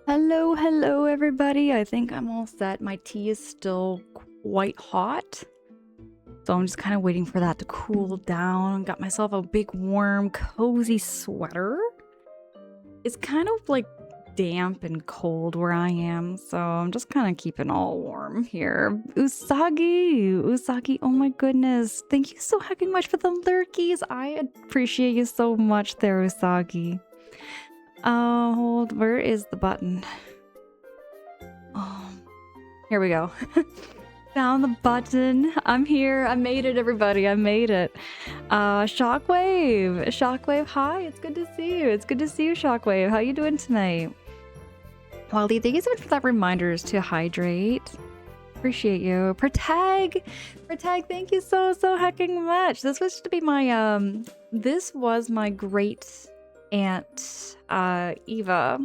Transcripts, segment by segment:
Hello, hello, everybody. I think I'm all set. My tea is still quite hot. So I'm just kind of waiting for that to cool down. Got myself a big, warm, cozy sweater. It's kind of like damp and cold where I am. So I'm just kind of keeping all warm here. Usagi, oh my goodness. Thank you so heckin' much for the lurkies. I appreciate you so much there, Usagi. Where is the button? Oh, here we go. Found the button. I'm here. I made it, everybody. I made it. Shockwave, hi. It's good to see you. It's good to see you, Shockwave. How you doing tonight? Wally, thank you so much for that reminders to hydrate. Appreciate you. Protag, thank you so hecking much. This was to be my this was my great aunt Eva.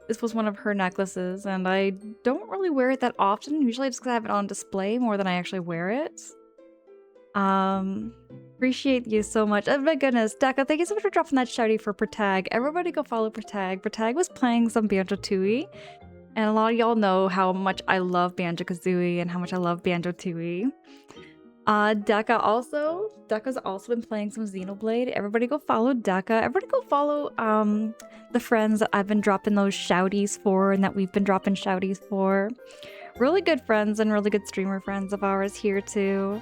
This was one of her necklaces, and I don't really wear it that often. Usually I just have it on display more than I actually wear it. Appreciate you so much. Oh my goodness, Deca, thank you so much for dropping that shouty for Protag. Everybody go follow Protag. Protag was playing some Banjo-Tooie, and a lot of y'all know how much I love Banjo-Kazooie and how much I love Banjo-Tooie. Deca's also been playing some Xenoblade. Everybody go follow Deca. Everybody go follow the friends that I've been dropping those shouties for and that we've been dropping shouties for. Really good friends and really good streamer friends of ours here too.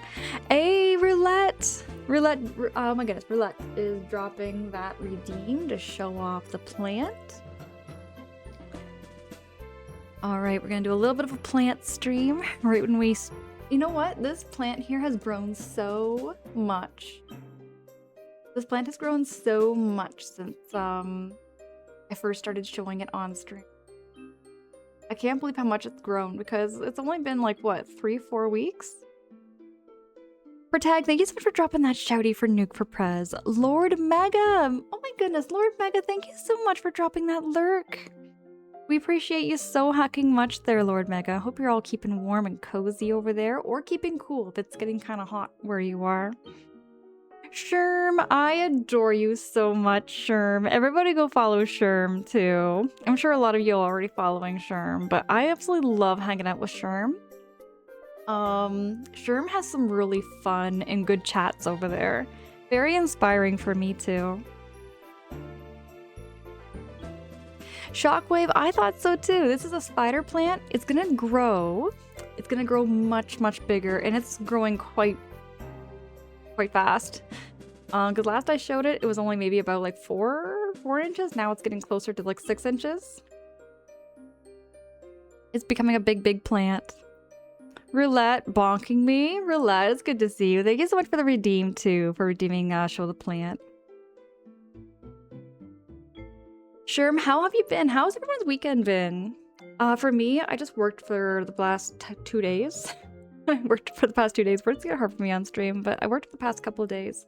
Hey, Roulette, oh my goodness, Roulette is dropping that redeem to show off the plant. All right, we're gonna do a little bit of a plant stream right when we... You know what? This plant here has grown so much. This plant has grown so much since I first started showing it on stream. I can't believe how much it's grown because it's only been like, what, 3-4 weeks? Protag, thank you so much for dropping that shouty for Nuke for Prez. Lord Mega! Oh my goodness, Lord Mega, thank you so much for dropping that lurk. We appreciate you so hecking much there, Lord Mega. Hope you're all keeping warm and cozy over there, or keeping cool if it's getting kind of hot where you are. Sherm, I adore you so much, Sherm. Everybody go follow Sherm, too. I'm sure a lot of you are already following Sherm, but I absolutely love hanging out with Sherm. Sherm has some really fun and good chats over there. Very inspiring for me, too. Shockwave, I thought so too. This is a spider plant. It's gonna grow. It's gonna grow much, much bigger, and it's growing quite fast. Because last I showed it, it was only maybe about like 4 inches. Now it's getting closer to like 6 inches. It's becoming a big plant. Roulette bonking me. Roulette, it's good to see you. Thank you so much for the redeem too, for redeeming Show the Plant. Sherm, how have you been? How's everyone's weekend been? For me, I just worked for the last 2 days. I worked for the past 2 days. It's hard for me on stream, but I worked for the past couple of days.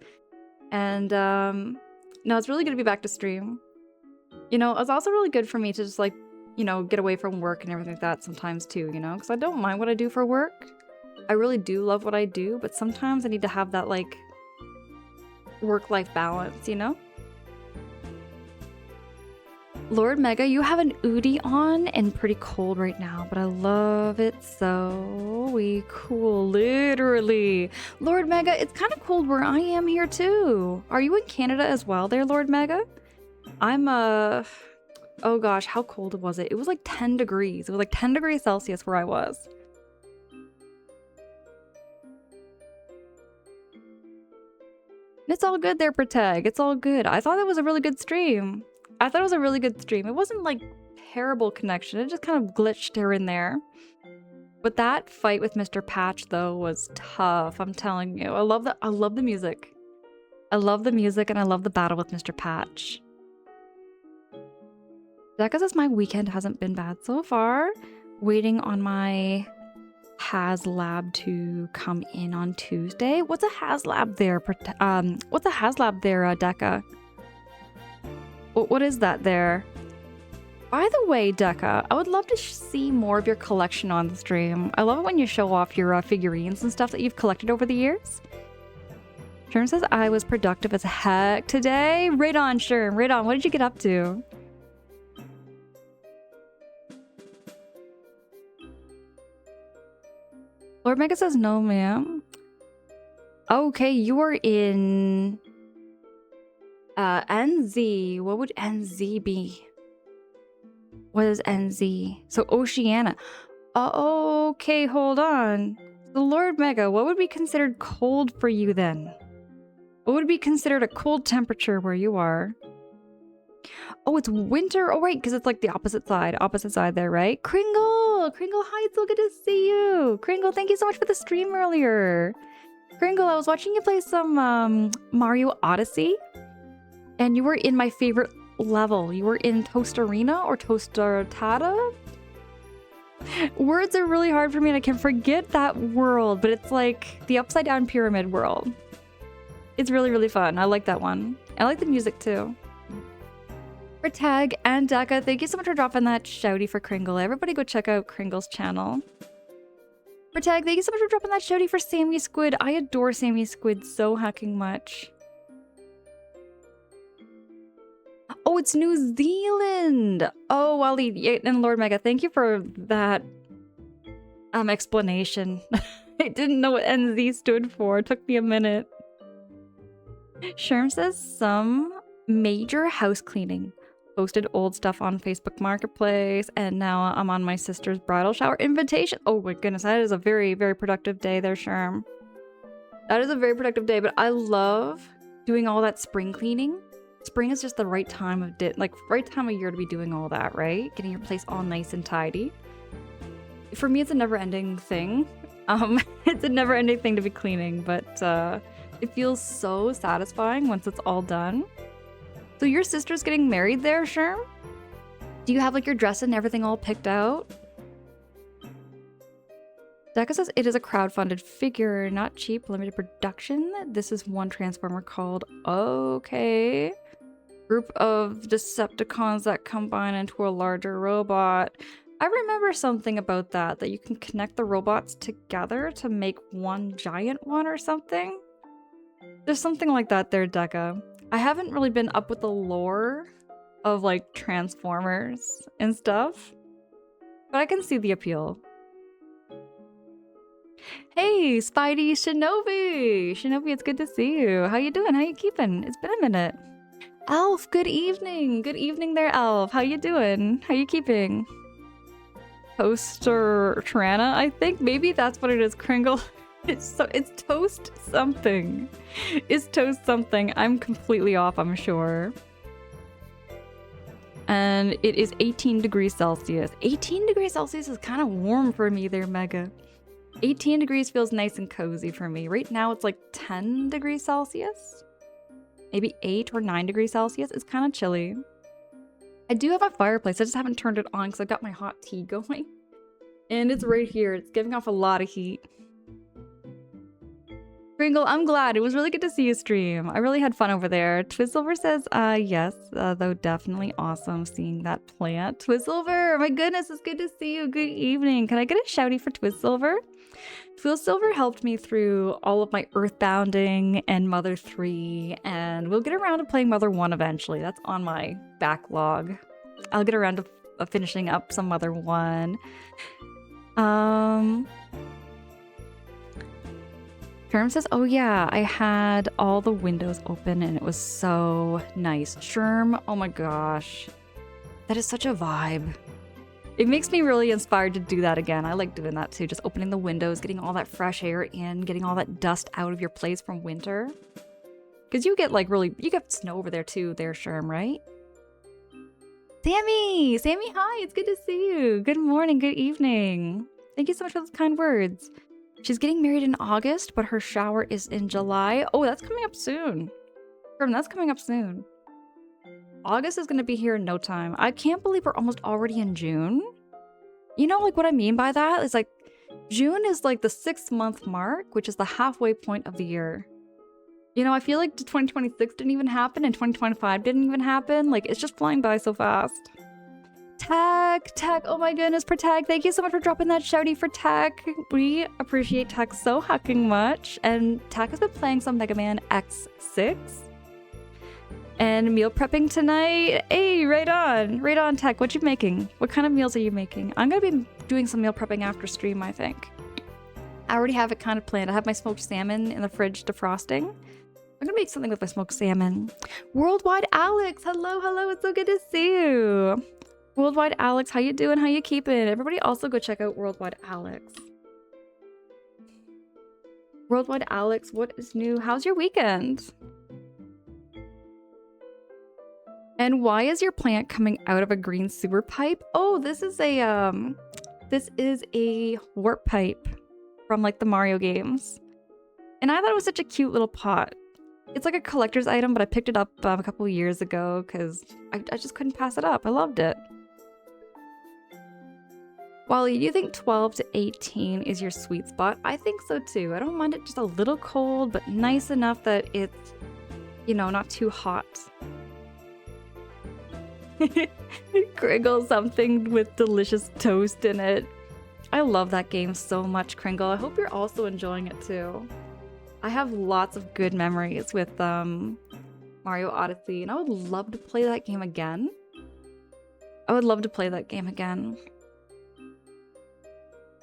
And, no, it's really good to be back to stream. You know, it's also really good for me to just, like, you know, get away from work and everything like that sometimes too, you know? Because I don't mind what I do for work. I really do love what I do, but sometimes I need to have that, like, work-life balance, you know? Lord Mega, you have an Udi on and pretty cold right now, but I love it so we cool, literally. Lord Mega, it's kind of cold where I am here too. Are you in Canada as well there, Lord Mega? I'm, oh gosh, how cold was it? It was like 10 degrees. It was like 10 degrees Celsius where I was. It's all good there, Protag. It's all good. I thought that was a really good stream. It wasn't like terrible connection. It just kind of glitched here and there. But that fight with Mr. Patch though was tough. I'm telling you. I love the music. I love the music and I love the battle with Mr. Patch. Deca says my weekend hasn't been bad so far. Waiting on my HasLab to come in on Tuesday. What's a HasLab there? What's a HasLab there, Deca? What is that there? By the way, Deca, I would love to see more of your collection on the stream. I love it when you show off your figurines and stuff that you've collected over the years. Sherm says, I was productive as heck today. Right on, Sherm. Right on. What did you get up to? Lord Mega says no, ma'am. Okay, you are in NZ. What would NZ be? What is NZ? So Oceania. Okay, hold on. So Lord Mega, what would be considered cold for you then? What would be considered a cold temperature where you are? Oh, it's winter. Oh, right, because it's like the opposite side there, right? Kringle! Kringle, hi, it's so good to see you. Kringle, thank you so much for the stream earlier. Kringle, I was watching you play some Mario Odyssey, and you were in my favorite level. You were in Toast Arena or Toastartada? Words are really hard for me and I can forget that world, but it's like the upside down pyramid world. It's really, really fun. I like that one. I like the music too. For Tag and Daka, thank you so much for dropping that shouty for Kringle. Everybody go check out Kringle's channel. For Tag, thank you so much for dropping that shouty for Sammy Squid. I adore Sammy Squid so hacking much. Oh, it's New Zealand. Oh, Wally and Lord Mega, thank you for that explanation. I didn't know what NZ stood for. It took me a minute. Sherm says some major house cleaning. Posted old stuff on Facebook Marketplace, and now I'm on my sister's bridal shower invitation. Oh my goodness, that is a very, very productive day there, Sherm. That is a very productive day, but I love doing all that spring cleaning. Spring is just the right time of right time of year to be doing all that, right? Getting your place all nice and tidy. For me, it's a never-ending thing. It's a never-ending thing to be cleaning, but it feels so satisfying once it's all done. So your sister's getting married there, Sherm? Do you have like your dress and everything all picked out? Deka says it is a crowdfunded figure, not cheap, limited production. This is one Transformer called okay. Group of Decepticons that combine into a larger robot. I remember something about that you can connect the robots together to make one giant one or something. There's something like that there, Deka. I haven't really been up with the lore of like Transformers and stuff, but I can see the appeal. Hey, Spidey Shinobi! Shinobi, it's good to see you. How you doing? How you keeping? It's been a minute. Elf, good evening. Good evening there, Elf. How you doing? How you keeping? Toaster Trana, I think. Maybe that's what it is, Kringle. It's toast something. It's toast something. I'm completely off, I'm sure. And it is 18 degrees Celsius. 18 degrees Celsius is kind of warm for me there, Mega. 18 degrees feels nice and cozy for me. Right now it's like 10 degrees Celsius. Maybe 8 or 9 degrees Celsius. It's kind of chilly. I do have a fireplace. I just haven't turned it on because I've got my hot tea going. And it's right here. It's giving off a lot of heat. Kringle, I'm glad. It was really good to see you stream. I really had fun over there. Twizzlever says, yes, though definitely awesome seeing that plant. Twizzlever, my goodness, it's good to see you. Good evening. Can I get a shouty for Twizzlever? Twizzlever helped me through all of my Earthbounding and Mother 3, and we'll get around to playing Mother 1 eventually. That's on my backlog. I'll get around to finishing up some Mother 1. Sherm says, oh yeah, I had all the windows open and it was so nice. Sherm, oh my gosh. That is such a vibe. It makes me really inspired to do that again. I like doing that too. Just opening the windows, getting all that fresh air in, getting all that dust out of your place from winter. Because you get you get snow over there too there, Sherm, right? Sammy, hi, it's good to see you. Good morning, good evening. Thank you so much for those kind words. She's getting married in August, but her shower is in July. Oh, that's coming up soon. That's coming up soon. August is going to be here in no time. I can't believe we're almost already in June. You know, like what I mean by that is like June is like the 6-month mark, which is the halfway point of the year. You know, I feel like 2026 didn't even happen and 2025 didn't even happen. Like it's just flying by so fast. Tag, oh my goodness, for Tag, thank you so much for dropping that shouty for Tag. We appreciate Tag so fucking much. And Tag has been playing some Mega Man X6. And meal prepping tonight. Hey, right on, Tag, what you making? What kind of meals are you making? I'm gonna be doing some meal prepping after stream, I think. I already have it kind of planned. I have my smoked salmon in the fridge defrosting. I'm gonna make something with my smoked salmon. Worldwide Alex, hello, hello, it's so good to see you. Worldwide Alex, how you doing? How you keeping? Everybody also go check out Worldwide Alex. Worldwide Alex, what is new? How's your weekend? And why is your plant coming out of a green sewer pipe? Oh, this is a warp pipe from like the Mario games. And I thought it was such a cute little pot. It's like a collector's item, but I picked it up a couple of years ago because I just couldn't pass it up. I loved it. Wally, do you think 12 to 18 is your sweet spot? I think so too. I don't mind it just a little cold, but nice enough that it's, you know, not too hot. Kringle, something with delicious toast in it. I love that game so much, Kringle. I hope you're also enjoying it too. I have lots of good memories with Mario Odyssey, and I would love to play that game again.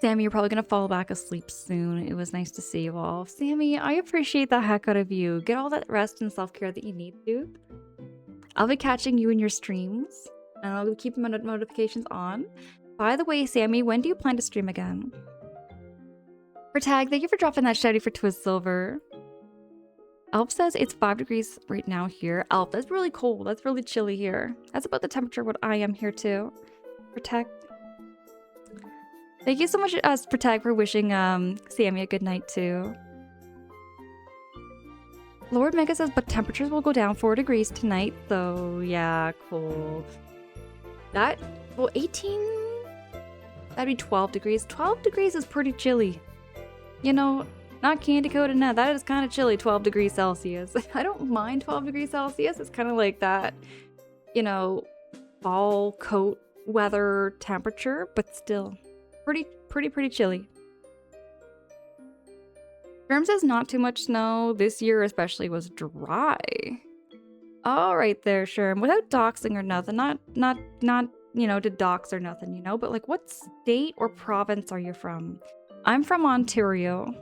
Sammy, you're probably gonna fall back asleep soon. It was nice to see you all. Sammy, I appreciate the heck out of you. Get all that rest and self-care that you need to. I'll be catching you in your streams, and I'll keep my notifications on. By the way, Sammy, when do you plan to stream again? For Tag, thank you for dropping that shouty for Twist Silver. Elf says it's 5 degrees right now here. Elf, that's really cold. That's really chilly here. That's about the temperature what I am here too. Protect. Thank you so much, Protect, for wishing Sammy a good night too. Lord Mega says, but temperatures will go down 4 degrees tonight, so yeah, cold. That, well, 18? That'd be 12 degrees. 12 degrees is pretty chilly. You know, not candy coated, no, that is kind of chilly, 12 degrees Celsius. I don't mind 12 degrees Celsius. It's kind of like that, you know, fall coat weather temperature, but still pretty chilly. Germ says not too much snow. This year especially was dry. All right there, Sherm. Without doxing or nothing, not you know, to dox or nothing, you know, but like what state or province are you from? I'm from Ontario.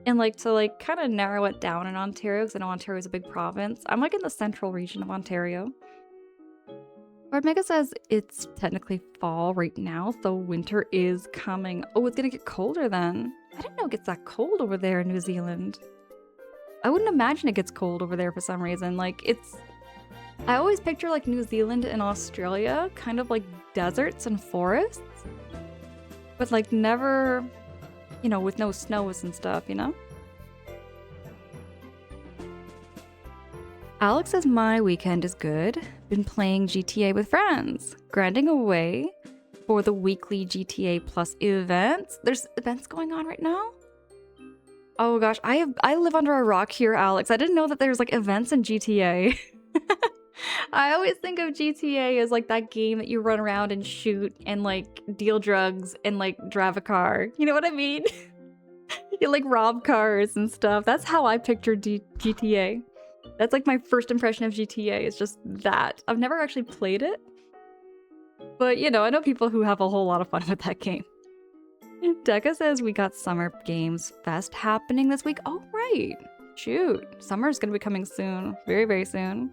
And like to like kind of narrow it down in Ontario, because I know Ontario is a big province. I'm like in the central region of Ontario. Lord Mega says it's technically fall right now, so winter is coming. Oh, it's gonna get colder then. I didn't know it gets that cold over there in New Zealand. I wouldn't imagine it gets cold over there for some reason. Like I always picture like New Zealand and Australia kind of like deserts and forests, but like never, you know, with no snows and stuff, you know? Alex says my weekend is good. Been playing GTA with friends, grinding away for the weekly GTA Plus events. There's events going on right now? Oh gosh, I live under a rock here, Alex. I didn't know that there's like events in GTA. I always think of GTA as like that game that you run around and shoot and like deal drugs and like drive a car. You know what I mean? You like rob cars and stuff. That's how I picture GTA. That's like my first impression of GTA. It's just that. I've never actually played it. But you know, I know people who have a whole lot of fun with that game. Deca says we got Summer Games Fest happening this week. Oh, right. Shoot. Summer's gonna be coming soon. Very, very soon.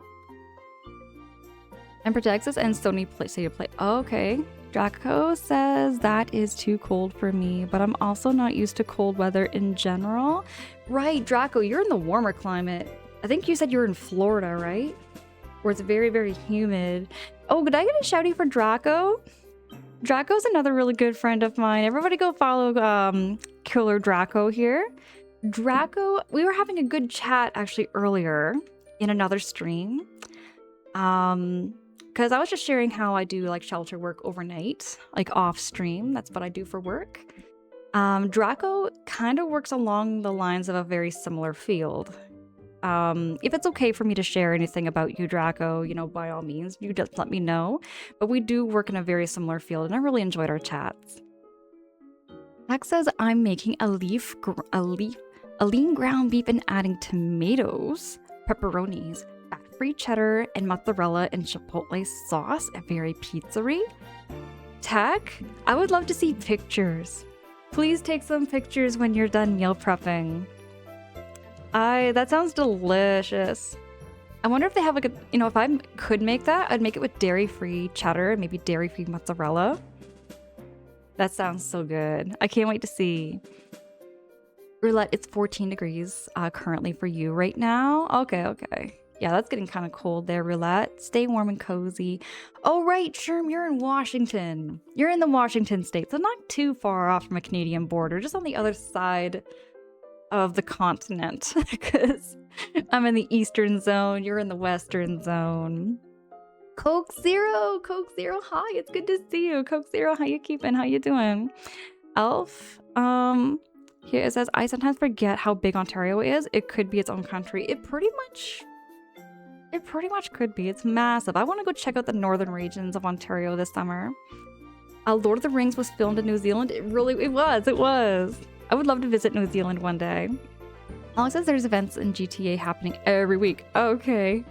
And Protects us and Sony say you play. Oh, okay. Draco says that is too cold for me, but I'm also not used to cold weather in general. Right, Draco, you're in the warmer climate. I think you said you were in Florida, right? Where it's very, very humid. Oh, could I get a shouty for Draco? Draco's another really good friend of mine. Everybody go follow Killer Draco here. Draco, we were having a good chat actually earlier in another stream. Because I was just sharing how I do like shelter work overnight, like off stream. That's what I do for work. Draco kind of works along the lines of a very similar field. If it's okay for me to share anything about you, Draco, you know, by all means, you just let me know. But we do work in a very similar field, and I really enjoyed our chats. Max says I'm making a lean ground beef and adding tomatoes, pepperonis, fat-free cheddar, and mozzarella and chipotle sauce, a very pizzery. Tech, I would love to see pictures. Please take some pictures when you're done meal prepping. That sounds delicious. I wonder if they have like a, you know, if I could make that, I'd make it with dairy-free cheddar and maybe dairy-free mozzarella. That sounds so good. I can't wait to see. Roulette, it's 14 degrees currently for you right now. Okay. Yeah, that's getting kind of cold there, Roulette. Stay warm and cozy. Oh, right, Sherm, you're in Washington. You're in the Washington state, so not too far off from a Canadian border, just on the other side of the continent, because I'm in the eastern zone, you're in the western zone. Coke Zero, hi, it's good to see you. Coke Zero, how you keeping? How you doing? Elf, here it says, I sometimes forget how big Ontario is. It could be its own country. It pretty much could be. It's massive. I want to go check out the northern regions of Ontario this summer. Lord of the Rings was filmed in New Zealand. It was. I would love to visit New Zealand one day. Alex says there's events in GTA happening every week. Okay.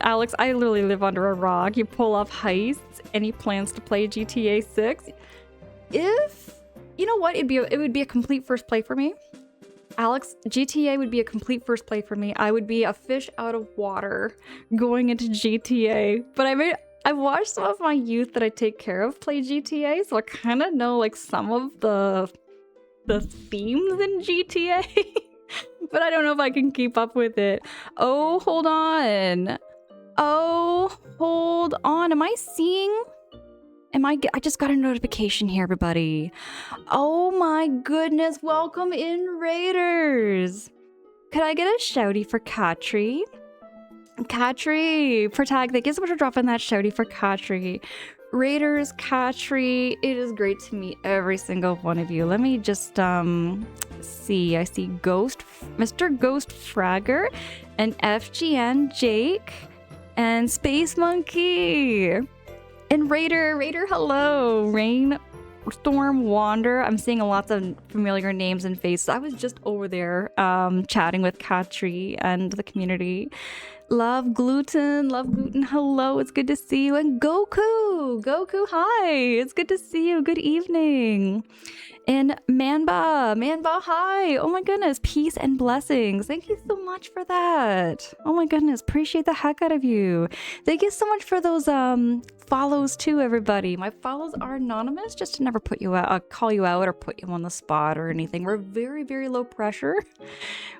Alex, I literally live under a rock. You pull off heists. Any plans to play GTA 6? If, you know what, it would be a complete first play for me. Alex, GTA would be a complete first play for me. I would be a fish out of water going into GTA. But I watched some of my youth that I take care of play GTA, so I kind of know like some of the themes in GTA. But I don't know if I can keep up with it. Oh, hold on. Am I seeing? I just got a notification here, everybody. Oh my goodness, welcome in, Raiders. Could I get a shouty for Katri? Katri, for tag, thank you so much for dropping that shouty for Katri. Raiders, Katri, it is great to meet every single one of you. Let me just see. I see Mr. Ghost Fragger and FGN Jake and Space Monkey. And Raider, hello. Rain, Storm, Wander. I'm seeing lots of familiar names and faces. I was just over there chatting with Katri and the community. Love Gluten, hello, it's good to see you. And Goku, hi, it's good to see you, good evening. And Manba, hi, oh my goodness, peace and blessings. Thank you so much for that. Oh my goodness, appreciate the heck out of you. Thank you so much for those follows too, everybody. My follows are anonymous, just to never put you out, call you out or put you on the spot or anything. We're very, very low pressure.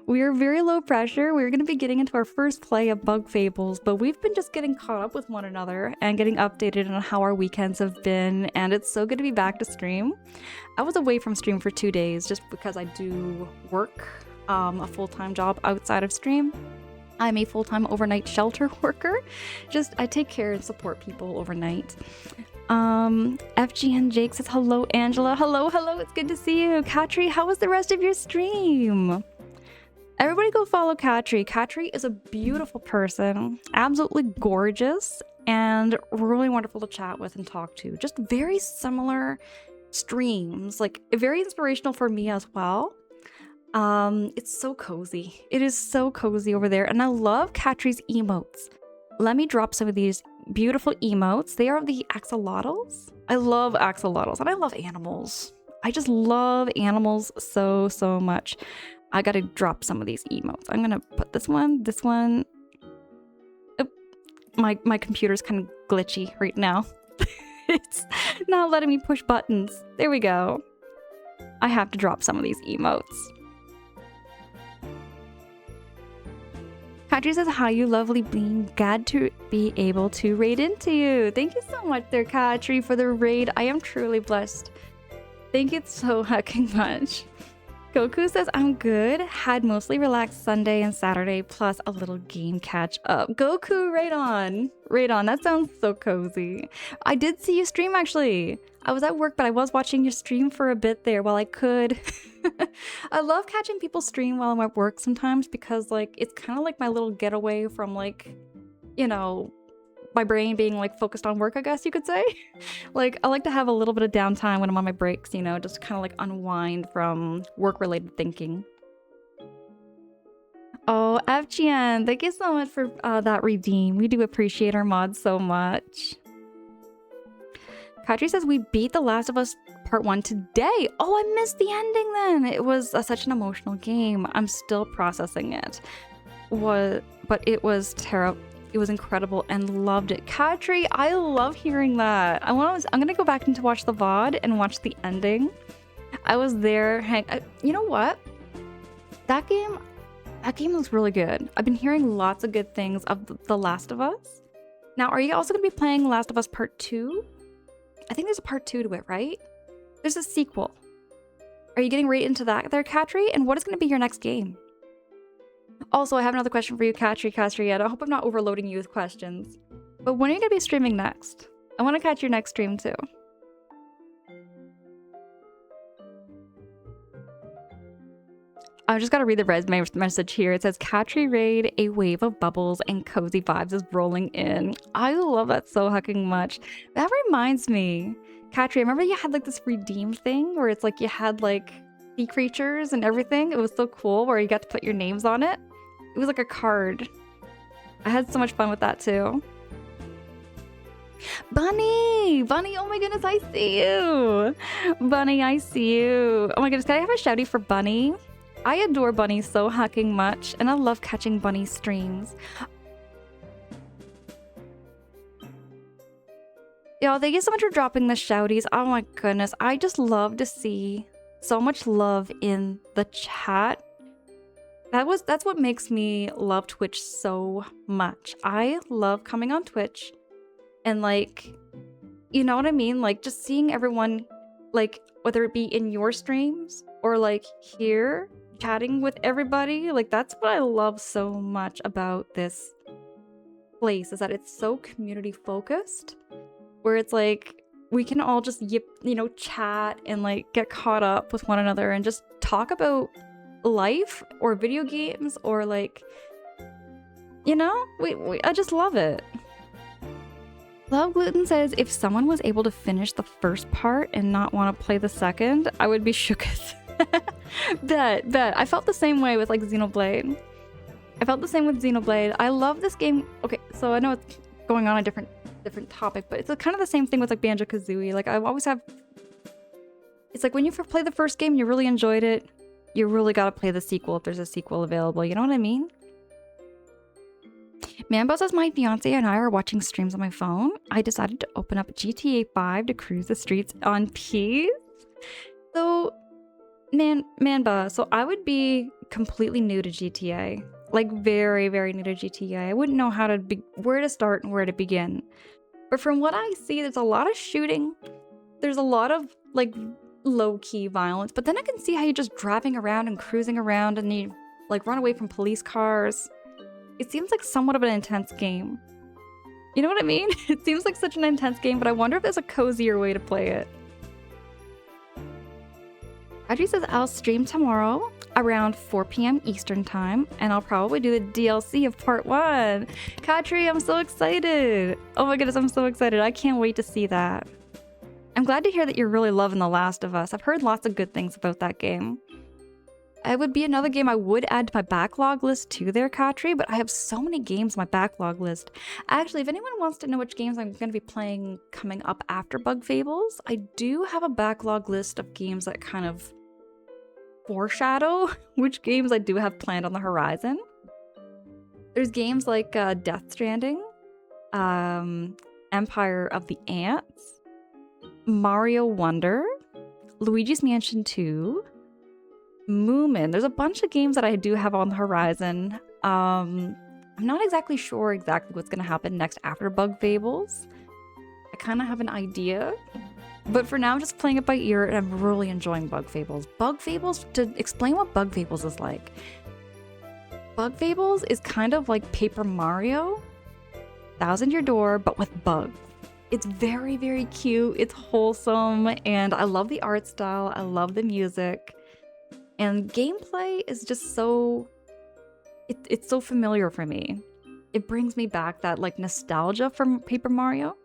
We are very low pressure. We're going to be getting into our first play of Bug Fables, but we've been just getting caught up with one another and getting updated on how our weekends have been, and it's so good to be back to stream. I was away from stream for 2 days just because I do work a full-time job outside of stream. I'm a full-time overnight shelter worker. I take care and support people overnight. FGN Jake says, hello, Angela. Hello, it's good to see you. Katri, how was the rest of your stream? Everybody go follow Katri. Katri is a beautiful person, absolutely gorgeous, and really wonderful to chat with and talk to. Just very similar streams, like very inspirational for me as well. It's so cozy. It is so cozy over there, and I love Katri's emotes. Let me drop some of these beautiful emotes. They are the axolotls. I love axolotls, and I love animals. I just love animals so much. I gotta drop some of these emotes. I'm gonna put this one. Oh, my computer's kind of glitchy right now. It's not letting me push buttons. There we go. I have to drop some of these emotes. Katri says, hi, you lovely being. Glad to be able to raid into you. Thank you so much there, Katri, for the raid. I am truly blessed. Thank you so hecking much. Goku says, I'm good. Had mostly relaxed Sunday and Saturday, plus a little game catch up. Goku, right on. That sounds so cozy. I did see you stream, actually. I was at work, but I was watching your stream for a bit there while I could. I love catching people stream while I'm at work sometimes because, like, it's kind of like my little getaway from, like, you know, my brain being, like, focused on work, I guess you could say. Like, I like to have a little bit of downtime when I'm on my breaks, you know, just kind of, like, unwind from work-related thinking. Oh, FGN, thank you so much for that redeem. We do appreciate our mods so much. Katri says we beat The Last of Us Part 1 today. Oh, I missed the ending then. It was such an emotional game. I'm still processing it. But it was terrible. It was incredible and loved it. Katri, I love hearing that. I'm gonna go back and to watch the VOD and watch the ending. I was there. You know what? That game was really good. I've been hearing lots of good things of The Last of Us. Now, are you also gonna be playing Last of Us Part 2? I think there's a part 2 to it, right? There's a sequel. Are you getting right into that there, Katri? And what is gonna be your next game? Also, I have another question for you, Katri. I hope I'm not overloading you with questions. But when are you going to be streaming next? I want to catch your next stream, too. I just got to read the resume message here. It says, Katri raid, a wave of bubbles and cozy vibes is rolling in. I love that so fucking much. That reminds me, Katri, remember you had like this redeem thing where it's like you had like sea creatures and everything? It was so cool where you got to put your names on it. It was like a card. I had so much fun with that too. Bunny! Bunny, oh my goodness, I see you! Bunny, I see you. Oh my goodness, can I have a shouty for Bunny? I adore Bunny so hacking much, and I love catching Bunny streams. Y'all, thank you so much for dropping the shouties. Oh my goodness, I just love to see so much love in the chat. That's what makes me love Twitch so much. I love coming on Twitch and like, you know what I mean? Like just seeing everyone, like whether it be in your streams or like here chatting with everybody, like that's what I love so much about this place, is that it's so community focused, where it's like we can all just chat and like get caught up with one another and just talk about life or video games or like, you know, I just love it. Love Gluten says, if someone was able to finish the first part and not want to play the second, I would be shooketh. bet. I felt the same way with like Xenoblade. I felt the same with Xenoblade. I love this game. Okay, so I know it's going on a different topic, but it's kind of the same thing with like Banjo-Kazooie. Like I always have, it's like when you play the first game, you really enjoyed it, you really gotta play the sequel if there's a sequel available. You know what I mean? Manbo says, my fiance and I were watching streams on my phone. I decided to open up GTA 5 to cruise the streets on peace. So, Manba, so I would be completely new to GTA. Like very, very new to GTA. I wouldn't know where to start and where to begin. But from what I see, there's a lot of shooting. There's a lot of like low-key violence. But then I can see how you're just driving around and cruising around and you like run away from police cars. It seems like somewhat of an intense game. You know what I mean? It seems like such an intense game, but I wonder if there's a cozier way to play it. Audrey says, I'll stream tomorrow around 4 p.m. Eastern time, and I'll probably do the DLC of part 1. Katri, I'm so excited. Oh my goodness, I'm so excited. I can't wait to see that. I'm glad to hear that you're really loving The Last of Us. I've heard lots of good things about that game. It would be another game I would add to my backlog list too there, Katri, but I have so many games on my backlog list. Actually, if anyone wants to know which games I'm going to be playing coming up after Bug Fables, I do have a backlog list of games that kind of foreshadow which games I do have planned on the horizon. There's games like Death Stranding, Empire of the Ants, Mario Wonder, Luigi's Mansion 2, Moomin. There's a bunch of games that I do have on the horizon. I'm not exactly sure what's going to happen next after Bug Fables. I kind of have an idea. But for now, I'm just playing it by ear, and I'm really enjoying Bug Fables. Bug Fables, to explain what Bug Fables is like. Bug Fables is kind of like Paper Mario, Thousand Year Door, but with bugs. It's very, very cute. It's wholesome, and I love the art style. I love the music. And gameplay is just so... It's so familiar for me. It brings me back that like nostalgia from Paper Mario.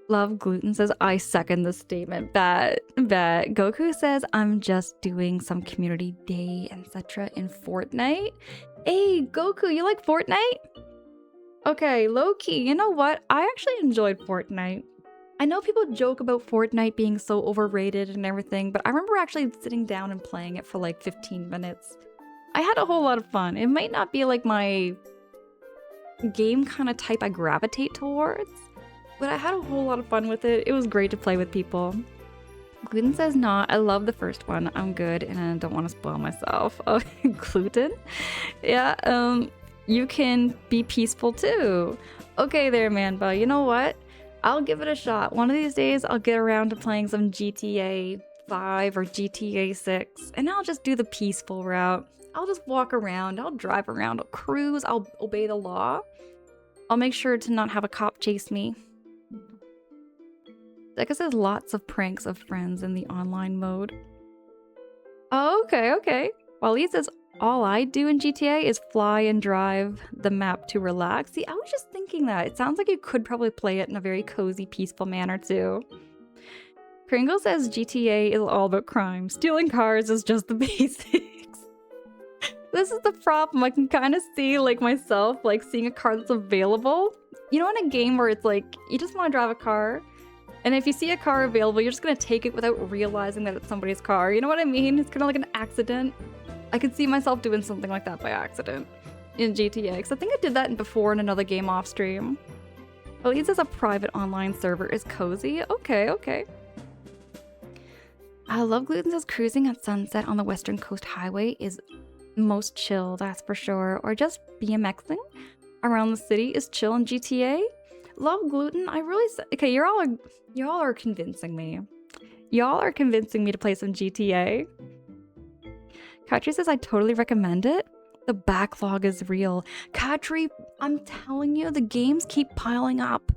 Love Gluten says, I second the statement. Bet. Goku says, I'm just doing some community day, etc. in Fortnite. Hey, Goku, you like Fortnite? Okay, low-key, you know what? I actually enjoyed Fortnite. I know people joke about Fortnite being so overrated and everything, but I remember actually sitting down and playing it for like 15 minutes. I had a whole lot of fun. It might not be like my game kind of type I gravitate towards, but I had a whole lot of fun with it. It was great to play with people. Gluten says not. I love the first one. I'm good and I don't want to spoil myself. Oh, gluten? Yeah, you can be peaceful too. Okay there, Manba. You know what? I'll give it a shot. One of these days, I'll get around to playing some GTA 5 or GTA 6, and I'll just do the peaceful route. I'll just walk around, I'll drive around, I'll cruise, I'll obey the law. I'll make sure to not have a cop chase me. I guess there's lots of pranks of friends in the online mode. Oh, okay. Waleed says, all I do in GTA is fly and drive the map to relax. See, I was just thinking that. It sounds like you could probably play it in a very cozy, peaceful manner too. Kringle says GTA is all about crime. Stealing cars is just the basics. This is the problem. I can kind of see like myself like seeing a car that's available. You know, in a game where it's like you just want to drive a car, and if you see a car available, you're just gonna take it without realizing that it's somebody's car. You know what I mean? It's kind of like an accident. I could see myself doing something like that by accident in GTA, because I think I did that before in another game off stream. At least as a private online server is cozy. Okay. I love Gluten says cruising at sunset on the Western Coast Highway is most chill, that's for sure. Or just BMXing around the city is chill in GTA. Love Gluten. I really okay. Y'all are convincing me. Y'all are convincing me to play some GTA. Katri says I totally recommend it. The backlog is real. Katri, I'm telling you, the games keep piling up,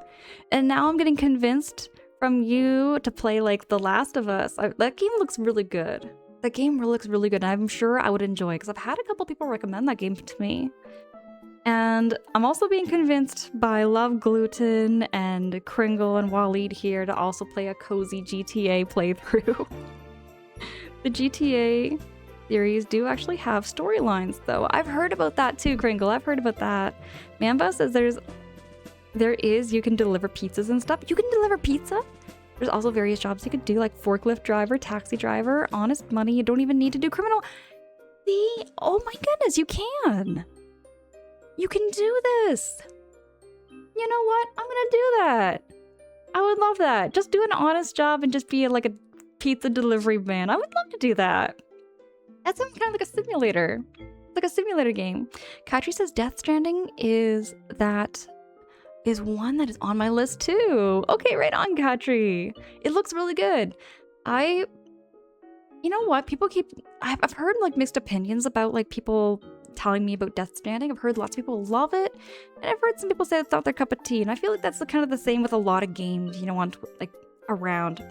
and now I'm getting convinced from you to play like The Last of Us. That game looks really good. That game looks really good. I'm sure I would enjoy it because I've had a couple people recommend that game to me. And I'm also being convinced by Love Gluten and Kringle and Waleed here to also play a cozy GTA playthrough. The GTA series do actually have storylines though. I've heard about that too, Kringle. I've heard about that. Mamba says you can deliver pizzas and stuff. You can deliver pizza? There's also various jobs you could do, like forklift driver, taxi driver, honest money. You don't even need to do criminal. See? Oh my goodness, you can. You can do this. You know what? I'm gonna do that. I would love that. Just do an honest job and just be like a pizza delivery man. I would love to do that. That sounds kind of like a simulator. Like a simulator game. Katri says Death Stranding is one that is on my list too. Okay, right on, Katri. It looks really good. You know what? I've heard like mixed opinions about like people telling me about Death Stranding. I've heard lots of people love it, and I've heard some people say it's not their cup of tea. And I feel like that's kind of the same with a lot of games, you know, around.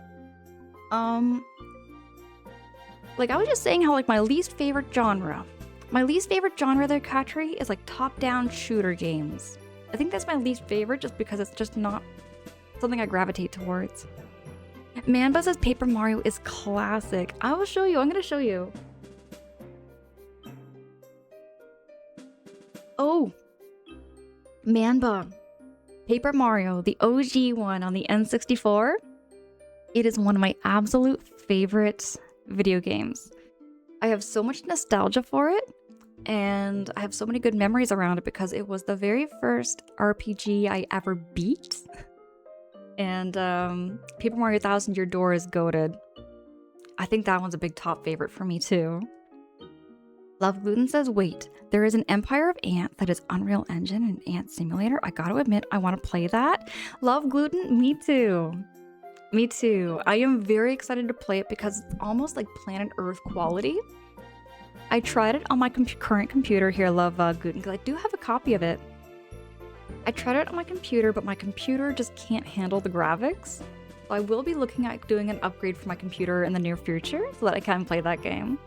Like I was just saying how like my least favorite genre there, Katri, is like top-down shooter games. I think that's my least favorite just because it's just not something I gravitate towards. Manba says Paper Mario is classic. I will show you. I'm gonna show you. Oh, Manba. Paper Mario, the OG one on the N64. It is one of my absolute favorite video games. I have so much nostalgia for it, and I have so many good memories around it because it was the very first RPG I ever beat. And Paper Mario Thousand Year Door is goated. I think that one's a big top favorite for me too. Love Gluten says, wait, there is an Empire of Ant that is Unreal Engine and Ant Simulator. I gotta admit, I want to play that. Love Gluten, me too. Me too. I am very excited to play it because it's almost like Planet Earth quality. I tried it on my current computer here, Love Gluten, because I do have a copy of it. I tried it on my computer, but my computer just can't handle the graphics. So I will be looking at doing an upgrade for my computer in the near future so that I can play that game.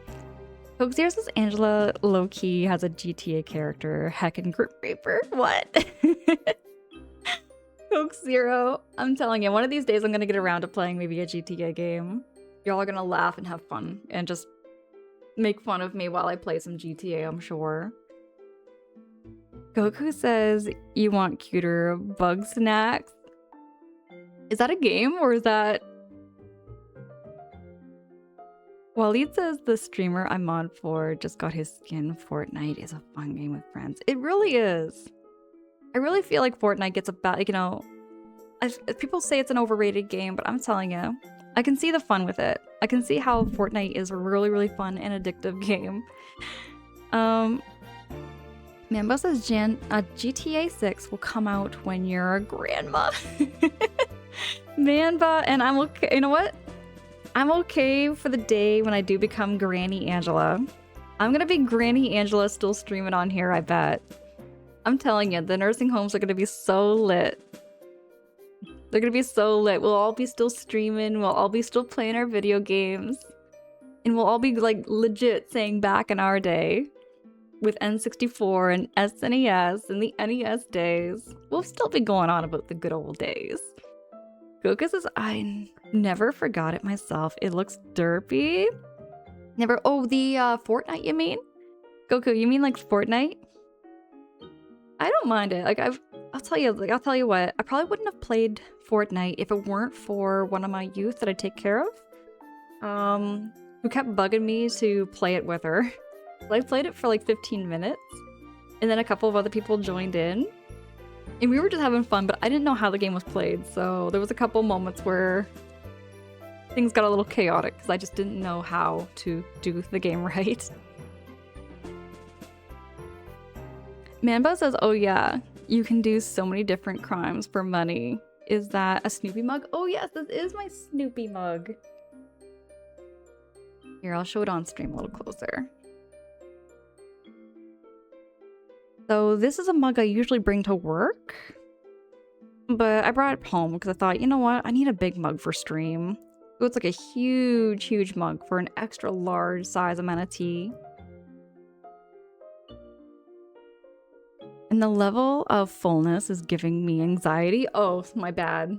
Coke Zero says Angela low-key has a GTA character. Heckin' Group Reaper. What? Coke Zero. I'm telling you, one of these days I'm gonna get around to playing maybe a GTA game. Y'all are gonna laugh and have fun and just make fun of me while I play some GTA, I'm sure. Goku says you want cuter bug snacks. Is that a game or is that... Waleed says the streamer I'm mod for just got his skin. Fortnite is a fun game with friends. It really is. I really feel like Fortnite gets a bad, like, you know, people say it's an overrated game, but I'm telling you, I can see the fun with it. I can see how Fortnite is a really, really fun and addictive game. Mambo says GTA 6 will come out when you're a grandma. Manba, and I'm okay. You know what? I'm okay for the day when I do become Granny Angela. I'm gonna be Granny Angela still streaming on here, I bet. I'm telling you, the nursing homes are gonna be so lit. They're gonna be so lit. We'll all be still streaming. We'll all be still playing our video games. And we'll all be like legit saying back in our day with N64 and SNES and the NES days. We'll still be going on about the good old days. Goku says, I never forgot it myself. It looks derpy. Never. Oh, the Fortnite, you mean? Goku, you mean like Fortnite? I don't mind it. Like I'll tell you what. I probably wouldn't have played Fortnite if it weren't for one of my youth that I take care of. Who kept bugging me to play it with her. I played it for like 15 minutes, and then a couple of other people joined in. And we were just having fun, but I didn't know how the game was played, so there was a couple moments where things got a little chaotic because I just didn't know how to do the game right. Manba says, oh yeah, you can do so many different crimes for money. Is that a Snoopy mug? Oh yes, this is my Snoopy mug. Here, I'll show it on stream a little closer. So this is a mug I usually bring to work, but I brought it home because I thought, you know what? I need a big mug for stream. So it's like a huge, huge mug for an extra large size amount of tea. And the level of fullness is giving me anxiety. Oh, my bad.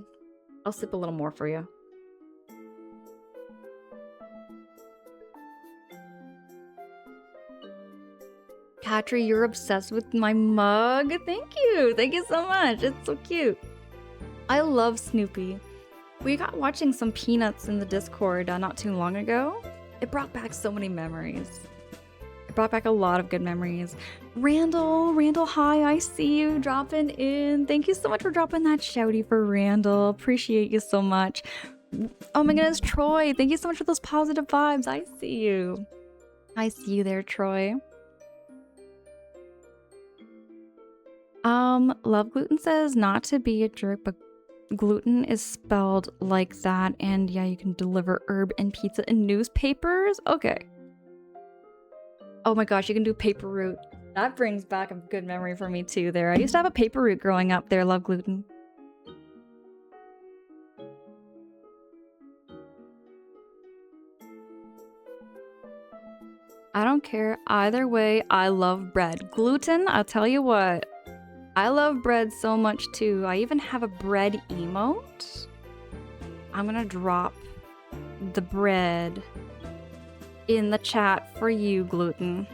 I'll sip a little more for you. Katri, you're obsessed with my mug. Thank you. Thank you so much. It's so cute. I love Snoopy. We got watching some Peanuts in the Discord not too long ago. It brought back so many memories. It brought back a lot of good memories. Randall, hi, I see you dropping in. Thank you so much for dropping that shouty for Randall. Appreciate you so much. Oh my goodness, Troy, thank you so much for those positive vibes. I see you. I see you there, Troy. Love Gluten says not to be a jerk, but gluten is spelled like that, and yeah, you can deliver herb and pizza in newspapers. Okay. Oh my gosh, you can do paper route. That brings back a good memory for me too there. I used to have a paper route growing up there, Love Gluten. I don't care either way. I love bread. Gluten, I'll tell you what. I love bread so much too. I even have a bread emote. I'm gonna drop the bread in the chat for you, Gluten.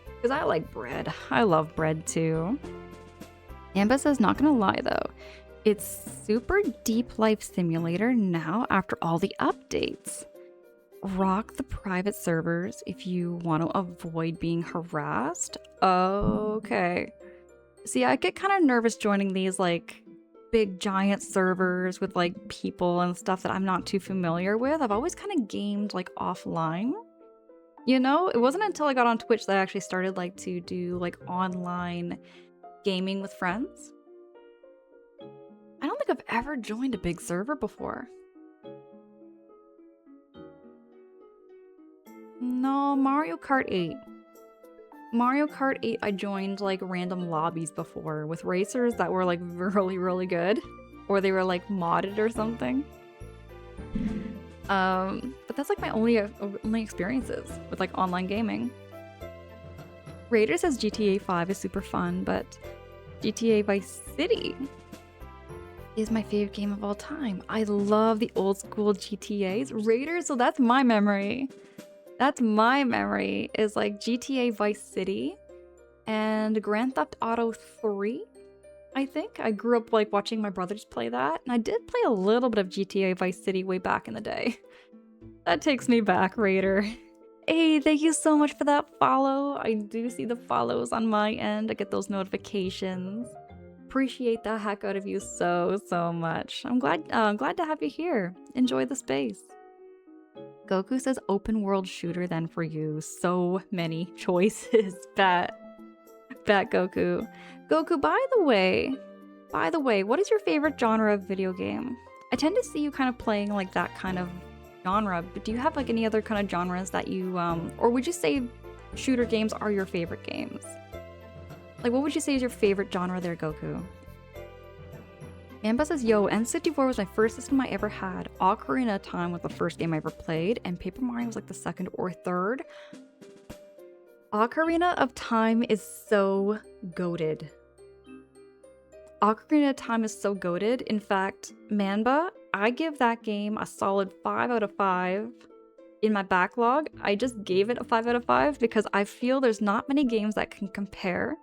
Because I like bread. I love bread too. Amba says, not gonna lie though. It's super deep life simulator now after all the updates. Rock the private servers if you want to avoid being harassed. Okay. See, I get kind of nervous joining these like big giant servers with like people and stuff that I'm not too familiar with. I've always kind of gamed like offline. You know, it wasn't until I got on Twitch that I actually started like to do like online gaming with friends. I don't think I've ever joined a big server before. No, Mario Kart 8. Mario Kart 8, I joined like random lobbies before with racers that were like really, really good. Or they were like modded or something. But that's like my only experiences with like online gaming. Raider says GTA 5 is super fun, but GTA Vice City is my favorite game of all time. I love the old school GTAs. Raider, so that's my memory. That's my memory, is like GTA Vice City. and Grand Theft Auto 3, I think. I grew up like watching my brothers play that, and I did play a little bit of GTA Vice City way back in the day. That takes me back, Raider. Hey, thank you so much for that follow. I do see the follows on my end. I get those notifications. Appreciate the heck out of you so much. I'm glad to have you here. Enjoy the space. Goku says open world shooter then for you. So many choices. Bet Goku. Goku, by the way, what is your favorite genre of video game? I tend to see you kind of playing like that kind of genre, but do you have like any other kind of genres that you or would you say shooter games are your favorite games? Like, what would you say is your favorite genre there, Goku? Mamba says, yo, N64 was my first system I ever had. Ocarina of Time was the first game I ever played, and Paper Mario was like the second or third. Ocarina of Time is so goated. Ocarina of Time is so goated. In fact, Mamba, I give that game a solid 5 out of 5. In my backlog, I just gave it a 5 out of 5 because I feel there's not many games that can compare.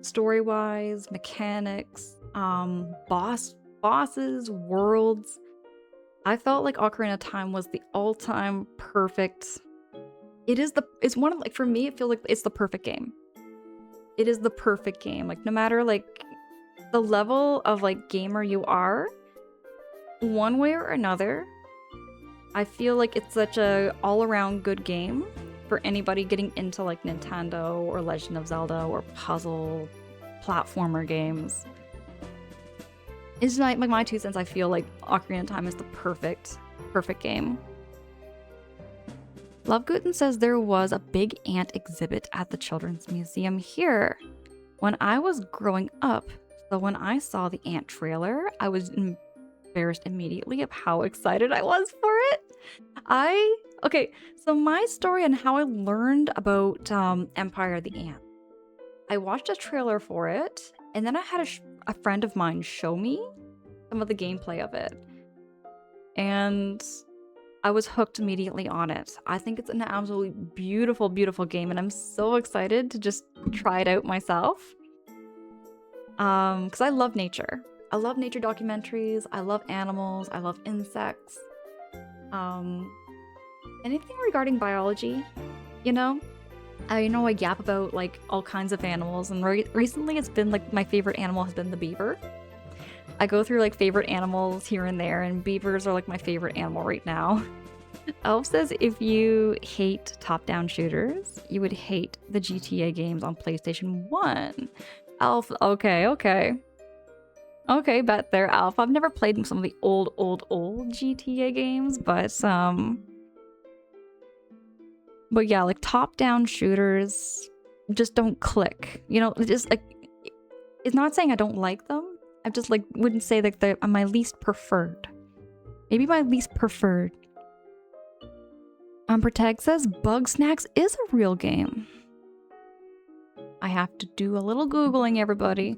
Story-wise, mechanics, bosses, worlds. I felt like Ocarina of Time was the all-time perfect. It's one of, like, for me, it feels like it's the perfect game. It is the perfect game. Like, no matter, like, the level of, like, gamer you are, one way or another, I feel like it's such a all-around good game for anybody getting into, like, Nintendo or Legend of Zelda or puzzle platformer games. It's like my 2 cents. I feel like Ocarina of Time is the perfect game. Lovegooten says there was a big ant exhibit at the Children's Museum here when I was growing up. So when I saw the ant trailer, I was embarrassed immediately of how excited I was for it. Okay, so my story on how I learned about Empire of the Ant. I watched a trailer for it, and then I had a friend of mine show me some of the gameplay of it. And I was hooked immediately on it. I think it's an absolutely beautiful, beautiful game, and I'm so excited to just try it out myself. Because I love nature. I love nature documentaries. I love animals. I love insects. Anything regarding biology, you know? I yap about like all kinds of animals, and recently it's been like my favorite animal has been the beaver. I go through like favorite animals here and there, and beavers are like my favorite animal right now. Elf says if you hate top-down shooters, you would hate the GTA games on PlayStation 1. Elf, okay, bet there, Elf. I've never played some of the old GTA games, but yeah, like top-down shooters just don't click. Just like, it's not saying I don't like them. I just like wouldn't say that they're my least preferred. Maybe my least preferred. Protag says Bug Snacks is a real game. I have to do a little Googling, everybody.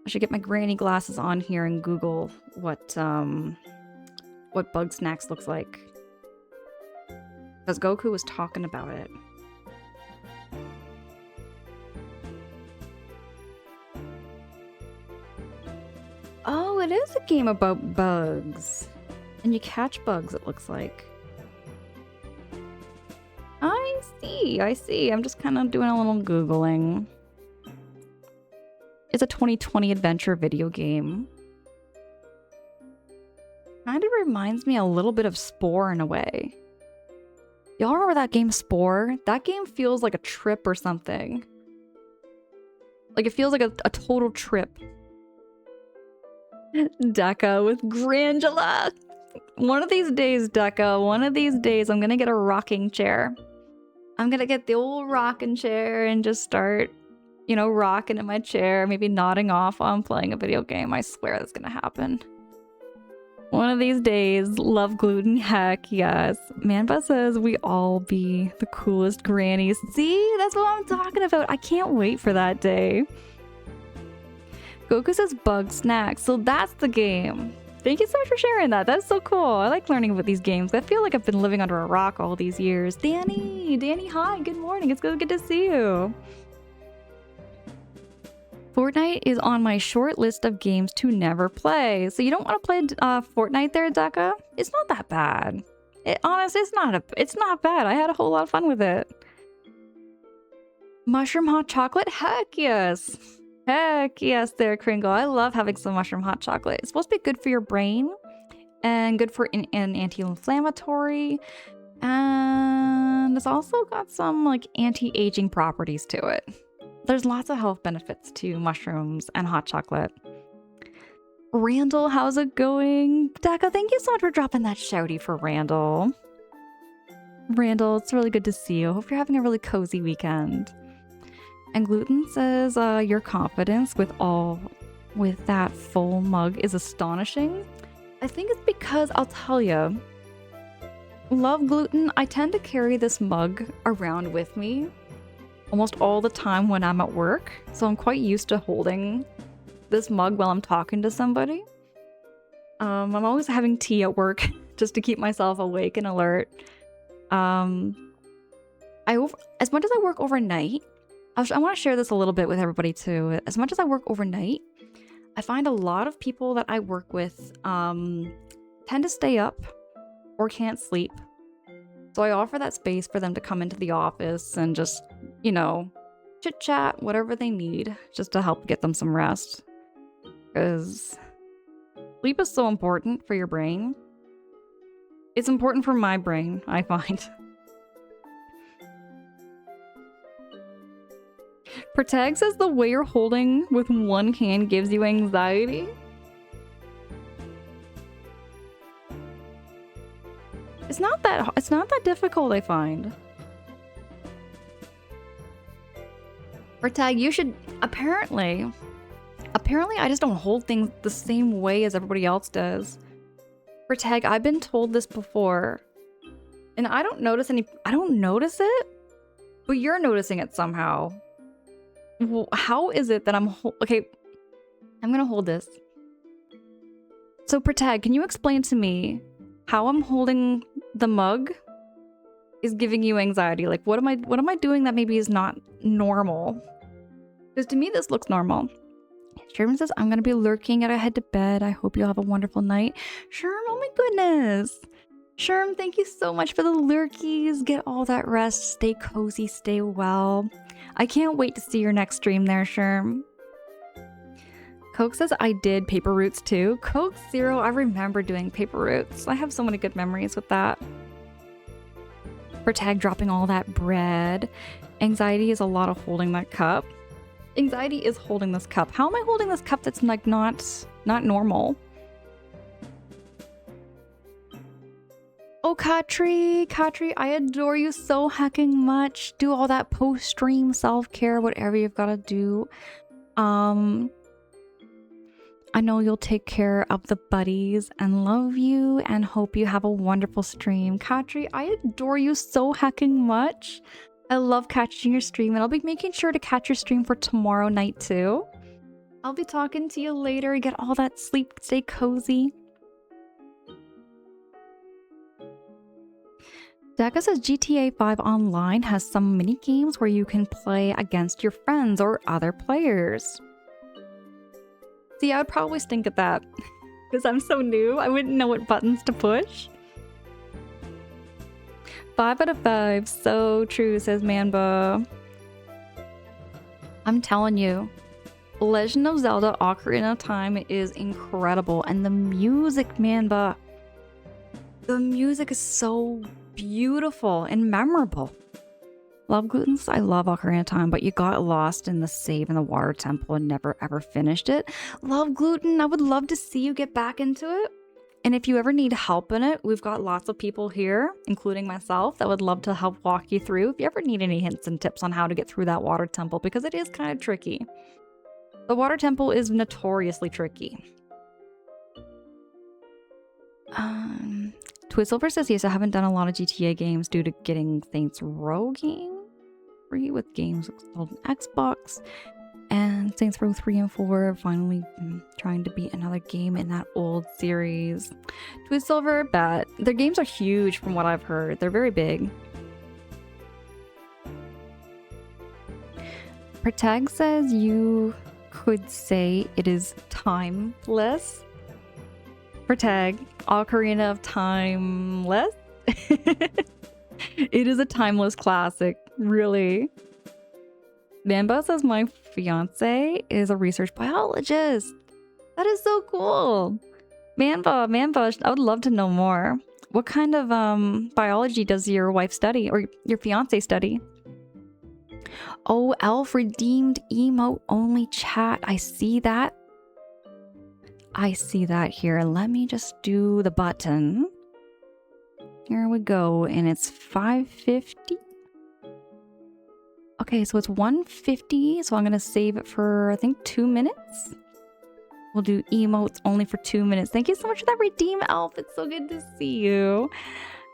I should get my granny glasses on here and Google what Bug Snacks looks like. Because Goku was talking about it. Oh, it is a game about bugs. And you catch bugs, it looks like. I see. I'm just kind of doing a little Googling. It's a 2020 adventure video game. Kind of reminds me a little bit of Spore in a way. Y'all remember that game Spore? That game feels like a trip or something. Like it feels like a total trip. Deca with Grangela. One of these days, Deca, one of these days, I'm gonna get a rocking chair. I'm gonna get the old rocking chair and just start, rocking in my chair, maybe nodding off while I'm playing a video game. I swear that's gonna happen. One of these days, love gluten, heck yes. Manba says we all be the coolest grannies. See, that's what I'm talking about. I can't wait for that day. Goku says Bug Snacks, so that's the game. Thank you so much for sharing that. That's so cool. I like learning about these games. I feel like I've been living under a rock all these years. Danny, hi, good morning. It's good to see you. Fortnite is on my short list of games to never play. So you don't want to play Fortnite there, Deca? It's not that bad. Honestly, it's not bad. I had a whole lot of fun with it. Mushroom hot chocolate? Heck yes. Heck yes there, Kringle. I love having some mushroom hot chocolate. It's supposed to be good for your brain and good for an anti-inflammatory. And it's also got some like anti-aging properties to it. There's lots of health benefits to mushrooms and hot chocolate. Randall, how's it going? Deca, thank you so much for dropping that shouty for Randall. Randall, it's really good to see you. Hope you're having a really cozy weekend. And Gluten says, your confidence with that full mug is astonishing. I think it's because, I'll tell you, Love Gluten, I tend to carry this mug around with me almost all the time when I'm at work. So I'm quite used to holding this mug while I'm talking to somebody. I'm always having tea at work just to keep myself awake and alert. As much as I work overnight, I want to share this a little bit with everybody too. As much as I work overnight, I find a lot of people that I work with tend to stay up or can't sleep. So I offer that space for them to come into the office and just, you know, chit chat, whatever they need, just to help get them some rest. Because sleep is so important for your brain. It's important for my brain, I find. Protag says the way you're holding with one hand gives you anxiety. It's not that difficult, I find. Protag, you should apparently I just don't hold things the same way as everybody else does. Protag, I've been told this before. And I don't notice it, but you're noticing it somehow. Well, how is it that okay, I'm gonna hold this. So Protag, can you explain to me how I'm holding the mug is giving you anxiety? Like what am I doing that maybe is not normal? Because to me this looks normal. Sherman says, I'm gonna be lurking at I head to bed. I hope you'll have a wonderful night. Sherm, oh my goodness. Sherm, thank you so much for the lurkies. Get all that rest. Stay cozy, stay well. I can't wait to see your next stream there, Sherm. Coke says I did paper routes too. Coke Zero, I remember doing paper routes. I have so many good memories with that. Protag dropping all that bread. Anxiety is a lot of holding that cup. Anxiety is holding this cup. How am I holding this cup that's like not normal? Oh, Katri, I adore you so hecking much. Do all that post-stream self-care, whatever you've got to do. I know you'll take care of the buddies and love you and hope you have a wonderful stream. Katri, I adore you so hecking much. I love catching your stream, and I'll be making sure to catch your stream for tomorrow night too. I'll be talking to you later. Get all that sleep, stay cozy. Deca says GTA 5 Online has some mini games where you can play against your friends or other players. See, I would probably stink at that because I'm so new. I wouldn't know what buttons to push. 5 out of 5. So true, says Manba. I'm telling you, Legend of Zelda Ocarina of Time is incredible. And the music, Manba. The music is so beautiful and memorable. Love Glutens, I love Ocarina of Time, but you got lost in the save in the water temple and never ever finished it. Love Gluten, I would love to see you get back into it. And if you ever need help in it, we've got lots of people here, including myself, that would love to help walk you through if you ever need any hints and tips on how to get through that water temple, because it is kind of tricky. The water temple is notoriously tricky. Twizzlever says, yes, I haven't done a lot of GTA games due to getting Saints Row game free with games installed on Xbox. And Saints Row 3 and 4 finally trying to beat another game in that old series. Twizzlever, bet. Their games are huge from what I've heard. They're very big. Protag says you could say it is timeless. For tag, Ocarina of Timeless. It is a timeless classic, really. Mamba says my fiance is a research biologist. That is so cool. Mamba, I would love to know more. What kind of biology does your wife study or your fiance study? Oh, Elf redeemed emote only chat. I see that. I see that here. Let me just do the button. Here we go. And it's 550. Okay, so it's 150. So I'm going to save it for, I think, 2 minutes. We'll do emotes only for 2 minutes. Thank you so much for that redeem, Elf. It's so good to see you.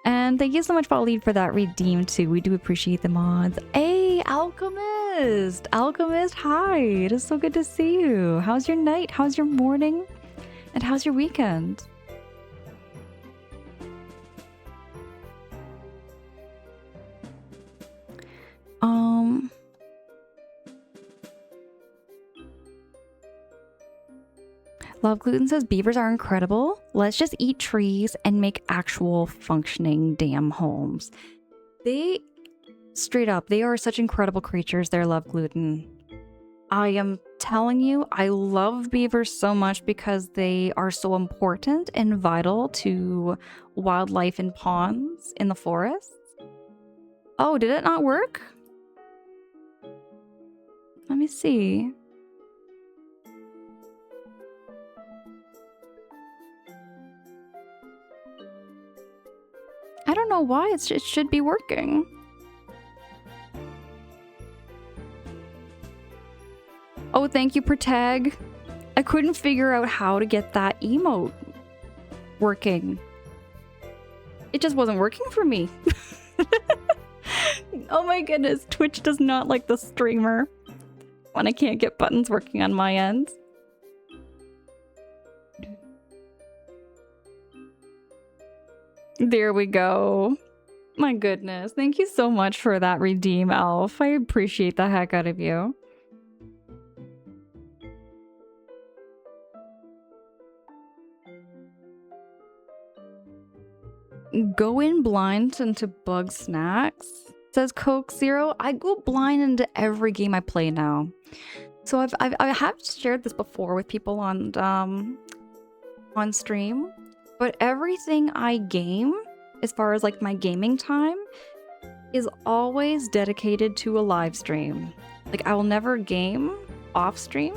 And thank you so much, Waleed, for that redeem, too. We do appreciate the mods. Hey, Alchemist! Alchemist, hi! It is so good to see you. How's your night? How's your morning? And how's your weekend? Love Gluten says beavers are incredible. Let's just eat trees and make actual functioning damn homes. They, straight up, they are such incredible creatures. They're Love Gluten. I am telling you, I love beavers so much because they are so important and vital to wildlife in ponds in the forest. Oh, did it not work? Let me see. I don't know why it should be working. Oh, thank you, Protag. I couldn't figure out how to get that emote working. It just wasn't working for me. Oh my goodness, Twitch does not like the streamer when I can't get buttons working on my end. There we go. My goodness. Thank you so much for that redeem, Elf. I appreciate the heck out of you. Go in blind into Bug Snacks, says Coke Zero. I go blind into every game I play now. So I have shared this before with people on stream. But everything I game, as far as like my gaming time, is always dedicated to a live stream. Like I will never game off stream.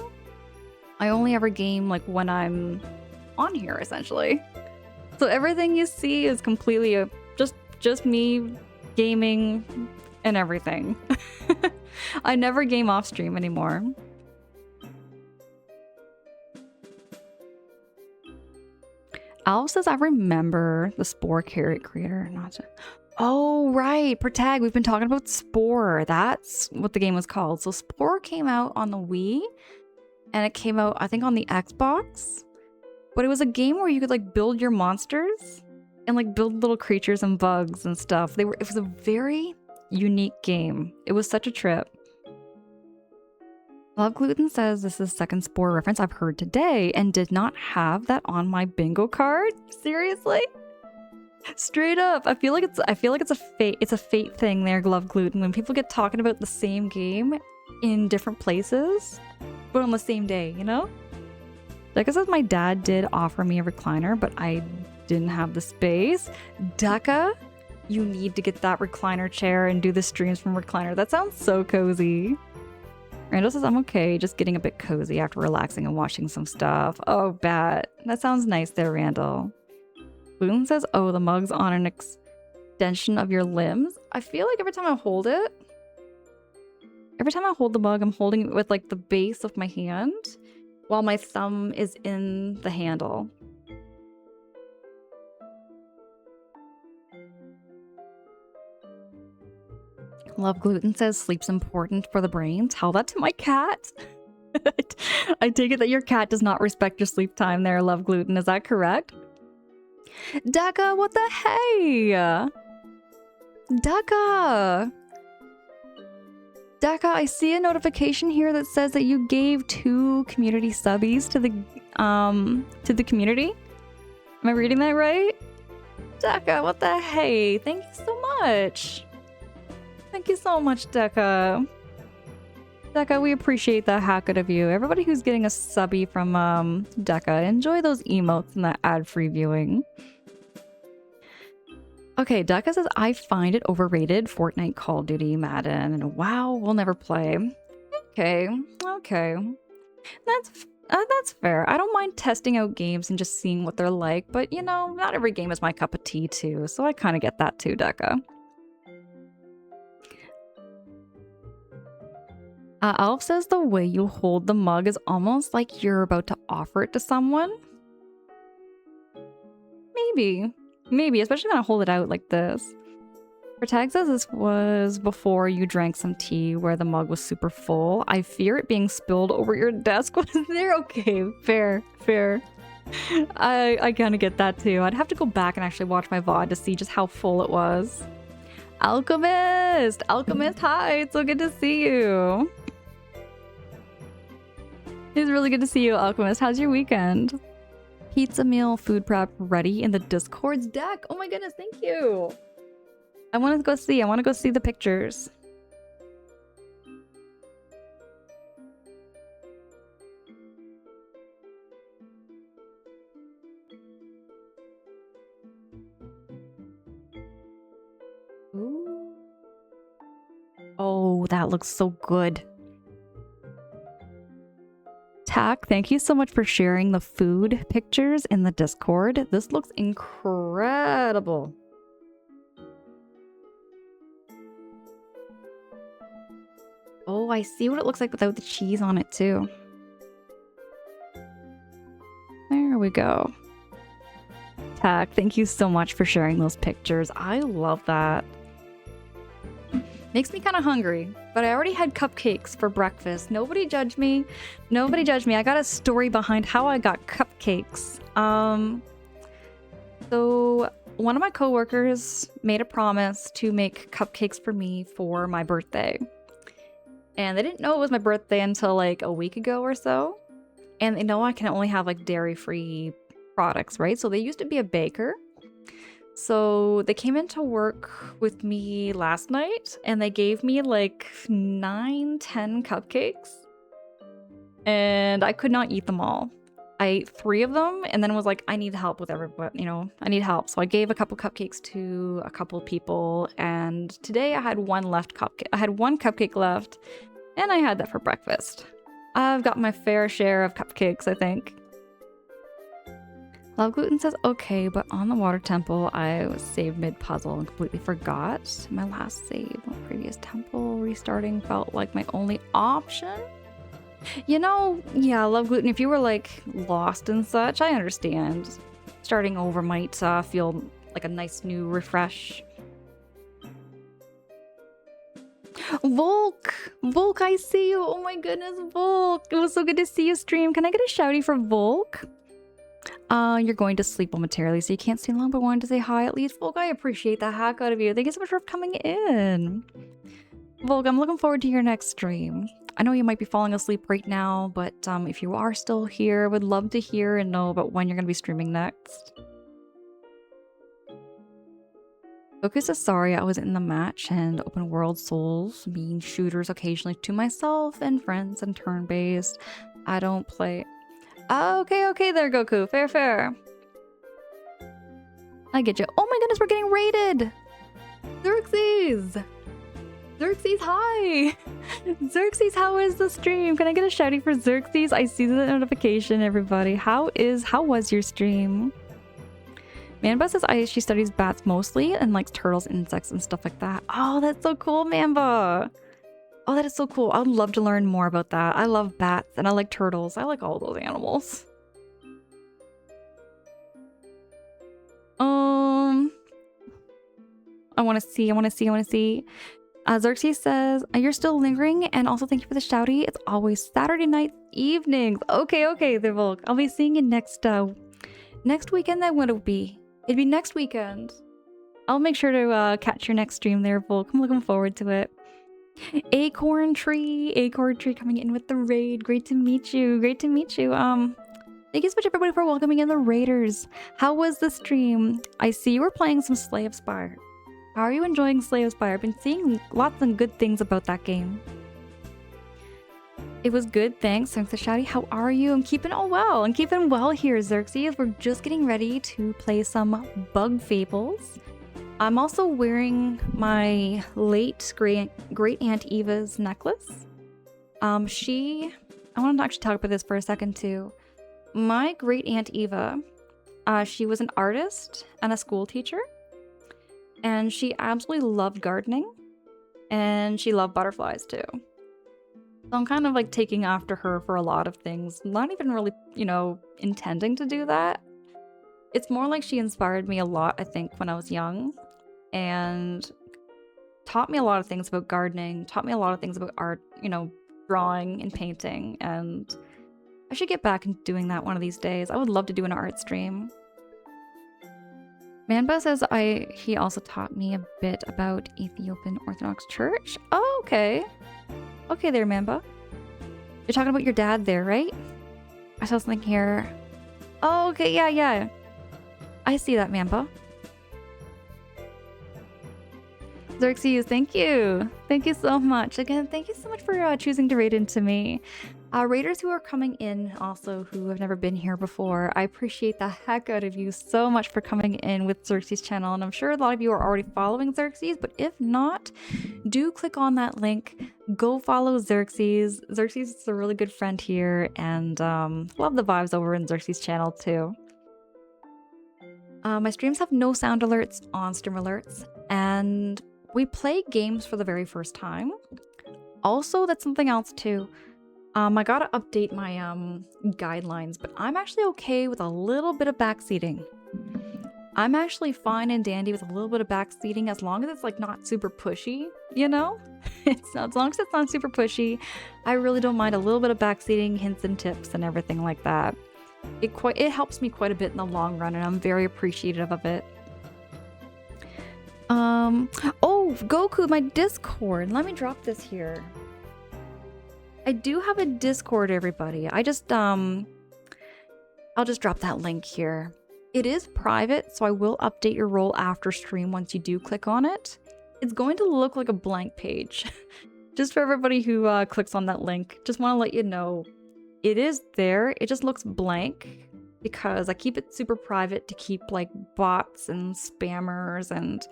I only ever game like when I'm on here, essentially. So everything you see is completely just me gaming and everything. I never game off stream anymore. Al says, I remember the Spore carrot creator. Not to... Oh, right. Protag, we've been talking about Spore. That's what the game was called. So Spore came out on the Wii, and it came out, I think, on the Xbox. But it was a game where you could, like, build your monsters and, like, build little creatures and bugs and stuff. It was a very unique game. It was such a trip. Love Gluten says this is second Spore reference I've heard today and did not have that on my bingo card. Seriously? Straight up. I feel like it's a fate thing there, Love Gluten, when people get talking about the same game in different places, but on the same day, you know? Like I said, my dad did offer me a recliner, but I didn't have the space. Deka, you need to get that recliner chair and do the streams from recliner. That sounds so cozy. Randall says, I'm okay, just getting a bit cozy after relaxing and watching some stuff. Oh, bet. That sounds nice there, Randall. Boone says, oh, the mug's on an extension of your limbs. I feel like every time I hold the mug, I'm holding it with like the base of my hand while my thumb is in the handle. Love Gluten says sleep's important for the brain. Tell that to my cat. I take it that your cat does not respect your sleep time there, Love Gluten. Is that correct? Deka, what the hey? Deka! Deka, I see a notification here that says that you gave 2 community subbies to the community. Am I reading that right? Deka, what the hey? Thank you so much. Thank you so much, Deka. Deka, we appreciate that hacket of you. Everybody who's getting a subby from Deka, enjoy those emotes and that ad-free viewing. Okay, Deka says, I find it overrated. Fortnite, Call of Duty, Madden, and WoW will never play. Okay. That's fair. I don't mind testing out games and just seeing what they're like, but you know, not every game is my cup of tea too, so I kind of get that too, Deka. Alf says the way you hold the mug is almost like you're about to offer it to someone. Maybe, especially when I hold it out like this. Tag says this was before you drank some tea where the mug was super full. I fear it being spilled over your desk was there. Okay, fair. I kind of get that too. I'd have to go back and actually watch my VOD to see just how full it was. Alchemist, hi, it's so good to see you. It's really good to see you, Alchemist. How's your weekend? Pizza meal, food prep ready in the Discord's deck. Oh my goodness, thank you. I want to go see the pictures. Ooh. Oh, that looks so good. Tack, thank you so much for sharing the food pictures in the Discord. This looks incredible. Oh, I see what it looks like without the cheese on it too. There we go. Tack, thank you so much for sharing those pictures. I love that. Makes me kind of hungry, but I already had cupcakes for breakfast. Nobody judge me. I got a story behind how I got cupcakes. So one of my coworkers made a promise to make cupcakes for me for my birthday. And they didn't know it was my birthday until like a week ago or so. And they know I can only have like dairy-free products, right? So they used to be a baker. So they came into work with me last night and they gave me like 9-10 cupcakes. And I could not eat them all. I ate 3 of them and then was like, I need help with everybody, you know, I need help. So I gave a couple cupcakes to a couple of people. And today I had one cupcake left and I had that for breakfast. I've got my fair share of cupcakes, I think. Love Gluten says, okay, but on the water temple, I was saved mid-puzzle and completely forgot my last save. My previous temple restarting felt like my only option. You know, yeah, Love Gluten, if you were like lost and such, I understand. Starting over might feel like a nice new refresh. Volk, I see you. Oh my goodness, Volk. It was so good to see you stream. Can I get a shouty for Volk? You're going to sleep momentarily, so you can't stay long, but wanted to say hi at least. Volk, I appreciate that hack out of you. Thank you so much for coming in. Volk, I'm looking forward to your next stream. I know you might be falling asleep right now, but if you are still here, would love to hear and know about when you're going to be streaming next. Goku says, sorry, I was in the match and open world souls mean shooters occasionally to myself and friends and turn-based. I don't play... Okay there, Goku. Fair. I get you. Oh my goodness, we're getting raided! Xerxes, hi! Xerxes, how is the stream? Can I get a shouty for Xerxes? I see the notification, everybody. How was your stream? Manba says she studies bats mostly and likes turtles, insects, and stuff like that. Oh, that's so cool, Manba! Oh, that is so cool. I would love to learn more about that. I love bats and I like turtles. I like all those animals. I want to see. Xerxes says, you're still lingering and also thank you for the shouty. It's always Saturday night evenings. Okay, there, Volk. I'll be seeing you next weekend. That would it be? It'd be next weekend. I'll make sure to catch your next stream there, Volk. I'm looking forward to it. Acorn Tree coming in with the raid. Great to meet you. Great to meet you. Thank you so much everybody for welcoming in the raiders. How was the stream? I see you were playing some Slay of Spire. How are you enjoying Slay of Spire? I've been seeing lots of good things about that game. It was good, thanks. Thanks to Shouty. How are you? I'm keeping all well. I'm keeping well here, Xerxes. We're just getting ready to play some Bug Fables. I'm also wearing my late great Aunt Eva's necklace. I want to actually talk about this for a second too. My great Aunt Eva, she was an artist and a school teacher, and she absolutely loved gardening, and she loved butterflies too. So I'm kind of like taking after her for a lot of things. Not even really, you know, intending to do that. It's more like she inspired me a lot, I think, when I was young, and taught me a lot of things about gardening, taught me a lot of things about art, you know, drawing and painting, and I should get back into doing that one of these days. I would love to do an art stream. Manba says he also taught me a bit about Ethiopian Orthodox Church. Oh, okay. Okay there, Manba. You're talking about your dad there, right? I saw something here. Oh, okay, yeah. I see that, Manba. Xerxes, thank you. Thank you so much. Again, thank you so much for choosing to raid into me. Raiders who are coming in also who have never been here before, I appreciate the heck out of you so much for coming in with Xerxes' channel, and I'm sure a lot of you are already following Xerxes, but if not, do click on that link, go follow Xerxes. Xerxes is a really good friend here, and love the vibes over in Xerxes' channel too. My streams have no sound alerts on stream alerts, and we play games for the very first time. Also, that's something else too. I gotta update my guidelines, but I'm actually okay with a little bit of backseating. I'm actually fine and dandy with a little bit of backseating as long as it's like not super pushy, you know? As long as it's not super pushy, I really don't mind a little bit of backseating, hints and tips and everything like that. It helps me quite a bit in the long run, and I'm very appreciative of it. Oh, Goku, my Discord. Let me drop this here. I do have a Discord, everybody. I'll just drop that link here. It is private, so I will update your role after stream once you do click on it. It's going to look like a blank page. Just for everybody who clicks on that link. Just want to let you know, it is there. It just looks blank because I keep it super private to keep like bots and spammers and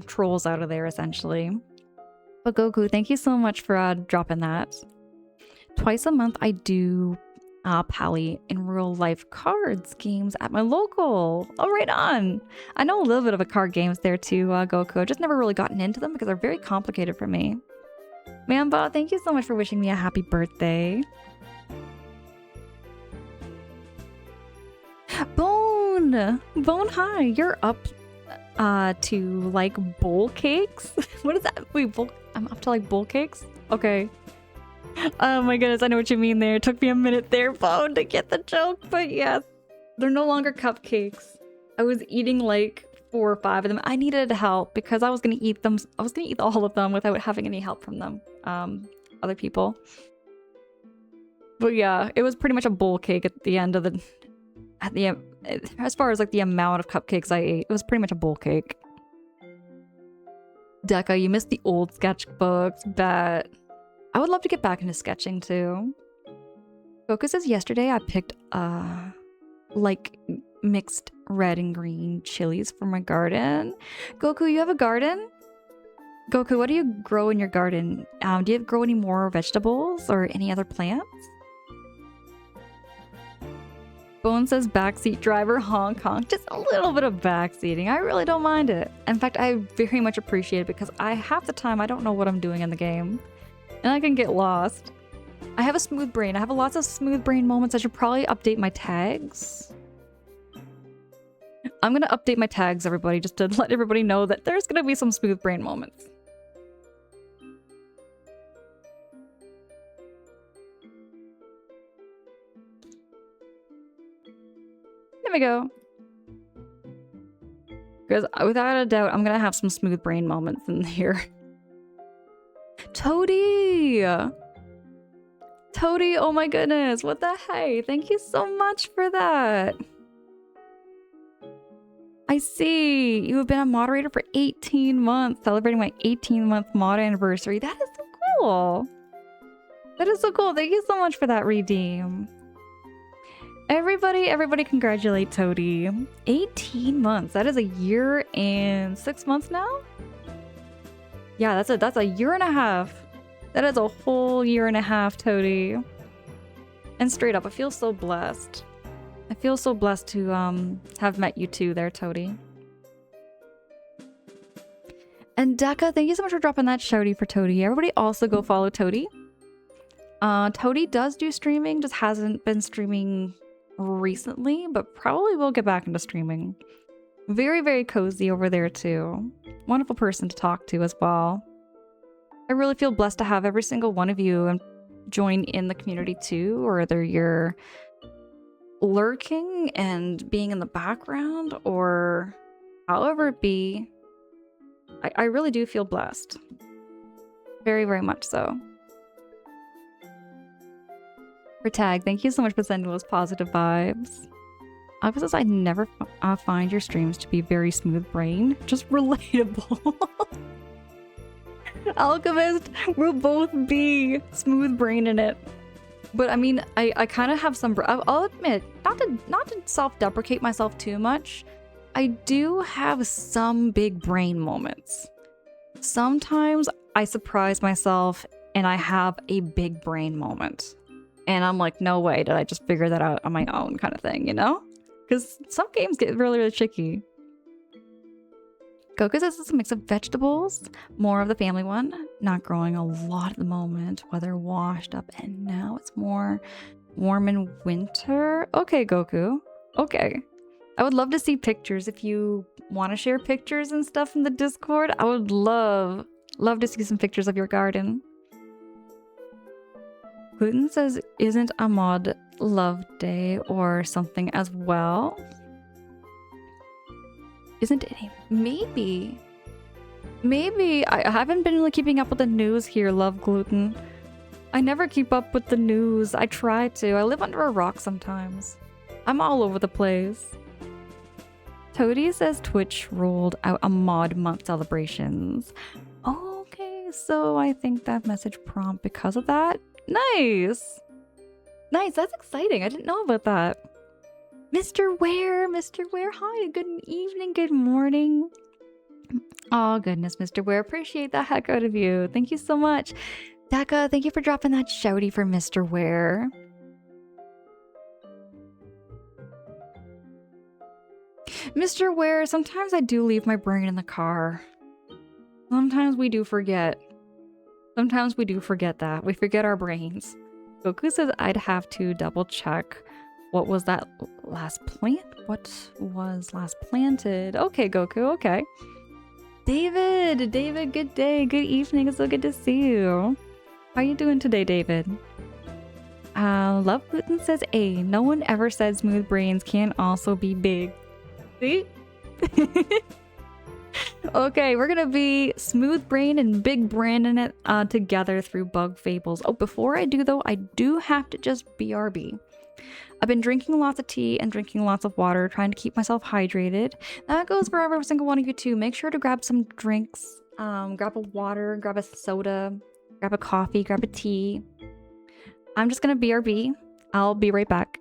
trolls out of there, essentially. But Goku, thank you so much for dropping that. Twice a month I do Pally in real life cards games at my local. Oh, right on. I know a little bit of a card games there too, Goku. I've just never really gotten into them because they're very complicated for me. Mamba, thank you so much for wishing me a happy birthday. Bone, hi. You're up to like bowl cakes. What is that? Wait, I'm up to like bowl cakes? Okay. Oh my goodness, I know what you mean there. It took me a minute there, Bone, to get the joke, but yes. They're no longer cupcakes. I was eating like 4 or 5 of them. I needed help because I was gonna eat them. I was gonna eat all of them without having any help from them. Other people. But yeah, it was pretty much a bowl cake at the end of the... as far as like the amount of cupcakes I ate, it was pretty much a bowl cake. Deca, you missed the old sketchbooks, but I would love to get back into sketching too. Goku says yesterday I picked like mixed red and green chilies for my garden. Goku, you have a garden? Goku, what do you grow in your garden? Do you grow any more vegetables or any other plants? Bone says backseat driver, honk honk. Just a little bit of backseating. I really don't mind it. In fact, I very much appreciate it because half the time I don't know what I'm doing in the game. And I can get lost. I have a smooth brain. I have lots of smooth brain moments. I should probably update my tags. I'm gonna update my tags, everybody, just to let everybody know that there's gonna be some smooth brain moments. There we go. Because without a doubt, I'm gonna have some smooth brain moments in here. ya. Toady, oh my goodness, what the hey? Thank you so much for that. I see. You have been a moderator for 18 months, celebrating my 18-month mod anniversary. That is so cool. That is so cool. Thank you so much for that redeem. Everybody congratulate Toady. 18 months. That is a year and 6 months now? Yeah, that's a year and a half. That is a whole year and a half, Toady. And straight up, I feel so blessed. I feel so blessed to have met you too there, Toady. And Deka, thank you so much for dropping that shouty for Toady. Everybody also go follow Toady. Toady does do streaming, just hasn't been streaming recently, but probably will get back into streaming. Very, very cozy over there too. Wonderful person to talk to as well. I really feel blessed to have every single one of you and join in the community too, or whether you're lurking and being in the background or however it be. I really do feel blessed. Very, very much so. For Tag, thank you so much for sending those positive vibes. Alchemist says, I never find your streams to be very smooth brain, just relatable. Alchemist, we'll both be smooth brain in it. But I mean, I kind of have some, I'll admit, not to self-deprecate myself too much, I do have some big brain moments. Sometimes I surprise myself and I have a big brain moment. And I'm like, no way, did I just figure that out on my own kind of thing, you know? Because some games get really, really tricky. Goku says it's a mix of vegetables, more of the family one, not growing a lot at the moment, weather washed up, and now it's more warm in winter. Okay, Goku. Okay. I would love to see pictures. If you want to share pictures and stuff in the Discord, I would love to see some pictures of your garden. Gluten says, isn't a mod love day or something as well? Isn't it? Maybe. I haven't been really keeping up with the news here, Love Gluten. I never keep up with the news. I try to. I live under a rock sometimes. I'm all over the place. Toady says Twitch rolled out a mod month celebrations. Okay, so I think that message prompt because of that. Nice! Nice, that's exciting. I didn't know about that. Mr. Ware, hi, good evening, good morning. Oh goodness, Mr. Ware, appreciate the heck out of you. Thank you so much. Deka, thank you for dropping that shouty for Mr. Ware. Mr. Ware, sometimes I do leave my brain in the car. Sometimes we do forget. Sometimes we do forget that. We forget our brains. Goku says I'd have to double check. What was that last plant? What was last planted? Okay, Goku, okay. David, good day, good evening. It's so good to see you. How are you doing today, David? Love Gluten says A. No one ever said smooth brains can also be big. See? Okay, we're gonna be smooth brain and big brain in it together through Bug Fables. Oh, before I do though, I do have to just BRB. I've been drinking lots of tea and drinking lots of water, trying to keep myself hydrated. That goes for every single one of you too. Make sure to grab some drinks, grab a water, grab a soda, grab a coffee, grab a tea. I'm just gonna BRB. I'll be right back.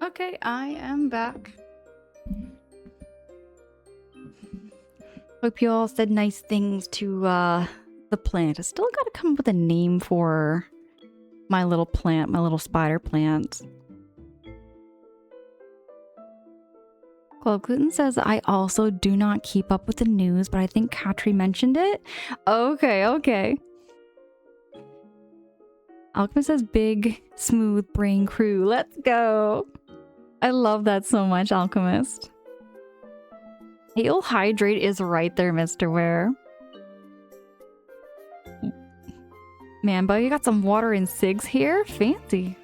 Okay, I am back. Hope you all said nice things to the plant. I still gotta come up with a name for my little plant, my little spider plant. Club Gluten says, I also do not keep up with the news, but I think Katri mentioned it. Okay, okay. Alchemist says, big, smooth brain crew. Let's go. I love that so much, Alchemist. Hail Hydrate is right there, Mr. Ware. Mamba, you got some water and cigs here? Fancy.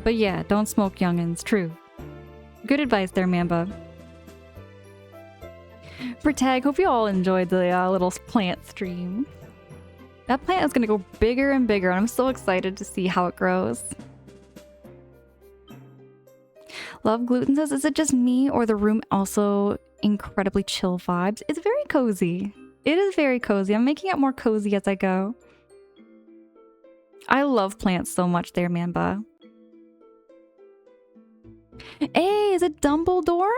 But yeah, don't smoke youngins, true. Good advice there, Mamba. For Tag, hope you all enjoyed the little plant stream. That plant is gonna go bigger and bigger, and I'm so excited to see how it grows. Love Gluten says, is it just me or the room also incredibly chill vibes? It's very cozy. It is very cozy. I'm making it more cozy as I go. I love plants so much there, Mamba. Hey, is it Dumbledore?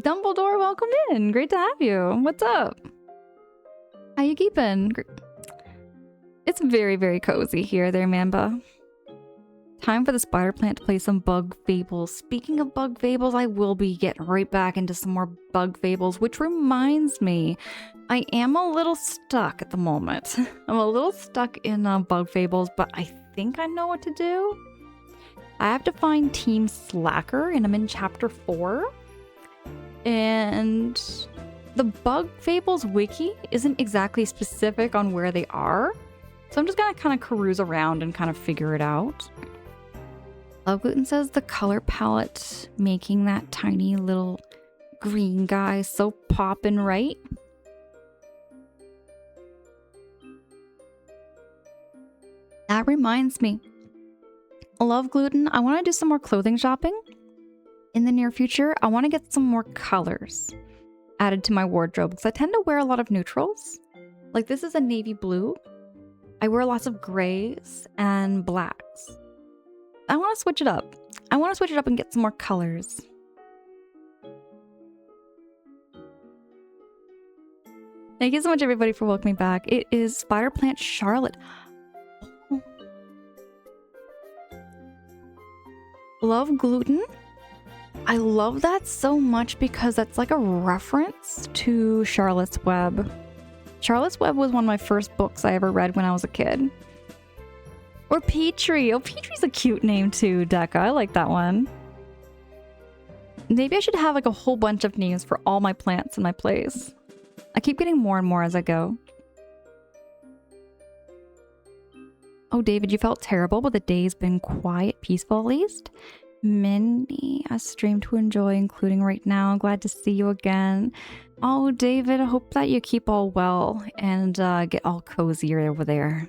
Dumbledore, welcome in. Great to have you. What's up? How you keeping? It's very, very cozy here there, Mamba. Time for the spider plant to play some Bug Fables. Speaking of Bug Fables, I will be getting right back into some more Bug Fables, which reminds me, I am a little stuck at the moment. I'm a little stuck in Bug Fables, but I think I know what to do. I have to find Team Slacker, and I'm in Chapter 4. And the Bug Fables wiki isn't exactly specific on where they are. So I'm just gonna kind of cruise around and kind of figure it out. Love Gluten says the color palette making that tiny little green guy so poppin' right. That reminds me. Love Gluten, I want to do some more clothing shopping in the near future. I want to get some more colors added to my wardrobe because I tend to wear a lot of neutrals. Like this is a navy blue. I wear lots of grays and blacks. I want to switch it up. I want to switch it up and get some more colors. Thank you so much, everybody, for welcoming back. It is Spider Plant Charlotte. Love Gluten. I love that so much because that's like a reference to Charlotte's Web. Charlotte's Web was one of my first books I ever read when I was a kid. Or Petrie. Oh, Petrie's a cute name too, Decca. I like that one. Maybe I should have like a whole bunch of names for all my plants in my place. I keep getting more and more as I go. Oh, David, you felt terrible, but the day's been quiet, peaceful at least. Many a stream to enjoy, including right now. Glad to see you again. Oh, David, I hope that you keep all well and get all cozier over there.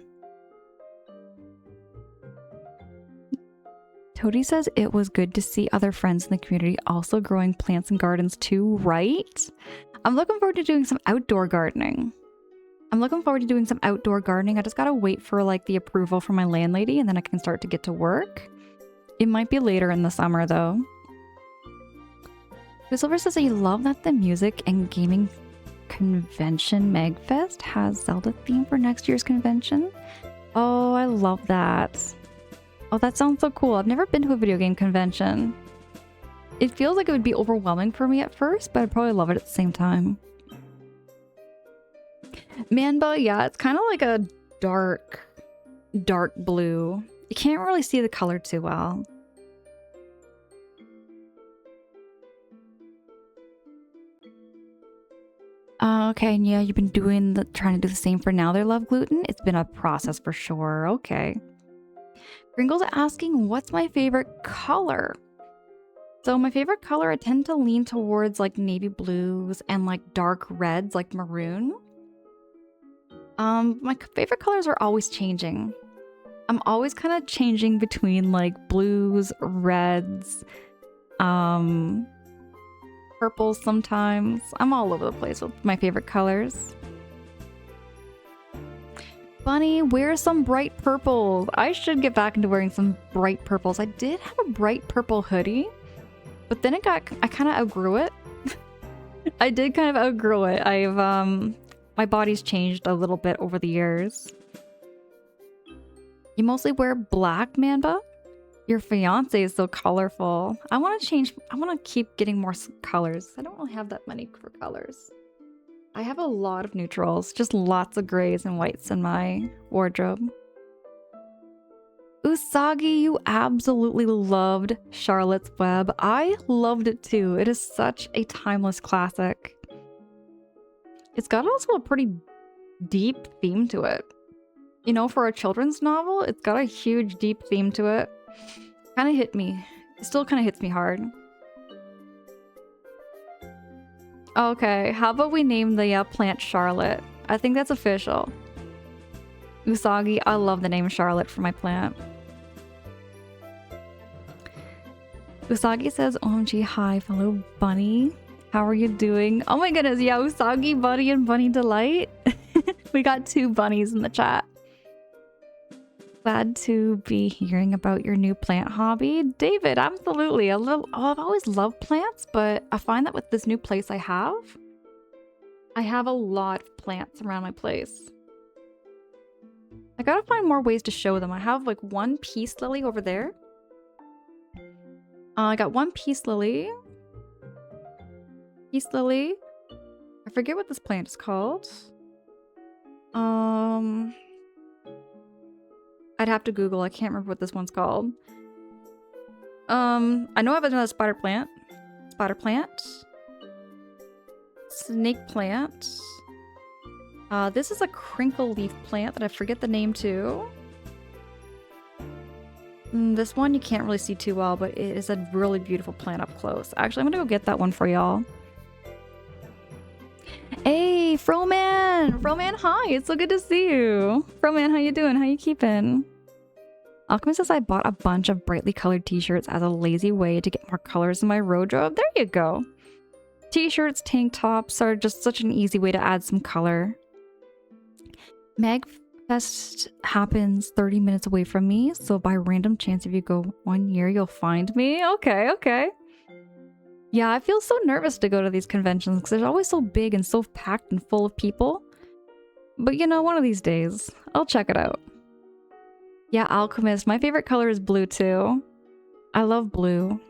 Toady says it was good to see other friends in the community also growing plants and gardens too, right? I'm looking forward to doing some outdoor gardening. I just gotta wait for like the approval from my landlady and then I can start to get to work. It might be later in the summer though. Silver says that you love that the music and gaming convention Magfest has Zelda theme for next year's convention. Oh, I love that. Oh, that sounds so cool. I've never been to a video game convention. It feels like it would be overwhelming for me at first, but I'd probably love it at the same time. Manba, yeah, it's kind of like a dark blue. You can't really see the color too well. Okay, and yeah, you've been trying to do the same for now there, Love Gluten? It's been a process for sure. Okay. Gringle's asking, what's my favorite color? So my favorite color, I tend to lean towards like navy blues and like dark reds, like maroon. My favorite colors are always changing. I'm always kind of changing between like blues, reds, purples sometimes. I'm all over the place with my favorite colors. Bunny, wear some bright purples. I should get back into wearing some bright purples. I did have a bright purple hoodie, But then I kind of outgrew it. I did kind of outgrow it. My body's changed a little bit over the years. You mostly wear black, Manba? Your fiance is so colorful. I want to keep getting more colors. I don't really have that many for colors. I have a lot of neutrals, just lots of grays and whites in my wardrobe. Usagi, you absolutely loved Charlotte's Web. I loved it too. It is such a timeless classic. It's got also a pretty deep theme to it. You know, for a children's novel, it's got a huge deep theme to it. Kind of hit me. It still kind of hits me hard. Okay, how about we name the plant Charlotte? I think that's official. Usagi, I love the name Charlotte for my plant. Usagi says, OMG, hi, fellow bunny. How are you doing? Oh my goodness, yeah, Usagi, Bunny, and Bunny Delight. We got 2 bunnies in the chat. Glad to be hearing about your new plant hobby. David, absolutely. I've always loved plants, but I find that with this new place I have a lot of plants around my place. I gotta find more ways to show them. I have like 1 peace lily over there. I got 1 peace lily. Peace lily. I forget what this plant is called. I'd have to Google. I can't remember what this one's called. I know I have another spider plant. Spider plant. Snake plant. This is a crinkle leaf plant that I forget the name too. This one you can't really see too well, but it is a really beautiful plant up close. Actually, I'm gonna go get that one for y'all. Hey, Froman! Froman, hi! It's so good to see you! Froman, how you doing? How you keeping? Alchemist says I bought a bunch of brightly colored t-shirts as a lazy way to get more colors in my wardrobe. There you go! T-shirts, tank tops are just such an easy way to add some color. Magfest happens 30 minutes away from me, so by random chance if you go 1 year, you'll find me. Okay, okay. Yeah, I feel so nervous to go to these conventions because they're always so big and so packed and full of people. But you know, one of these days, I'll check it out. Yeah, Alchemist. My favorite color is blue too. I love blue.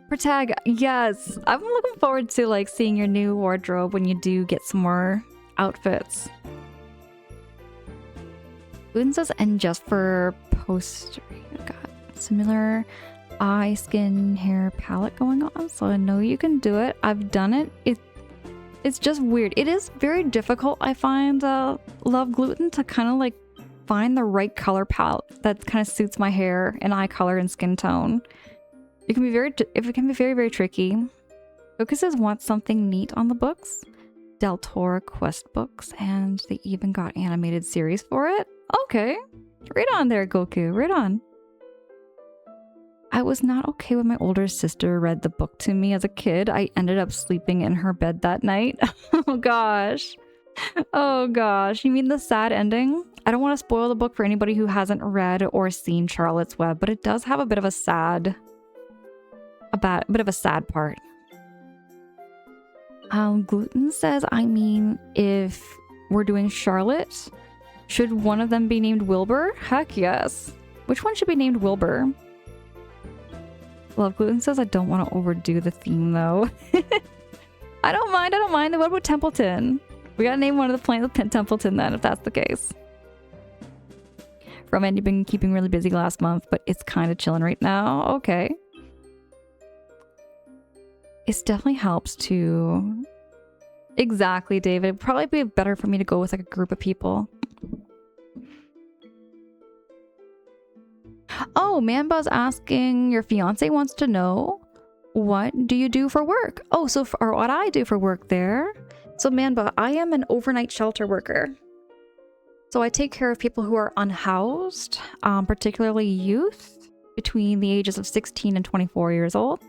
Protag, yes. I'm looking forward to like seeing your new wardrobe when you do get some more outfits. Boone says, and just for poster, got similar eye, skin, hair palette going on, so I know you can do it. I've done it. It's just weird. It is very difficult, I find, Love Gluten, to kind of like find the right color palette that kind of suits my hair and eye color and skin tone. It can be very, very tricky. Focuses wants something neat on the books. Deltora Quest books, and they even got animated series for it. Okay. Right on there, Goku. Right on. I was not okay when my older sister read the book to me as a kid. I ended up sleeping in her bed that night. Oh gosh. Oh gosh. You mean the sad ending? I don't want to spoil the book for anybody who hasn't read or seen Charlotte's Web, but it does have a bit of a sad part. Gluten says, I mean, if we're doing Charlotte, should one of them be named Wilbur? Heck yes. Which one should be named Wilbur? Love Gluten says, I don't want to overdo the theme though. I don't mind. What about Templeton? We gotta name one of the plants Templeton then, if that's the case. Roman, you've been keeping really busy last month, but it's kind of chilling right now. Okay. It definitely helps to... Exactly, David. It'd probably be better for me to go with like a group of people. Oh, Manba's asking, your fiance wants to know, what do you do for work? Oh, or what I do for work there. So Manba, I am an overnight shelter worker. So I take care of people who are unhoused, particularly youth between the ages of 16 and 24 years old.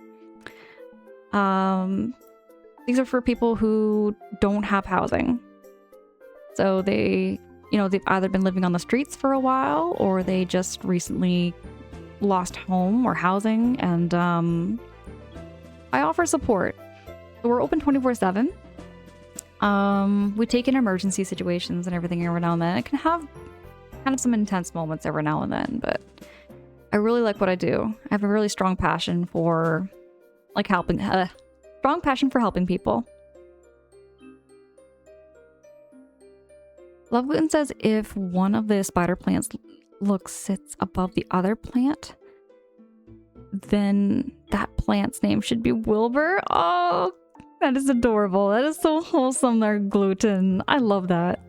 These are for people who don't have housing. So they've either been living on the streets for a while, or they just recently lost home or housing, and I offer support. So we're open 24/7. We take in emergency situations and everything every now and then. It can have kind of some intense moments every now and then, but I really like what I do. I have a really strong passion for like helping people. Love Gluten says if one of the spider plants sits above the other plant, then that plant's name should be Wilbur. Oh, that is adorable. That is so wholesome there, Gluten. I love that.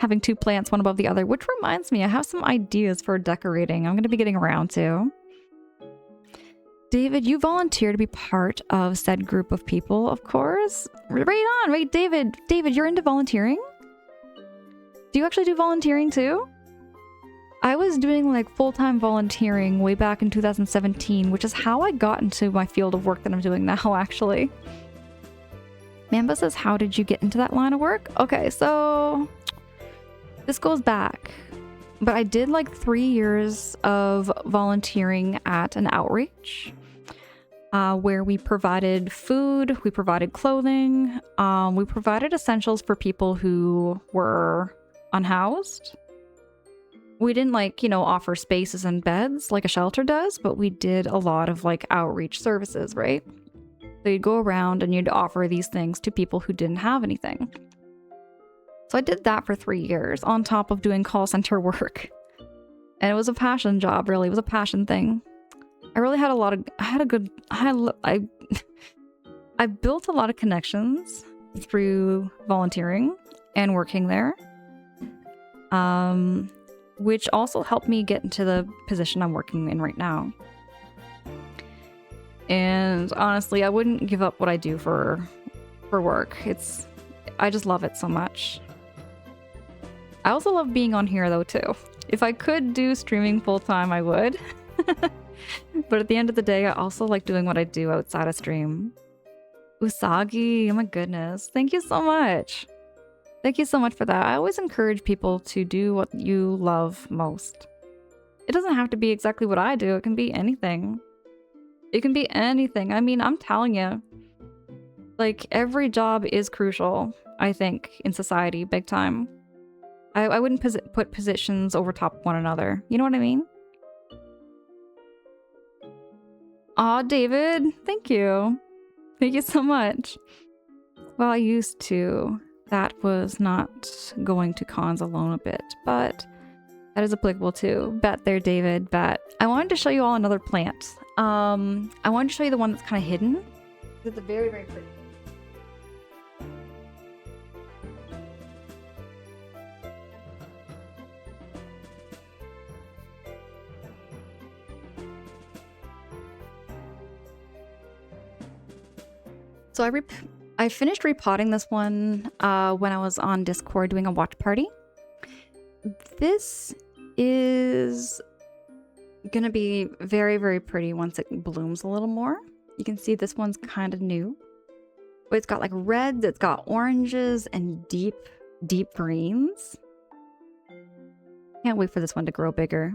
Having two plants, one above the other, which reminds me, I have some ideas for decorating I'm going to be getting around to. David, you volunteer to be part of said group of people, of course. Right on, right, David. David, you're into volunteering? Do you actually do volunteering too? I was doing like full-time volunteering way back in 2017, which is how I got into my field of work that I'm doing now, actually. Mamba says, how did you get into that line of work? Okay, so this goes back, but I did like 3 years of volunteering at an outreach where we provided food, we provided clothing, we provided essentials for people who were unhoused. We didn't like, offer spaces and beds like a shelter does, but we did a lot of like outreach services, right? So you'd go around and you'd offer these things to people who didn't have anything. So I did that for 3 years on top of doing call center work. And it was a passion job, really. It was a passion thing. I really had I built a lot of connections through volunteering and working there. Which also helped me get into the position I'm working in right now. And honestly, I wouldn't give up what I do for work. I just love it so much. I also love being on here though too. If I could do streaming full time, I would. But at the end of the day, I also like doing what I do outside of stream. Usagi, oh my goodness. Thank you so much. Thank you so much for that. I always encourage people to do what you love most. It doesn't have to be exactly what I do. It can be anything. It can be anything. I mean, I'm telling you, like every job is crucial, I think, in society, big time. I wouldn't put positions over top of one another. You know what I mean? Aw, David, thank you. Thank you so much. Well, I used to. That was not going to cons alone a bit, but that is applicable too. Bet there, David, bet. I wanted to show you all another plant. I wanted to show you the one that's kind of hidden. It's very, very pretty. So I finished repotting this one when I was on Discord doing a watch party. This is gonna be very, very pretty once it blooms a little more. You can see this one's kind of new. But it's got like reds, it's got oranges, and deep, deep greens. Can't wait for this one to grow bigger.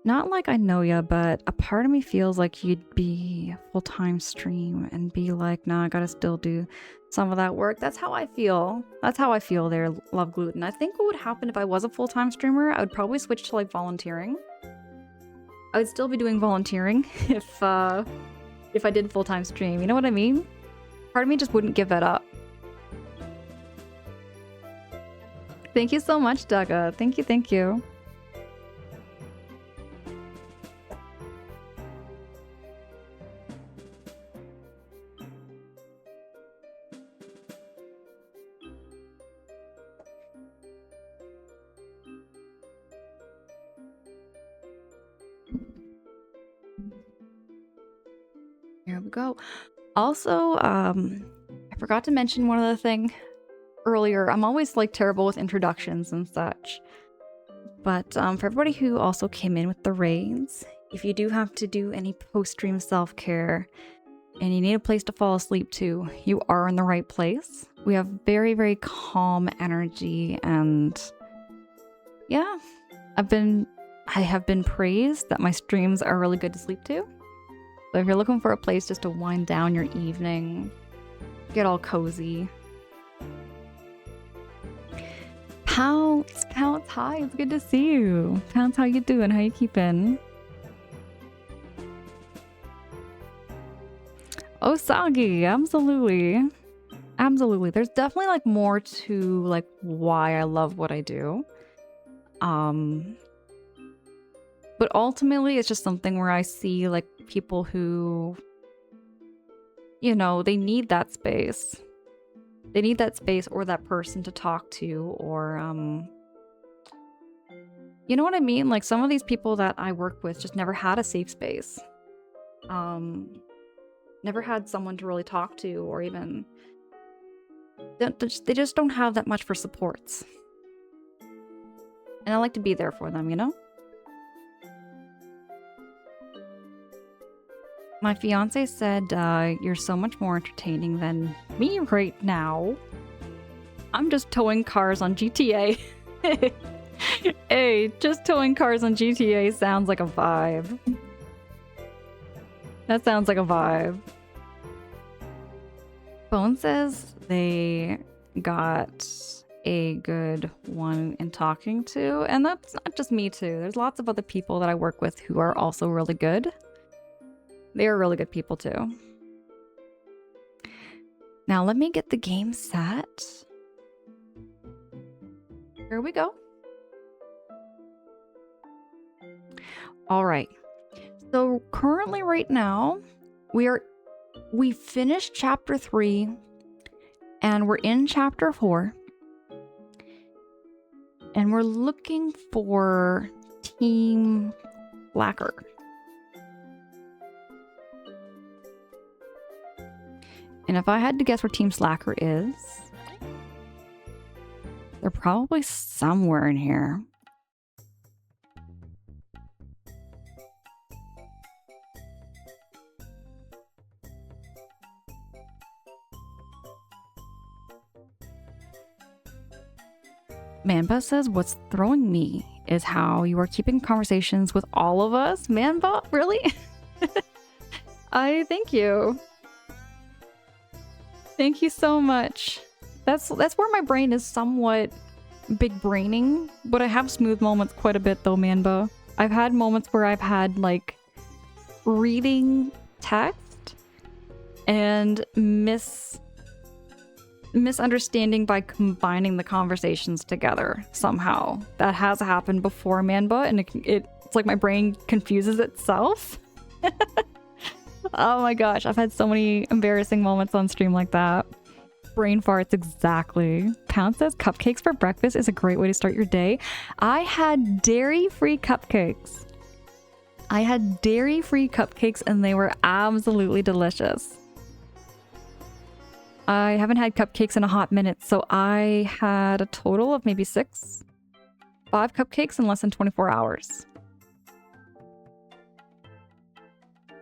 Not like I know ya, but a part of me feels like you'd be a full-time stream and be like, nah, I gotta still do some of that work. That's how I feel. That's how I feel there, Love Gluten. I think what would happen if I was a full-time streamer, I would probably switch to like volunteering. I would still be doing volunteering if I did full-time stream. You know what I mean? Part of me just wouldn't give that up. Thank you so much, Dugga. Thank you, thank you. Here we go. Also, I forgot to mention one other thing earlier. I'm always like terrible with introductions and such. But for everybody who also came in with the raids, if you do have to do any post-stream self-care and you need a place to fall asleep to, you are in the right place. We have very, very calm energy and yeah, I have been praised that my streams are really good to sleep to. So if you're looking for a place just to wind down your evening, get all cozy. Pounce, hi, it's good to see you. Pounce, how you doing? How you keeping? Oh, Sagi, absolutely. Absolutely. There's definitely like more to like why I love what I do. But ultimately it's just something where I see like people who, you know, they need that space. They need that space or that person to talk to, or you know what I mean? Like some of these people that I work with just never had a safe space. Never had someone to really talk to, or even they just don't have that much for supports. And I like to be there for them, you know? My fiance said, you're so much more entertaining than me right now. I'm just towing cars on GTA. Hey, just towing cars on GTA sounds like a vibe. That sounds like a vibe. Bone says they got a good one in talking to, and that's not just me too. There's lots of other people that I work with who are also really good. They are really good people too. Now let me get the game set. Here we go. All right. So currently right now, we finished chapter 3 and we're in chapter 4. And we're looking for Team Slacker. And if I had to guess where Team Slacker is, they're probably somewhere in here. Manba says, what's throwing me is how you are keeping conversations with all of us. Manba, really? I thank you. Thank you so much. That's where my brain is somewhat big braining, but I have smooth moments quite a bit though, Manba. I've had moments where I've had like reading text and misunderstanding by combining the conversations together somehow. That has happened before, Manba, and it's like my brain confuses itself. Oh my gosh, I've had so many embarrassing moments on stream like that. Brain farts, exactly. Pound says cupcakes for breakfast is a great way to start your day. I had dairy-free cupcakes. And they were absolutely delicious. I haven't had cupcakes in a hot minute, so I had a total of maybe 5 cupcakes in less than 24 hours.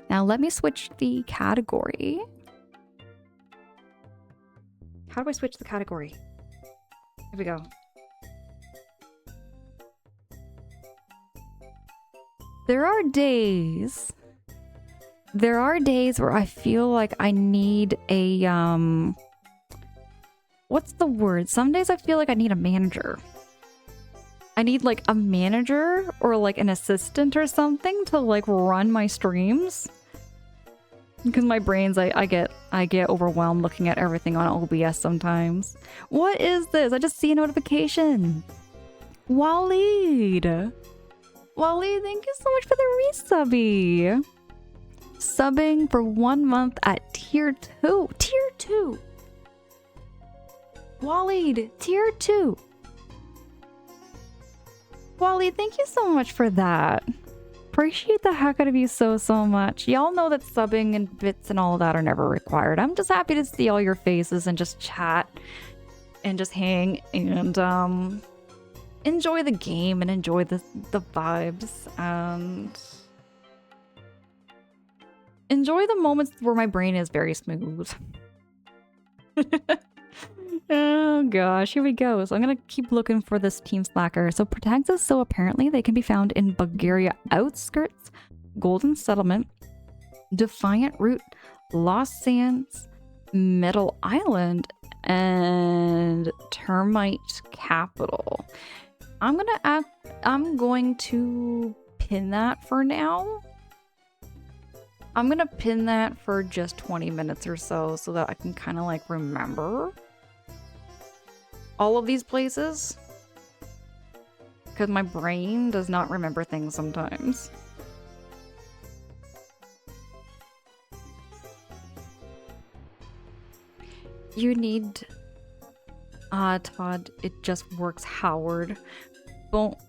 Now let me switch the category. How do I switch the category? Here we go. There are days where I feel like I need a, what's the word? Some days I feel like I need a manager. I need like a manager or like an assistant or something to like run my streams. Because my brains, I get overwhelmed looking at everything on OBS sometimes. What is this? I just see a notification. Waleed, thank you so much for the resubby. Subbing for 1 month at tier 2. Tier 2. Waleed, tier 2. Waleed, thank you so much for that. Appreciate the heck out of you so much. Y'all know that subbing and bits and all of that are never required. I'm just happy to see all your faces and just chat and just hang and enjoy the game and enjoy the vibes and enjoy the moments where my brain is very smooth. Oh gosh, here we go. So I'm gonna keep looking for this team slacker. So Protaxis, so apparently they can be found in Bulgaria outskirts, Golden Settlement, Defiant Route, Lost Sands, Metal Island, and Termite Capital. I'm going to pin that for now. I'm gonna pin that for just 20 minutes or so that I can kind of like remember all of these places, because my brain does not remember things sometimes. You need Todd, it just works, Howard. Well,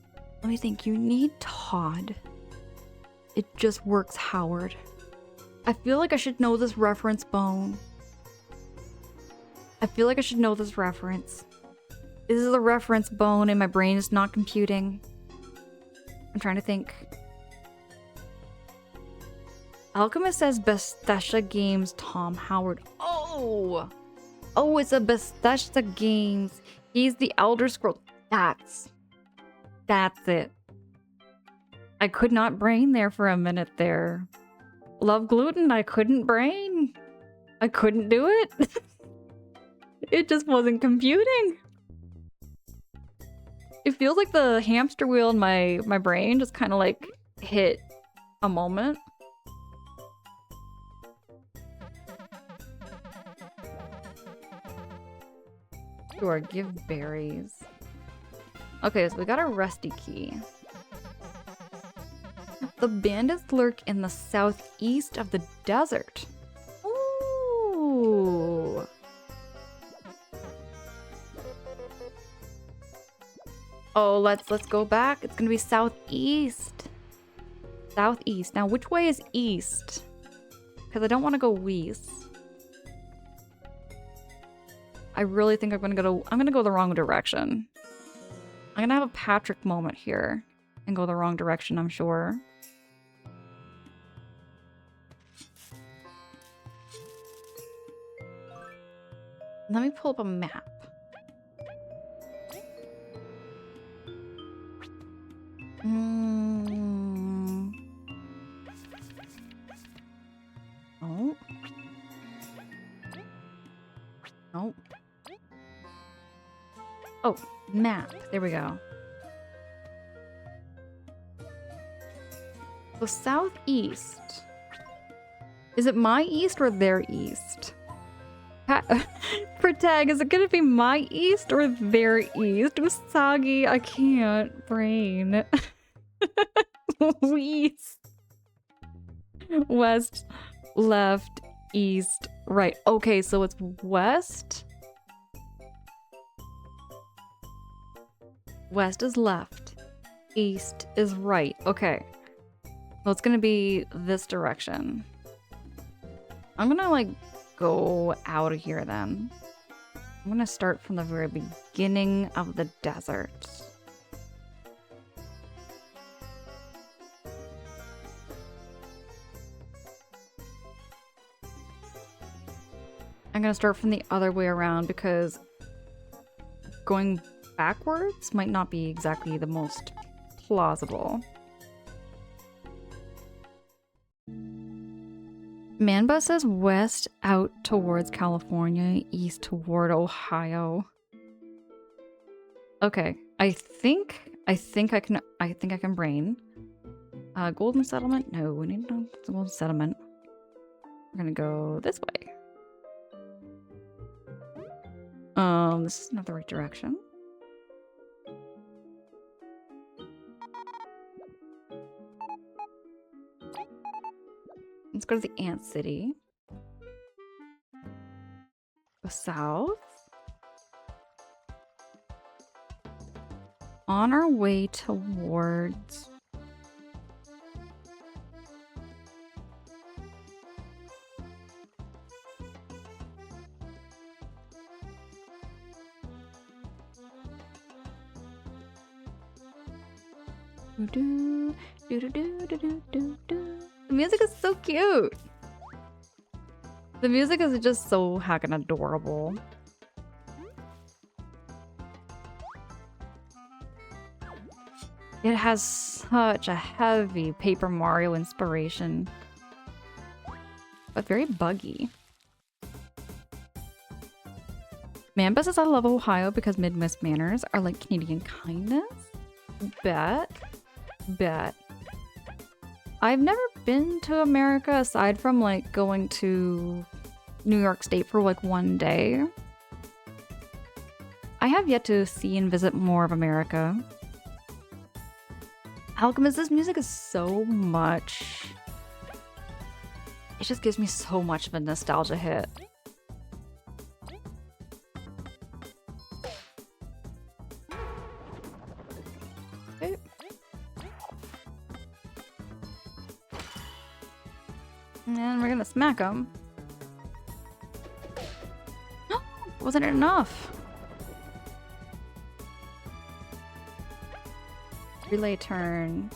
let me think. You need Todd. It just works, Howard. I feel like I should know this reference, Bone. I feel like I should know this reference. This is a reference, Bone, and my brain is not computing. I'm trying to think. Alchemist says Bethesda Games, Tom Howard. Oh! Oh, it's a Bethesda Games. He's the Elder Scrolls. That's it. I could not brain there for a minute there. Love gluten, I couldn't brain. I couldn't do it. It just wasn't computing. It feels like the hamster wheel in my brain just kind of like hit a moment. Sure, give berries. Okay, so we got a rusty key. The bandits lurk in the southeast of the desert. Ooh. Oh, let's go back. It's gonna be southeast. Southeast. Now, which way is east? Because I don't want to go west. I really think I'm gonna go the wrong direction. I'm gonna have a Patrick moment here and go the wrong direction, I'm sure. Let me pull up a map. Oh. Oh. Oh, map. There we go. So southeast. Is it my east or their east? For tag, is it gonna be my east or their east? Usagi, I can't brain. East. West, left, east, right. Okay, so it's west. West is left. East is right. Okay. So it's gonna be this direction. I'm gonna like go out of here then. I'm gonna start from the very beginning of the desert. I'm gonna start from the other way around because going backwards might not be exactly the most plausible. Manba says west out towards California, east toward Ohio. Okay, I think I can brain. Golden Settlement? No, we need to know the Golden Settlement. We're gonna go this way. This is not the right direction. Let's go to the Ant City. Go south. On our way towards... The music is so cute. The music is just so heckin' adorable. It has such a heavy Paper Mario inspiration, but very buggy. Man says I love Ohio because Midwest manners are like Canadian kindness. Bet. I've never been to America aside from like going to New York State for like one day. I have yet to see and visit more of America. Alchemist, this music is so much. It just gives me so much of a nostalgia hit. Okay. And we're gonna smack him. Wasn't it enough? Relay turn.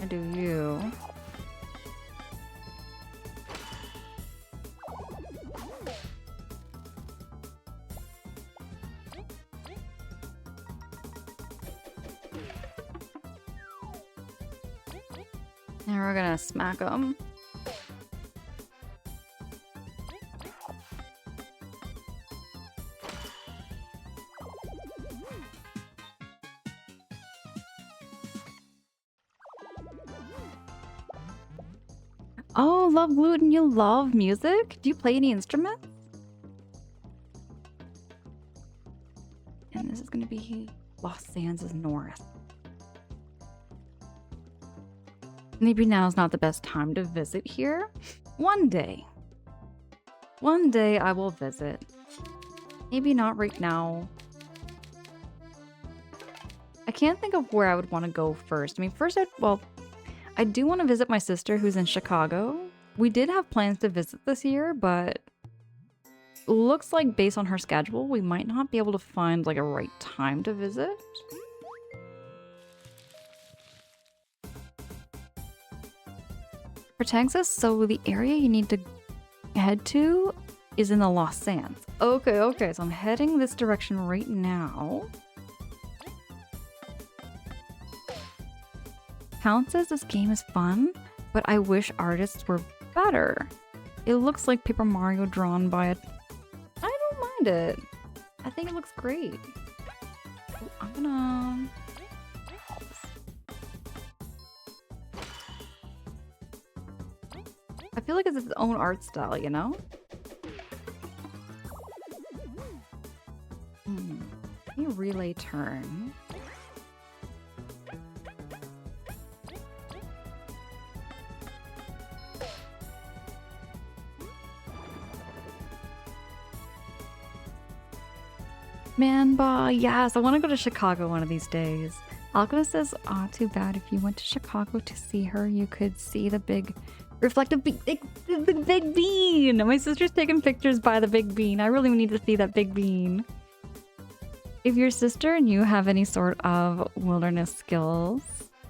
I do you. And we're gonna smack him. Oh, love gluten, you love music? Do you play any instruments? And this is gonna be Los Sands North. Maybe now's not the best time to visit here. One day. One day I will visit. Maybe not right now. I can't think of where I would want to go first. I mean, first I do want to visit my sister who's in Chicago. We did have plans to visit this year, but looks like based on her schedule, we might not be able to find like a right time to visit. For Texas, so the area you need to head to is in the Los Sands. Okay, so I'm heading this direction right now. Count says this game is fun, but I wish artists were better. It looks like Paper Mario drawn by a... I don't mind it. I think it looks great. Ooh, I'm gonna... I feel like it's its own art style, you know? A relay turn. Man, yes, I want to go to Chicago one of these days. Alchemist says, "Aw, too bad. If you went to Chicago to see her, you could see the big reflective the big bean. My sister's taking pictures by the big bean. I really need to see that big bean." If your sister and you have any sort of wilderness skills,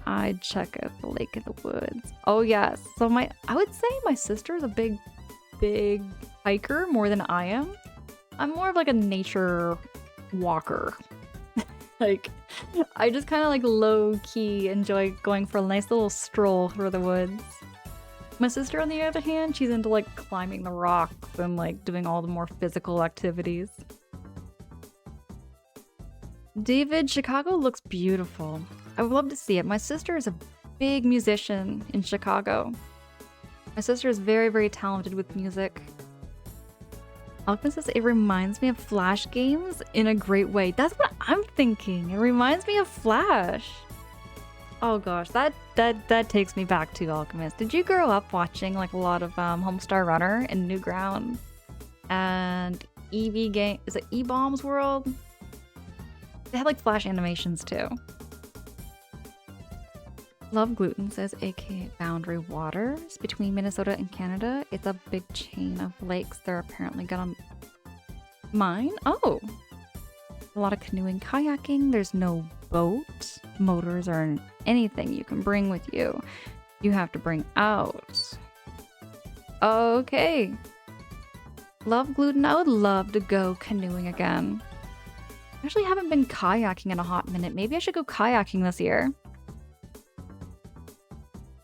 I'd check out the lake in the woods. Oh yes, so I would say my sister's a big hiker more than I am. I'm more of like a nature walker. Like, I just kind of like low-key enjoy going for a nice little stroll through the woods. My sister, on the other hand, she's into like climbing the rocks and like doing all the more physical activities. David, Chicago looks beautiful. I would love to see it. My sister is a big musician in Chicago. My sister is very talented with music. Alchemist says it reminds me of Flash games in a great way. That's what I'm thinking. It reminds me of Flash. Oh gosh, that takes me back to Alchemist. Did you grow up watching like a lot of Homestar Runner and Newgrounds and EV game? Is it E-Bombs World? They had like Flash animations too. Love Gluten says, aka Boundary Waters between Minnesota and Canada. It's a big chain of lakes they're apparently gonna mine. Oh, a lot of canoeing, kayaking. There's no boat, motors, or anything you can bring with you. You have to bring out. Okay. Love Gluten, I would love to go canoeing again. Actually haven't been kayaking in a hot minute. Maybe I should go kayaking this year.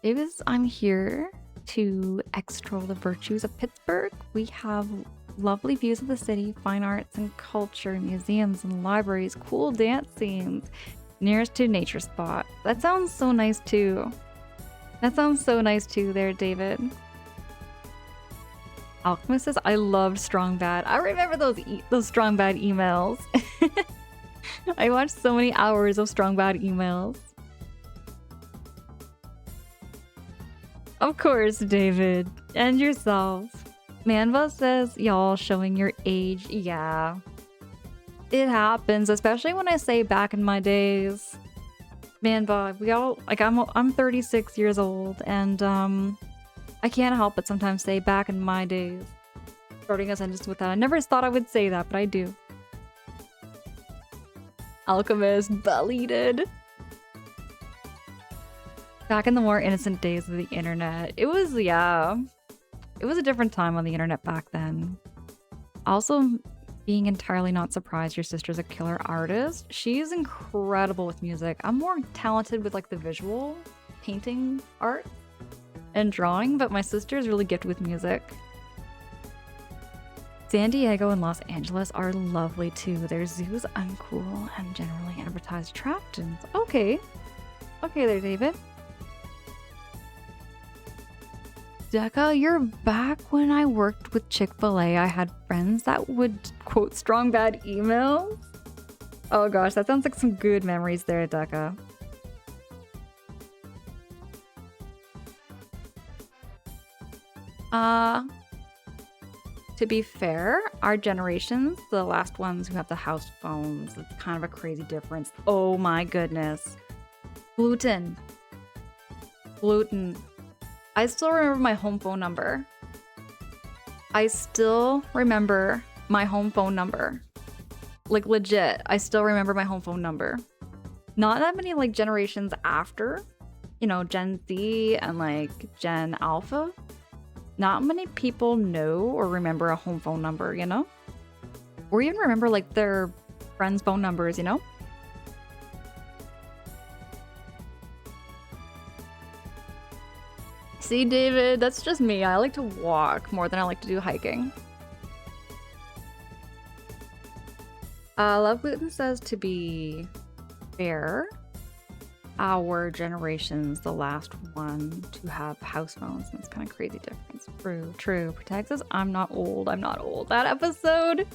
Davis, I'm here to extol the virtues of Pittsburgh. We have lovely views of the city, fine arts and culture, museums and libraries, cool dance scenes, nearest to nature spot. That sounds so nice too. That sounds so nice too there, David. Alchemist says, I loved Strong Bad. I remember those Strong Bad emails. I watched so many hours of Strong Bad emails. Of course, David. And yourself. Manva says, y'all showing your age. Yeah. It happens, especially when I say back in my days. Manva, we all, like, I'm 36 years old, and, I can't help but sometimes say back in my days. Starting a sentence with that. I never thought I would say that, but I do. Alchemist, deleted. Back in the more innocent days of the internet. It was, yeah. It was a different time on the internet back then. Also, being entirely not surprised your sister's a killer artist. She's incredible with music. I'm more talented with like the visual painting art and drawing, but my sister's really gifted with music. San Diego and Los Angeles are lovely too. Their zoos uncool and generally advertised attractions. Okay. Okay there, David. Decca, you're back. When I worked with Chick-fil-A, I had friends that would quote Strong Bad emails. Oh gosh, that sounds like some good memories there, Decca. To be fair, our generations, the last ones who have the house phones, it's kind of a crazy difference. Oh my goodness. Gluten. I still remember my home phone number. Like legit, I still remember my home phone number. Not that many like generations after, you know, Gen Z and like Gen Alpha. Not many people know or remember a home phone number, you know? Or even remember like their friends' phone numbers, you know? See, David, that's just me. I like to walk more than I like to do hiking. Love Gluten says, to be fair, our generation's the last one to have house phones. That's kind of crazy difference. True. Protect says, I'm not old. That episode,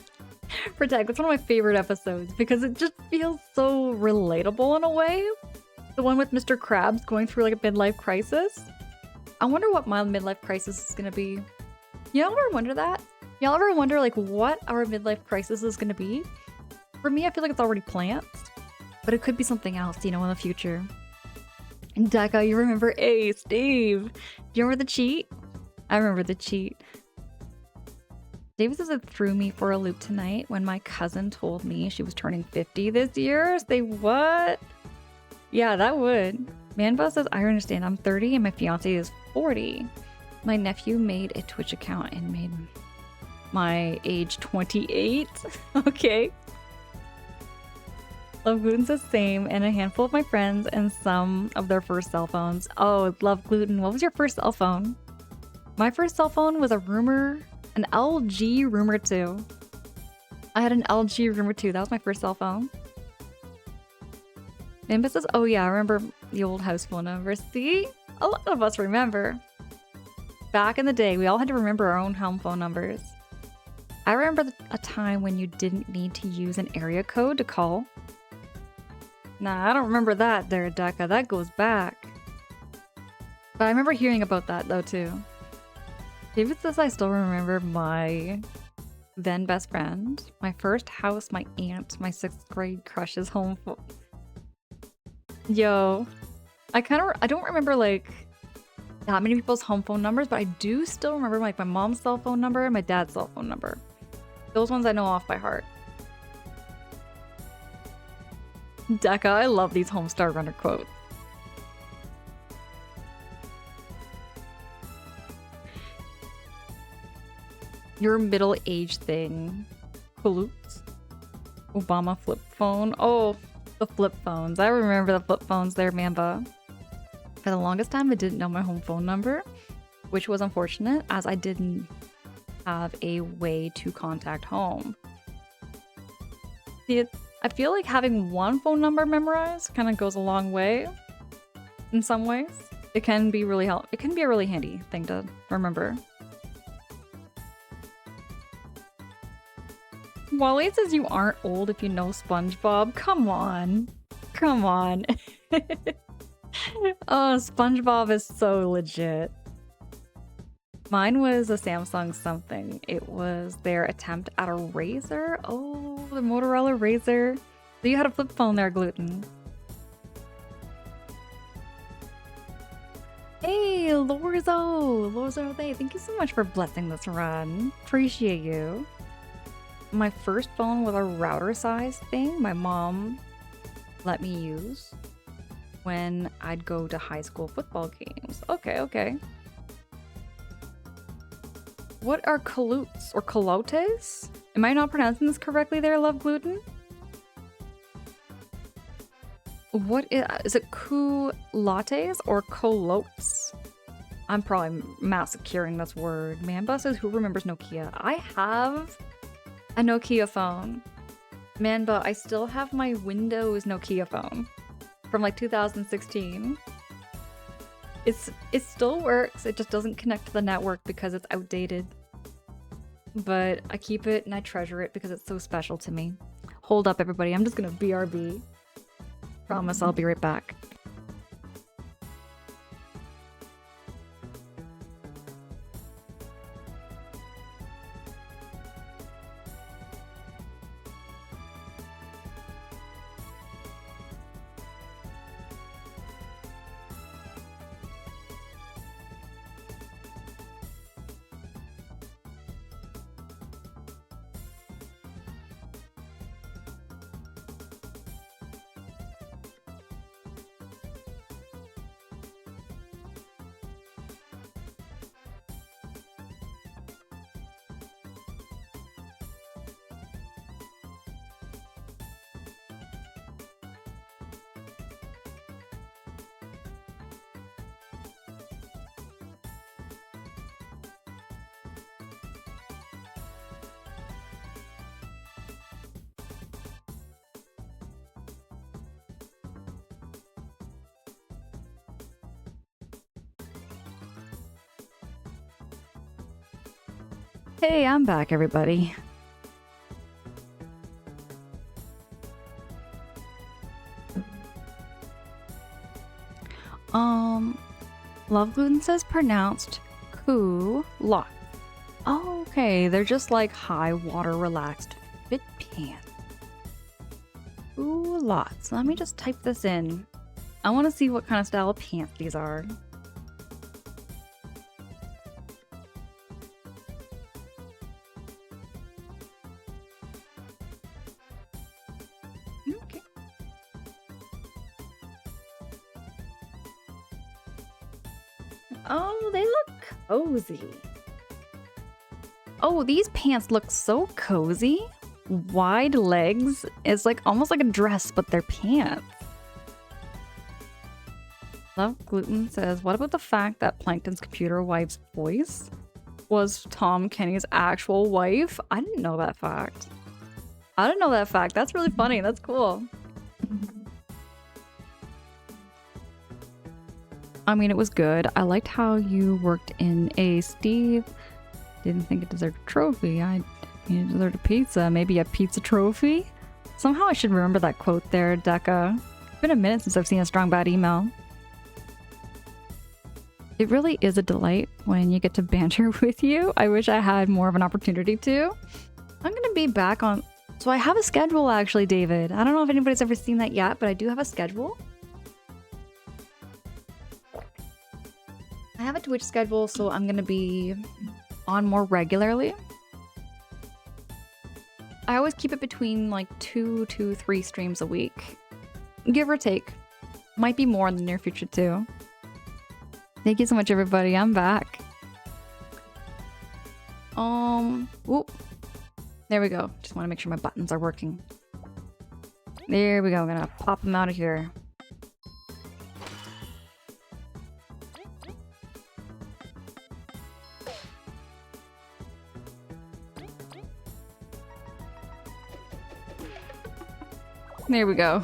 Protect, it's one of my favorite episodes because it just feels so relatable in a way. The one with Mr. Krabs going through like a midlife crisis. I wonder what my midlife crisis is gonna be. Y'all ever wonder that? Y'all ever wonder like what our midlife crisis is gonna be? For me, I feel like it's already planned, but it could be something else, you know, in the future. And Decca, you remember Steve. Do you remember the cheat? I remember the cheat. David says it threw me for a loop tonight when my cousin told me she was turning 50 this year. Say what? Yeah, that would. Manbus says, I understand. I'm 30 and my fiance is 40. My nephew made a Twitch account and made my age 28. Okay. Love Gluten says same, and a handful of my friends and some of their first cell phones. Oh, Love Gluten. What was your first cell phone? My first cell phone was an LG Rumor 2. I had an LG Rumor 2. That was my first cell phone. Nimbus says, oh yeah, I remember the old house phone number. See? A lot of us remember. Back in the day, we all had to remember our own home phone numbers. I remember a time when you didn't need to use an area code to call. Nah, I don't remember that there, Decca. That goes back. But I remember hearing about that, though, too. David says I still remember my then best friend, my first house, my aunt, my 6th grade crush's home phone. Yo, I don't remember, like, that many people's home phone numbers, but I do still remember, like, my mom's cell phone number and my dad's cell phone number. Those ones I know off by heart. Decca, I love these Homestar Runner quotes. Your middle-aged thing. Quotes? Obama flip phone. Oh, the flip phones. I remember the flip phones there, Mamba. For the longest time, I didn't know my home phone number, which was unfortunate as I didn't have a way to contact home. See, I feel like having one phone number memorized kind of goes a long way in some ways. It can be really it can be a really handy thing to remember. Wally says you aren't old if you know SpongeBob. Come on. Come on. Oh, SpongeBob is so legit. Mine was a Samsung something. It was their attempt at a Razr. Oh, the Motorola Razr. So you had a flip phone there, Gluten. Hey, Lorzo, thank you so much for blessing this run. Appreciate you. My first phone was a router size thing my mom let me use when I'd go to high school football games. Okay. What are colutes or colotes? Am I not pronouncing this correctly there, Love Gluten? What is it, culottes or colotes? I'm probably massacring this word. Mamba says, who remembers Nokia? I have a Nokia phone. Mamba, I still have my Windows Nokia phone from like 2016. It still works, it just doesn't connect to the network because it's outdated. But I keep it and I treasure it because it's so special to me. Hold up, everybody, I'm just gonna BRB. Promise I'll be right back. Hey, I'm back, everybody. Love Gluten says pronounced lot. Oh, okay, they're just like high water relaxed fit pants. Ooh, lots. Let me just type this in. I want to see what kind of style of pants these are. Okay. Oh, they look cozy. Oh, these pants look so cozy. Wide legs. It's like almost like a dress, but they're pants. Love Gluten says, what about the fact that Plankton's computer wife's voice was Tom Kenny's actual wife? I didn't know that fact. That's really funny. That's cool. I mean, it was good. I liked how you worked in a Steve. Didn't think it deserved a trophy. It deserved a pizza. Maybe a pizza trophy? Somehow I should remember that quote there, Decca. It's been a minute since I've seen a strong bad email. It really is a delight when you get to banter with you. I wish I had more of an opportunity to. I'm gonna be back on... So I have a schedule actually, David. I don't know if anybody's ever seen that yet, but I do have a schedule. I have a Twitch schedule, so I'm gonna be on more regularly. I always keep it between like 2 to 3 streams a week. Give or take. Might be more in the near future too. Thank you so much, everybody. I'm back. Whoop. There we go. Just want to make sure my buttons are working. There we go. I'm gonna pop him out of here. There we go.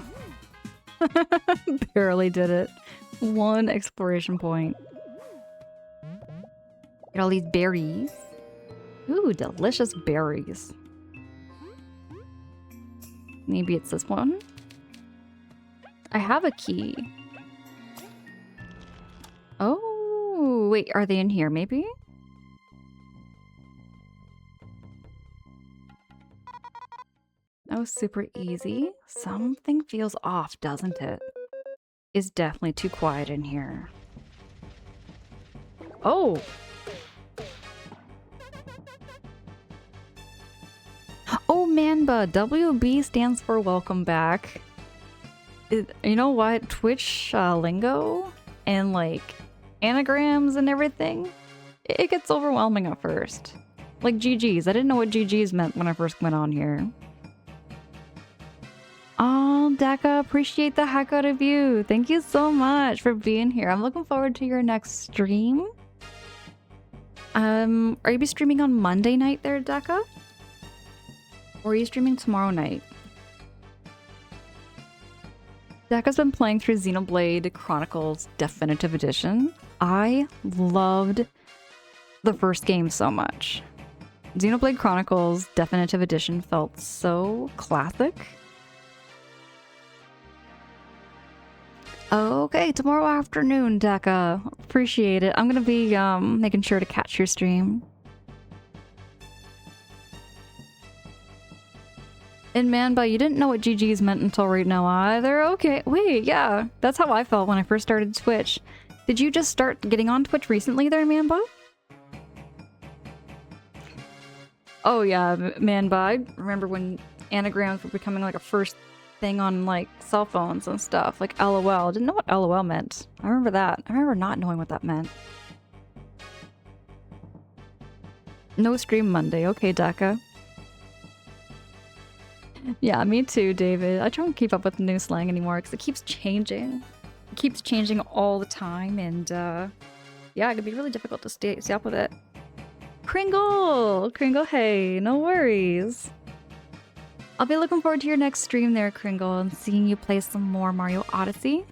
Barely did it. 1 exploration point. Get all these berries. Ooh, delicious berries. Maybe it's this one. I have a key. Oh, wait, are they in here maybe? That was super easy. Something feels off, doesn't it? It's definitely too quiet in here. Oh! Oh, Manba! WB stands for welcome back. You know what? Twitch lingo and like anagrams and everything, it gets overwhelming at first. Like GG's. I didn't know what GG's meant when I first went on here. Oh, Deka, appreciate the heck out of you. Thank you so much for being here. I'm looking forward to your next stream. Are you be streaming on Monday night there, Deka? Or are you streaming tomorrow night? Deka's been playing through Xenoblade Chronicles Definitive Edition. I loved the first game so much. Xenoblade Chronicles Definitive Edition felt so classic. Okay, tomorrow afternoon, Deka. Appreciate it. I'm gonna be making sure to catch your stream. And Manba, you didn't know what GG's meant until right now either. Okay, wait, yeah. That's how I felt when I first started Twitch. Did you just start getting on Twitch recently there, Manba? Oh yeah, Manba. I remember when anagrams were becoming like a first thing on like cell phones and stuff. Like LOL. Didn't know what LOL meant. I remember that. I remember not knowing what that meant. No stream Monday. Okay, Deka. Yeah, me too, David. I don't keep up with new slang anymore because it keeps changing. It keeps changing all the time, and yeah, it can be really difficult to stay up with it. Kringle! Kringle, hey, no worries. I'll be looking forward to your next stream there, Kringle, and seeing you play some more Mario Odyssey.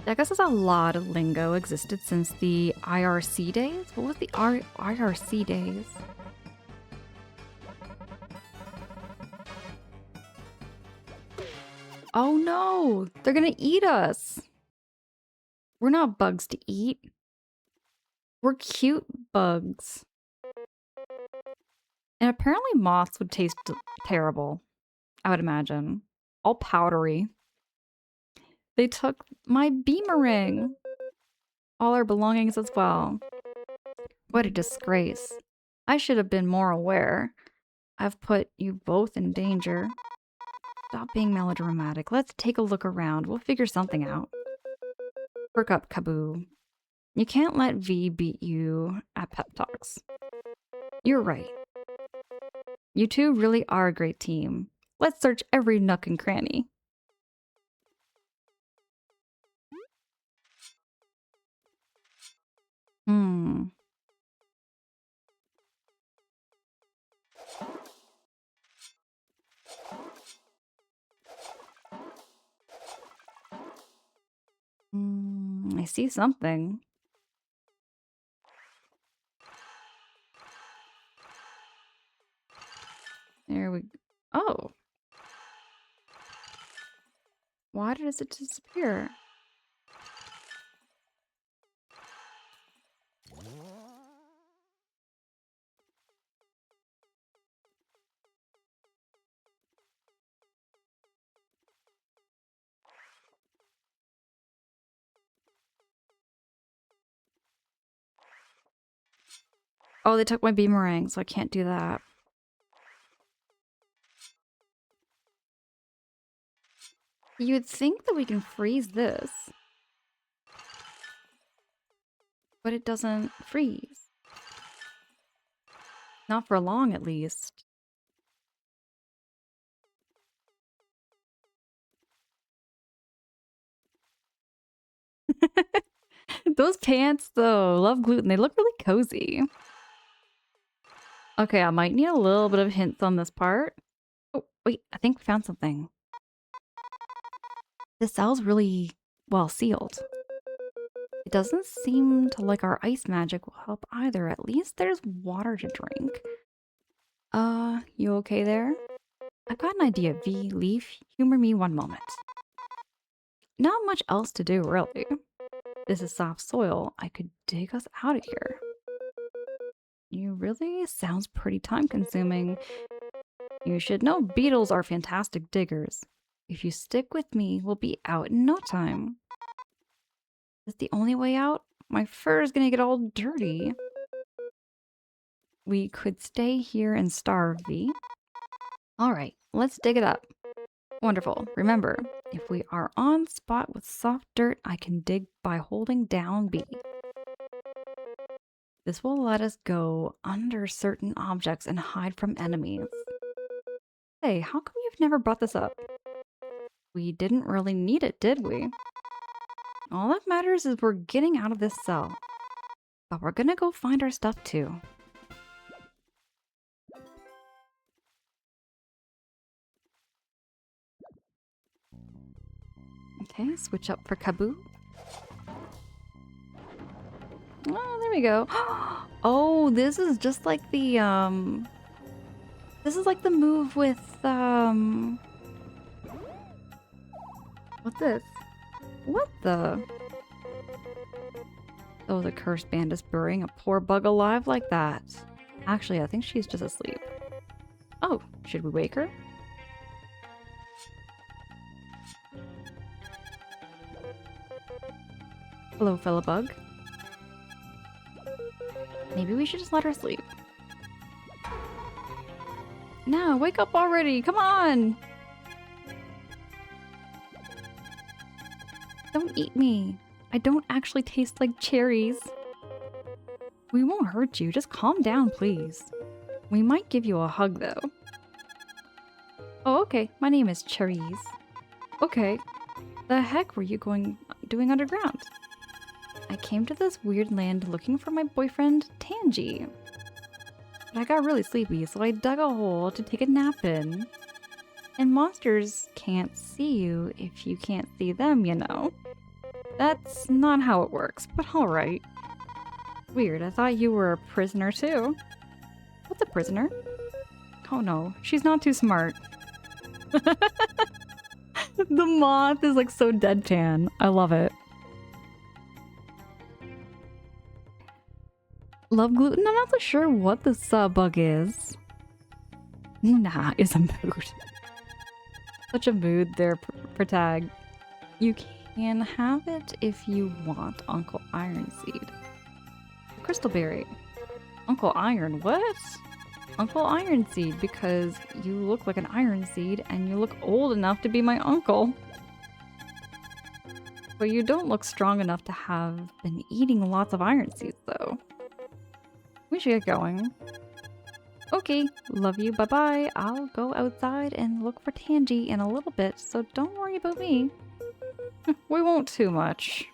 I guess a lot of lingo existed since the IRC days. What was the IRC days? Oh no! They're gonna eat us! We're not bugs to eat. We're cute bugs. And apparently moths would taste terrible, I would imagine. All powdery. They took my beamerang. All our belongings as well. What a disgrace. I should have been more aware. I've put you both in danger. Stop being melodramatic. Let's take a look around. We'll figure something out. Perk up, Kaboo. You can't let V beat you at pep talks. You're right. You two really are a great team. Let's search every nook and cranny. I see something. There we go. Oh. Why does it disappear? Oh, they took my beamerang, so I can't do that. You'd think that we can freeze this. But it doesn't freeze. Not for long, at least. Those pants, though, love gluten. They look really cozy. Okay, I might need a little bit of hints on this part. Oh, wait, I think we found something. This cell's really well sealed. It doesn't seem to like our ice magic will help either. At least there's water to drink. You okay there? I've got an idea, V. Leaf, humor me one moment. Not much else to do, really. This is soft soil. I could dig us out of here. You really sounds pretty time-consuming. You should know beetles are fantastic diggers. If you stick with me, we'll be out in no time. Is the only way out? My fur is gonna get all dirty. We could stay here and starve, V. Alright, let's dig it up. Wonderful. Remember, if we are on spot with soft dirt, I can dig by holding down B. This will let us go under certain objects and hide from enemies. Hey, how come you've never brought this up? We didn't really need it, did we? All that matters is we're getting out of this cell. But we're gonna go find our stuff too. Okay, switch up for Kaboo. Oh, there we go. Oh, this is just like the, this is like the move with, what's this? What the? Oh, the cursed bandit's burying a poor bug alive like that. Actually, I think she's just asleep. Oh, should we wake her? Hello, fellow bug. Maybe we should just let her sleep. No, wake up already! Come on! Don't eat me. I don't actually taste like cherries. We won't hurt you. Just calm down, please. We might give you a hug, though. Oh, okay. My name is Cherries. Okay. The heck were you doing underground? I came to this weird land looking for my boyfriend, Tangy. But I got really sleepy, so I dug a hole to take a nap in. And monsters can't see you if you can't see them, you know. That's not how it works, but alright. Weird, I thought you were a prisoner too. What's a prisoner? Oh no, she's not too smart. The moth is like so deadpan. I love it. Love gluten? I'm not so sure what this bug is. Nah, is a mood. Such a mood there, Protag. You can have it if you want, Uncle Ironseed. Crystalberry. Uncle Iron, what? Uncle Ironseed, because you look like an Ironseed and you look old enough to be my uncle. But you don't look strong enough to have been eating lots of iron seeds, though. We should get going. Okay, love you, bye-bye. I'll go outside and look for Tangy in a little bit, so don't worry about me. We won't too much.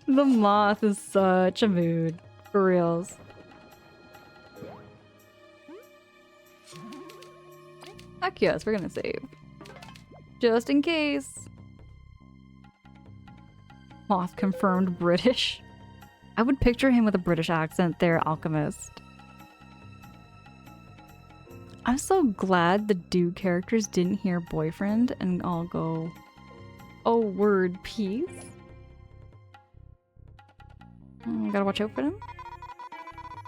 The moth is such a mood. For reals. Heck yes, we're gonna save. Just in case. Moth confirmed British. I would picture him with a British accent there, Alchemist. I'm so glad the dude characters didn't hear boyfriend and all go, oh, word, peace. Gotta watch out for him.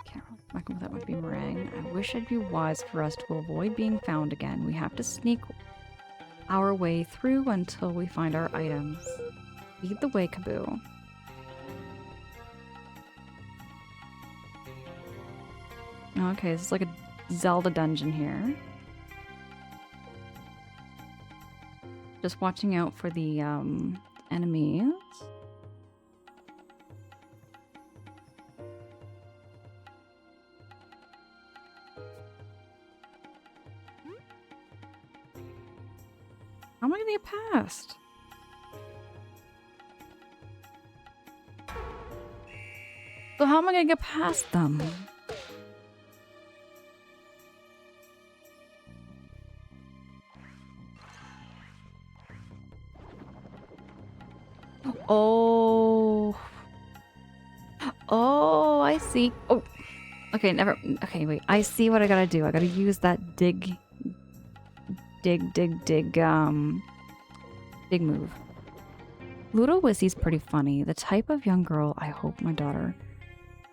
Can't roll back with that would be meringue. I wish I'd be wise for us to avoid being found again. We have to sneak our way through until we find our items. Lead the way, Kaboo. Okay, this is like a Zelda dungeon here. Just watching out for the enemies. How am I gonna get past? So how am I gonna get past them? Oh. Oh, I see. Oh. Okay, never. Okay, wait. I see what I gotta do. I gotta use that dig move. Ludo Wissy's pretty funny. The type of young girl I hope my daughter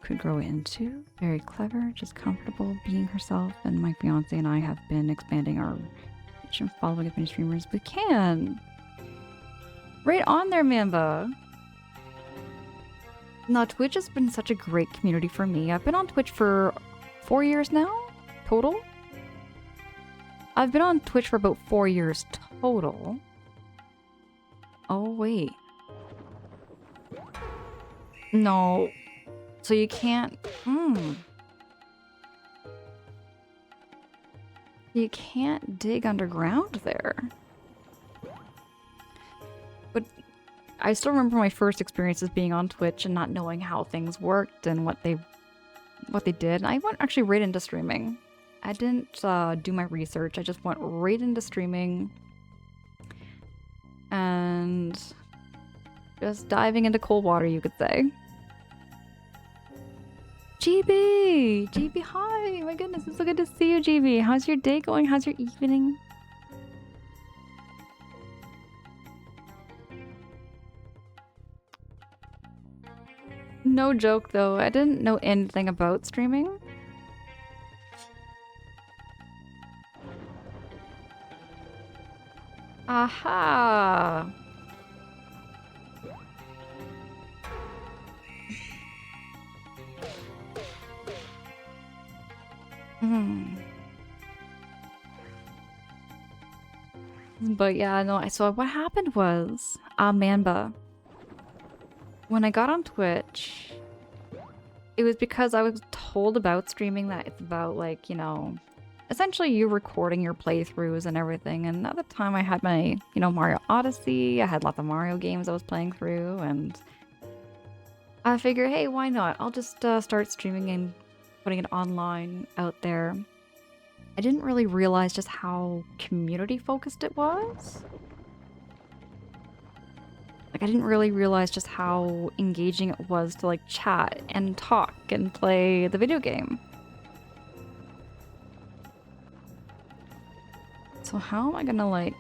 could grow into. Very clever, just comfortable being herself. And my fiance and I have been expanding our reach and following as many streamers we can. Right on there, Mamba. No, Twitch has been such a great community for me. I've been on Twitch for 4 years now, total. I've been on Twitch for about 4 years total. Oh, wait. No. So you can't... You can't dig underground there. But I still remember my first experiences being on Twitch and not knowing how things worked and what they did. And I went actually right into streaming. I didn't do my research. I just went right into streaming. And just diving into cold water, you could say. GB! GB, hi! My goodness, it's so good to see you, GB. How's your day going? How's your evening? No joke, though. I didn't know anything about streaming. Aha! But yeah, no, so what happened was, Mamba, when I got on Twitch, it was because I was told about streaming that it's about, like, you know, essentially you recording your playthroughs and everything. And at the time I had my, you know, Mario Odyssey, I had lots of Mario games I was playing through, and I figured, hey, why not? I'll just start streaming and putting it online out there. I didn't really realize just how community focused it was. Like, I didn't really realize just how engaging it was to, like, chat and talk and play the video game. So how am I gonna, like...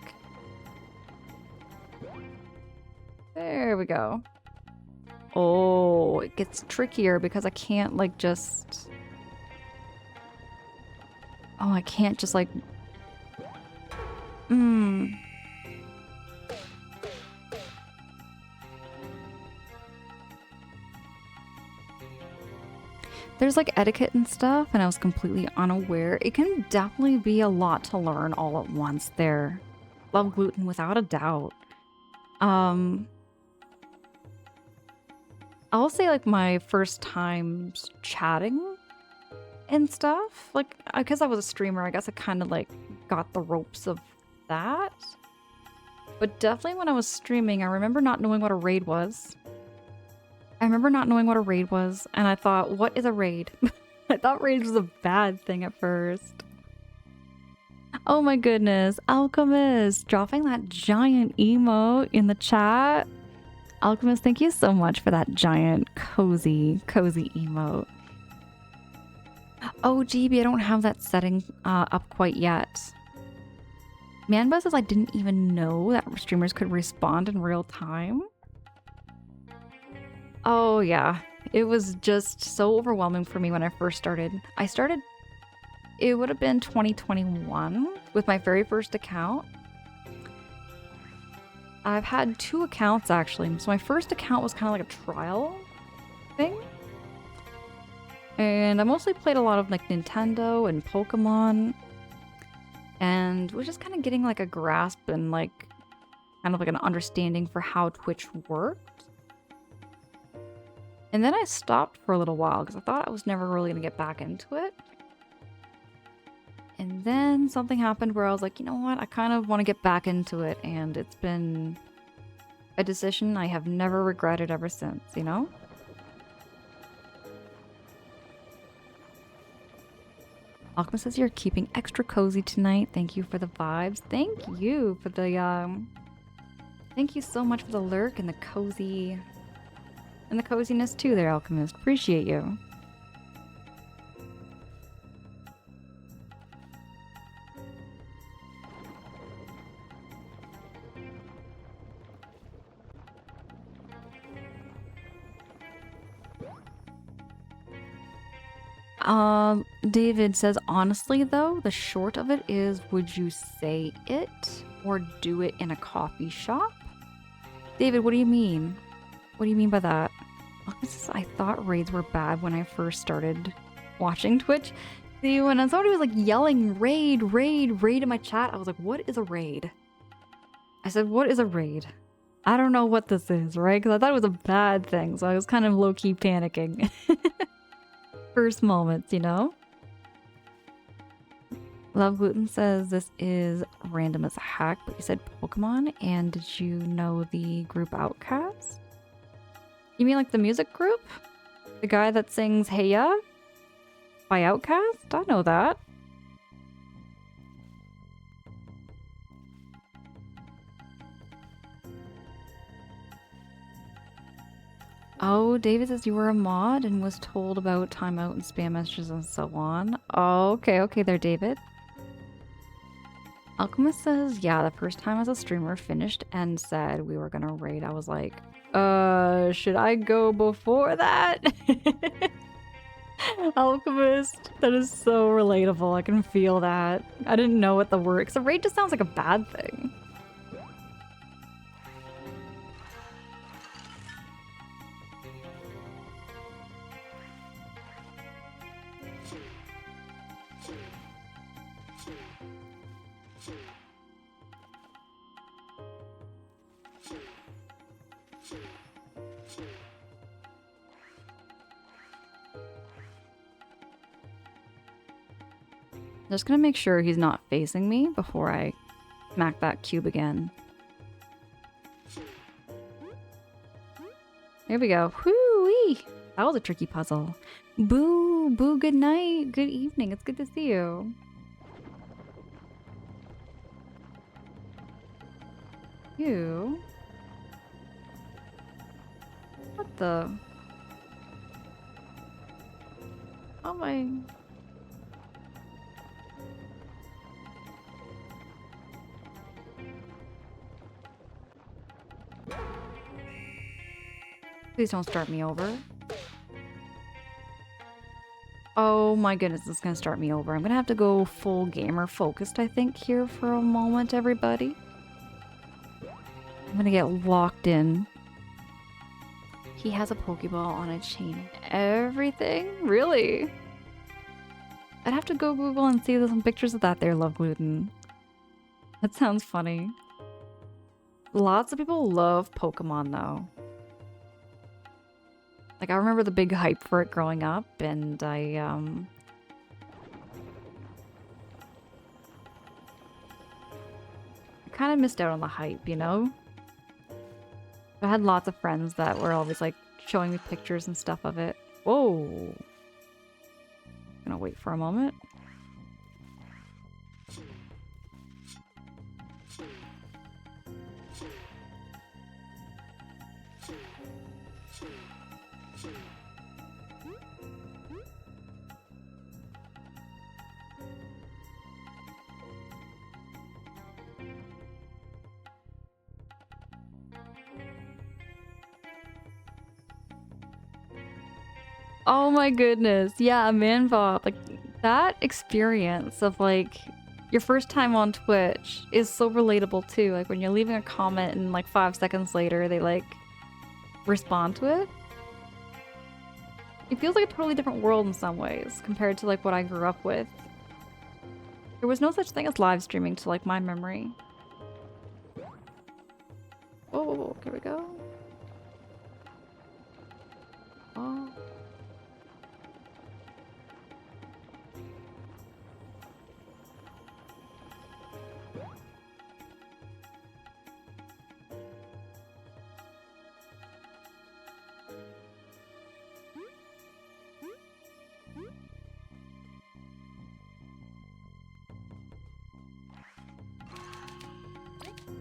There we go. Oh, it gets trickier because I can't, like, just... Oh, I can't just, like... There's, like, etiquette and stuff, and I was completely unaware. It can definitely be a lot to learn all at once there. Love gluten, without a doubt. I'll say, like, my first times chatting and stuff, like, because I was a streamer, I guess I kind of, like, got the ropes of that. But definitely when I was streaming, I remember not knowing what a raid was. And I thought, what is a raid? I thought raid was a bad thing at first. Oh my goodness, Alchemist, dropping that giant emote in the chat. Alchemist, thank you so much for that giant cozy emote. Oh, GB, I don't have that setting up quite yet. Manbuzz says I didn't even know that streamers could respond in real time. Oh yeah, it was just so overwhelming for me when I first started. It would have been 2021 with my very first account. I've had 2 accounts actually. So my first account was kind of like a trial thing. And I mostly played a lot of like Nintendo and Pokemon. And was just kind of getting like a grasp and like kind of like an understanding for how Twitch worked. And then I stopped for a little while because I thought I was never really going to get back into it. And then something happened where I was like, you know what? I kind of want to get back into it. And it's been a decision I have never regretted ever since, you know? Alchemist says you're keeping extra cozy tonight. Thank you for the vibes. Thank you for the, thank you so much for the lurk and the cozy... and the coziness too there, Alchemist. Appreciate you. David says, honestly though, the short of it is, would you say it or do it in a coffee shop? David, what do you mean? What do you mean by that? I thought raids were bad when I first started watching Twitch. See, when somebody was like yelling raid, raid, raid in my chat, I was like, what is a raid? I said, what is a raid? I don't know what this is, right? Because I thought it was a bad thing, so I was kind of low-key panicking. First moments, you know? Love Gluten says this is random as a hack, but you said Pokemon, and did you know the group Outcast? You mean like the music group? The guy that sings Hey Ya? By Outcast? I know that. Oh, David says you were a mod and was told about timeout and spam messages and so on. Oh, okay there, David. Alchemist says, yeah, the first time as a streamer finished and said we were gonna raid, I was like, should I go before that? Alchemist, that is so relatable. I can feel that. I didn't know what the word, because a raid just sounds like a bad thing. Just gonna make sure he's not facing me before I smack that cube again. There we go. Whoo-wee! That was a tricky puzzle. Boo! Boo, good night. Good evening. It's good to see you. You? What the? Oh my... Please don't start me over. Oh my goodness, this is gonna start me over. I'm gonna have to go full gamer focused, I think, here for a moment, everybody. I'm gonna get locked in. He has a Pokeball on a chain and everything? Really? I'd have to go Google and see some pictures of that there, Love Gluten. That sounds funny. Lots of people love Pokemon, though. Like, I remember the big hype for it growing up, and I kind of missed out on the hype, you know? I had lots of friends that were always, like, showing me pictures and stuff of it. Whoa! Gonna wait for a moment. Oh my goodness. Yeah, Man Bob. Like, that experience of, like, your first time on Twitch is so relatable too. Like, when you're leaving a comment and, like, 5 seconds later they, like, respond to it. It feels like a totally different world in some ways compared to, like, what I grew up with. There was no such thing as live streaming to, like, my memory. Oh, here we go. Oh.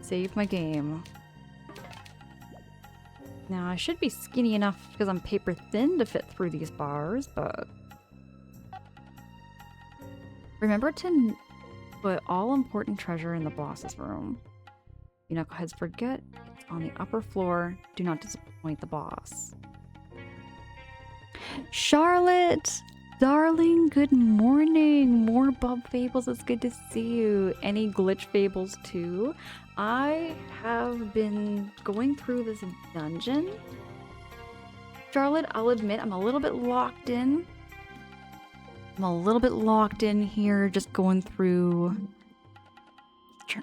Save my game. Now, I should be skinny enough because I'm paper thin to fit through these bars, but... Remember to put all important treasure in the boss's room. You knuckleheads forget it's on the upper floor. Do not disappoint the boss. Charlotte! Darling, good morning! More Bug Fables, it's good to see you. Any glitch fables too? I have been going through this dungeon. Charlotte, I'll admit I'm a little bit locked in. I'm a little bit locked in here, just going through...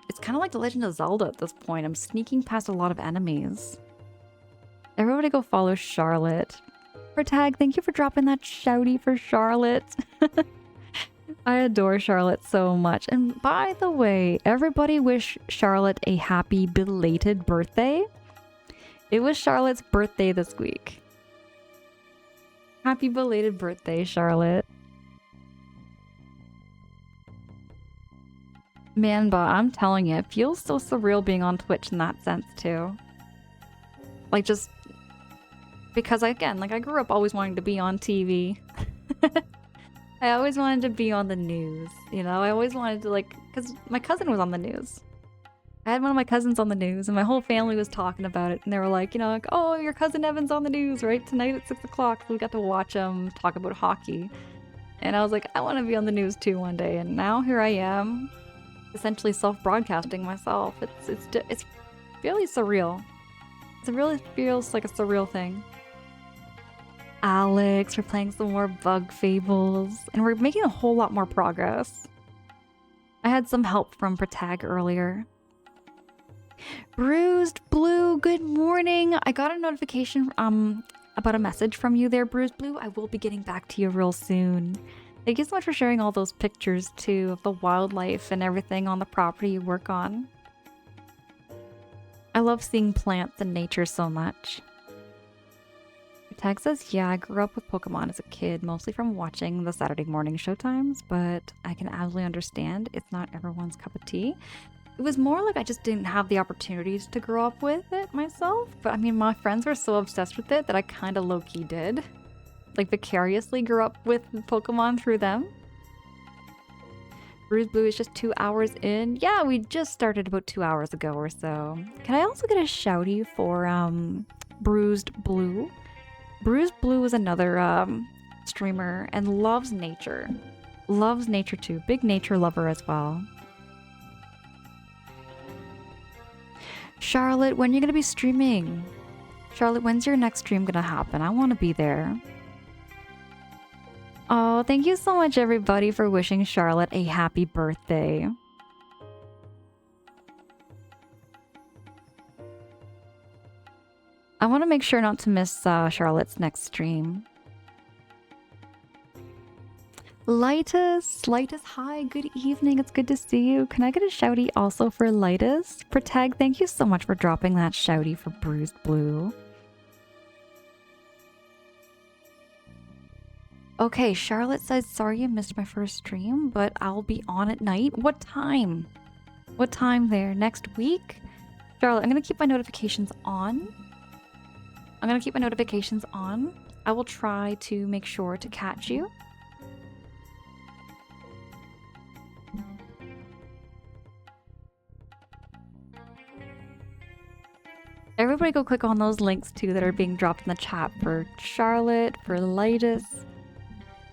It's kind of like The Legend of Zelda at this point. I'm sneaking past a lot of enemies. Everybody go follow Charlotte. For tag, thank you for dropping that shouty for Charlotte. I adore Charlotte so much. And by the way, everybody wish Charlotte a happy belated birthday. It was Charlotte's birthday this week. Happy belated birthday, Charlotte. Man, but I'm telling you, it feels so surreal being on Twitch in that sense too. Like just because again, like I grew up always wanting to be on TV. I always wanted to be on the news, you know? I always wanted to like, because my cousin was on the news. I had one of my cousins on the news and my whole family was talking about it and they were like, you know, like, oh, your cousin Evan's on the news, right? Tonight at 6 o'clock, so we got to watch him talk about hockey. And I was like, I want to be on the news too one day. And now here I am, essentially self-broadcasting myself. It's really surreal. It really feels like a surreal thing. Alex, we're playing some more Bug Fables, and we're making a whole lot more progress. I had some help from Protag earlier. Bruised Blue, good morning. I got a notification about a message from you there, Bruised Blue. I will be getting back to you real soon. Thank you so much for sharing all those pictures too of the wildlife and everything on the property you work on. I love seeing plants and nature so much. Tag says, yeah, I grew up with Pokemon as a kid, mostly from watching the Saturday morning showtimes, but I can absolutely understand it's not everyone's cup of tea. It was more like I just didn't have the opportunities to grow up with it myself, but I mean, my friends were so obsessed with it that I kind of low-key did. Like, vicariously grew up with Pokemon through them. Bruised Blue is just 2 hours in. Yeah, we just started about 2 hours ago or so. Can I also get a shouty for Bruised Blue? Bruised Blue is another streamer and loves nature. Loves nature too. Big nature lover as well. Charlotte, when are you going to be streaming? Charlotte, when's your next stream going to happen? I want to be there. Oh, thank you so much, everybody, for wishing Charlotte a happy birthday. I want to make sure not to miss Charlotte's next stream. Lightus, hi, good evening. It's good to see you. Can I get a shouty also for Lightus? Protag, thank you so much for dropping that shouty for Bruised Blue. Okay, Charlotte says, sorry you missed my first stream, but I'll be on at night. What time? What time there? Next week? Charlotte, I'm going to keep my notifications on. I will try to make sure to catch you. Everybody go click on those links too that are being dropped in the chat for Charlotte, for Lightus,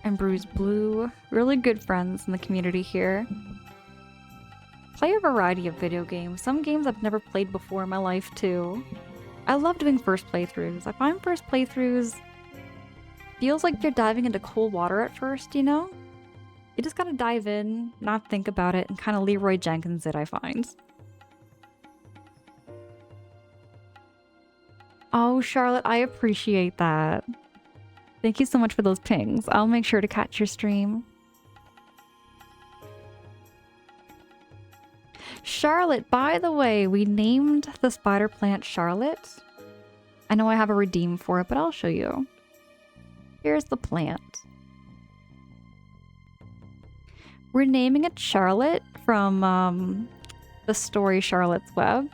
and Bruised Blue. Really good friends in the community here. Play a variety of video games. Some games I've never played before in my life too. I love doing first playthroughs. I find first playthroughs feels like you're diving into cold water at first, you know? You just gotta dive in, not think about it, and kind of Leroy Jenkins it, I find. Oh, Charlotte, I appreciate that. Thank you so much for those pings. I'll make sure to catch your stream. Charlotte, by the way, we named the spider plant Charlotte. I know I have a redeem for it, but I'll show you. Here's the plant. We're naming it Charlotte from the story Charlotte's Web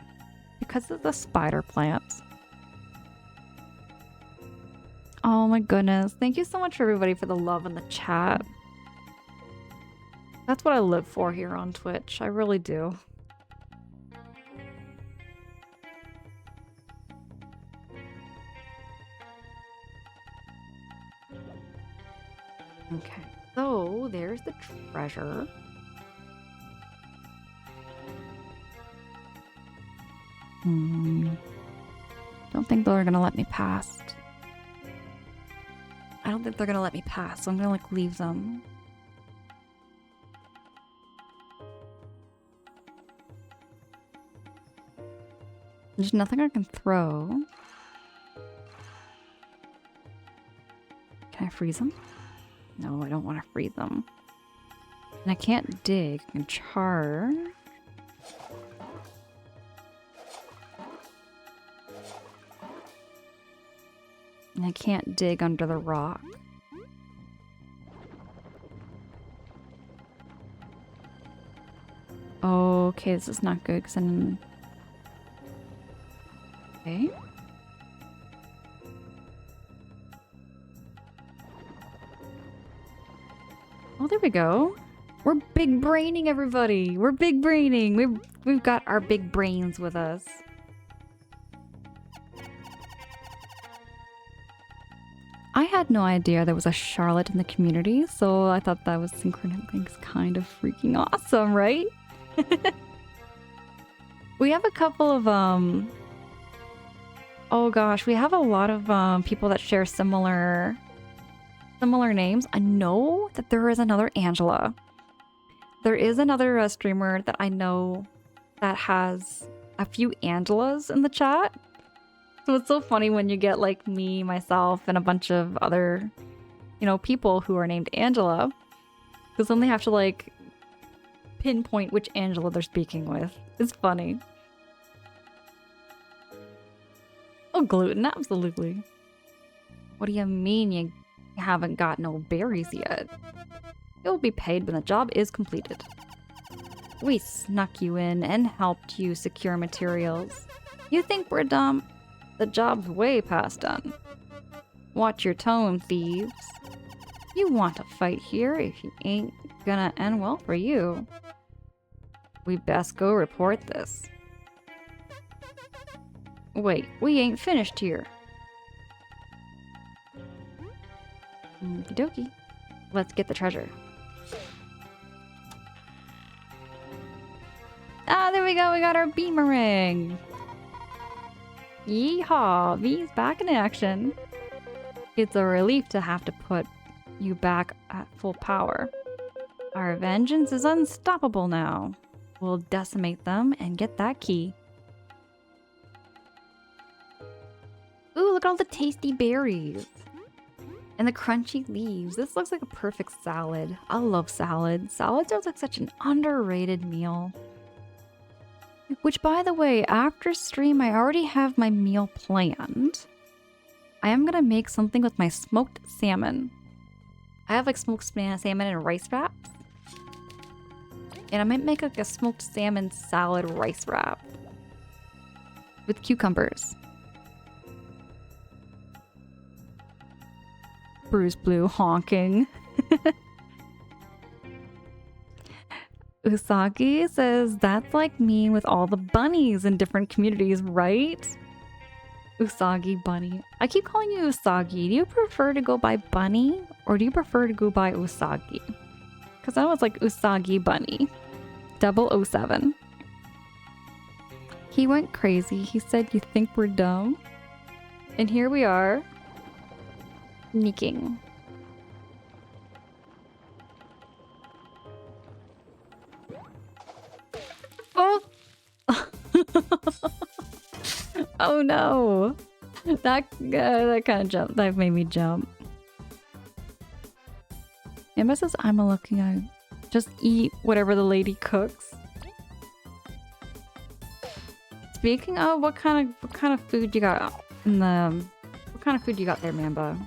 because of the spider plant. Oh my goodness. Thank you so much, everybody, for the love in the chat. That's what I live for here on Twitch. I really do. Okay, so there's the treasure. Don't think they're gonna let me pass. I don't think they're gonna let me pass, so I'm gonna like leave them. There's nothing I can throw. Can I freeze them? No, I don't want to freeze them. And I can't dig. I can charge. And I can't dig under the rock. Okay, this is not good because then... Okay. Oh, there we go. We're big braining, everybody. We're big braining. We've got our big brains with us. I had no idea there was a Charlotte in the community, so I thought that was synchronically kind of freaking awesome, right? We have a couple of oh gosh, we have a lot of people that share similar names. I know that there is another Angela. There is another streamer that I know that has a few Angelas in the chat. So it's so funny when you get like me, myself, and a bunch of other, you know, people who are named Angela. Because then they have to like pinpoint which Angela they're speaking with. It's funny. Oh, gluten, absolutely. What do you mean you haven't got no berries yet? You'll be paid when the job is completed. We snuck you in and helped you secure materials. You think we're dumb? The job's way past done. Watch your tone, thieves. You want to fight here if you ain't gonna end well for you. We best go report this. Wait, we ain't finished here. Okie dokie. Let's get the treasure. Ah, there we go. We got our beamerang. Yeehaw! V's back in action. It's a relief to have to put you back at full power. Our vengeance is unstoppable now. We'll decimate them and get that key. Ooh, look at all the tasty berries. And the crunchy leaves. This looks like a perfect salad. I love salads. Salads are like such an underrated meal. Which, by the way, after stream, I already have my meal planned. I am gonna make something with my smoked salmon. I have like smoked salmon and rice wraps. And I might make like a smoked salmon salad rice wrap. With cucumbers. Bruce Blue honking. Usagi says, that's like me with all the bunnies in different communities, right? Usagi Bunny. I keep calling you Usagi. Do you prefer to go by Bunny or do you prefer to go by Usagi? Because I know it's like Usagi Bunny. 007. He went crazy. He said, you think we're dumb? And here we are. Sneaking. Oh! Oh no! That kind of jump. That made me jump. Emma says, I'm a looking eye. Just eat whatever the lady cooks. Speaking of, what kind of food you got in the... What kind of food you got there, Mamba?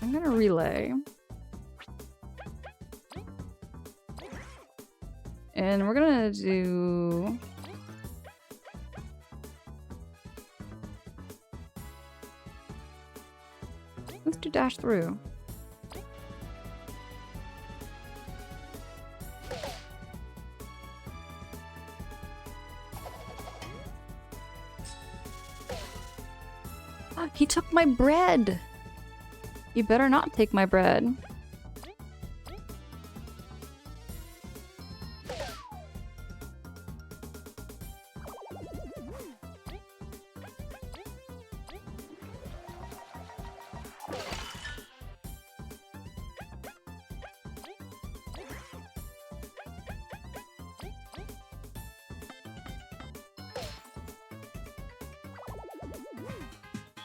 I'm gonna relay. And we're gonna do... Let's do dash through. He took my bread! You better not take my bread.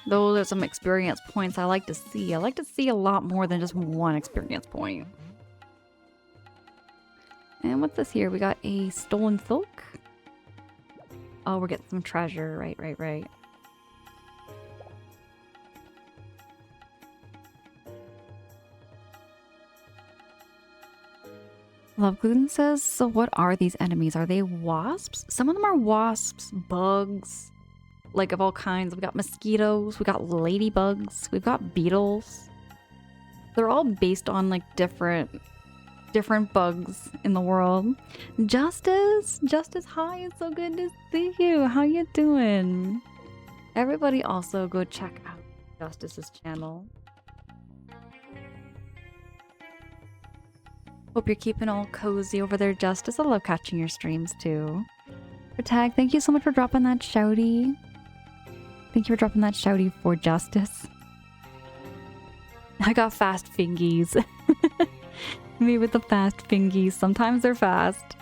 Those are some experience points I like to see. I like to see a lot more than just one experience point. And what's this here? We got a stolen silk. Oh, we're getting some treasure. Right. Love Gluten says, so what are these enemies? Are they wasps? Some of them are wasps, bugs. Like of all kinds. We got mosquitoes, we got ladybugs, we've got beetles. They're all based on like different bugs in the world. Justice, hi, it's so good to see you. How you doing? Everybody also go check out Justice's channel. Hope you're keeping all cozy over there, Justice. I love catching your streams too. For Tag, thank you so much for dropping that shouty. Thank you for dropping that shouty for Justice. I got fast fingies. Me with the fast fingies. Sometimes they're fast.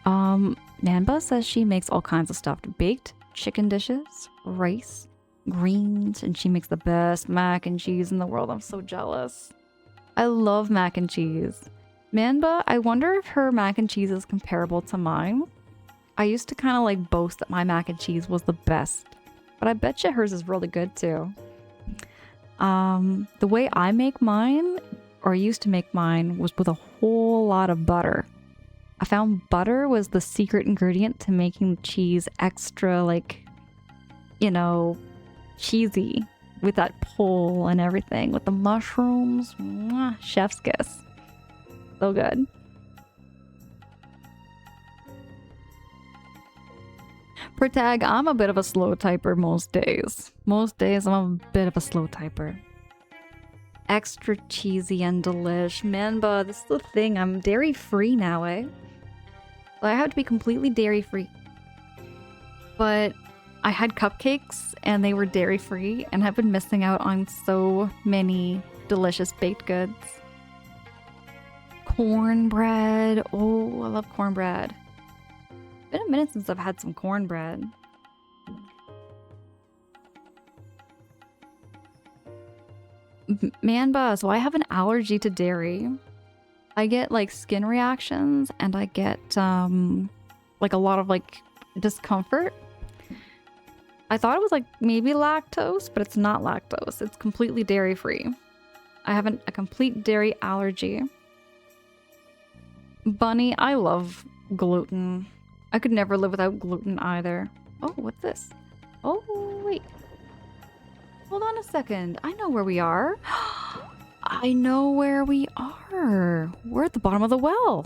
Nanba says she makes all kinds of stuff. Baked chicken dishes, rice, greens, and she makes the best mac and cheese in the world. I'm so jealous. I love mac and cheese. Manba, I wonder if her mac and cheese is comparable to mine. I used to kind of like boast that my mac and cheese was the best, but I bet you hers is really good too. The way I make mine, or used to make mine, was with a whole lot of butter. I found butter was the secret ingredient to making cheese extra, like, you know, cheesy with that pull and everything. With the mushrooms, mwah, chef's kiss. So good. Per Tag, I'm a bit of a slow typer most days. Most days I'm a bit of a slow typer. Extra cheesy and delish. Manba, this is the thing. I'm dairy free now, eh? So I have to be completely dairy free. But I had cupcakes and they were dairy free, and I've been missing out on so many delicious baked goods. Cornbread. Oh, I love cornbread. Been a minute since I've had some cornbread. Manba, so I have an allergy to dairy. I get like skin reactions and I get like a lot of like discomfort. I thought it was like maybe lactose, but it's not lactose. It's completely dairy free. I have a complete dairy allergy. Bunny, I love gluten. I could never live without gluten either. Oh, what's this? Oh, wait. Hold on a second. I know where we are. I know where we are. We're at the bottom of the well.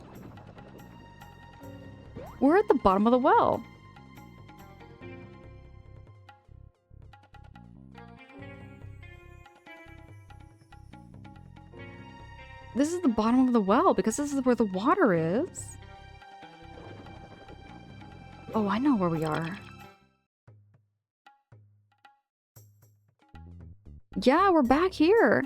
We're at the bottom of the well. This is the bottom of the well because this is where the water is. Oh, I know where we are. Yeah, we're back here.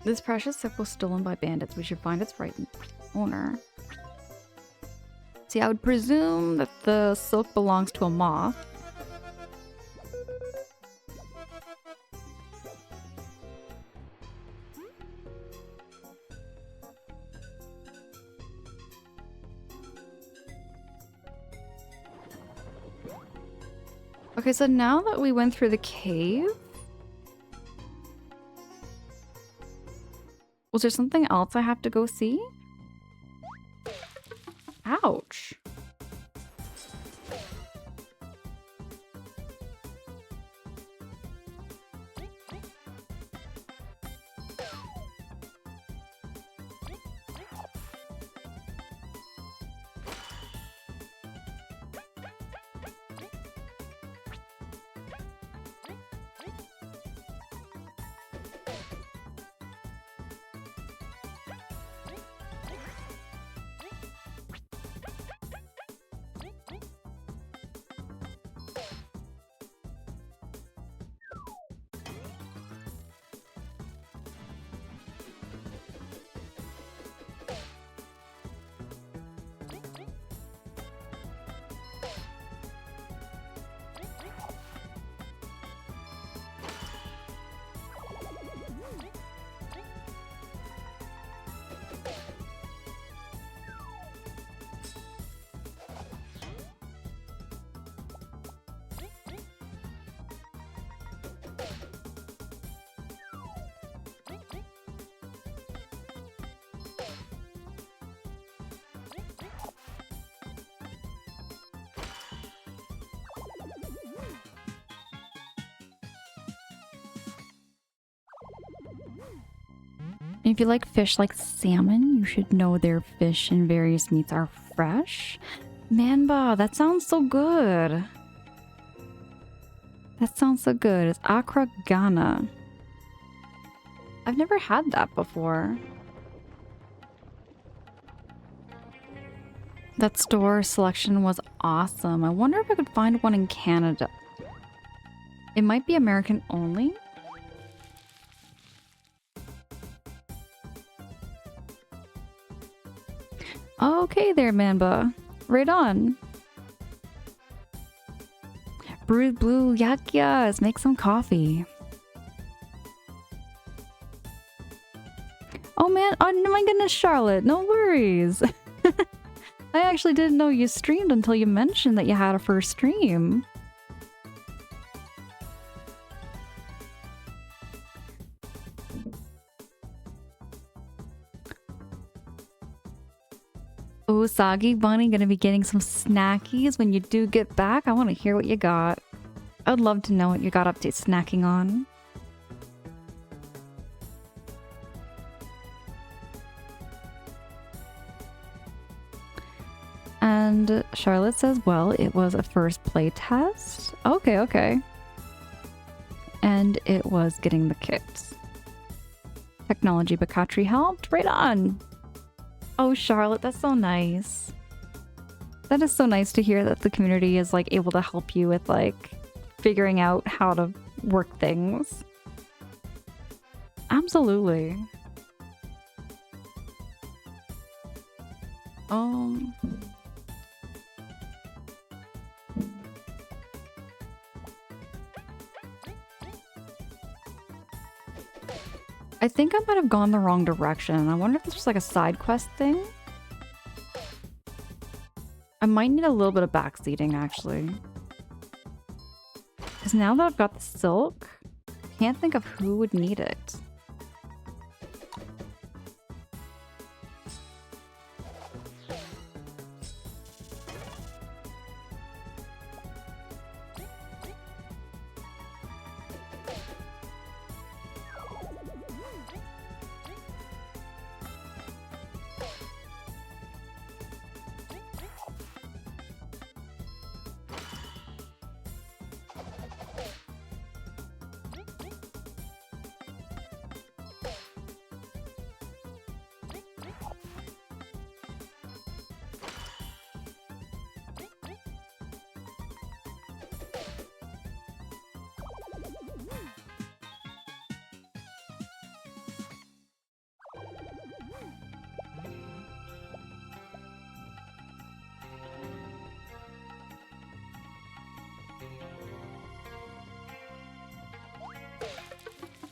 This precious silk was stolen by bandits. We should find its right owner. See, I would presume that the silk belongs to a moth. Okay, so now that we went through the cave, was there something else I have to go see? Ouch. If you like fish like salmon, you should know their fish and various meats are fresh. Manba, that sounds so good. That sounds so good. It's Accra, Ghana. I've never had that before. That store selection was awesome. I wonder if I could find one in Canada. It might be American only. Okay there, Manba. Right on. Brewed blue, yes. Make some coffee. Oh man, oh my goodness, Charlotte. No worries. I actually didn't know you streamed until you mentioned that you had a first stream. Oh, Soggy Bunny, gonna be getting some snackies when you do get back. I want to hear what you got. I would love to know what you got up to snacking on. And Charlotte says, well, it was a first play test. Okay, okay. And it was getting the kits. Technology Bakatri helped. Right on. Oh, Charlotte, that's so nice. That is so nice to hear that the community is like able to help you with like figuring out how to work things. Absolutely. I think I might have gone the wrong direction. I wonder if this was like a side quest thing. I might need a little bit of backseating actually. Because now that I've got the silk, I can't think of who would need it.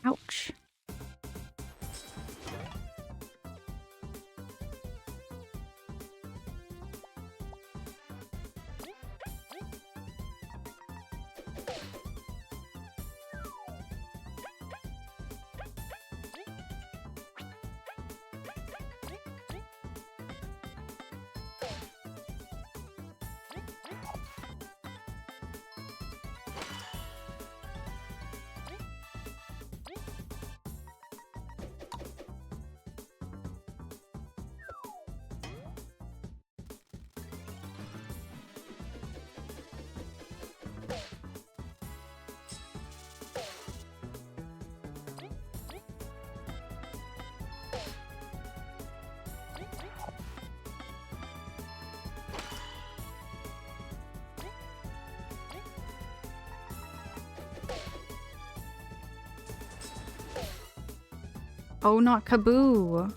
Ouch. Oh, not Kaboo.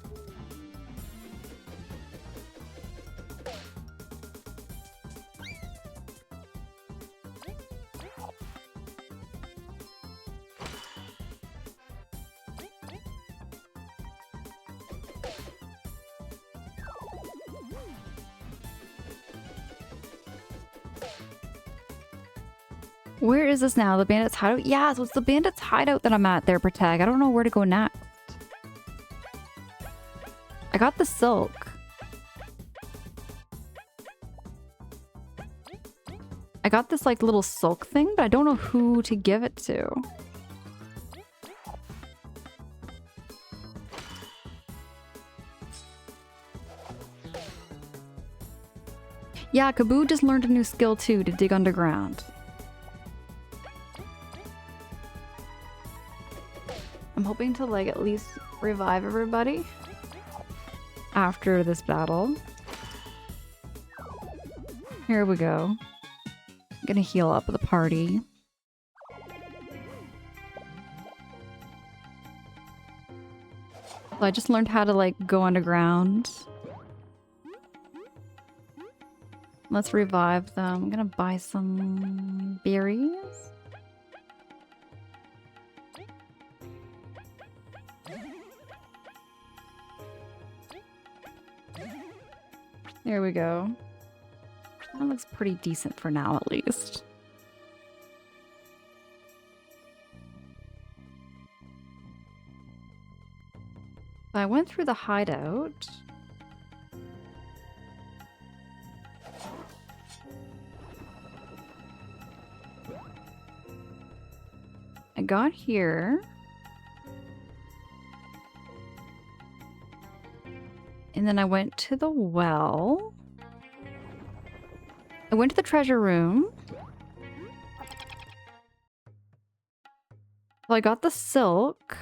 Where is this now? The bandit's hideout? Yeah, so it's the bandit's hideout that I'm at there, Protag. I don't know where to go next. I got the silk. I got this like little silk thing, but I don't know who to give it to. Yeah, Kaboo just learned a new skill too, to dig underground. I'm hoping to like at least revive everybody after this battle. Here we go. I'm gonna heal up the party. So I just learned how to like go underground. Let's revive them. I'm gonna buy some berries. There we go. That looks pretty decent for now, at least. I went through the hideout. I got here. And then I went to the well. I went to the treasure room. So I got the silk.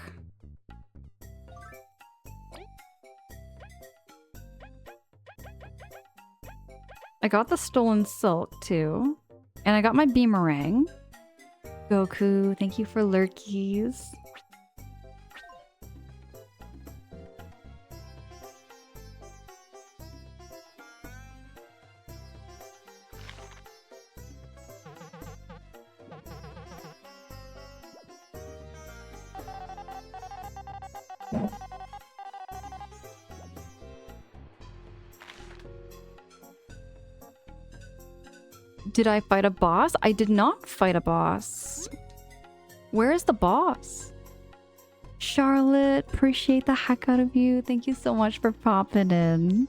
I got the stolen silk too. And I got my beamerang. Goku, thank you for lurkies. Did I fight a boss? I did not fight a boss. Where is the boss? Charlotte, appreciate the heck out of you. Thank you so much for popping in.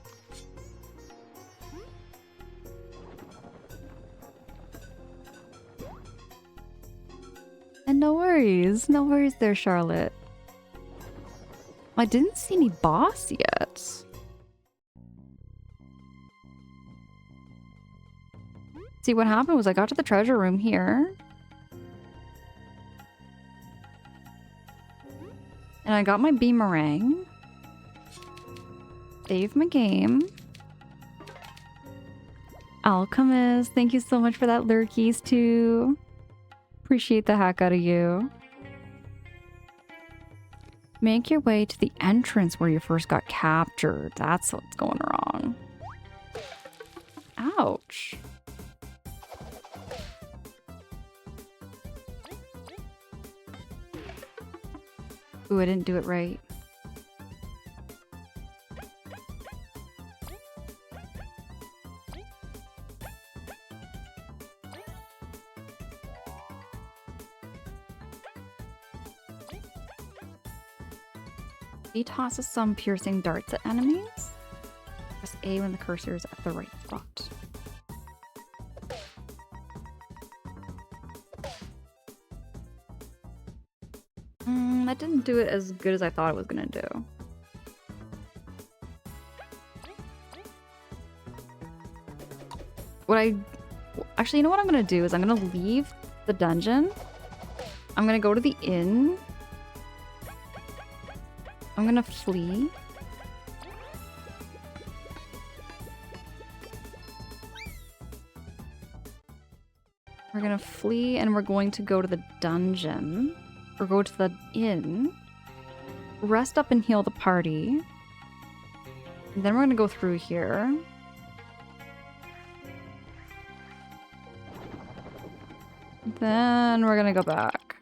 And no worries there, Charlotte. I didn't see any boss yet. See, what happened was I got to the treasure room here. And I got my beamerang. Save my game. Alchemist, thank you so much for that lurkies too. Appreciate the heck out of you. Make your way to the entrance where you first got captured. That's what's going wrong. Ouch. Ooh, I didn't do it right. He tosses some piercing darts at enemies. Press A when the cursor is at the right spot. That didn't do it as good as I thought it was gonna do. Actually, you know what I'm gonna do is I'm gonna leave the dungeon. I'm gonna go to the inn. I'm gonna flee. We're gonna flee and we're going to go to the dungeon. Or go to the inn. rest up and heal the party. And then we're gonna go through here. Then we're gonna go back.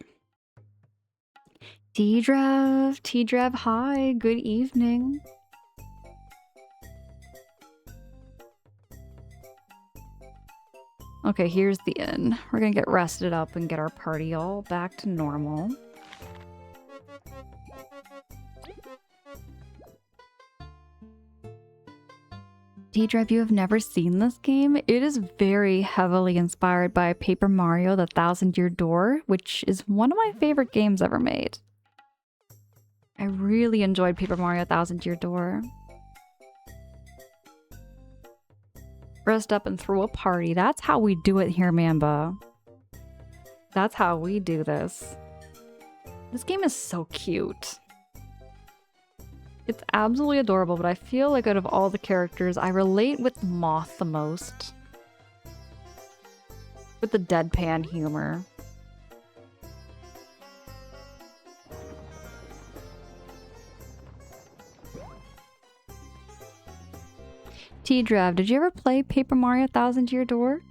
T-Drev, hi, good evening. Okay, here's the inn. We're gonna get rested up and get our party all back to normal. T-Drive, you have never seen this game? It is very heavily inspired by Paper Mario: The Thousand-Year Door, which is one of my favorite games ever made. I really enjoyed Paper Mario: Thousand-Year Door. Rest up and throw a party. That's how we do it here, Mamba. That's how we do this. This game is so cute. It's absolutely adorable, but I feel like out of all the characters, I relate with Moth the most. With the deadpan humor. T-Drav, did you ever play Paper Mario: Thousand-Year Door?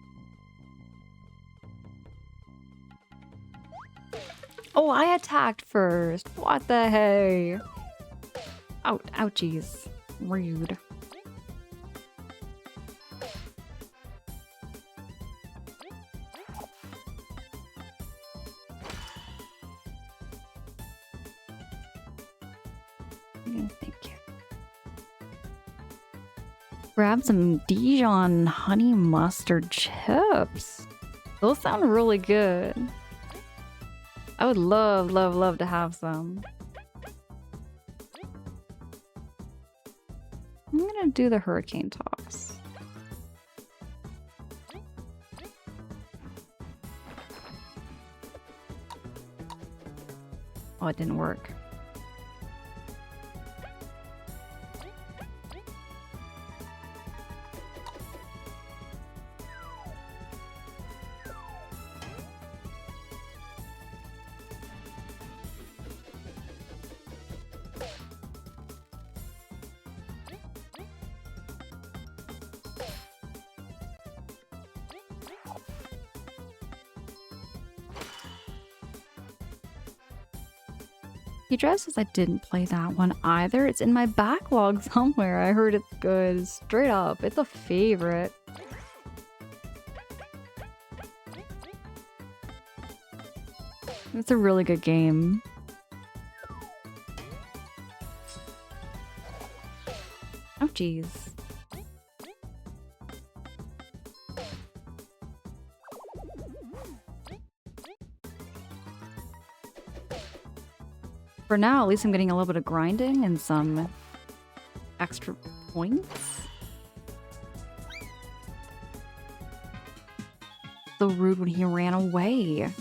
Oh, I attacked first. What the hey? Ouchies. Rude. Thank you. Grab some Dijon honey mustard chips. Those sound really good. I would love, love, love to have some. I'm gonna do the hurricane toss. Oh, it didn't work. He says I didn't play that one either. It's in my backlog somewhere. I heard it's good. Straight up. It's a favorite. It's a really good game. Oh, jeez. For now, at least I'm getting a little bit of grinding and some extra points. So rude when he ran away.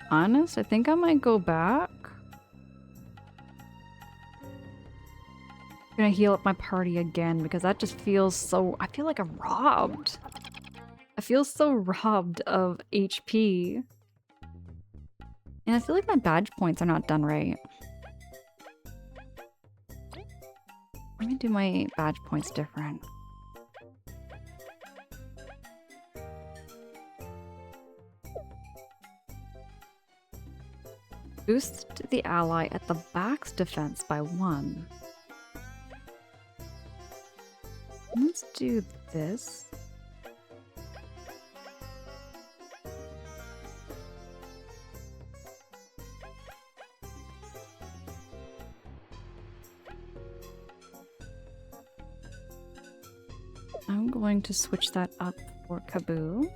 Honest, I think I might go back. I'm gonna heal up my party again because that just feels so... I feel like I'm robbed. I feel so robbed of HP. And I feel like my badge points are not done right. Let me do my badge points different. Boost the ally at the back's defense by 1. Let's do this. I'm going to switch that up for Kaboo.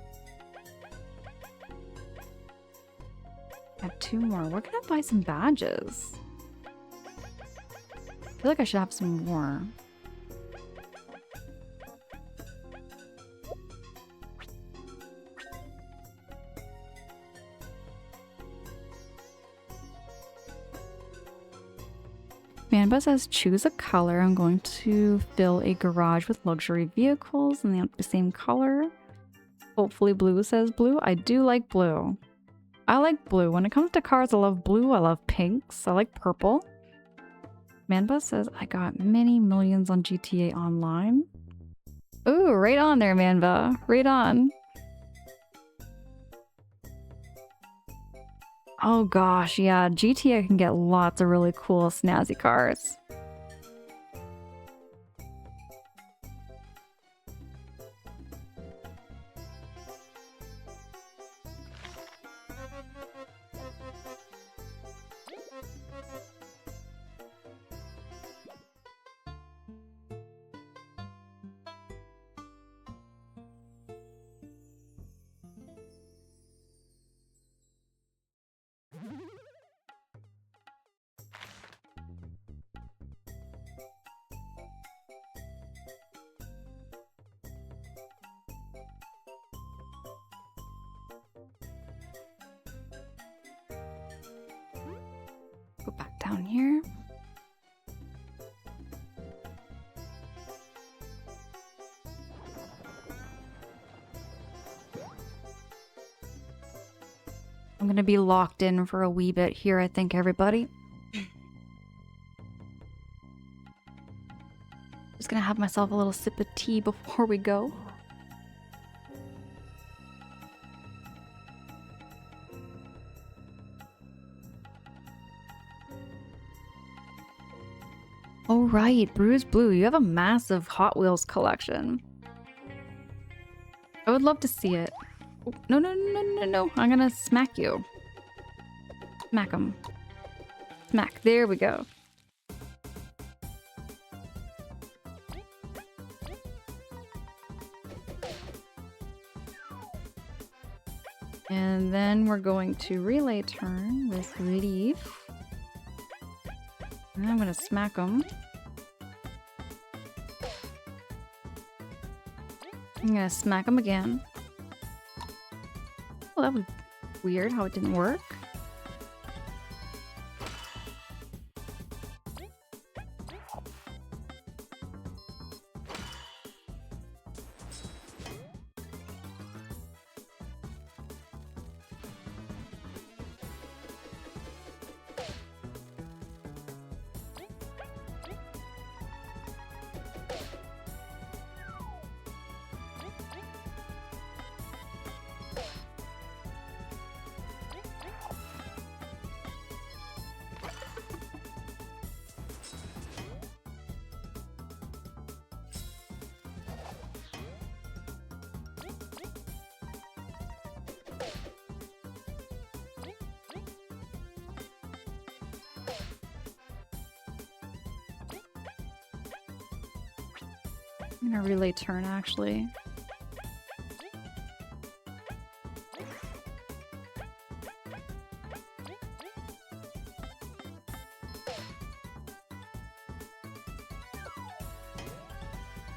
I have 2 more. Where can I buy some badges? I feel like I should have some more. Manba says choose a color. I'm going to fill a garage with luxury vehicles and they have the same color. Hopefully blue, says blue. I do like blue. I like blue. When it comes to cars, I love blue. I love pinks. I like purple. Manba says, I got many millions on GTA Online. Ooh, right on there, Manba. Right on. Oh gosh, yeah. GTA can get lots of really cool, snazzy cars. Go back down here. I'm gonna be locked in for a wee bit here, I think, everybody. Just gonna have myself a little sip of tea before we go. Oh right, Bruise Blue, you have a massive Hot Wheels collection. I would love to see it. Oh, no, no, no, no, no, I'm gonna smack you. Smack him. Smack, there we go. And then we're going to relay turn with Leaf. And I'm gonna smack him. I'm gonna smack him again. Well, that was weird how it didn't work. I'm gonna relay turn, actually.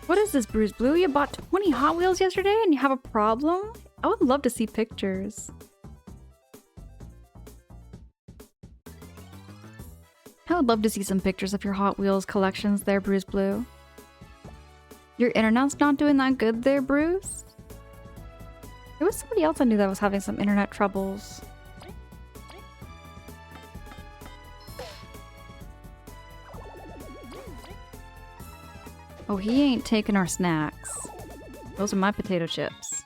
What is this, Bruise Blue? You bought 20 Hot Wheels yesterday and you have a problem? I would love to see pictures. I would love to see some pictures of your Hot Wheels collections there, Bruise Blue. Your internet's not doing that good there, Bruce? There was somebody else I knew that was having some internet troubles. Oh, he ain't taking our snacks. Those are my potato chips.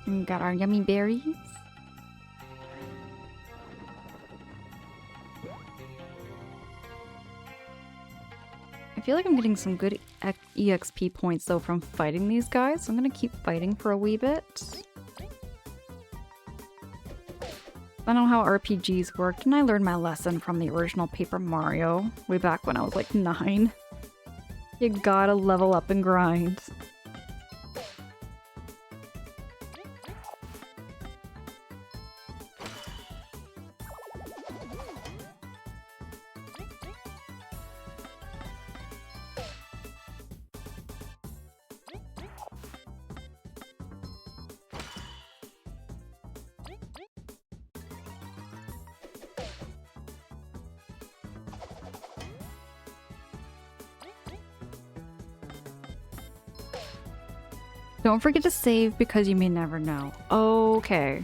And we got our yummy berries. I feel like I'm getting some good EXP points though from fighting these guys, so I'm gonna keep fighting for a wee bit. I know how RPGs worked, and I learned my lesson from the original Paper Mario way back when I was like 9. You gotta level up and grind. Don't forget to save because you may never know. Okay.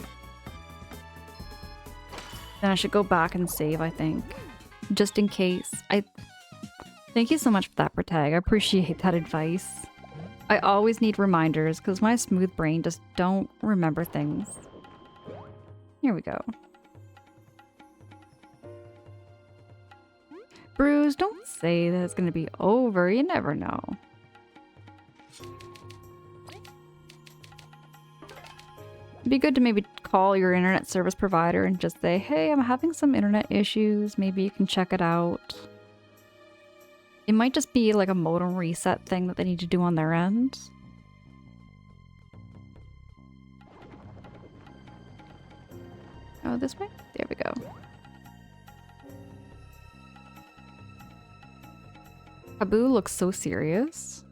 Then I should go back and save, I think. Just in case. Thank you so much for that, Protag. I appreciate that advice. I always need reminders because my smooth brain just don't remember things. Here we go. Bruce, don't say that it's gonna be over. You never know. It'd be good to maybe call your internet service provider and just say, hey, I'm having some internet issues. Maybe you can check it out. It might just be like a modem reset thing that they need to do on their end. Oh, this way? There we go. Abu looks so serious.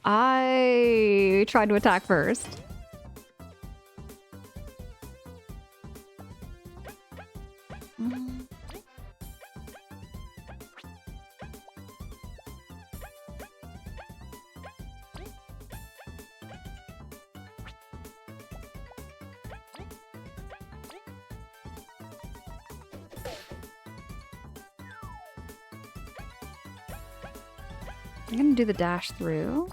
I tried to attack first. I'm gonna do the dash through.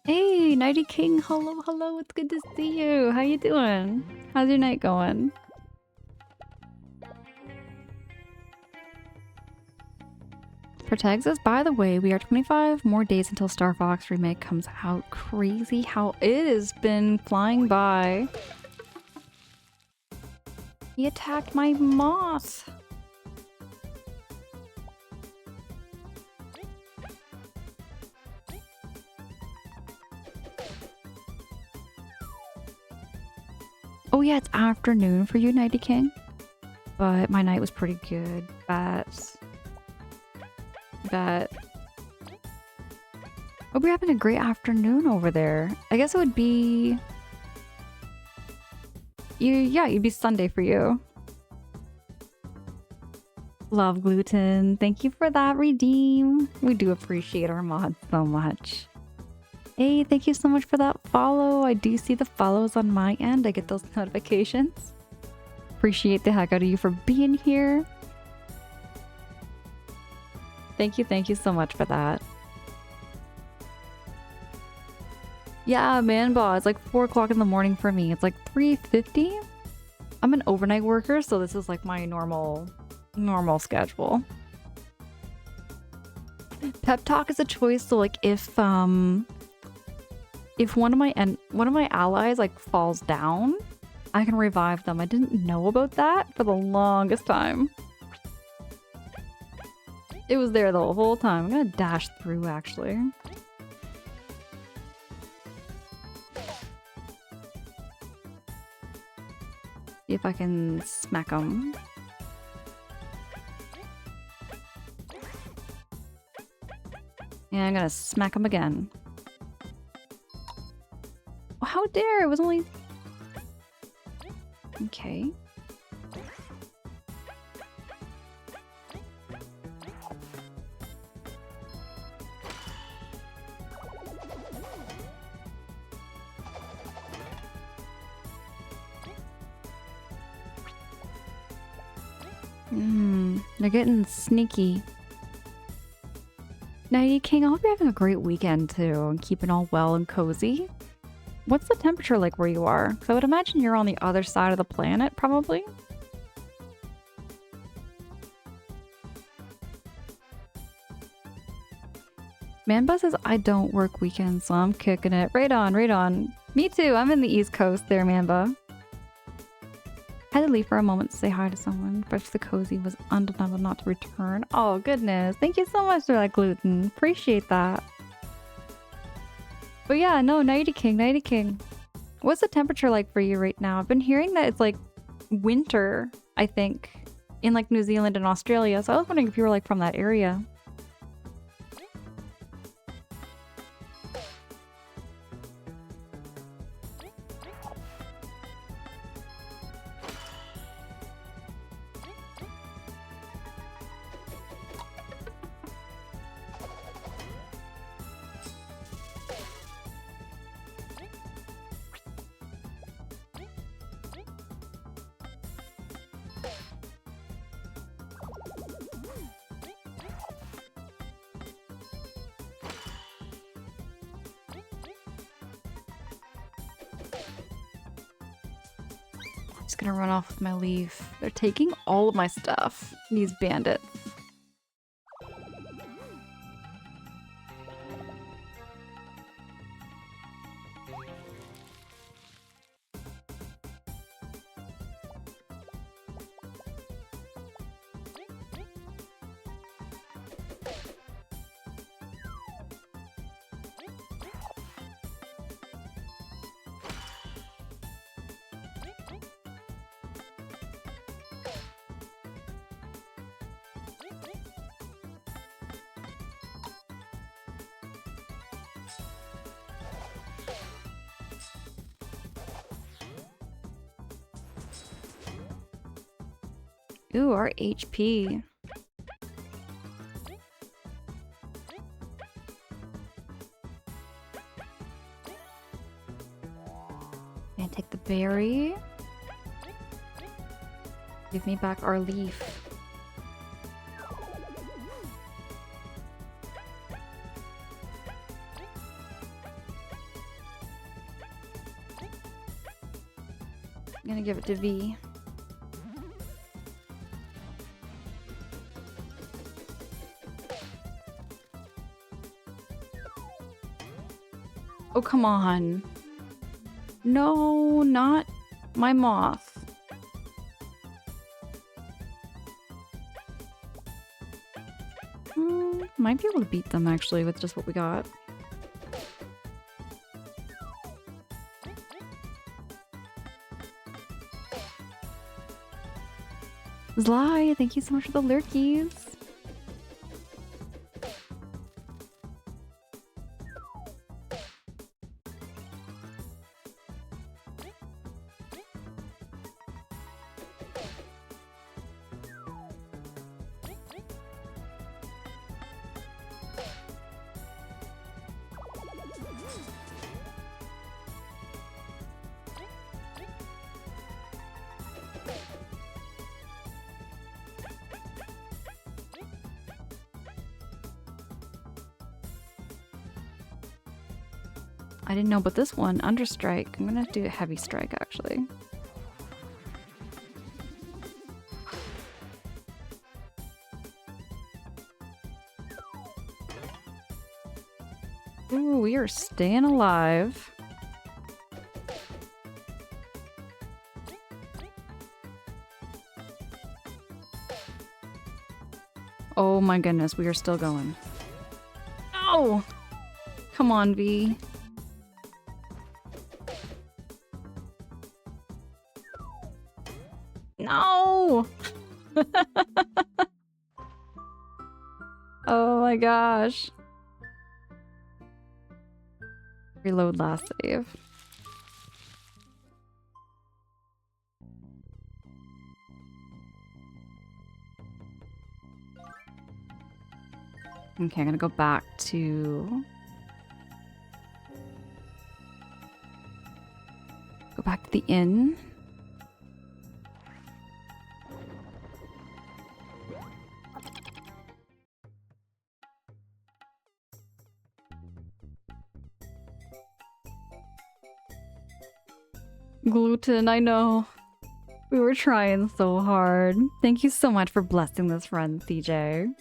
Hey, Nighty King, hello, hello, it's good to see you. How you doing? How's your night going? Protag says, by the way, we are 25 more days until Star Fox Remake comes out. Crazy how it has been flying by. He attacked my moth. Oh yeah, it's afternoon for you, Nighty King. But my night was pretty good. But hope you're having a great afternoon over there. I guess it would be it'd be Sunday for you. Love gluten. Thank you for that redeem. We do appreciate our mods so much. Hey, thank you so much for that follow. I do see the follows on my end. I get those notifications. Appreciate the heck out of you for being here. Thank you so much for that. Yeah, man, boss. It's like 4 o'clock in the morning for me. It's like 3:50. I'm an overnight worker, so this is like my normal schedule. Pep talk is a choice, so like if one of my allies like falls down, I can revive them. I didn't know about that for the longest time. It was there the whole time. I'm gonna dash through actually. See if I can smack them. And I'm gonna smack them again. Oh, how dare! It was only... Okay. They're getting sneaky. Nighty King, I hope you're having a great weekend too and keeping all well and cozy. What's the temperature like where you are? Because I would imagine you're on the other side of the planet, probably. Manba says, I don't work weekends, so I'm kicking it. Right on, right on. Me too, I'm in the East Coast there, Manba. Had to leave for a moment to say hi to someone, but the cozy was undeniable not to return. Oh, goodness. Thank you so much for that, Gluten. Appreciate that. But yeah, no, Nighty King, Nighty King. What's the temperature like for you right now? I've been hearing that it's like winter, I think, in like New Zealand and Australia. So I was wondering if you were like from that area. Just gonna run off with my leaf. They're taking all of my stuff. These bandits. Ooh, our HP. And take the berry. Give me back our leaf. I'm gonna give it to V. Oh, come on. No, not my moth. Might be able to beat them actually with just what we got. Zly, thank you so much for the lurkies. I didn't know about this one, Understrike. I'm gonna do a heavy strike actually. Ooh, we are staying alive. Oh my goodness, we are still going. No! Come on, V. No! Oh my gosh. Reload last save. Okay, I'm gonna go back to... Go back to the inn. Gluten, I know. We were trying so hard. Thank you so much for blessing this friend, CJ.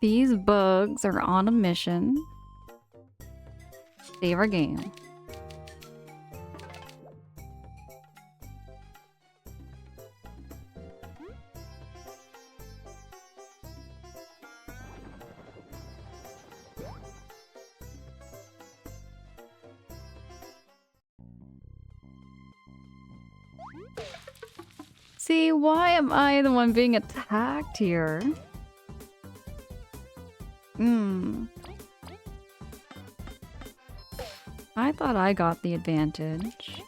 These bugs are on a mission. Save our game. See, why am I the one being attacked here? I thought I got the advantage.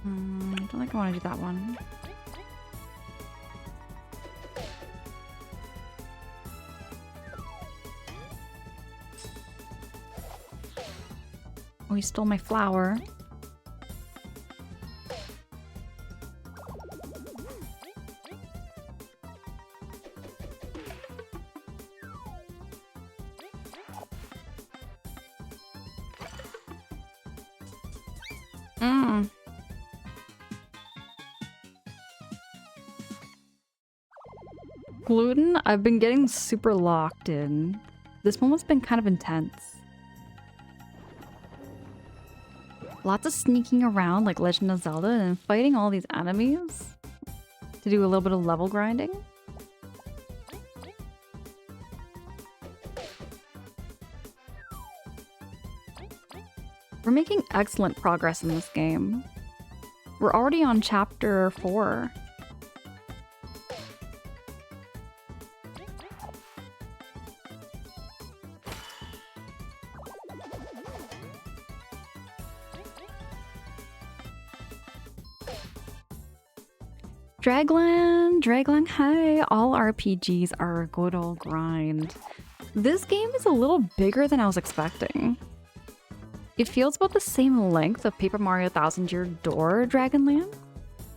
I don't think I want to do that one. Oh, he stole my flower. Gluten, I've been getting super locked in. This one has been kind of intense. Lots of sneaking around like Legend of Zelda and fighting all these enemies to do a little bit of level grinding. We're making excellent progress in this game. We're already on chapter 4. Dragland, hi! All RPGs are a good old grind. This game is a little bigger than I was expecting. It feels about the same length of Paper Mario Thousand Year Door Dragonland.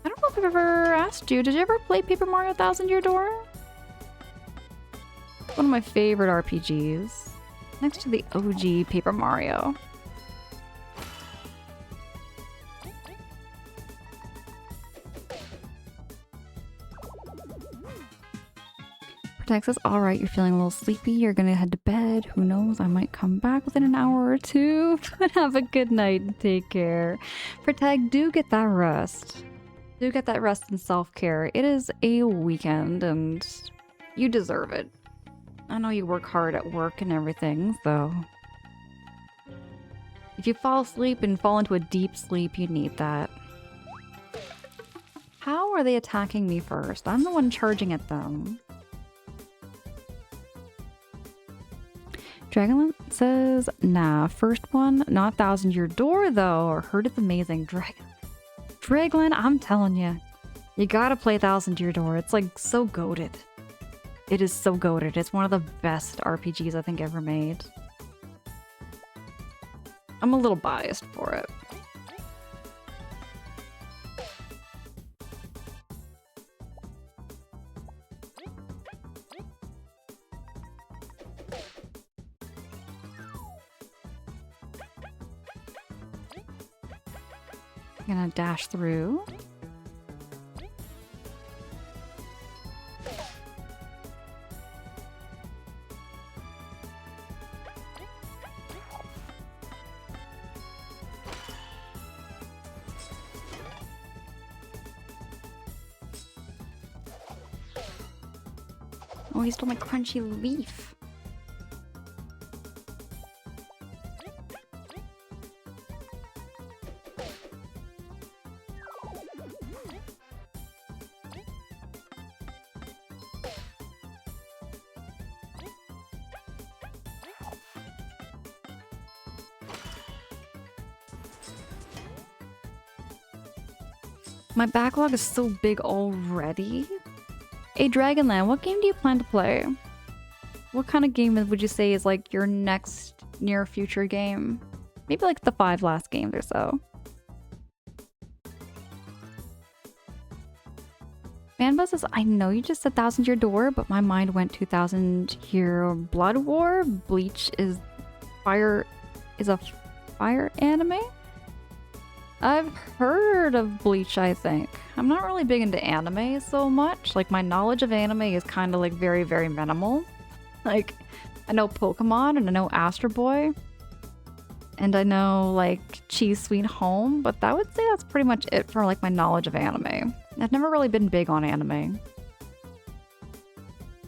I don't know if I've ever asked you, did you ever play Paper Mario Thousand Year Door? One of my favorite RPGs. Next to the OG Paper Mario. Protect says, alright, you're feeling a little sleepy, you're gonna head to bed. Who knows, I might come back within an hour or two. But have a good night and take care. Protect, do get that rest. Do get that rest and self-care. It is a weekend and you deserve it. I know you work hard at work and everything, so... if you fall asleep and fall into a deep sleep, you need that. How are they attacking me first? I'm the one charging at them. Dragonland says, nah, first one, not Thousand Year Door though, or heard it's amazing. Dragland, I'm telling you, you gotta play Thousand Year Door. It's like so goated. It is so goated. It's one of the best RPGs I think ever made. I'm a little biased for it. I'm gonna dash through. Oh, he stole my crunchy leaf. My backlog is so big already. Hey, Dragonland, what game do you plan to play? What kind of game would you say is like your next near future game? Maybe like the 5 last games or so. Fanbuzz says, I know you just said 1000 Year Door, but my mind went 2000 Year Blood War. Bleach is a fire anime? I've heard of Bleach, I think. I'm not really big into anime so much. Like, my knowledge of anime is kind of like very, very minimal. Like, I know Pokemon and I know Astro Boy. And I know, like, Cheese Sweet Home, but I would say that's pretty much it for, like, my knowledge of anime. I've never really been big on anime.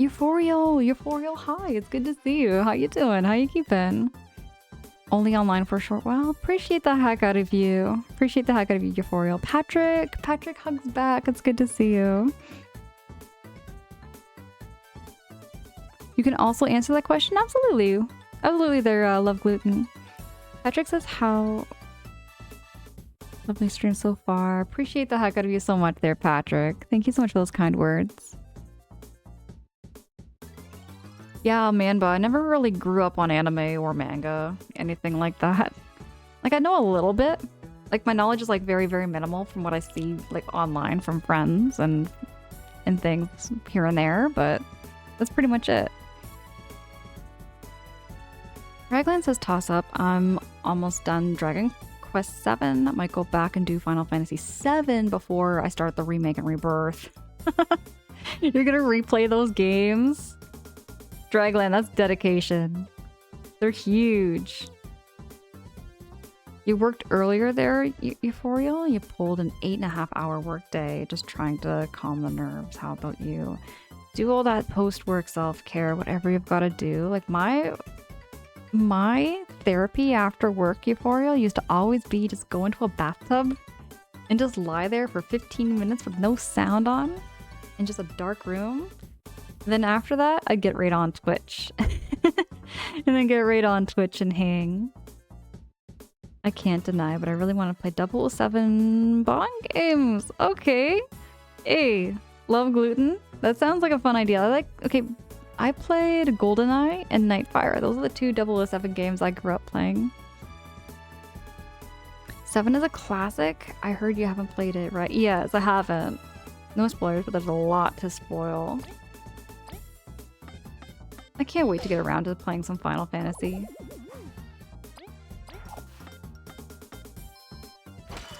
Euphorial, hi, it's good to see you. How you doing? How you keeping? Only online for a short while. Appreciate the heck out of you. Appreciate the heck out of you, Euphorial. Patrick hugs back. It's good to see you. You can also answer that question. Absolutely. Absolutely there, Love Gluten. Patrick says, how... Lovely stream so far. Appreciate the heck out of you so much there, Patrick. Thank you so much for those kind words. Yeah, man, but I never really grew up on anime or manga, anything like that. Like, I know a little bit. Like, my knowledge is, like, very, very minimal from what I see, like, online from friends and things here and there, but that's pretty much it. Raglan says toss up. I'm almost done Dragon Quest 7. I might go back and do Final Fantasy 7 before I start the remake and rebirth. You're gonna replay those games? Dragland, that's dedication. They're huge. You worked earlier there, Euphoria? You pulled an 8.5-hour workday just trying to calm the nerves. How about you? Do all that post-work self-care, whatever you've got to do. Like, my therapy after work, Euphoria, used to always be just go into a bathtub and just lie there for 15 minutes with no sound on in just a dark room. Then after that, I'd get right on Twitch. And then get right on Twitch and hang. I can't deny, but I really want to play 007 Bond games. Okay. Hey, Love Gluten. That sounds like a fun idea. Okay, I played GoldenEye and Nightfire. Those are the 2 007 games I grew up playing. 7 is a classic. I heard you haven't played it, right? Yes, I haven't. No spoilers, but there's a lot to spoil. I can't wait to get around to playing some Final Fantasy.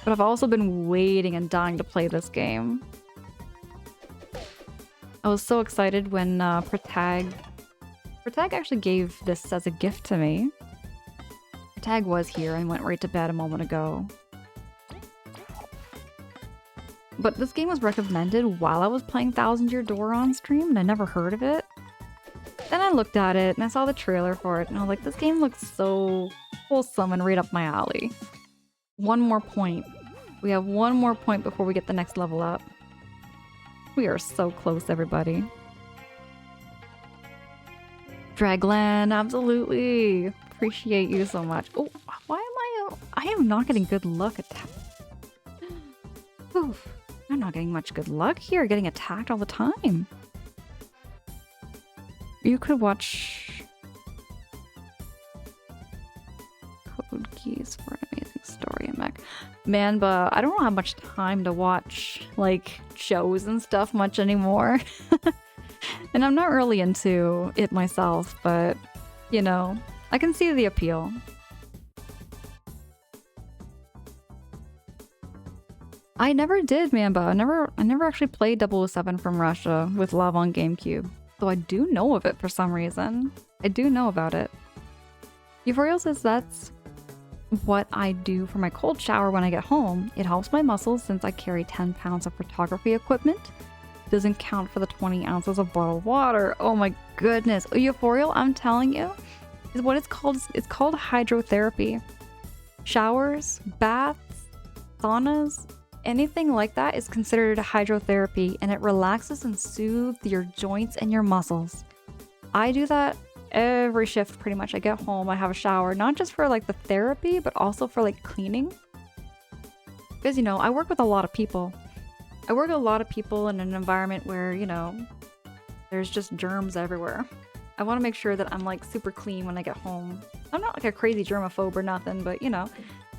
But I've also been waiting and dying to play this game. I was so excited when Protag actually gave this as a gift to me. Protag was here and went right to bed a moment ago. But this game was recommended while I was playing 1000 Year Door on stream and I never heard of it. Then I looked at it and I saw the trailer for it and I was like, this game looks so wholesome and right up my alley. One more point. We have one more point before we get the next level up. We are so close, everybody. Dragland, absolutely. Appreciate you so much. Oh, why am I am not getting good luck attack. Oof. I'm not getting much good luck here, getting attacked all the time. You could watch Code Keys for an Amazing Story in Mech. Man, but I don't have much time to watch, like, shows and stuff much anymore. And I'm not really into it myself, but, you know, I can see the appeal. I never did, Mamba. I never actually played 007 from Russia with love on GameCube. Though I do know of it for some reason. I do know about it. Euphoria says that's what I do for my cold shower when I get home. It helps my muscles since I carry 10 pounds of photography equipment. doesn't count for the 20 ounces of bottled water. Oh my goodness. Euphorial, I'm telling you, is what it's called. It's called hydrotherapy. Showers, baths, saunas, anything like that is considered hydrotherapy, and it relaxes and soothes your joints and your muscles. I do that every shift pretty much. I get home, I have a shower, not just for like the therapy, but also for like cleaning. Because, you know, I work with a lot of people. I work with a lot of people in an environment where, you know, there's just germs everywhere. I want to make sure that I'm like super clean when I get home. I'm not like a crazy germaphobe or nothing, but you know,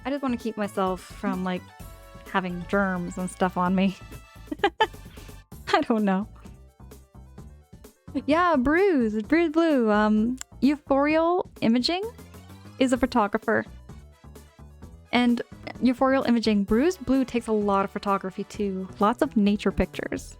I just want to keep myself from like having germs and stuff on me. I don't know. Yeah, Bruce Blue. Euphorial Imaging is a photographer. And Euphorial Imaging, Bruce Blue takes a lot of photography too. Lots of nature pictures.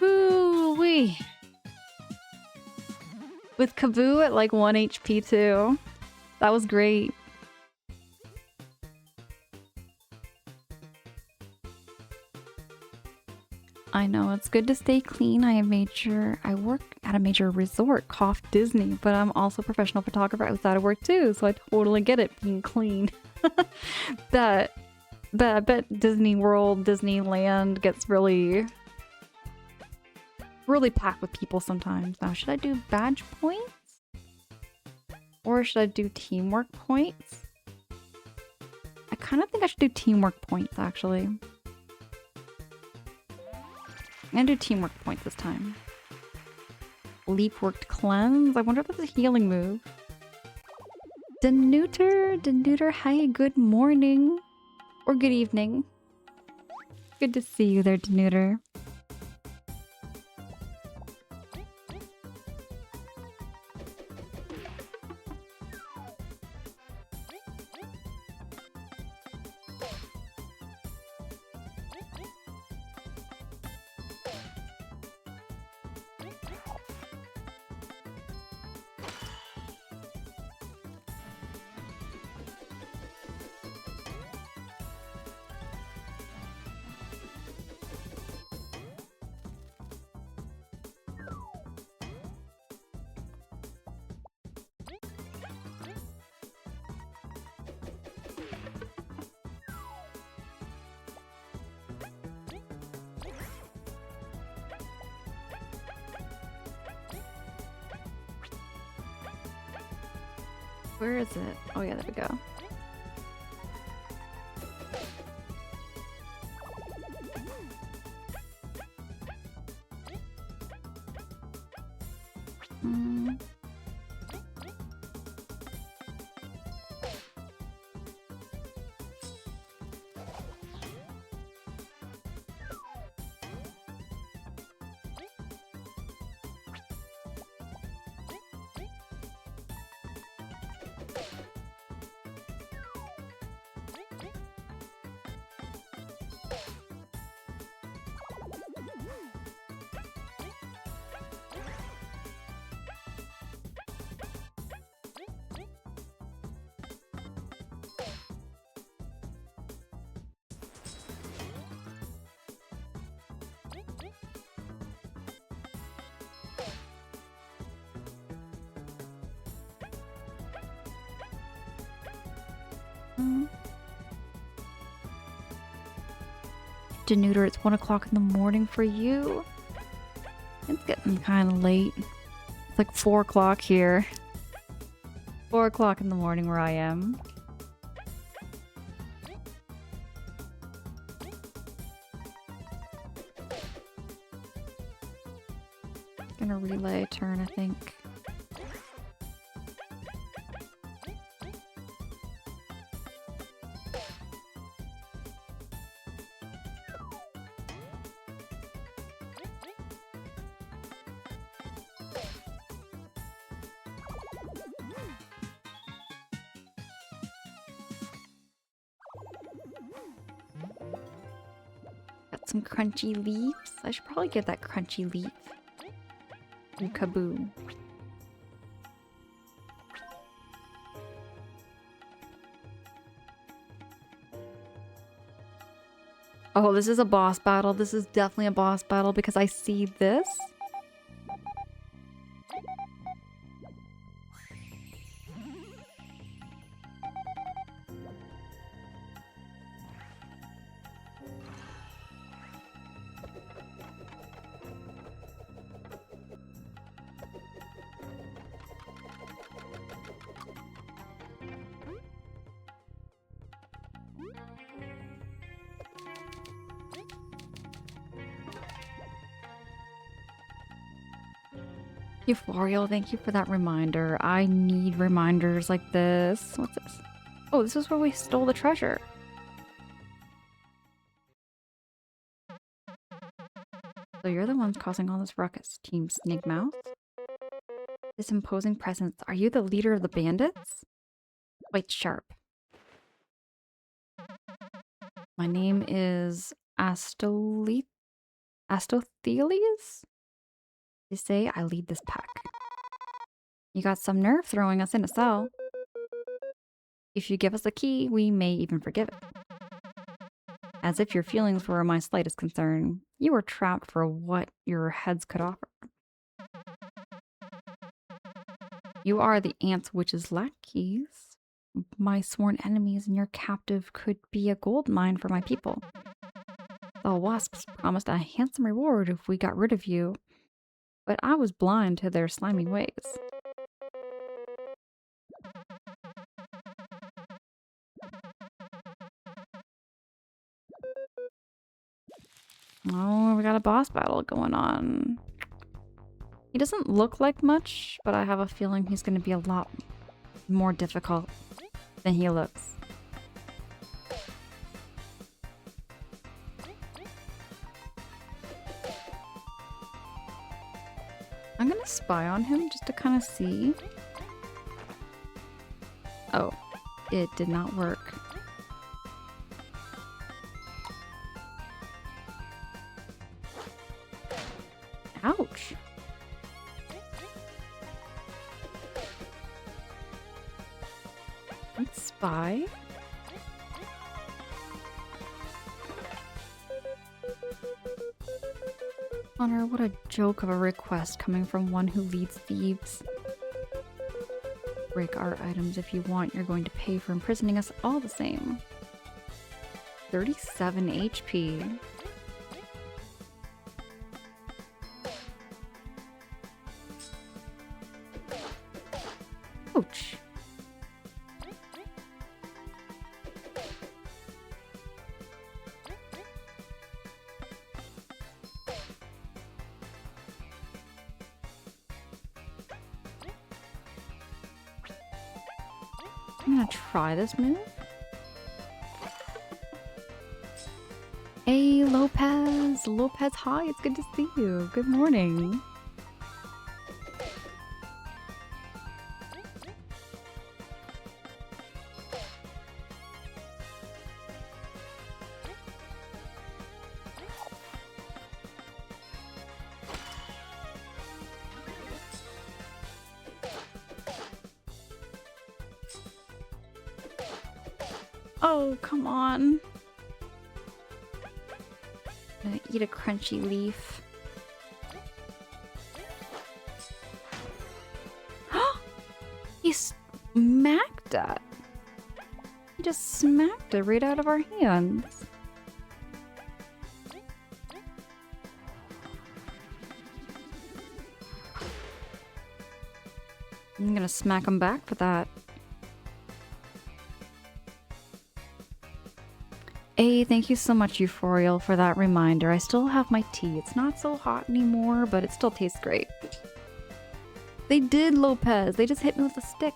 Ooh-wee. With Kaboo at like 1 HP too. That was great. I know, it's good to stay clean. I work at a major resort, cough Disney, but I'm also a professional photographer outside of work too, so I totally get it being clean. But I bet Disney World, Disneyland gets really packed with people sometimes. Now, should I do badge points? Or should I do teamwork points? I kind of think I should do teamwork points, actually. I'm gonna do teamwork points this time. Leap worked cleanse. I wonder if that's a healing move. Denuter, hi, good morning. Or good evening. Good to see you there, Denuter. Where is it? Oh yeah, there we go. Denuder, it's 1 o'clock in the morning for you. It's getting kind of late. It's like 4 o'clock here. 4 o'clock in the morning where I am. Gonna relay a turn, I think. Some crunchy leaves. I should probably get that crunchy leaf. Ooh, kaboom. Oh, this is a boss battle. This is definitely a boss battle because I see this. Euphoria, thank you for that reminder. I need reminders like this. What's this? Oh, this is where we stole the treasure. So you're the ones causing all this ruckus, Team Snake Mouth. This imposing presence. Are you the leader of the bandits? Quite sharp. My name is Astothelius? They say I lead this pack. You got some nerve throwing us in a cell. If you give us a key, we may even forgive it. As if your feelings were my slightest concern. You were trapped for what your heads could offer. You are the Ant Witch's lackeys. My sworn enemies and your captive could be a gold mine for my people. The wasps promised a handsome reward if we got rid of you, but I was blind to their slimy ways. Oh, we got a boss battle going on. He doesn't look like much, but I have a feeling he's going to be a lot more difficult than he looks. I'm going to spy on him just to kind of see. Oh, it did not work. Ouch. Let's spy. Honor, what a joke of a request coming from one who leads thieves. Break our items if you want. You're going to pay for imprisoning us all the same. 37 HP. Ouch. I'm gonna try this move. Hey, Lopez! Lopez, hi, it's good to see you. Good morning. Oh, come on. I'm gonna eat a crunchy leaf. He smacked that. He just smacked it right out of our hands. I'm gonna smack him back for that. Hey, thank you so much, Euphorial, for that reminder. I still have my tea. It's not so hot anymore, but it still tastes great. They did, Lopez. They just hit me with a stick.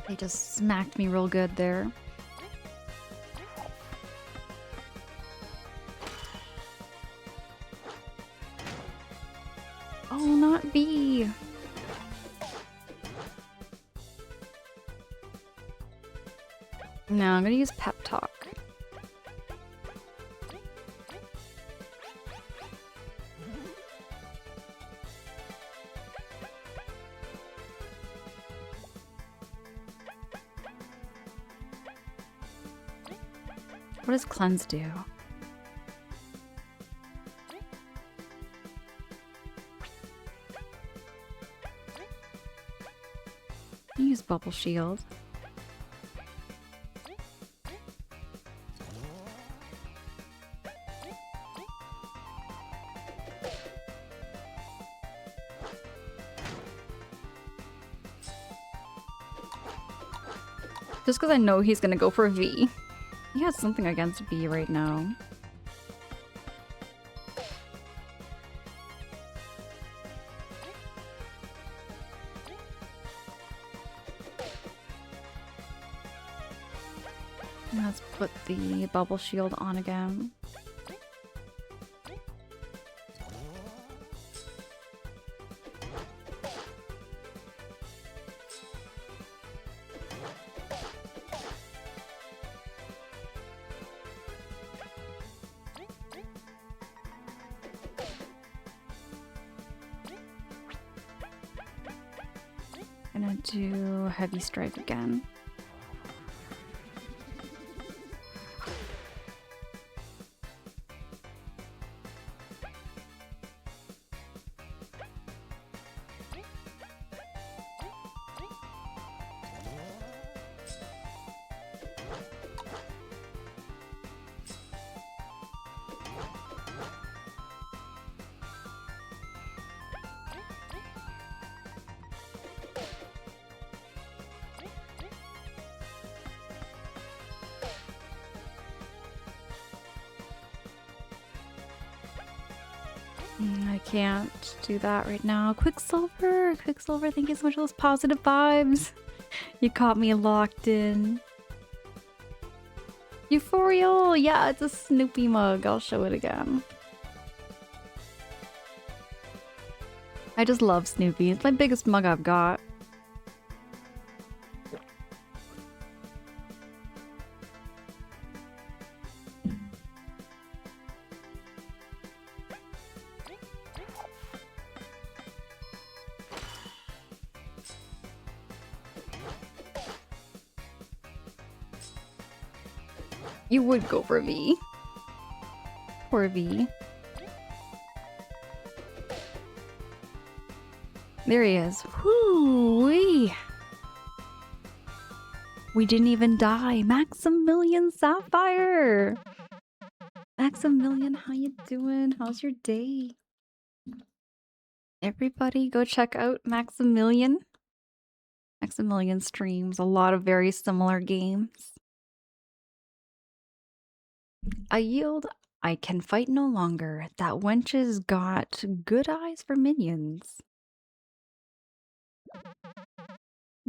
They just smacked me real good there. Oh, not B. No, I'm gonna use Pep Talk. What does Cleanse do? Use Bubble Shield. Just because I know he's gonna go for V. He has something against V right now. Let's put the Bubble Shield on again. Gonna do Heavy Strike again. I can't do that right now. Quicksilver! Quicksilver, thank you so much for those positive vibes. You caught me locked in. Euphorial! Yeah, it's a Snoopy mug. I'll show it again. I just love Snoopy. It's my biggest mug I've got. You would go for V. Poor V. There he is. Whoo-wee! We didn't even die. Maximilian Sapphire! Maximilian, how you doing? How's your day? Everybody go check out Maximilian. Maximilian streams a lot of very similar games. I yield. I can fight no longer. That wench has got good eyes for minions.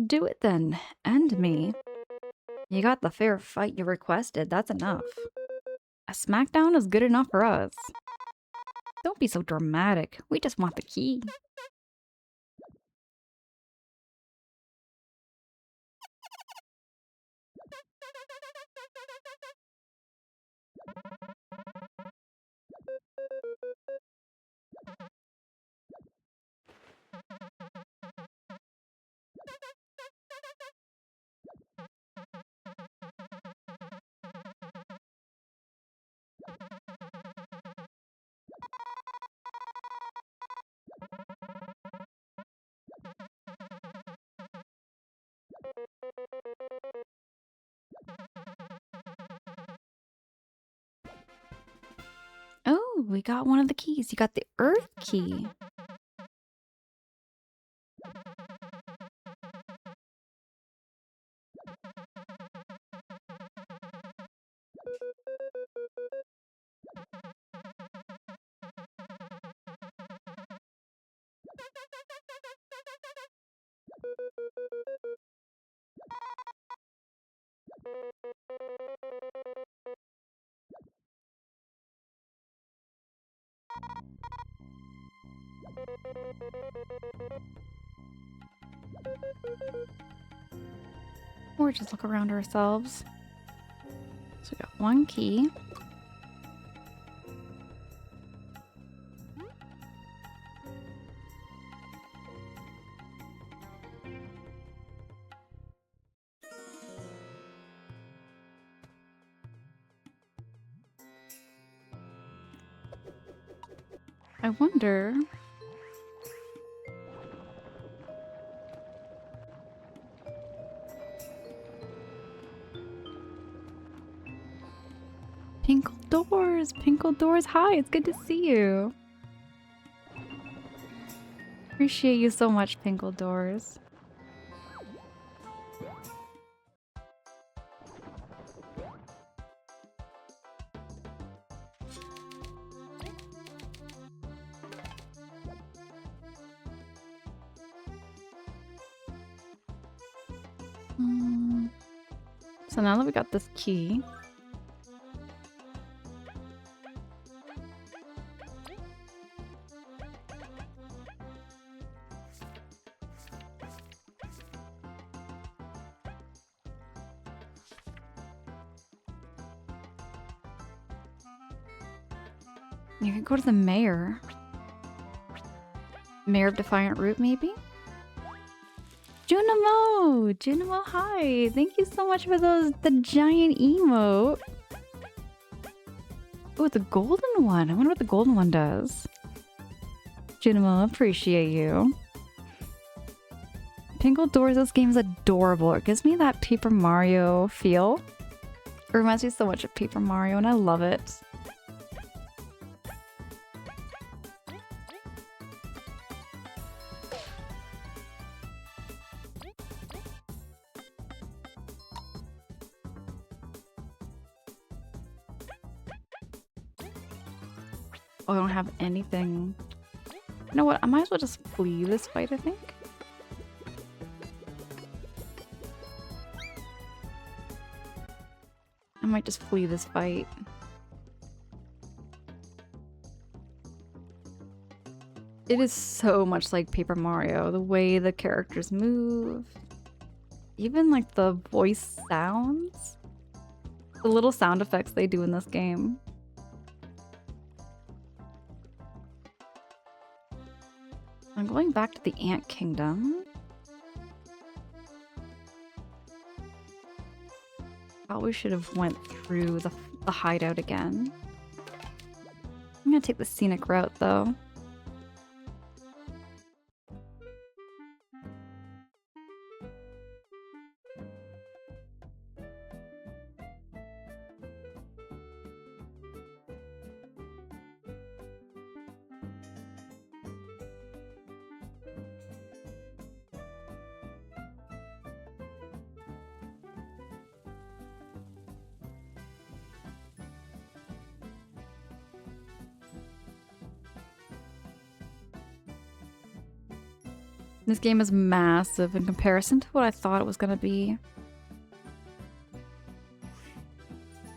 Do it then. End me. You got the fair fight you requested. That's enough. A smackdown is good enough for us. Don't be so dramatic. We just want the key. Ooh, we got one of the keys. You got the Earth key. Or just look around ourselves. So we got one key. I wonder... Pinkle Doors, hi, it's good to see you. Appreciate you so much, Pinkle Doors. So now that we got this key, you can go to the mayor. Mayor of Defiant Root, maybe? Junimo, hi! Thank you so much for the giant emote. Oh, it's a golden one. I wonder what the golden one does. Junimo, appreciate you. Pinkle Doors, this game is adorable. It gives me that Paper Mario feel. It reminds me so much of Paper Mario, and I love it. Oh, I don't have anything. You know what? I might as well just flee this fight, I think. I might just flee this fight. It is so much like Paper Mario. The way the characters move. Even like the voice sounds. The little sound effects they do in this game. I'm going back to the Ant Kingdom. Probably should have went through the hideout again. I'm gonna take the scenic route though. This game is massive in comparison to what I thought it was gonna be.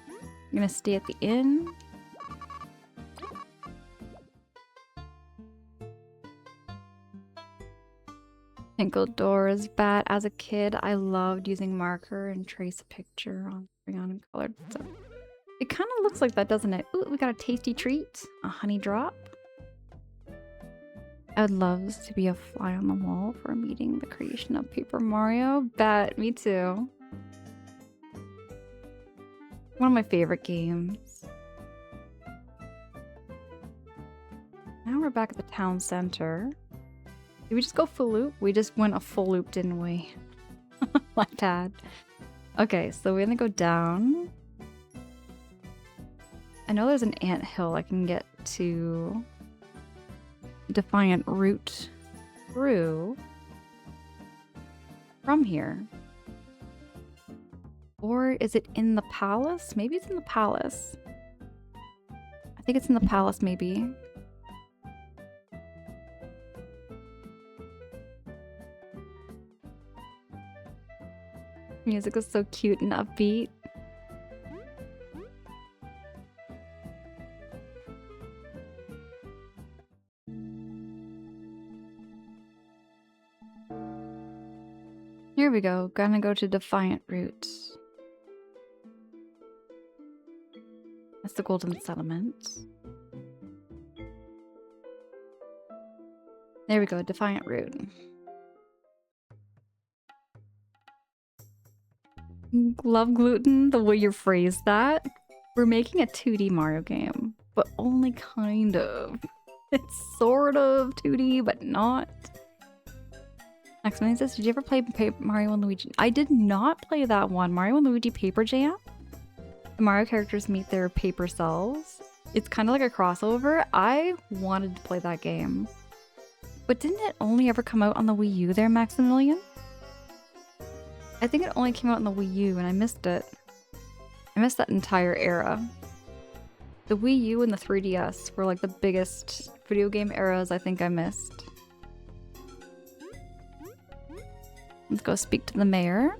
I'm gonna stay at the inn. Pinkle Doors, bat. As a kid, I loved using marker and trace a picture on crayon and colored. So it kind of looks like that, doesn't it? Ooh, we got a tasty treat. A honey drop. I would love to be a fly on the wall for meeting the creation of Paper Mario. Bet, me too. One of my favorite games. Now we're back at the town center. Did we just go full loop? We just went a full loop, didn't we? My bad. Okay, so we're gonna go down. I know there's an ant hill I can get to Defiant Route through from here. Or is it in the palace? Maybe it's in the palace. I think it's in the palace, maybe. Music is so cute and upbeat. Here we go. Gonna go to Defiant Route. That's the Golden Settlement. There we go. Defiant Route. Love gluten, the way you phrase that. We're making a 2D Mario game, but only kind of. It's sort of 2D, but not. Next one says, did you ever play Mario and Luigi? I did not play that one. Mario and Luigi Paper Jam? The Mario characters meet their paper selves. It's kind of like a crossover. I wanted to play that game. But didn't it only ever come out on the Wii U there, Maximilian? I think it only came out on the Wii U and I missed it. I missed that entire era. The Wii U and the 3DS were like the biggest video game eras I think I missed. Let's go speak to the mayor.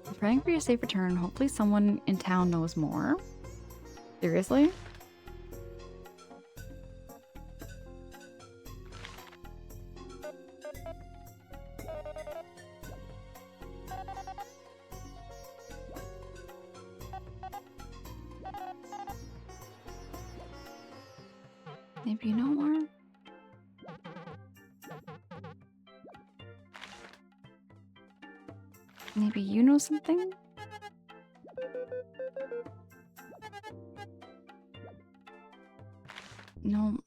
I'm praying for your safe return. Hopefully someone in town knows more. Seriously? Maybe you know more? Maybe you know something? No.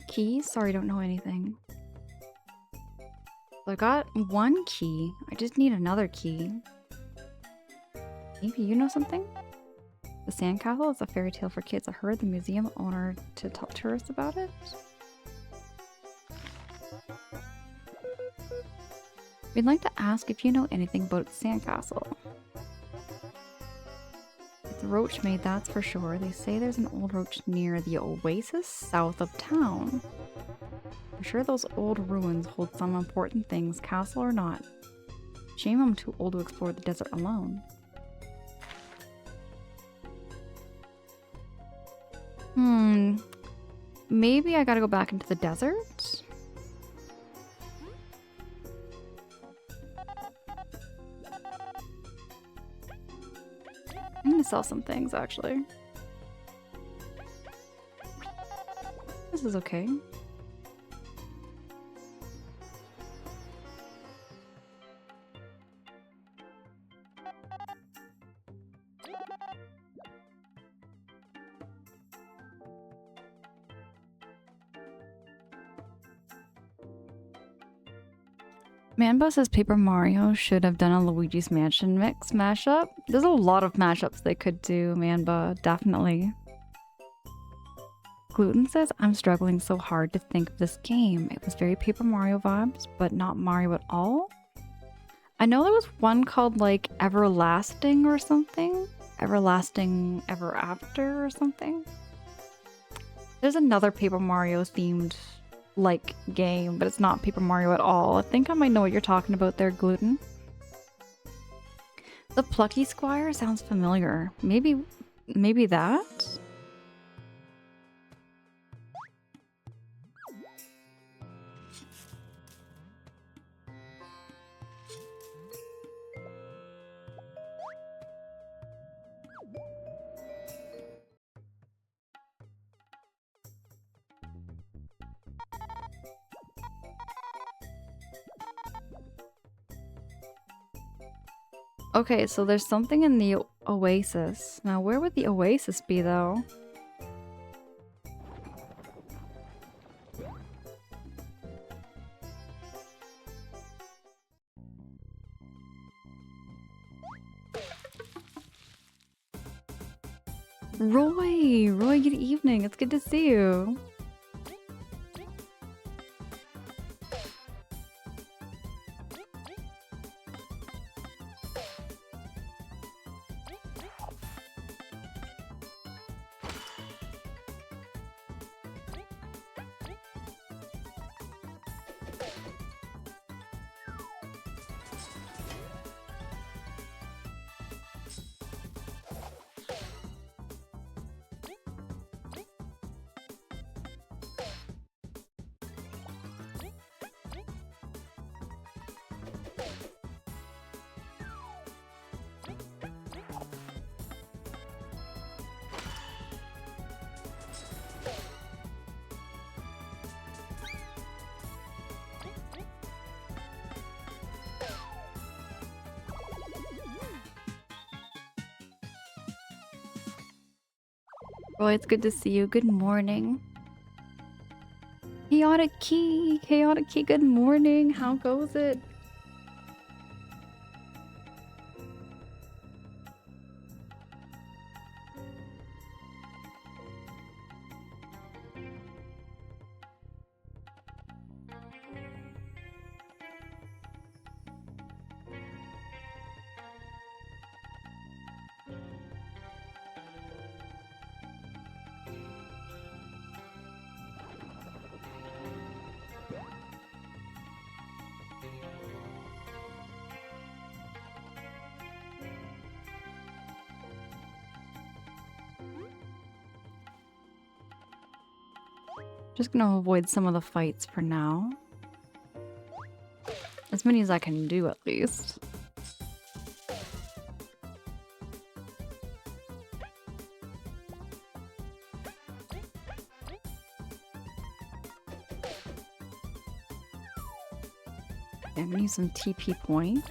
Key? Sorry, don't know anything. So I got one key. I just need another key. Maybe you know something? The Sandcastle is a fairy tale for kids. I heard the museum owner to tell tourists about it. We'd like to ask if you know anything about the Sandcastle. It's roach made, that's for sure. They say there's an old roach near the oasis south of town. I'm sure those old ruins hold some important things, castle or not. Shame I'm too old to explore the desert alone. Maybe I gotta go back into the desert? I'm gonna sell some things, actually. This is okay. Manbo says Paper Mario should have done a Luigi's Mansion mix mashup. There's a lot of mashups they could do, Manbo, definitely. Gluten says, I'm struggling so hard to think of this game. It was very Paper Mario vibes, but not Mario at all. I know there was one called like Everlasting or something. Everlasting Ever After or something. There's another Paper Mario themed like game, but it's not Paper Mario at all. I think I might know what you're talking about there, Gluten. The Plucky Squire sounds familiar. Maybe that? Okay, so there's something in the oasis. Now, where would the oasis be, though? Roy, good evening. It's good to see you. Roy, it's good to see you. Good morning. Chaotic Key, good morning. How goes it? Just gonna avoid some of the fights for now. As many as I can do, at least. Okay, I'm gonna use some TP points.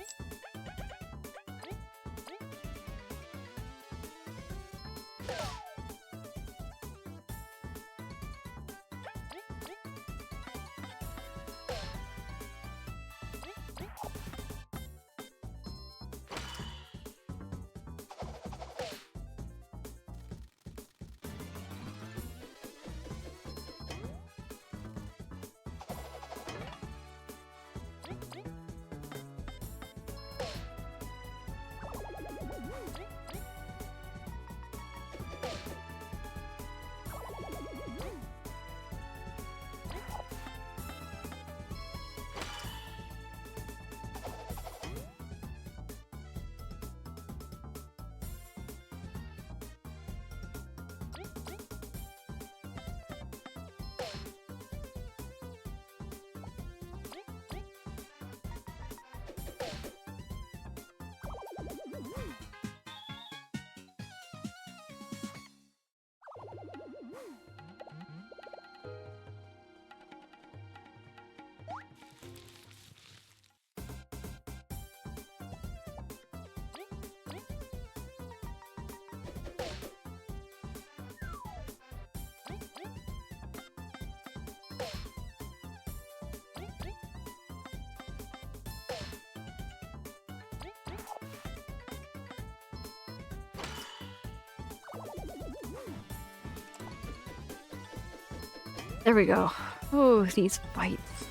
There we go. Oh, these fights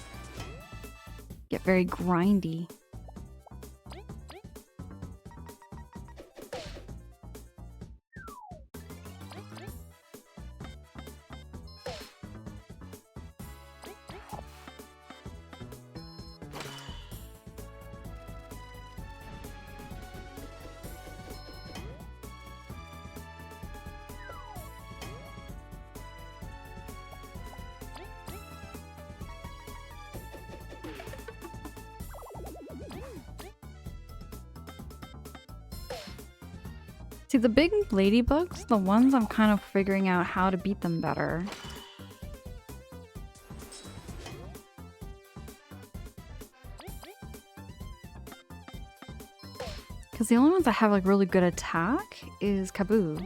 get very grindy. See, the big ladybugs, the ones I'm kind of figuring out how to beat them better. Because the only ones that have like really good attack is Kaboo.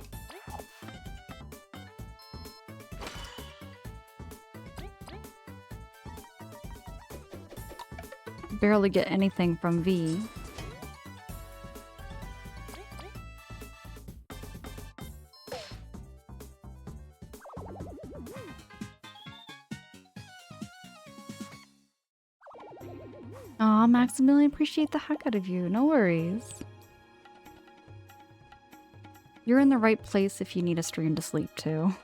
Barely get anything from V. Aw, Maximilian, appreciate the heck out of you. No worries. You're in the right place if you need a stream to sleep to.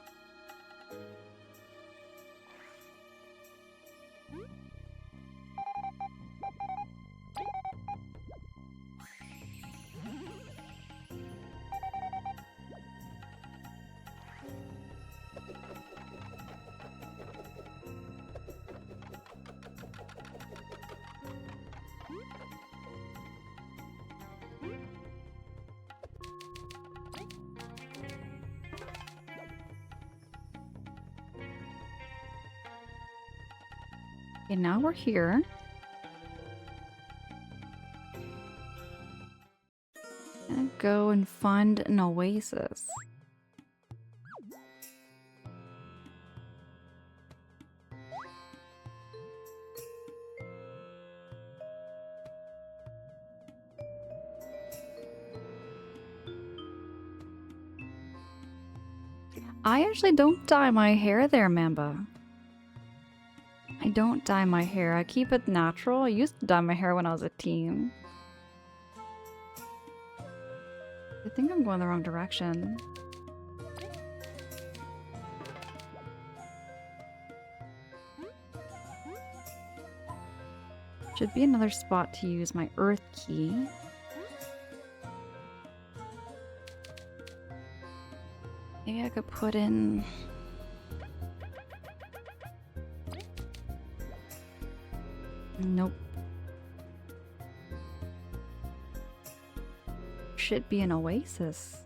Okay, now we're here. Gonna go and find an oasis. I actually don't dye my hair there, Mamba. I don't dye my hair. I keep it natural. I used to dye my hair when I was a teen. I think I'm going the wrong direction. Should be another spot to use my earth key. Maybe I could put in... Nope. Should be an oasis.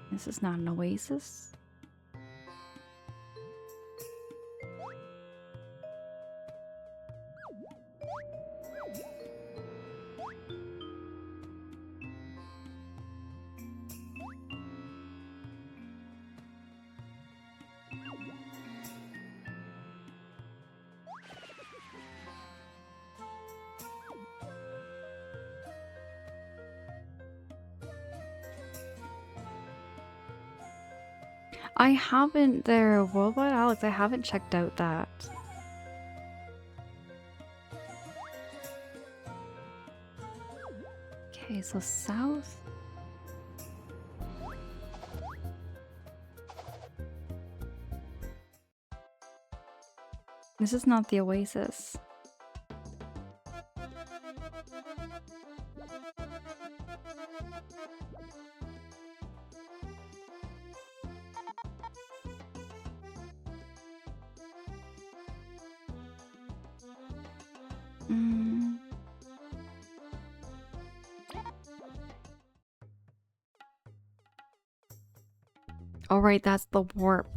This is not an oasis. I haven't there, Worldwide Alex, I haven't checked out that. Okay, so south. This is not the oasis. Oh right, that's the warp.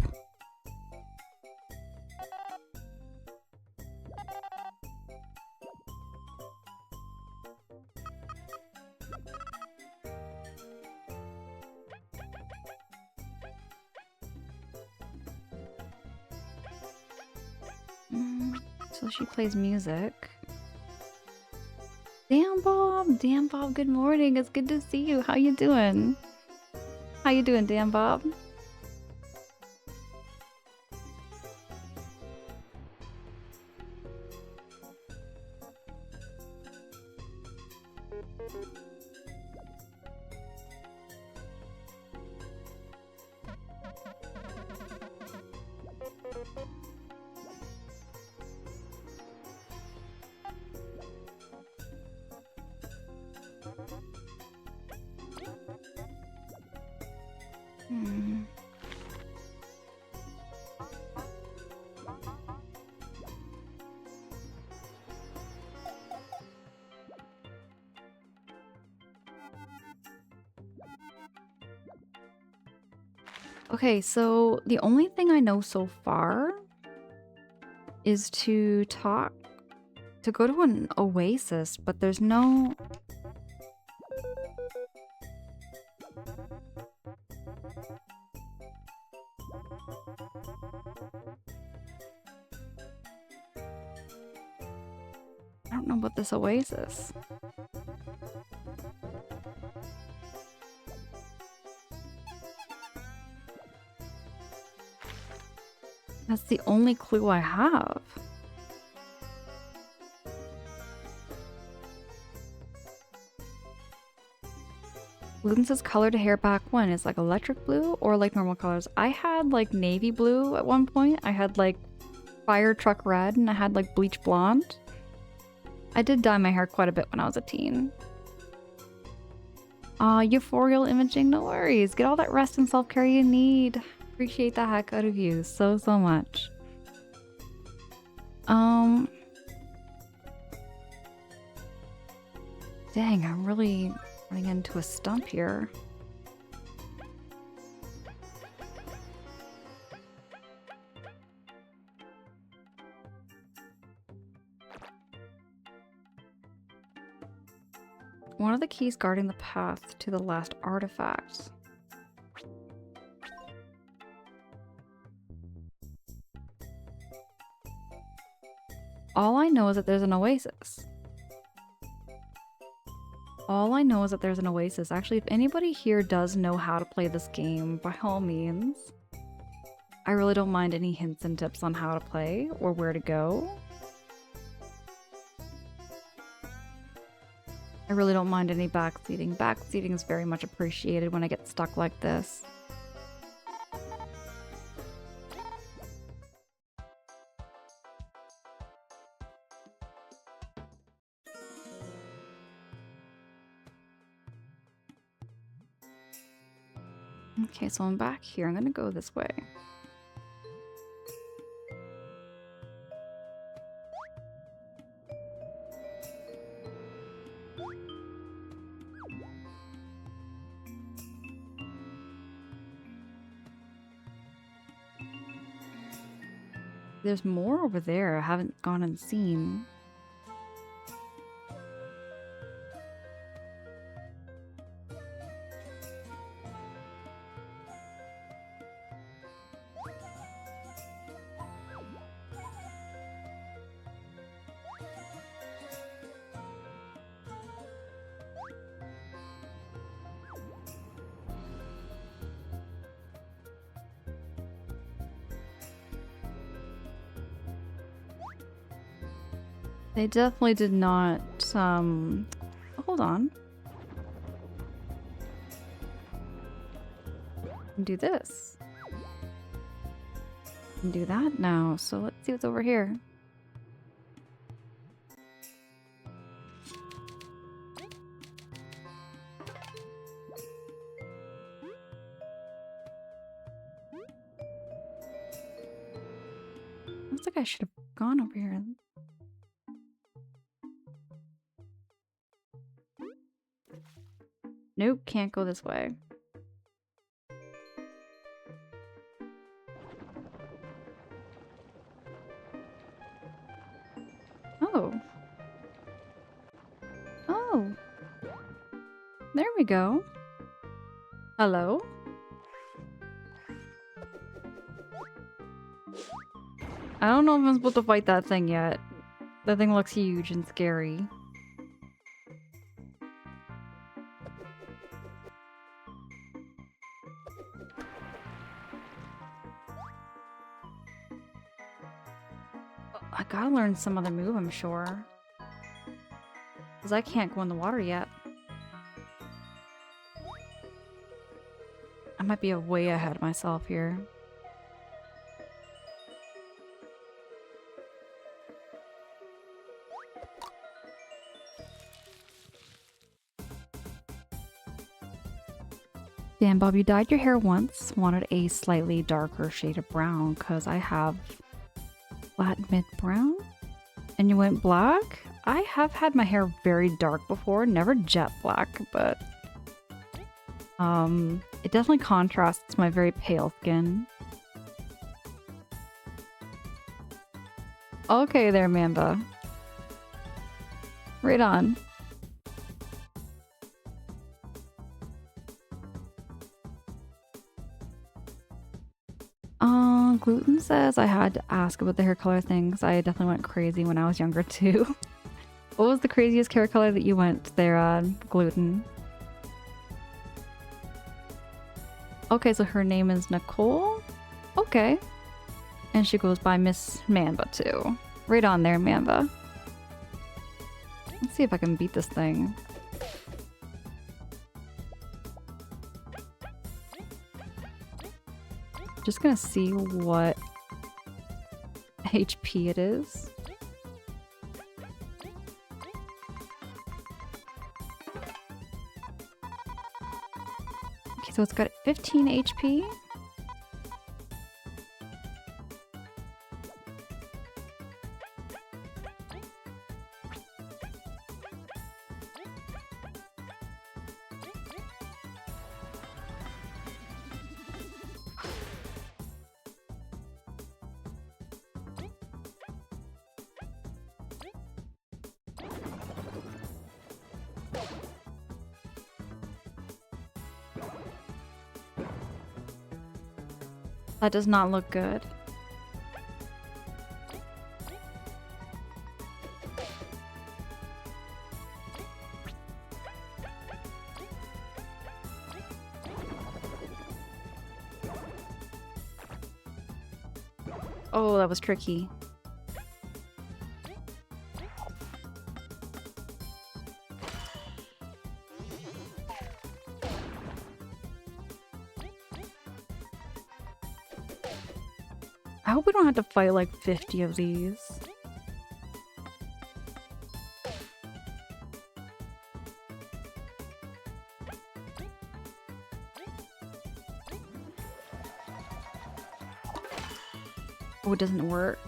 So she plays music. Damn Bob, good morning. It's good to see you. How you doing? How you doing, damn Bob? Okay, so the only thing I know so far is to go to an oasis, but there's no... I don't know about this oasis. That's the only clue I have. Gluten says color to hair back when? Is like electric blue or like normal colors? I had like navy blue at one point. I had like fire truck red and I had like bleach blonde. I did dye my hair quite a bit when I was a teen. Euphorial imaging, no worries. Get all that rest and self-care you need. Appreciate the heck out of you so much. Dang, I'm really running into a stump here. One of the keys guarding the path to the last artifact. All I know is that there's an oasis. All I know is that there's an oasis. Actually, if anybody here does know how to play this game, by all means. I really don't mind any hints and tips on how to play or where to go. I really don't mind any backseating. Backseating is very much appreciated when I get stuck like this. Okay, so I'm back here. I'm gonna go this way. There's more over there I haven't gone and seen. They definitely did not, hold on. Do this. And do that now, so let's see what's over here. Looks like I should have gone over here. Nope, can't go this way. Oh. Oh. There we go. Hello? I don't know if I'm supposed to fight that thing yet. That thing looks huge and scary. I gotta learn some other move, I'm sure. Because I can't go in the water yet. I might be way ahead of myself here. Damn, Bob, you dyed your hair once. Wanted a slightly darker shade of brown because I have flat mid brown. And you went black? I have had my hair very dark before, never jet black, but it definitely contrasts my very pale skin. Okay there, Mamba. Right on. Gluten says I had to ask about the hair color things. I definitely went crazy when I was younger too. What was the craziest hair color that you went there, Gluten? Okay, so her name is Nicole? Okay. And she goes by Miss Mamba too. Right on there, Mamba. Let's see if I can beat this thing. Just gonna see what HP it is. Okay, so it's got 15 HP. That does not look good. Oh, that was tricky. I hope we don't have to fight like 50 of these. Oh, it doesn't work.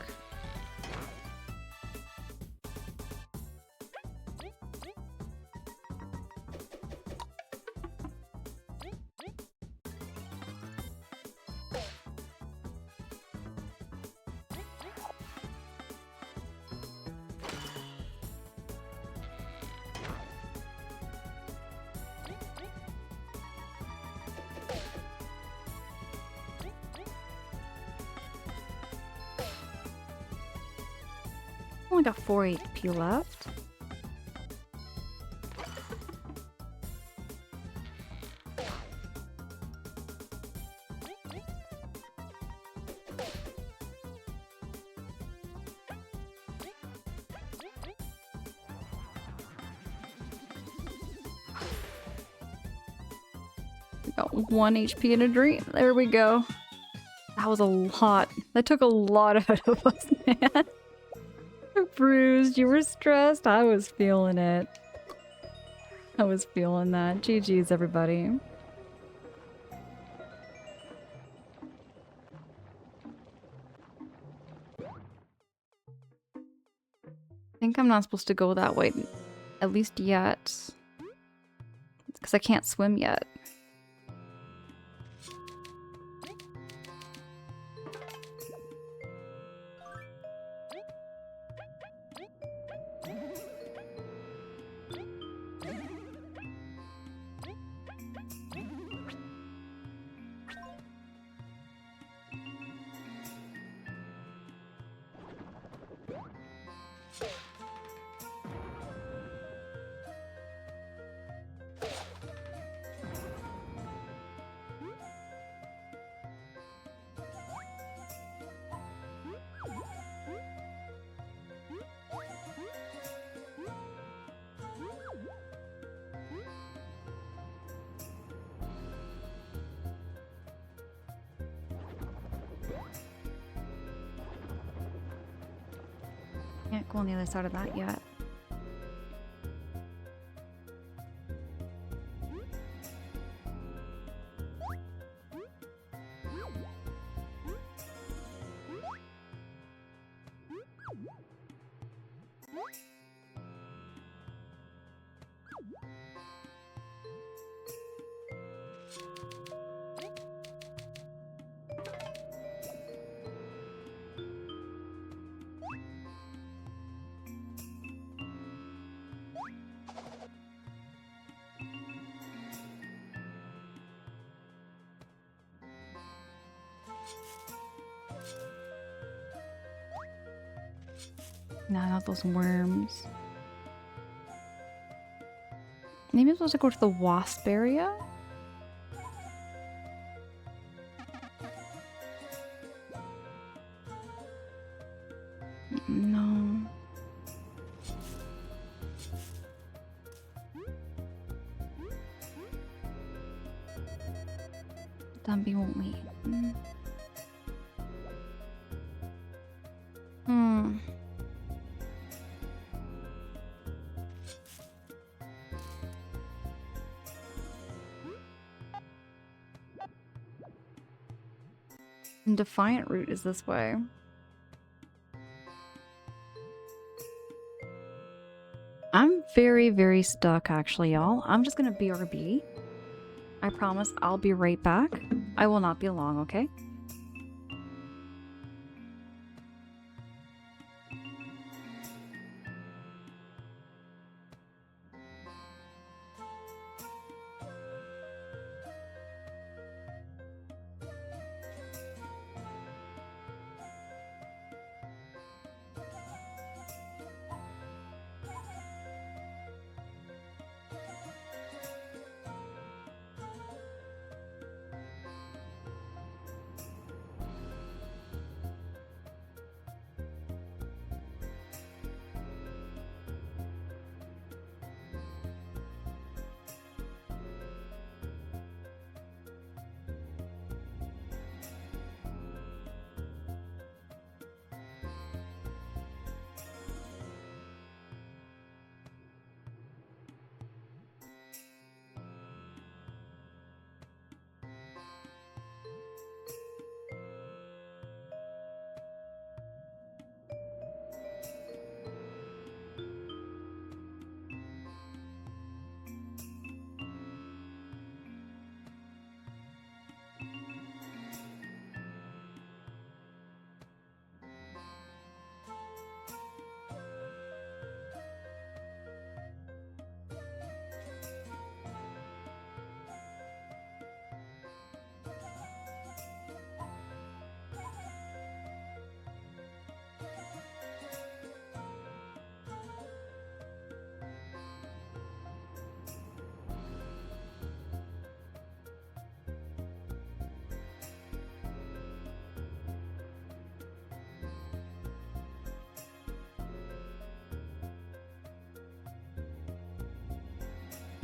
Only got 4 HP left. Got 1 HP in a dream. There we go. That was a lot. That took a lot out of us, man. Bruised, you were stressed. I was feeling it. I was feeling that. GG's, everybody. I think I'm not supposed to go that way, at least yet. Because I can't swim yet. Can't go on the other side of that yet. No, not those worms. Maybe I'm supposed to go to the wasp area? No. Dumpy won't wait. Hmm. And Defiant Route is this way. I'm very, very stuck actually, y'all. I'm just gonna BRB. I promise I'll be right back. I will not be long, okay?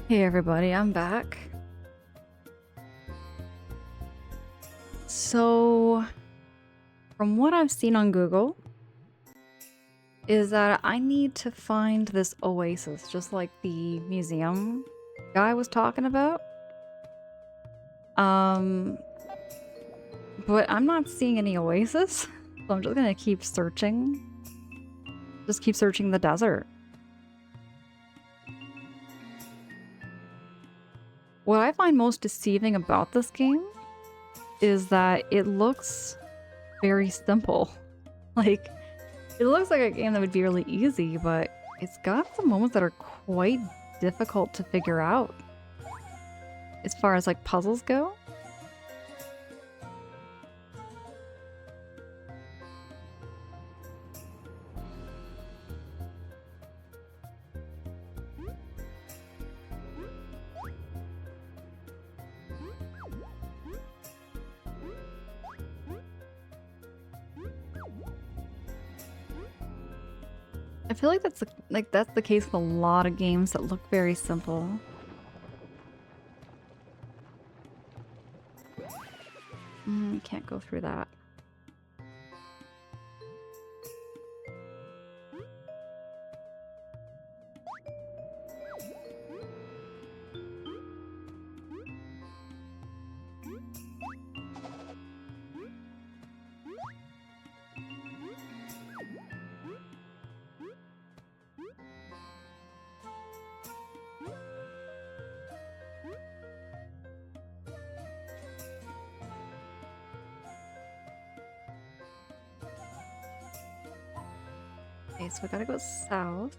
Hey everybody, I'm back. So, from what I've seen on Google, is that I need to find this oasis, just like the museum guy was talking about. But I'm not seeing any oasis, so I'm just gonna keep searching. Just keep searching the desert. What I find most deceiving about this game is that it looks very simple. Like, it looks like a game that would be really easy, but it's got some moments that are quite difficult to figure out as far as like puzzles go. I feel like that's the case with a lot of games that look very simple. Can't go through that. Okay, so we gotta go south.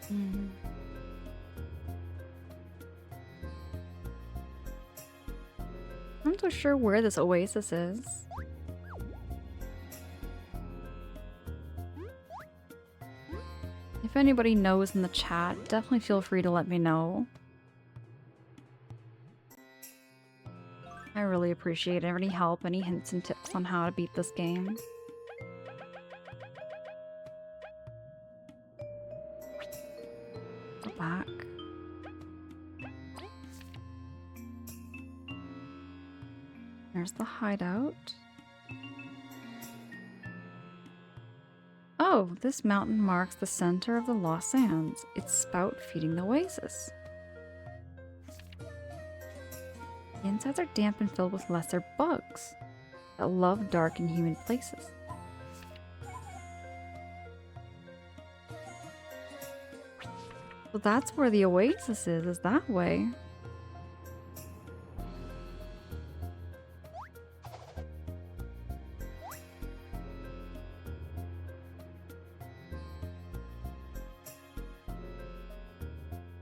I'm not so sure where this oasis is. I If anybody knows in the chat, definitely feel free to let me know. I really appreciate any help, any hints and tips on how to beat this game. Go back. There's the hideout. Oh, this mountain marks the center of the Lost Sands, its spout feeding the oasis. The insides are damp and filled with lesser bugs that love dark and humid places. So that's where the oasis is that way.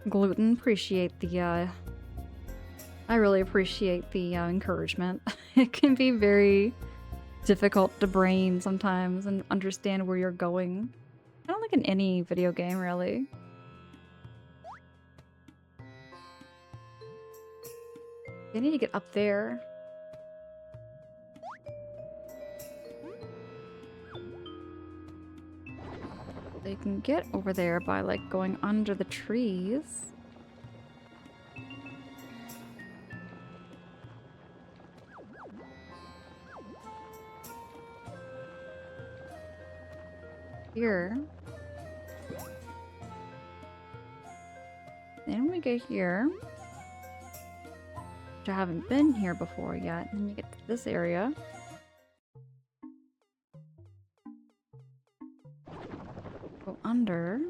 Gluten, appreciate the, I really appreciate the encouragement. It can be very difficult to brain sometimes and understand where you're going. I don't like in any video game, really. I need to get up there. They can get over there by, like, going under the trees. Here. Then we get here. Which I haven't been here before yet. And you get to this area. Go under.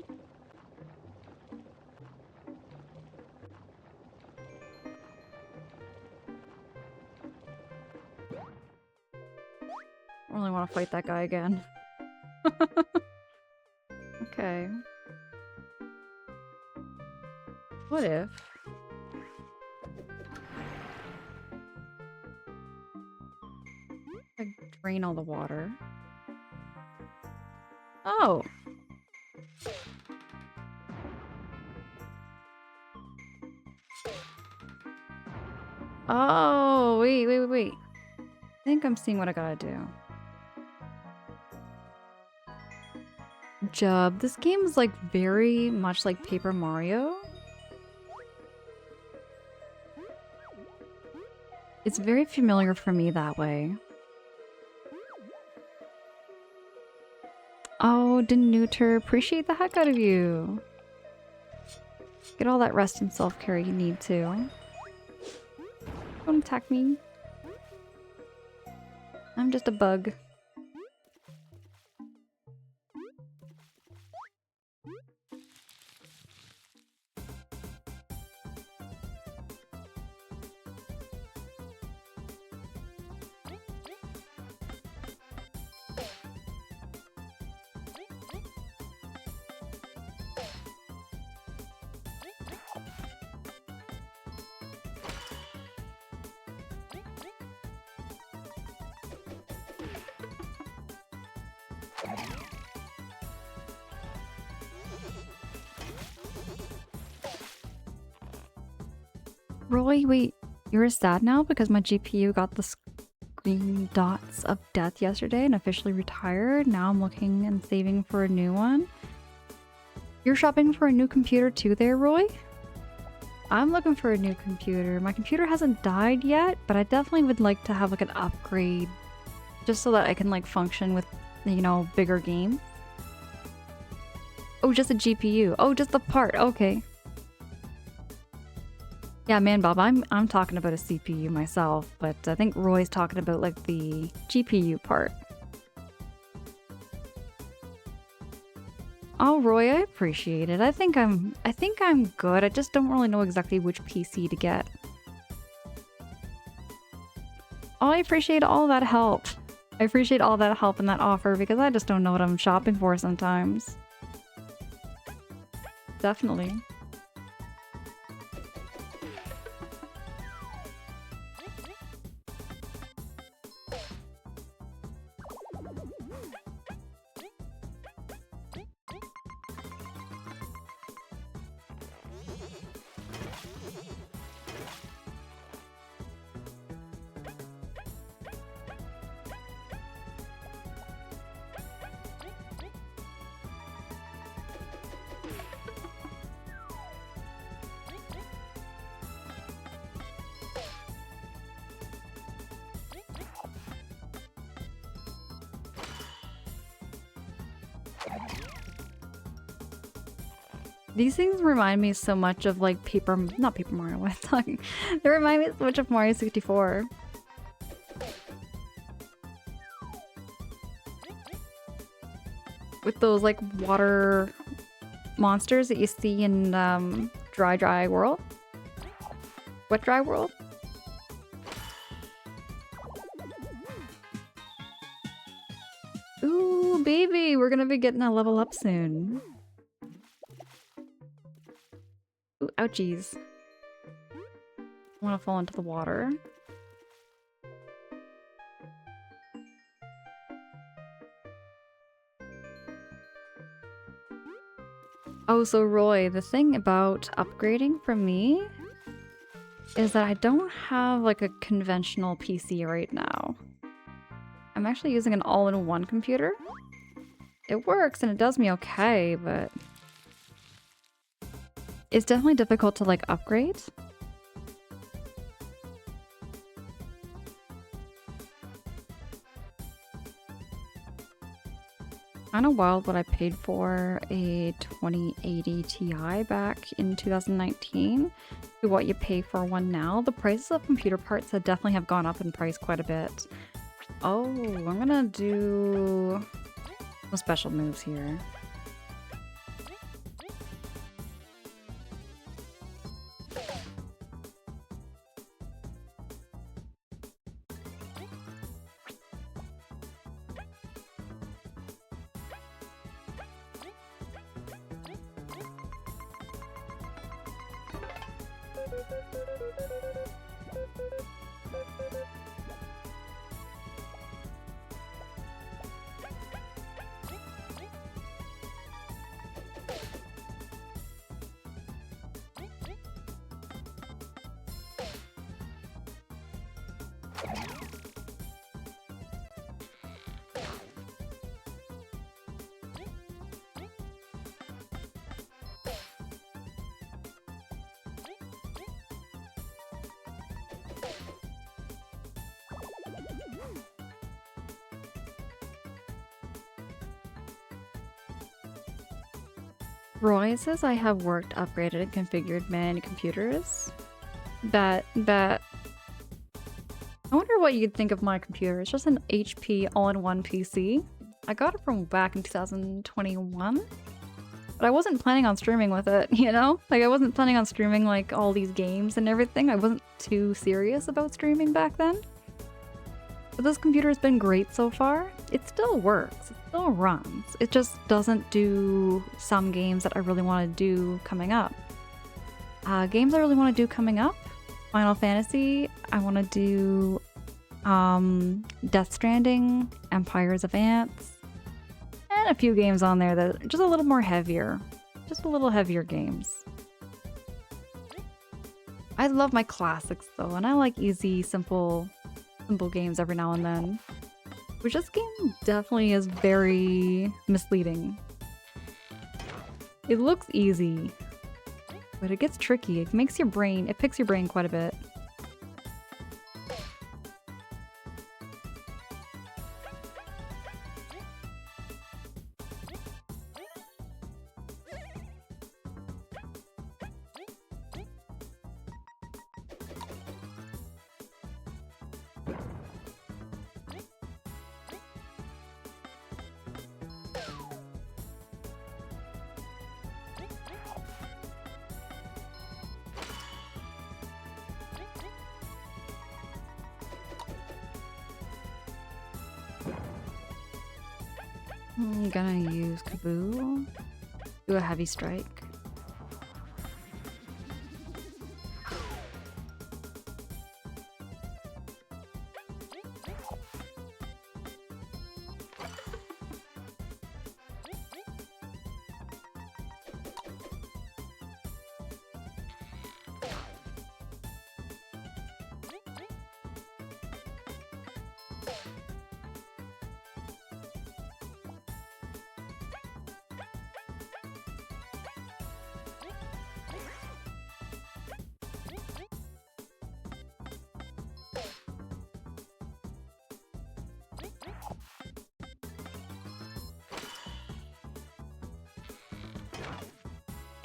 I really want to fight that guy again. Okay. What if... I drain all the water? Oh! Oh, wait. I think I'm seeing what I gotta do. Jub, this game is like very much like Paper Mario. It's very familiar for me that way. Oh, Denuter, appreciate the heck out of you. Get all that rest and self-care you need to. Don't attack me. I'm just a bug. Roy, wait, you're sad now because my GPU got the screen dots of death yesterday and officially retired. Now I'm looking and saving for a new one. You're shopping for a new computer too there, Roy? I'm looking for a new computer. My computer hasn't died yet, but I definitely would like to have like an upgrade just so that I can like function with, you know, bigger games. Oh, just a GPU. Oh, just the part. Okay. Yeah, man, Bob, I'm talking about a CPU myself, but I think Roy's talking about like the GPU part. Oh, Roy, I appreciate it. I think I'm good. I just don't really know exactly which PC to get. Oh, I appreciate all that help. I appreciate all that help and that offer because I just don't know what I'm shopping for sometimes. Definitely. These things remind me so much of like not Paper Mario, what am I talking? They remind me so much of Mario 64. With those like water monsters that you see in Dry World? Wet Dry World? Ooh, baby, we're gonna be getting a level up soon. Ooh, ouchies. I wanna fall into the water. Oh, so Roy, the thing about upgrading for me is that I don't have like a conventional PC right now. I'm actually using an all-in-one computer. It works and it does me okay, but it's definitely difficult to like upgrade. Kind of wild what I paid for a 2080 Ti back in 2019 to what you pay for one now. The prices of computer parts definitely have gone up in price quite a bit. Oh, I'm gonna do some special moves here. Roy says I have worked, upgraded, and configured many computers. I wonder what you'd think of my computer. It's just an HP all-in-one PC. I got it from back in 2021. But I wasn't planning on streaming with it, you know? Like, I wasn't planning on streaming, like, all these games and everything. I wasn't too serious about streaming back then. But this computer has been great so far. It still works. It still runs. It just doesn't do some games that I really want to do coming up. Games I really want to do coming up. Final Fantasy. I want to do Death Stranding, Empires of Ants, and a few games on there that are just a little more heavier. Just a little heavier games. I love my classics though, and I like easy, simple games every now and then. Which this game definitely is very misleading. It looks easy, but it gets tricky. It picks your brain quite a bit. I'm gonna use Kaboo. Do a heavy strike.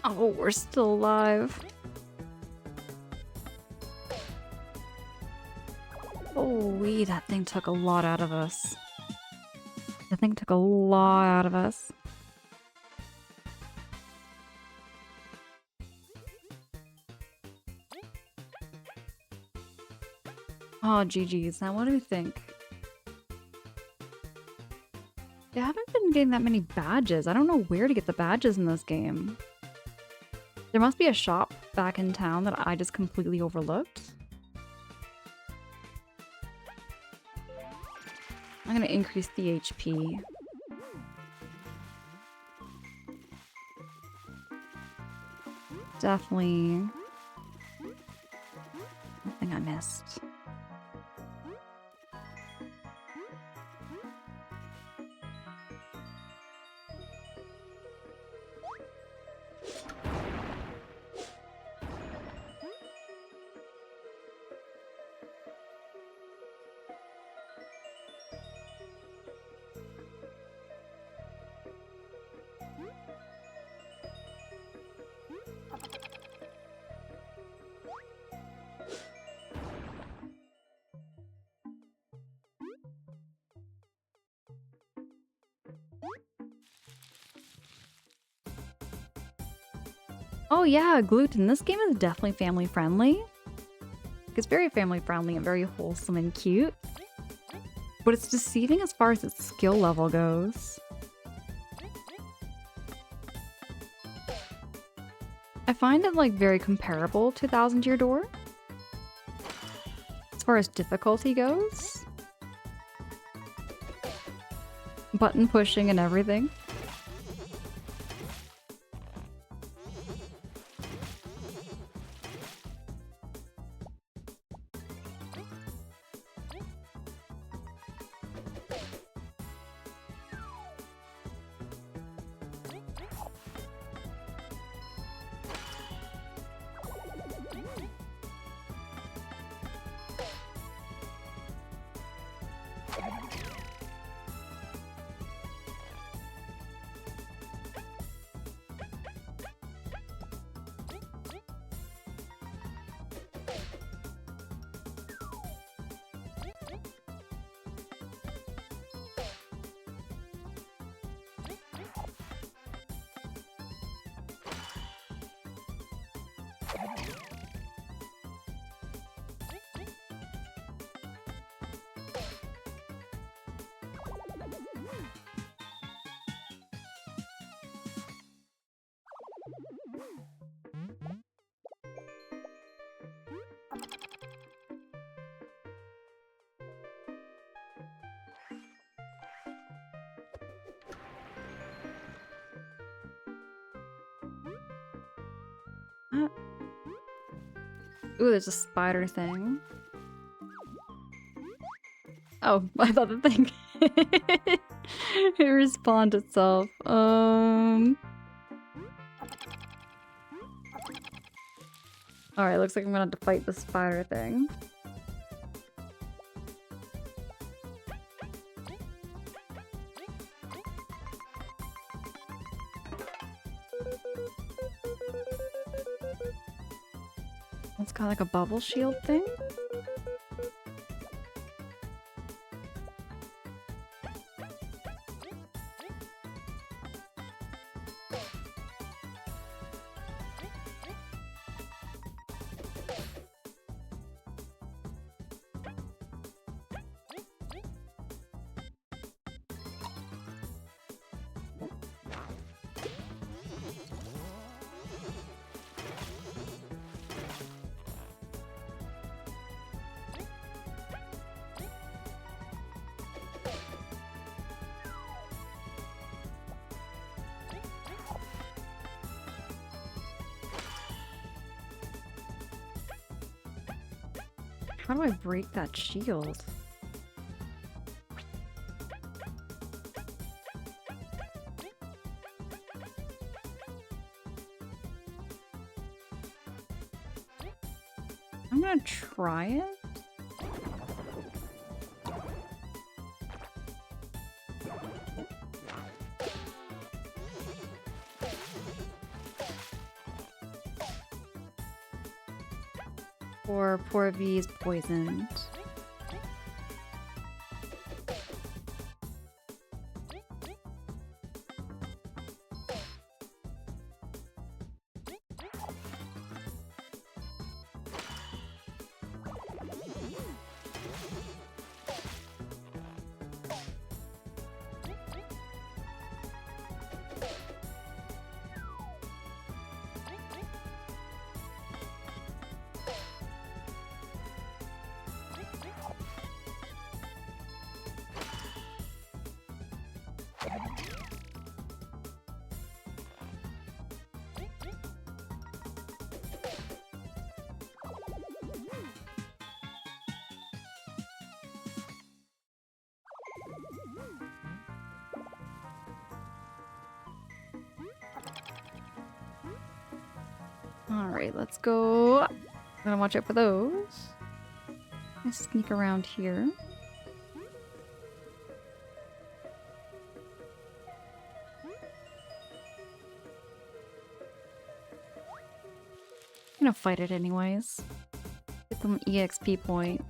Oh, we're still alive. Holy, that thing took a lot out of us. That thing took a lot out of us. Oh, GG's. Now what do you think? I haven't been getting that many badges. I don't know where to get the badges in this game. There must be a shop back in town that I just completely overlooked. I'm gonna increase the HP. Definitely. Something I missed. Oh yeah, gluten. This game is definitely family friendly. It's very family friendly and very wholesome and cute. But it's deceiving as far as its skill level goes. I find it like very comparable to Thousand Year Door. As far as difficulty goes. Button pushing and everything. Ooh, there's a spider thing. Oh, I thought the thing it respawned itself. Alright, looks like I'm gonna have to fight the spider thing. It's got like a bubble shield thing. How do I break that shield? I'm gonna try it. Poor V's poisoned. Alright, let's go. I'm gonna watch out for those. Let's sneak around here. I'm gonna fight it anyways. Get them an EXP point.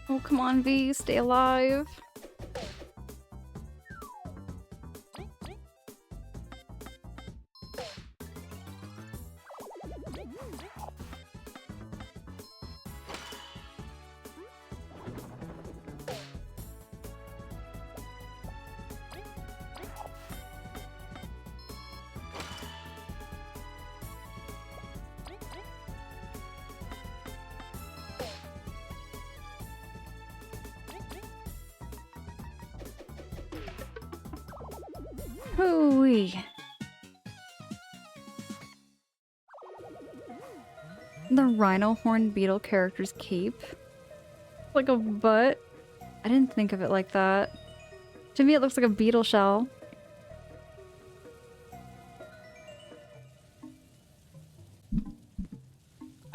Oh, come on, V, stay alive. Hooey. The rhino horn beetle character's cape. Like a butt. I didn't think of it like that. To me it looks like a beetle shell.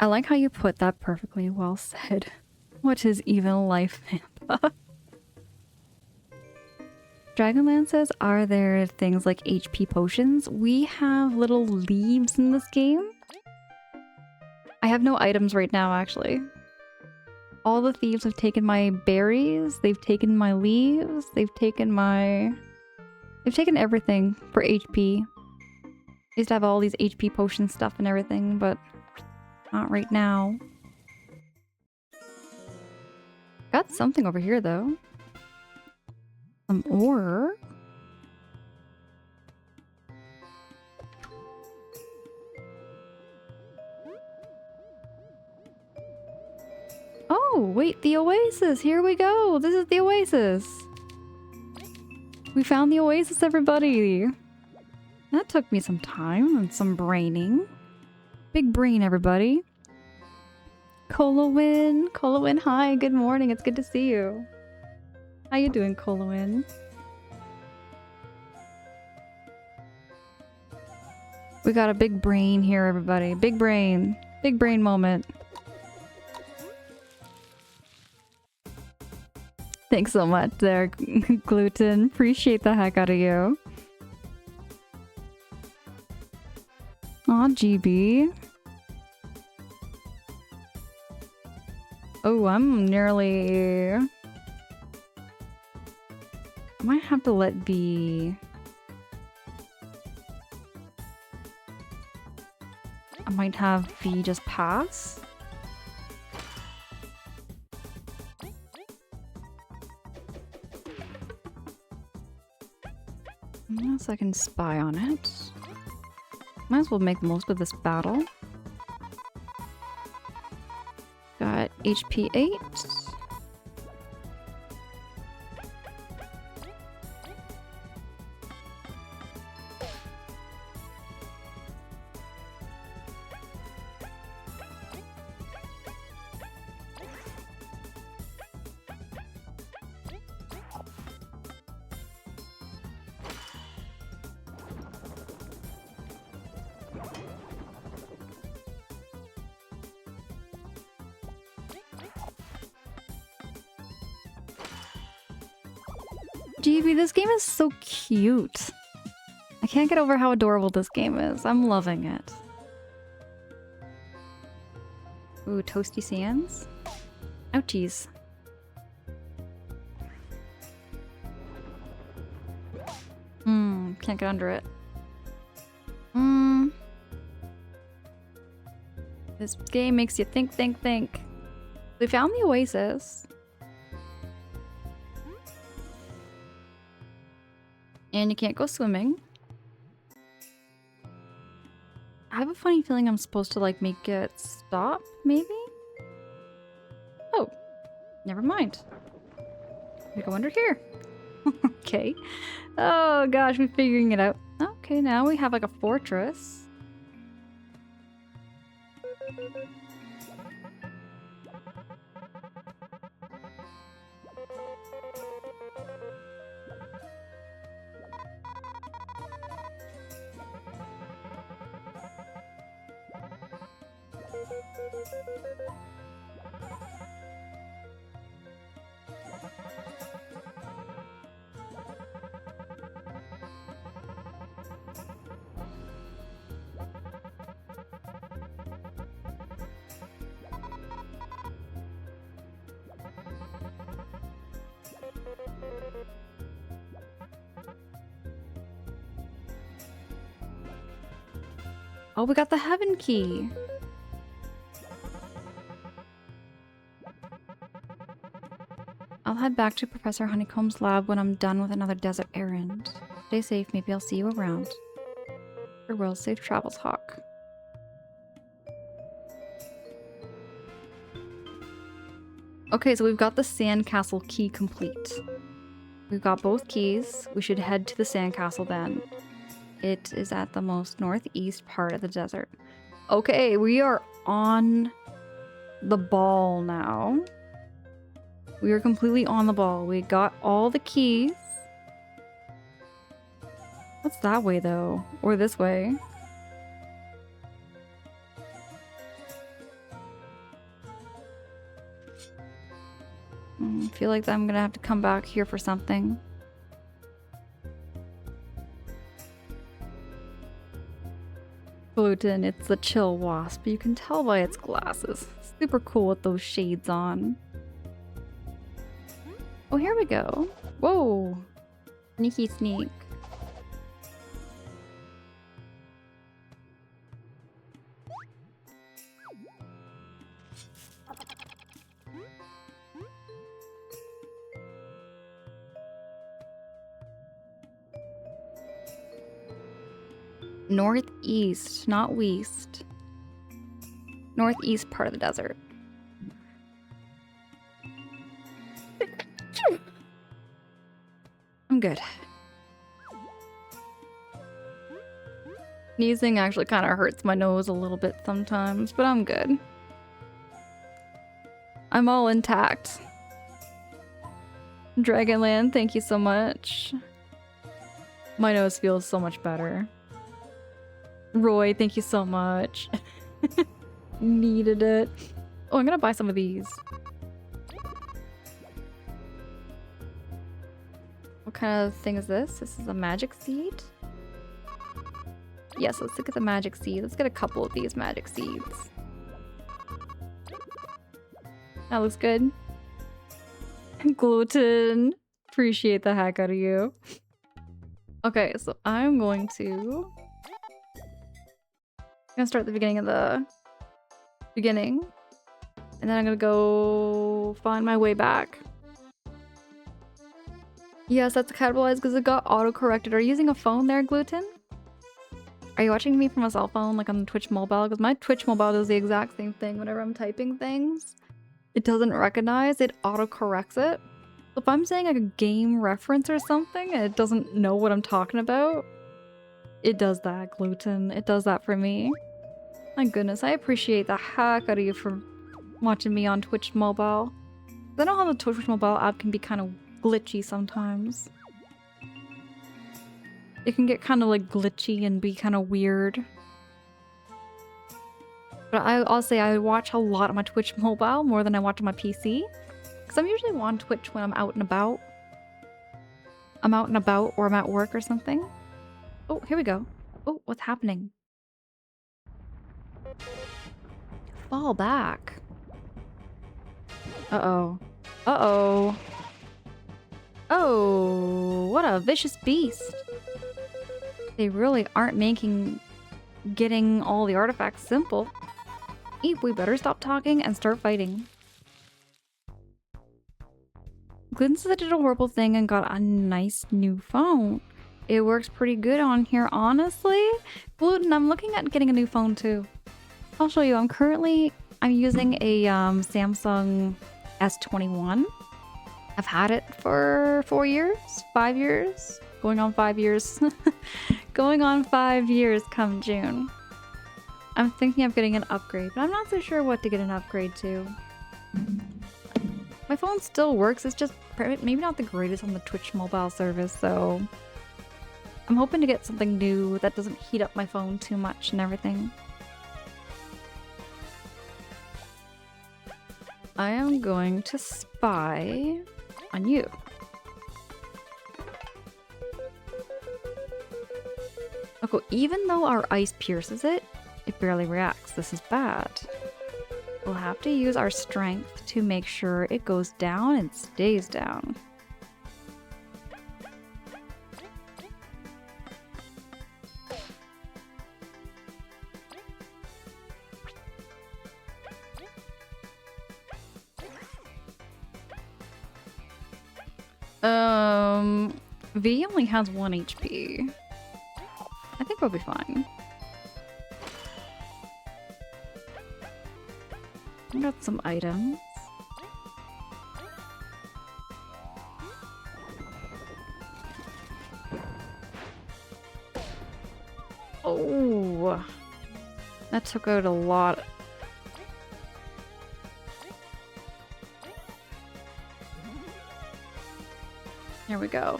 I like how you put that perfectly. Well said. What is even life, Mamba? Dragonland says, are there things like HP potions? We have little leaves in this game. I have no items right now, actually. All the thieves have taken my berries, they've taken my leaves, they've taken everything for HP. I used to have all these HP potion stuff and everything, but not right now. Got something over here, though. Some ore. Oh, wait, the oasis! Here we go! This is the oasis! We found the oasis, everybody! That took me some time and some braining. Big brain, everybody. Colowin! Colowin, hi, good morning, it's good to see you. How you doing, Colowin? We got a big brain here, everybody. Big brain. Big brain moment. Thanks so much there, Gluten. Appreciate the heck out of you. Aw, GB. Oh, I'm nearly... I might have to let V... I might have V just pass. Unless I can spy on it. Might as well make the most of this battle. Got HP 8. GB, this game is so cute. I can't get over how adorable this game is. I'm loving it. Ooh, toasty sands? Ouchies. Can't get under it. This game makes you think. We found the oasis. And you can't go swimming. I have a funny feeling I'm supposed to like make it stop, maybe? Oh, never mind. We go under here. Okay. Oh gosh, we're figuring it out. Okay, now we have like a fortress. Oh, we got the heaven key. I'll head back to Professor Honeycomb's lab when I'm done with another desert errand. Stay safe, maybe I'll see you around. Farewell, safe travels, Hawk. Okay, so we've got the sandcastle key complete. We've got both keys. We should head to the sandcastle then. It is at the most northeast part of the desert. Okay, we are on the ball now. We are completely on the ball. We got all the keys. What's that way though? Or this way? I feel like I'm gonna have to come back here for something. Gluten, it's the chill wasp. You can tell by its glasses. Super cool with those shades on. Oh, here we go. Whoa. Sneaky sneak. Northeast, not west. Northeast part of the desert. I'm good. Sneezing actually kind of hurts my nose a little bit sometimes, but I'm good. I'm all intact. Dragonland, thank you so much. My nose feels so much better. Roy, thank you so much. Needed it. Oh, I'm gonna buy some of these. What kind of thing is this? This is a magic seed? Yes, let's look at the magic seed. Let's get a couple of these magic seeds. That looks good. Gluten. Appreciate the heck out of you. Okay, so I'm going to... start at the beginning of the beginning. And then I'm gonna go find my way back. Yes, that's capitalized because it got auto-corrected. Are you using a phone there, Gluten? Are you watching me from a cell phone, like on the Twitch mobile? Because my Twitch mobile does the exact same thing whenever I'm typing things. It doesn't recognize, it auto-corrects it. So if I'm saying like a game reference or something and it doesn't know what I'm talking about, it does that, Gluten. It does that for me. My goodness, I appreciate the heck out of you for watching me on Twitch mobile. I know how the Twitch mobile app can be kind of glitchy sometimes. It can get kind of like glitchy and be kind of weird. But I'll say I watch a lot on my Twitch mobile more than I watch on my PC. Because I'm usually on Twitch when I'm out and about. I'm out and about or I'm at work or something. Oh, here we go. Oh, what's happening? Fall back. Uh-oh. Uh-oh. Oh, what a vicious beast. They really aren't making getting all the artifacts simple. Eep, we better stop talking and start fighting. Gluten said I did a horrible thing and got a nice new phone. It works pretty good on here, honestly. Gluten, I'm looking at getting a new phone too. I'll show you. I'm using a Samsung S21. I've had it for 4 years, 5 years, going on 5 years. Going on 5 years come June. I'm thinking of getting an upgrade, but I'm not so sure what to get an upgrade to. My phone still works, it's just maybe not the greatest on the Twitch mobile service, so I'm hoping to get something new that doesn't heat up my phone too much and everything. I am going to spy on you. Okay, even though our ice pierces it, it barely reacts. This is bad. We'll have to use our strength to make sure it goes down and stays down. V only has 1 HP. I think we'll be fine. I got some items. Oh, that took out a lot. There we go.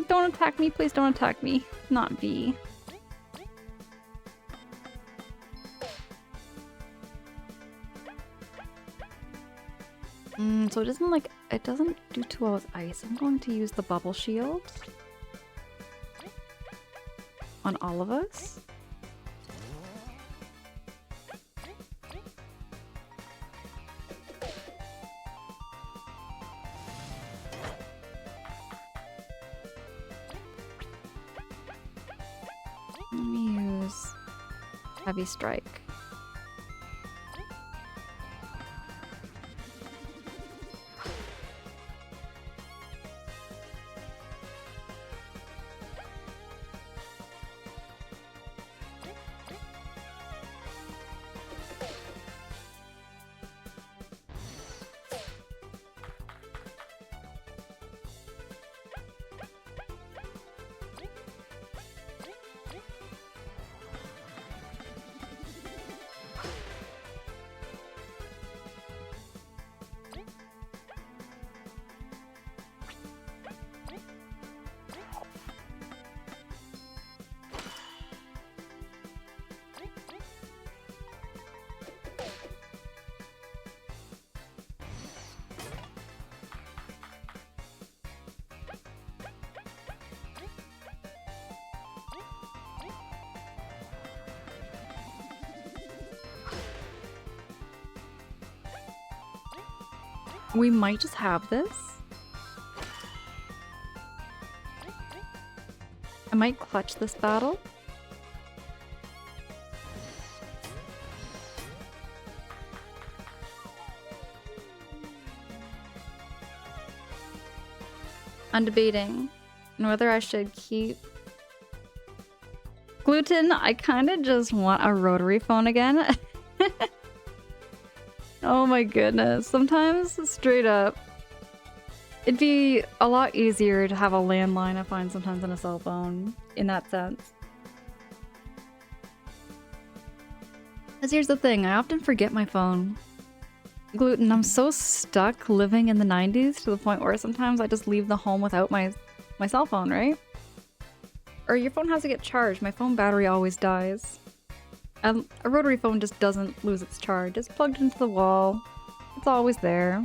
Don't attack me, please don't attack me. Not V. So it doesn't do too well with ice. I'm going to use the bubble shield on all of us. Let me use Heavy Strike. We might just have this. I might clutch this battle. I'm debating on whether I should keep Gluten. I kind of just want a rotary phone again. Oh my goodness. Sometimes, straight up, it'd be a lot easier to have a landline, I find, sometimes than a cell phone, in that sense. Because here's the thing, I often forget my phone. Gluten, I'm so stuck living in the 90s to the point where sometimes I just leave the home without my cell phone, right? Or your phone has to get charged. My phone battery always dies. A rotary phone just doesn't lose its charge. It's plugged into the wall. It's always there.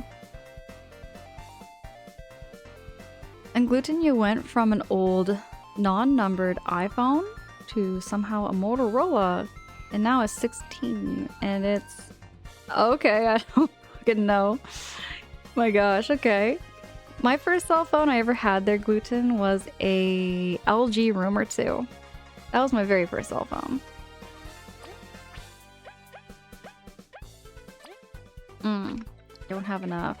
And Gluten, you went from an old non-numbered iPhone to somehow a Motorola, and now a 16, and it's... Okay, I don't fucking know. My gosh, okay. My first cell phone I ever had there, Gluten, was a LG Rumor 2. That was my very first cell phone. Don't have enough.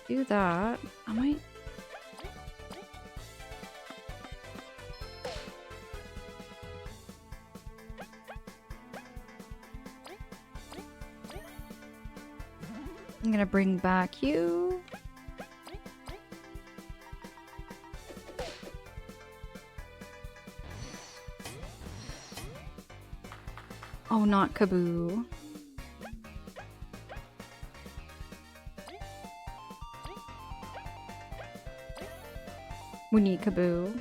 Do that. I might... I'm gonna bring back you. Oh, not Kaboo. We need Kaboo.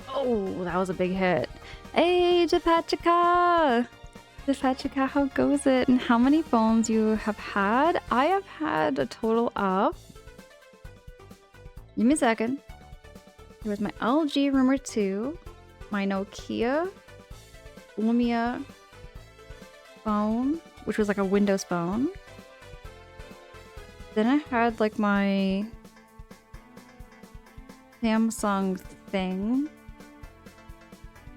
Oh, that was a big hit. Hey, Japachika! Japachika, how goes it? And how many phones you have had? I have had a total of... Give me a second. There was my LG Rumor 2, my Nokia Lumia phone, which was like a Windows phone. Then I had like my Samsung thing.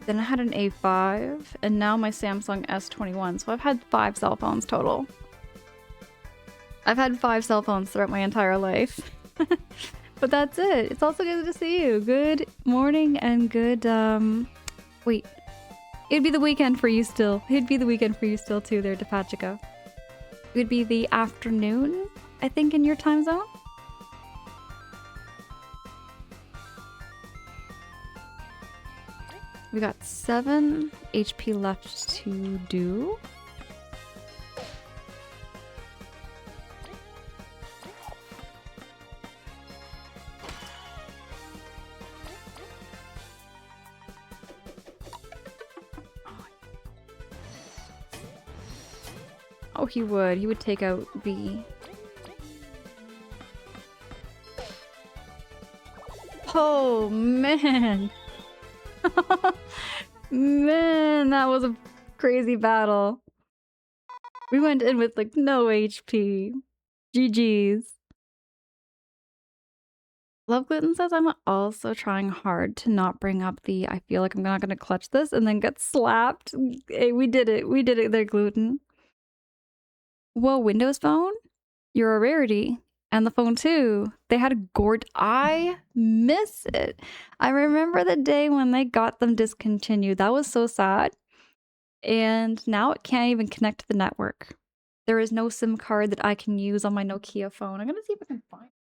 Then I had an A5, and now my Samsung S21. So I've had 5 cell phones total. I've had 5 cell phones throughout my entire life. But that's it. It's also good to see you. Good morning and good, wait. It'd be the weekend for you still. It'd be the weekend for you still too there, Depachika. It would be the afternoon, I think, in your time zone. We got 7 HP left to do. Oh, he would. He would take out the... Oh, man. Man, that was a crazy battle. We went in with like no HP. GG's. Love Gluten says I'm also trying hard to not bring up the I feel like I'm not gonna clutch this and then get slapped. Hey, we did it. We did it there, Gluten. Whoa, Windows Phone? You're a rarity. And the phone too. They had a gourd. I miss it. I remember the day when they got them discontinued. That was so sad. And now it can't even connect to the network. There is no SIM card that I can use on my Nokia phone. I'm gonna see if I can find it.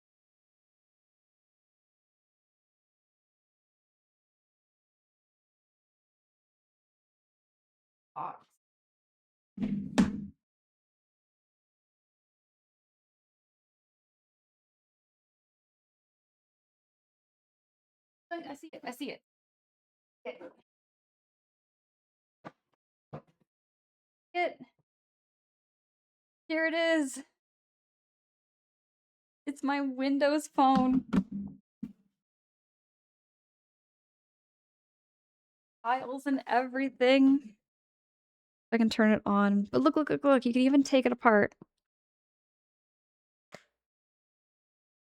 I see it. I see it. It. Here it is. It's my Windows phone. Files and everything. I can turn it on. But look, look, look, look. You can even take it apart.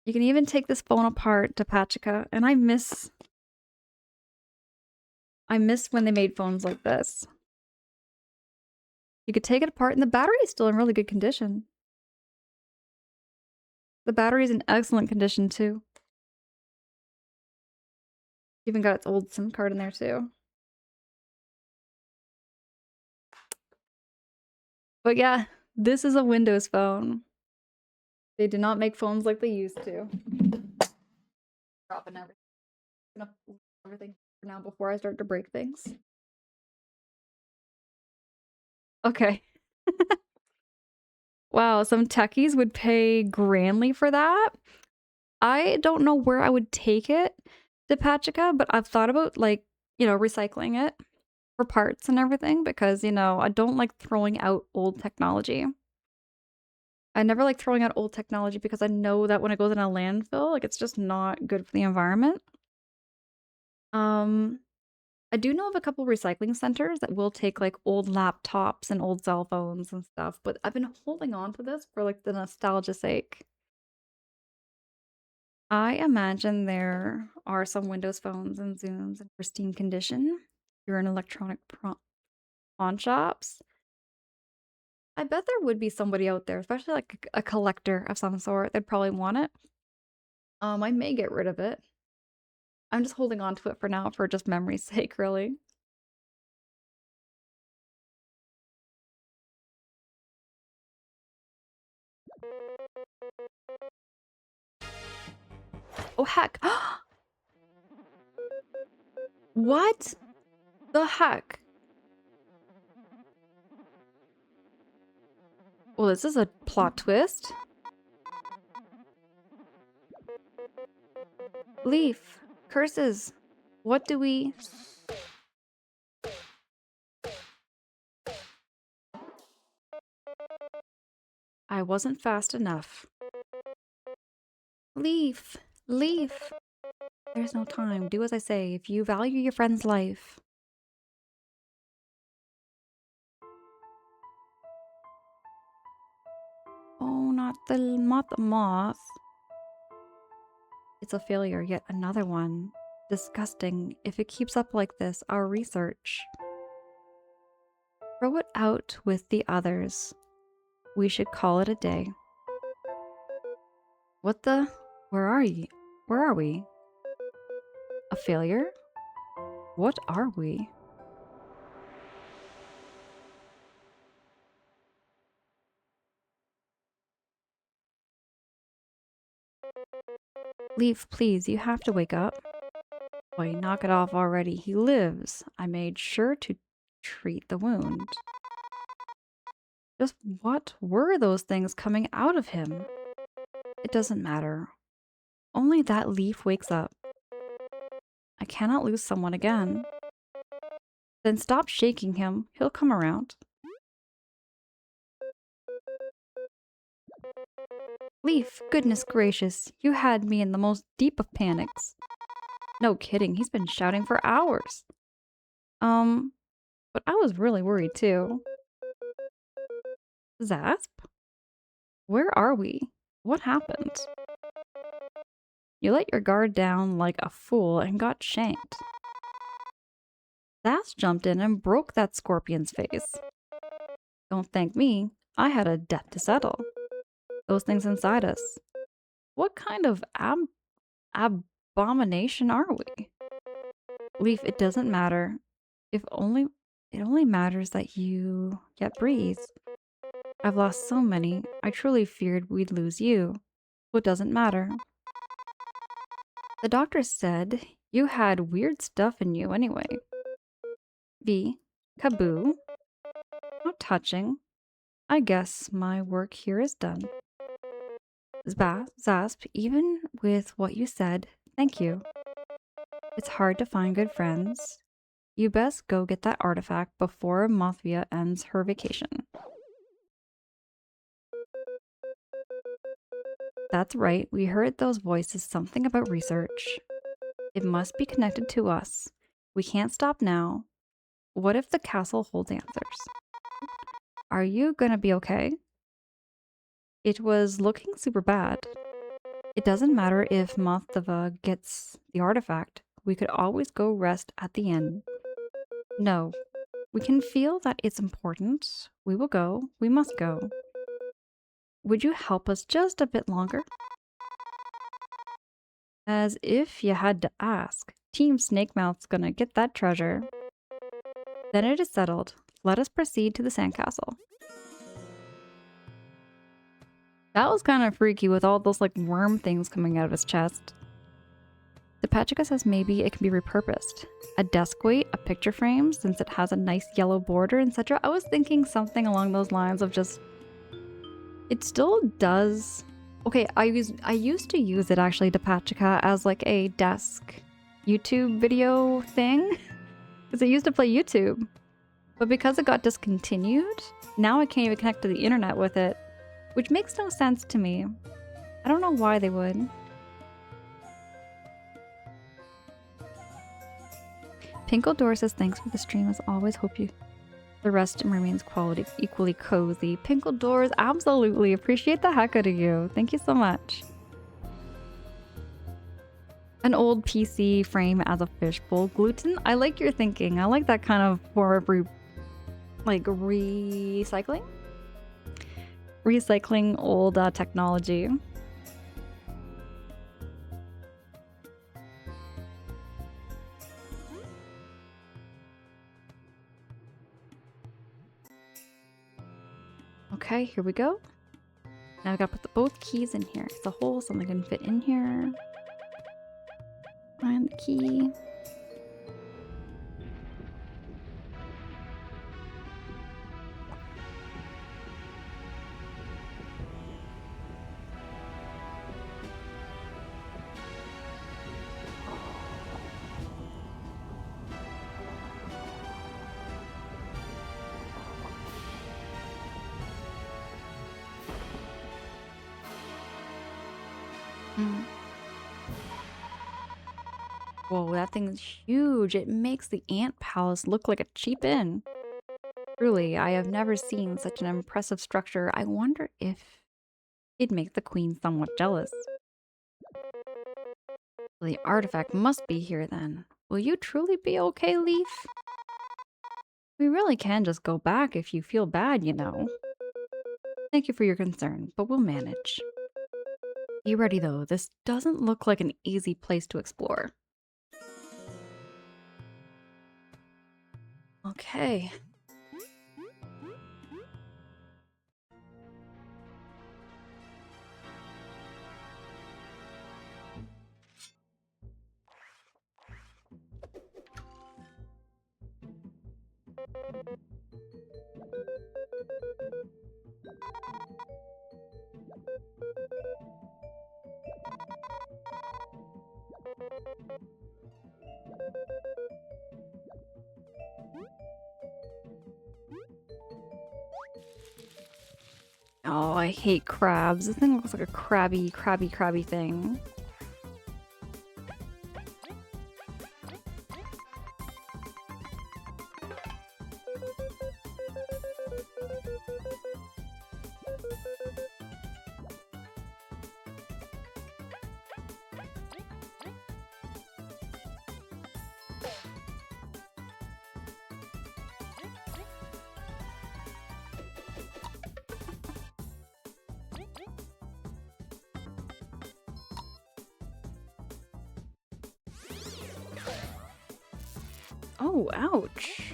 You can even take this phone apart, Depachika. And I miss when they made phones like this. You could take it apart and the battery is still in really good condition. The battery is in excellent condition too. Even got its old SIM card in there too. But yeah, this is a Windows phone. They did not make phones like they used to. Dropping everything. Gonna leave everything for now before I start to break things. Okay. Wow, some techies would pay grandly for that. I don't know where I would take it to Pachica, but I've thought about like, recycling it for parts and everything because, I don't like throwing out old technology. I never like throwing out old technology because I know that when it goes in a landfill, like it's just not good for the environment. Um, I do know of a couple recycling centers that will take like old laptops and old cell phones and stuff, but I've been holding on to this for like the nostalgia's sake. I imagine there are some Windows phones and Zooms in pristine condition. You're in electronic pawn shops. I bet there would be somebody out there, especially like a collector of some sort. They'd probably want it. I may get rid of it. I'm just holding on to it for now for just memory's sake, really. Oh, heck. What the heck? Well, this is a plot twist. Leaf. Curses. What do we... I wasn't fast enough. Leaf. Leaf. There's no time. Do as I say. If you value your friend's life. Oh, not the moth. It's a failure, yet another one. Disgusting. If it keeps up like this, our research. Throw it out with the others. We should call it a day. What the? Where are you? Where are we? A failure? What are we? Leaf, please, you have to wake up. Boy, knock it off already. He lives. I made sure to treat the wound. Just what were those things coming out of him? It doesn't matter. Only that Leaf wakes up. I cannot lose someone again. Then stop shaking him. He'll come around. Leaf, goodness gracious, you had me in the most deep of panics. No kidding, he's been shouting for hours. But I was really worried too. Zasp? Where are we? What happened? You let your guard down like a fool and got shanked. Zasp jumped in and broke that scorpion's face. Don't thank me. I had a debt to settle. Those things inside us. What kind of abomination are we? Leaf, it doesn't matter. It only matters that you yet breathe. I've lost so many. I truly feared we'd lose you. What doesn't matter? The doctor said you had weird stuff in you anyway. V. Kaboo. How touching. I guess my work here is done. Zasp, even with what you said, thank you. It's hard to find good friends. You best go get that artifact before Mothvia ends her vacation. That's right, we heard those voices, something about research. It must be connected to us. We can't stop now. What if the castle holds answers? Are you gonna be okay? It was looking super bad. It doesn't matter if Mothva gets the artifact. We could always go rest at the inn. No. We can feel that it's important. We will go. We must go. Would you help us just a bit longer? As if you had to ask. Team Snakemouth's gonna get that treasure. Then it is settled. Let us proceed to the sandcastle. That was kind of freaky with all those like worm things coming out of his chest. Depachika says maybe it can be repurposed. A desk weight, a picture frame, since it has a nice yellow border, etc. I was thinking something along those lines of just... It still does... Okay, I used to use it actually, Depachika, as like a desk YouTube video thing. Because I used to play YouTube. But because it got discontinued, now I can't even connect to the internet with it. Which makes no sense to me. I don't know why they would. Pinkledor says thanks for the stream as always. Hope you the rest remains quality equally cozy. Pinkledors, absolutely appreciate the heck out of you. Thank you so much. An old PC frame as a fishbowl. Gluten, I like your thinking. I like that kind of form of recycling? Recycling old technology. Okay, here we go. Now I gotta put both keys in here. It's a hole, something can fit in here. Find the key. Whoa, that thing's huge. It makes the ant palace look like a cheap inn. Truly, I have never seen such an impressive structure. I wonder if it'd make the queen somewhat jealous. The artifact must be here then. Will you truly be okay, Leaf? We really can just go back if you feel bad, you know. Thank you for your concern, but we'll manage. Be ready though, this doesn't look like an easy place to explore. Okay. Oh, I hate crabs. This thing looks like a crabby thing. Oh, ouch.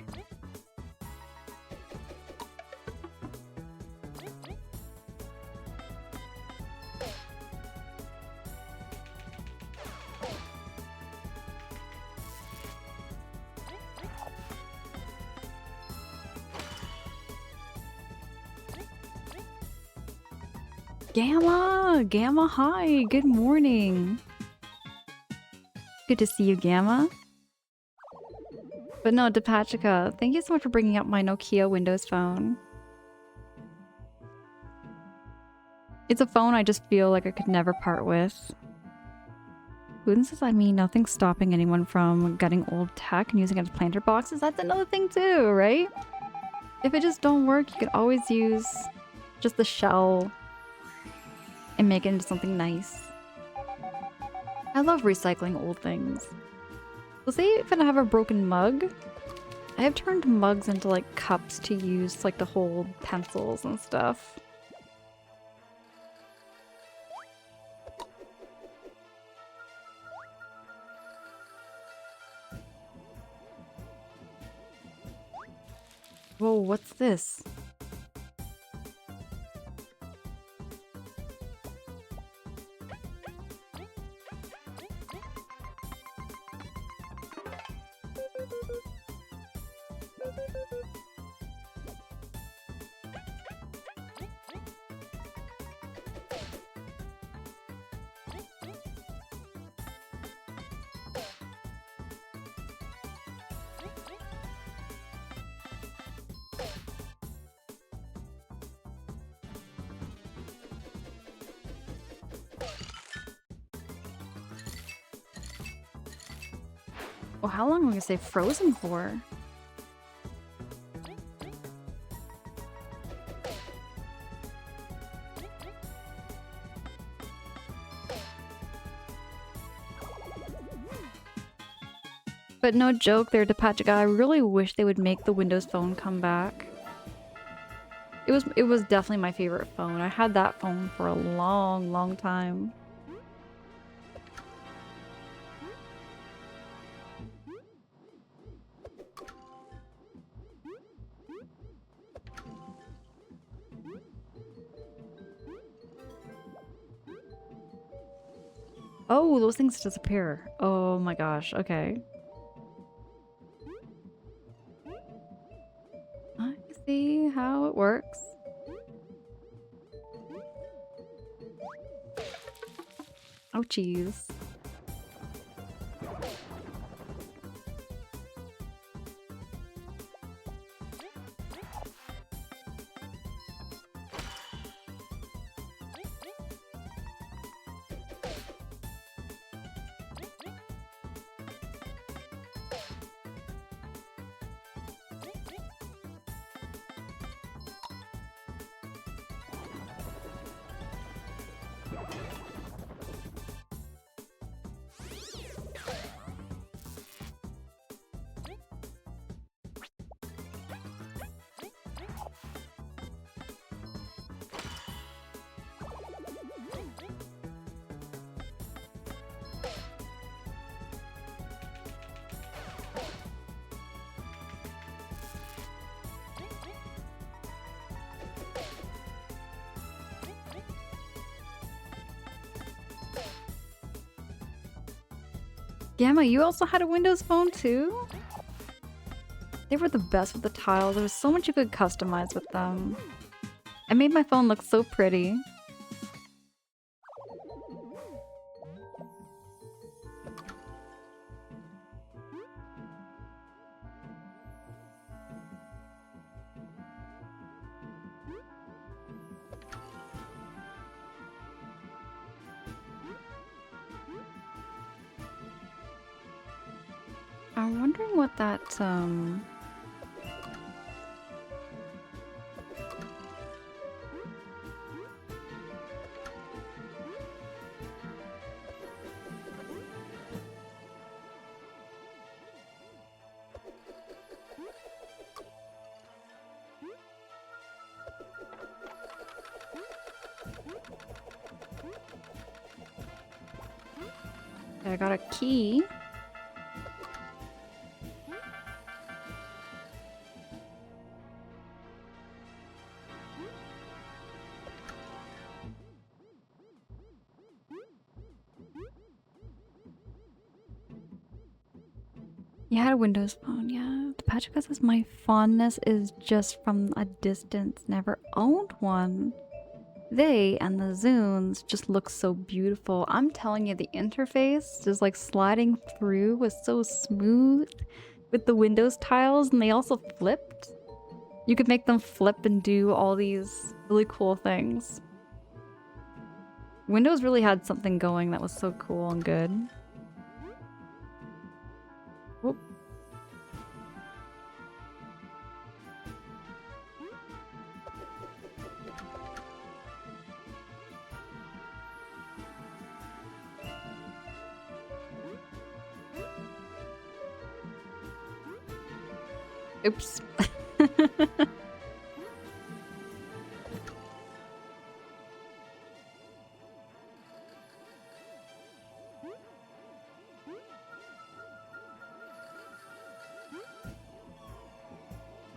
Gamma, hi, good morning. Good to see you, Gamma. But no, Depachika, thank you so much for bringing up my Nokia Windows phone. It's a phone I just feel like I could never part with. Gluten says, I mean, nothing's stopping anyone from getting old tech and using it as planter boxes. That's another thing too, right? If it just don't work, you could always use just the shell and make it into something nice. I love recycling old things. So say if I have a broken mug, I have turned mugs into like cups to use like to hold pencils and stuff. Whoa, what's this? Oh, how long am I gonna stay frozen for? But no joke there, Depachica. I really wish they would make the Windows Phone come back. It was definitely my favorite phone. I had that phone for a long, long time. Oh, those things disappear. Oh my gosh, okay. I see how it works. Ouchies. Gamma, you also had a Windows Phone too? They were the best with the tiles. There was so much you could customize with them. I made my phone look so pretty. I'm wondering what that, I got a key. You had a Windows Phone, yeah. The Patrick says my fondness is just from a distance. Never owned one. They and the Zunes just look so beautiful. I'm telling you, the interface just like sliding through was so smooth with the Windows tiles, and they also flipped. You could make them flip and do all these really cool things. Windows really had something going that was so cool and good. Whoop. Oops.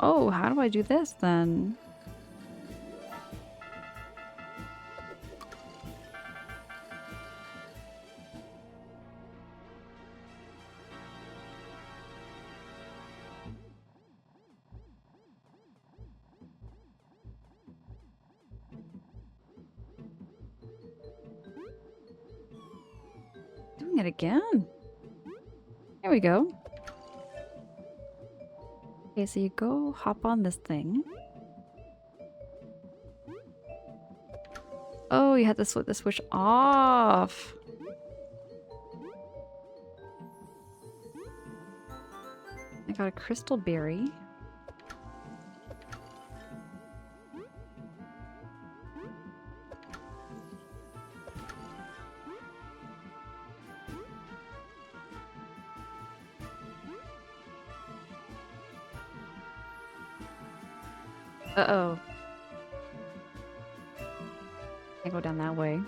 Oh, how do I do this then? Doing it again. There we go. Okay, so you go hop on this thing. Oh, you had to switch the switch off. I got a crystal berry. Uh-oh. Can't go down that way.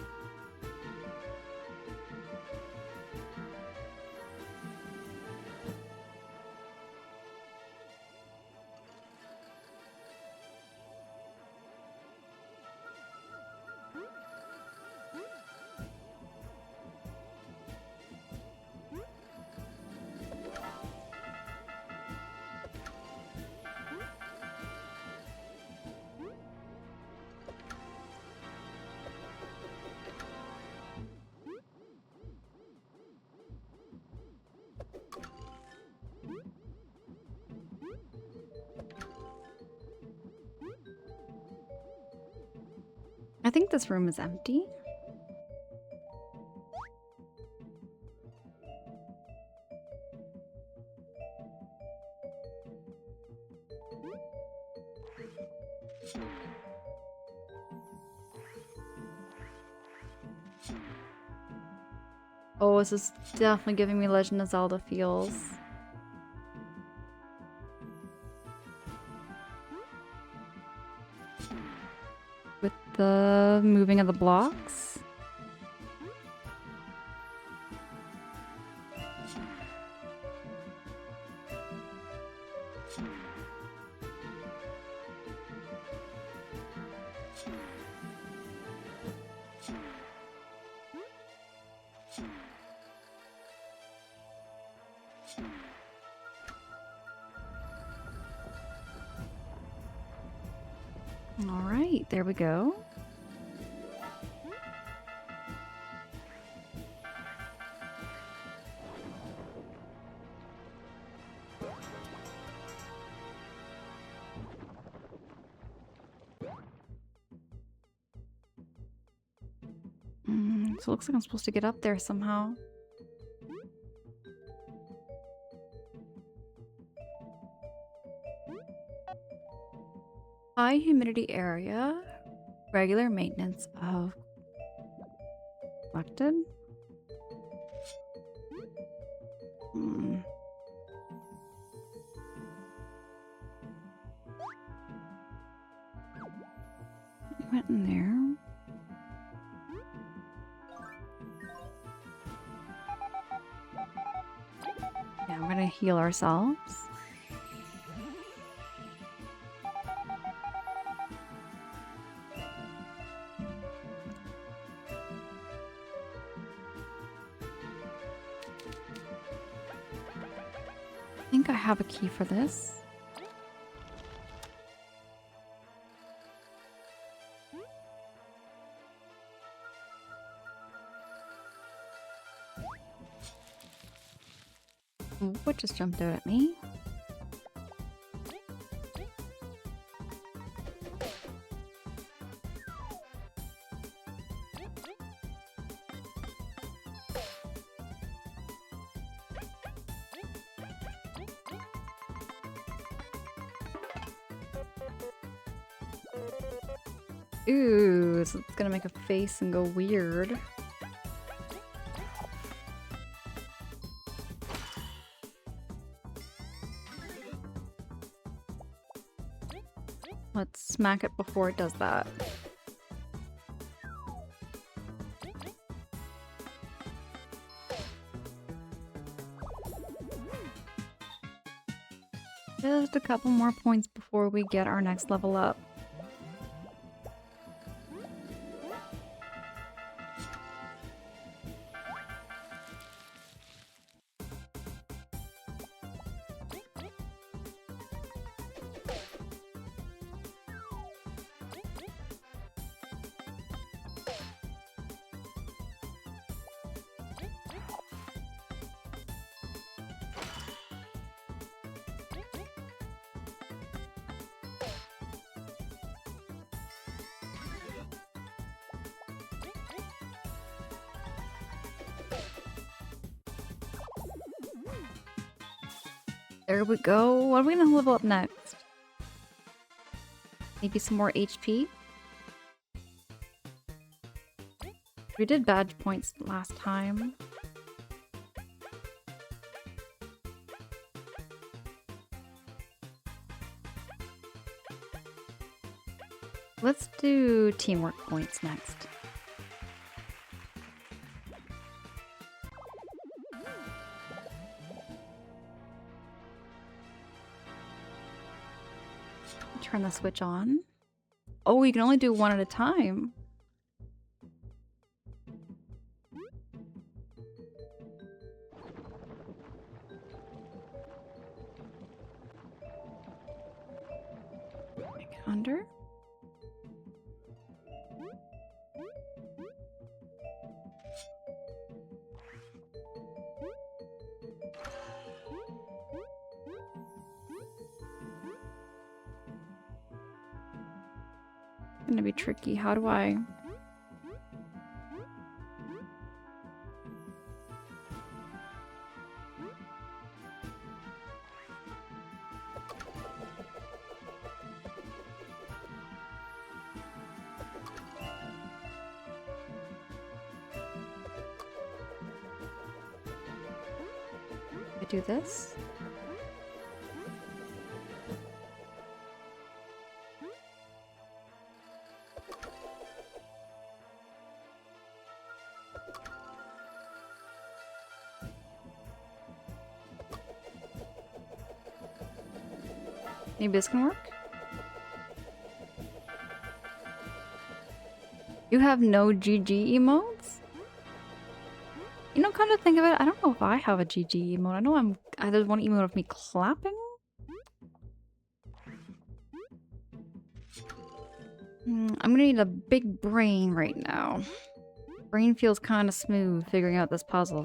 I think this room is empty. Oh, this is definitely giving me Legend of Zelda feels. With the moving of the blocks. All right, there we go. So it looks like I'm supposed to get up there somehow. High humidity area. Regular maintenance of collected. Went in there. Yeah, we're gonna heal ourselves. I think I have a key for this. What just jumped out at me? Ooh, so it's gonna make a face and go weird. Let's smack it before it does that. Just a couple more points before we get our next level up. There we go. What are we gonna level up next? Maybe some more HP? We did badge points last time. Let's do teamwork points next. Turn the switch on. Oh, you can only do one at a time. Make it under. Gonna be tricky. How do I? I do this. Maybe this can work? You have no GG emotes? You know, come to think of it, I don't know if I have a GG emote. I know there's one emote of me clapping. I'm gonna need a big brain right now. Brain feels kind of smooth figuring out this puzzle.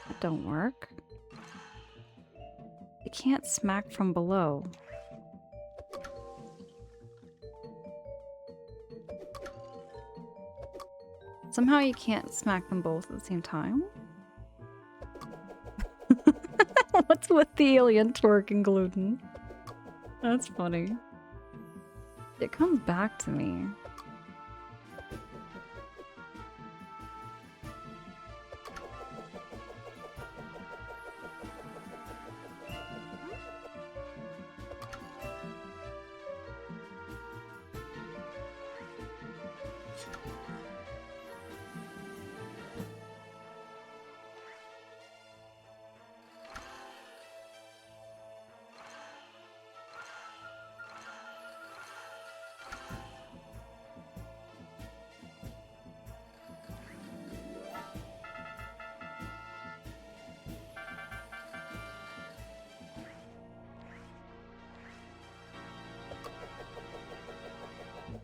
That don't work. You can't smack from below. Somehow you can't smack them both at the same time. What's with the alien twerking gluten? That's funny. It comes back to me.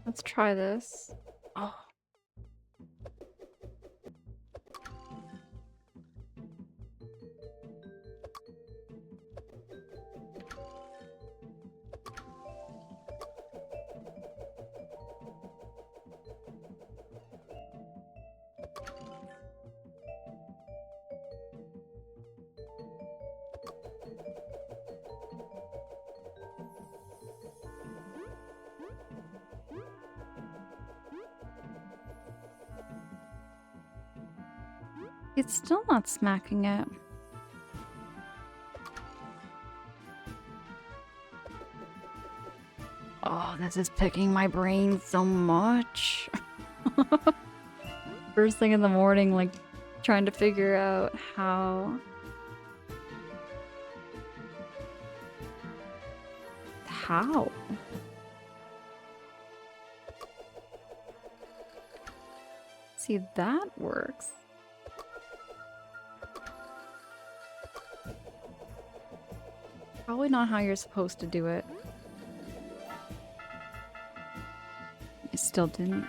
Let's try this. Oh. It's still not smacking it. Oh, this is picking my brain so much. First thing in the morning, like, trying to figure out how... How? See, that works. Probably not how you're supposed to do it. I still didn't.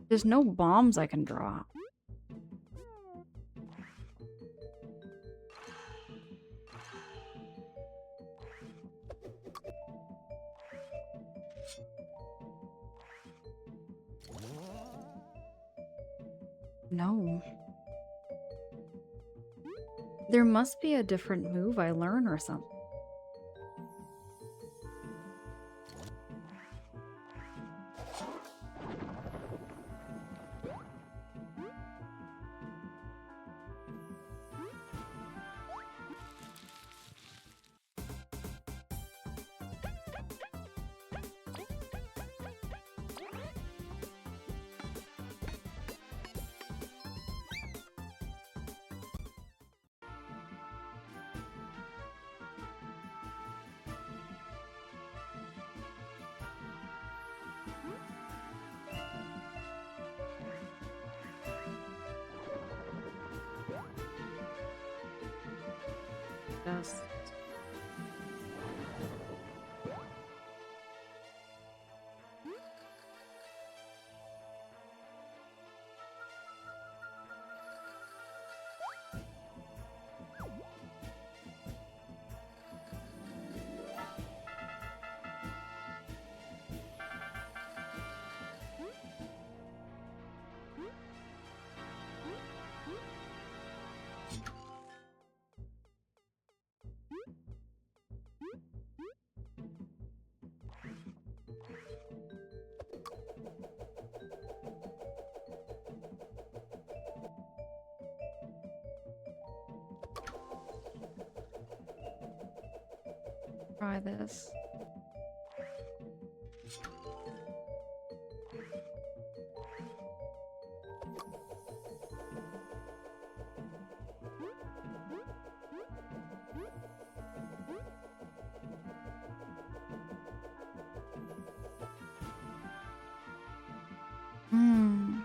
There's no bombs I can drop. No. There must be a different move I learn or something. Yes. Try this. Hmm.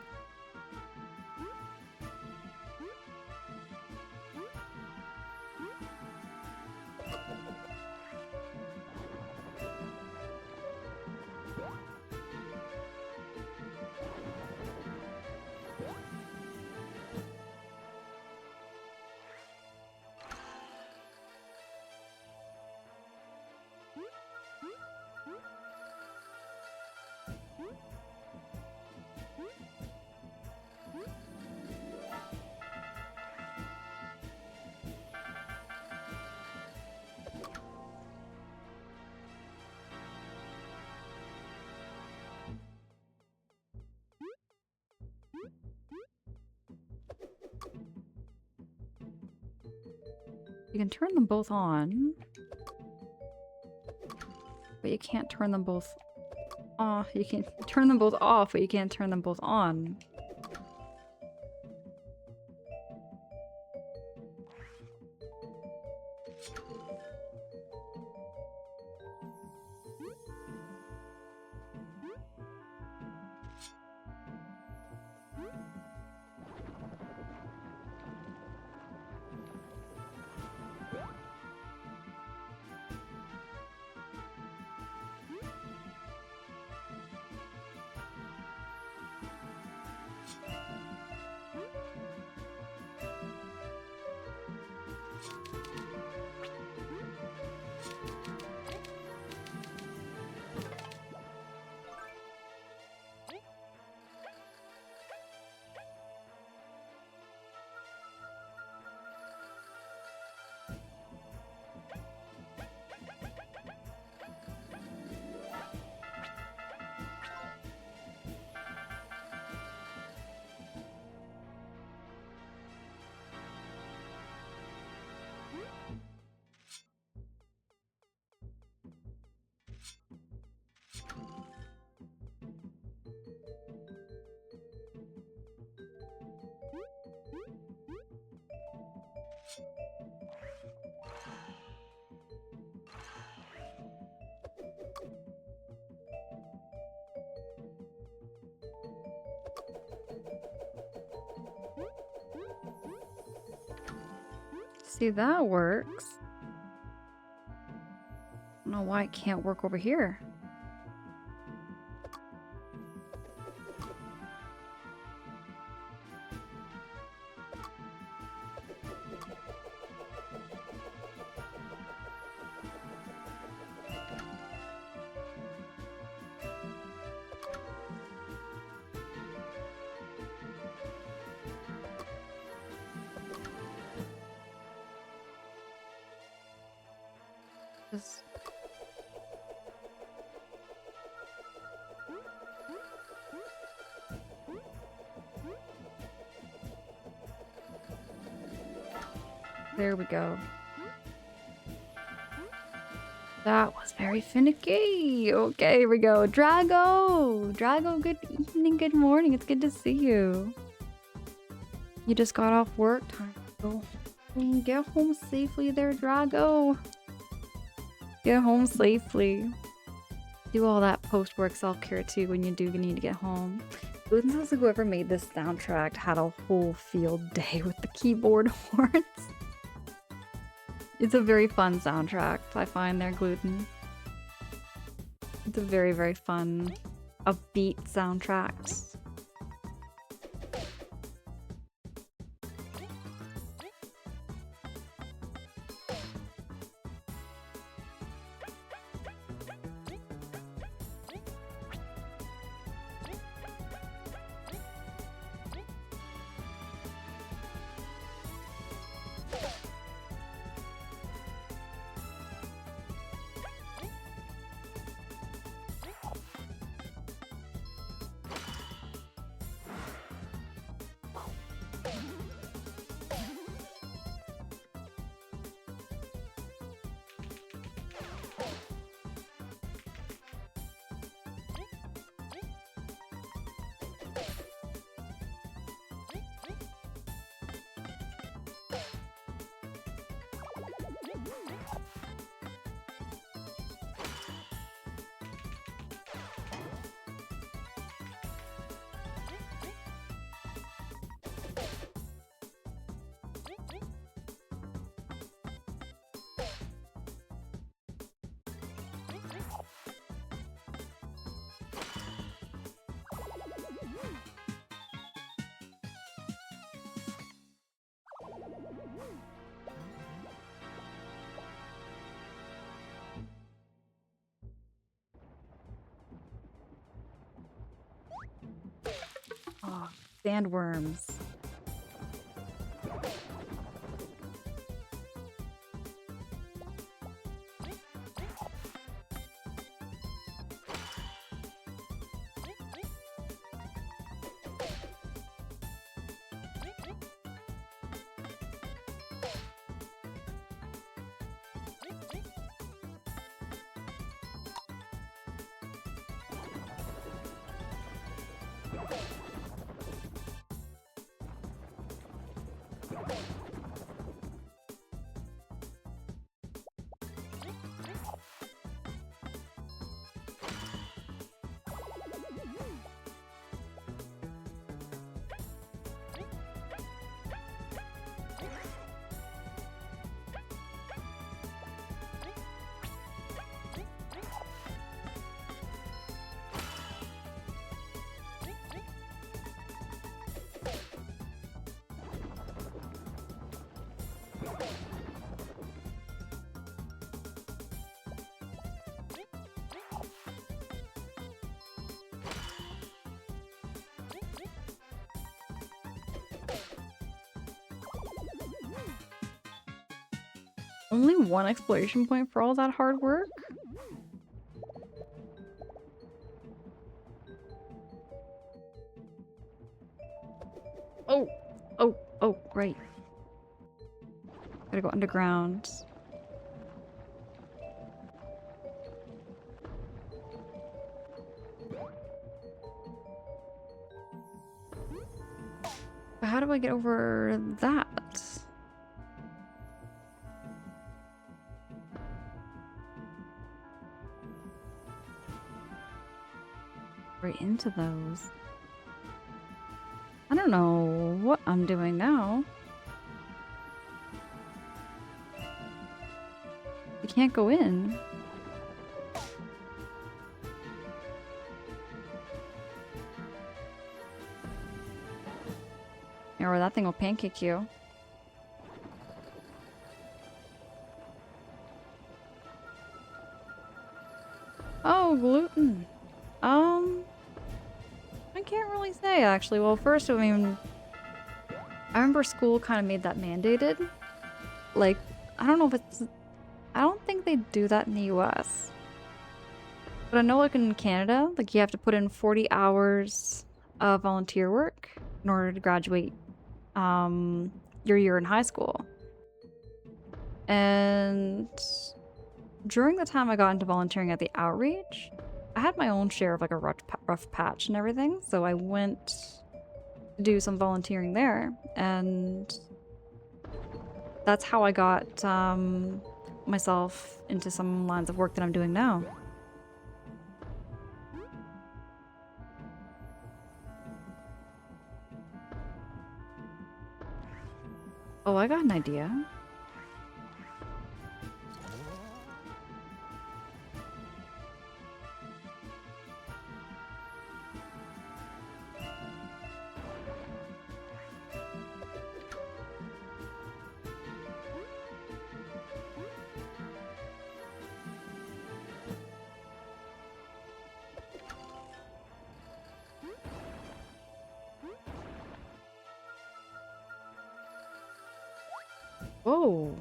You can turn them both on, but you can't turn them both off. You can turn them both off, but you can't turn them both on. See, that works. I don't know why it can't work over here. Just... There we go. That was very finicky. Okay, here we go. Drago! Drago, good evening, good morning. It's good to see you. You just got off work. Time to go home. Get home safely there, Drago. Get home safely. Do all that post-work self-care too when you do need to get home. Gluten says whoever made this soundtrack had a whole field day with the keyboard horns. It's a very fun soundtrack, I find there, Gluten. It's a very, very fun, upbeat soundtrack. Oh, sandworms. Only one exploration point for all that hard work? Oh, right. Gotta go underground. But how do I get over that? Right into those. I don't know what I'm doing now. You can't go in. Or that thing will pancake you. Oh, gluten. I can't really say actually. Well, first, I mean, I remember school kind of made that mandated. Like, I don't know if it's, I don't think they do that in the US. But I know like in Canada, like you have to put in 40 hours of volunteer work in order to graduate your year in high school. And during the time I got into volunteering at the outreach, I had my own share of like a rough patch and everything. So I went to do some volunteering there, and that's how I got myself into some lines of work that I'm doing now. Oh, I got an idea. Whoa.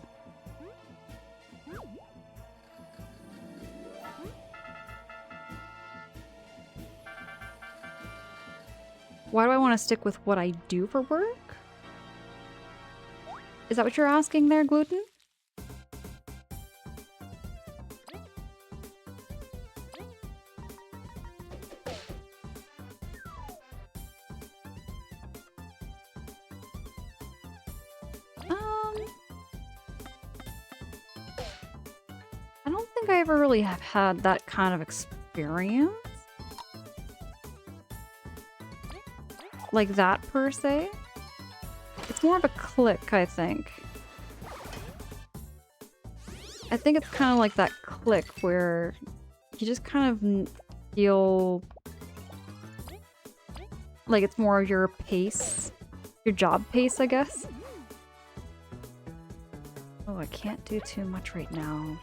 Why do I want to stick with what I do for work? Is that what you're asking there, Gluten? I don't think I ever really have had that kind of experience. Like that, per se. It's more of a click, I think. I think it's kind of like that click where you just kind of feel like it's more of your pace, your job pace, I guess. Oh, I can't do too much right now.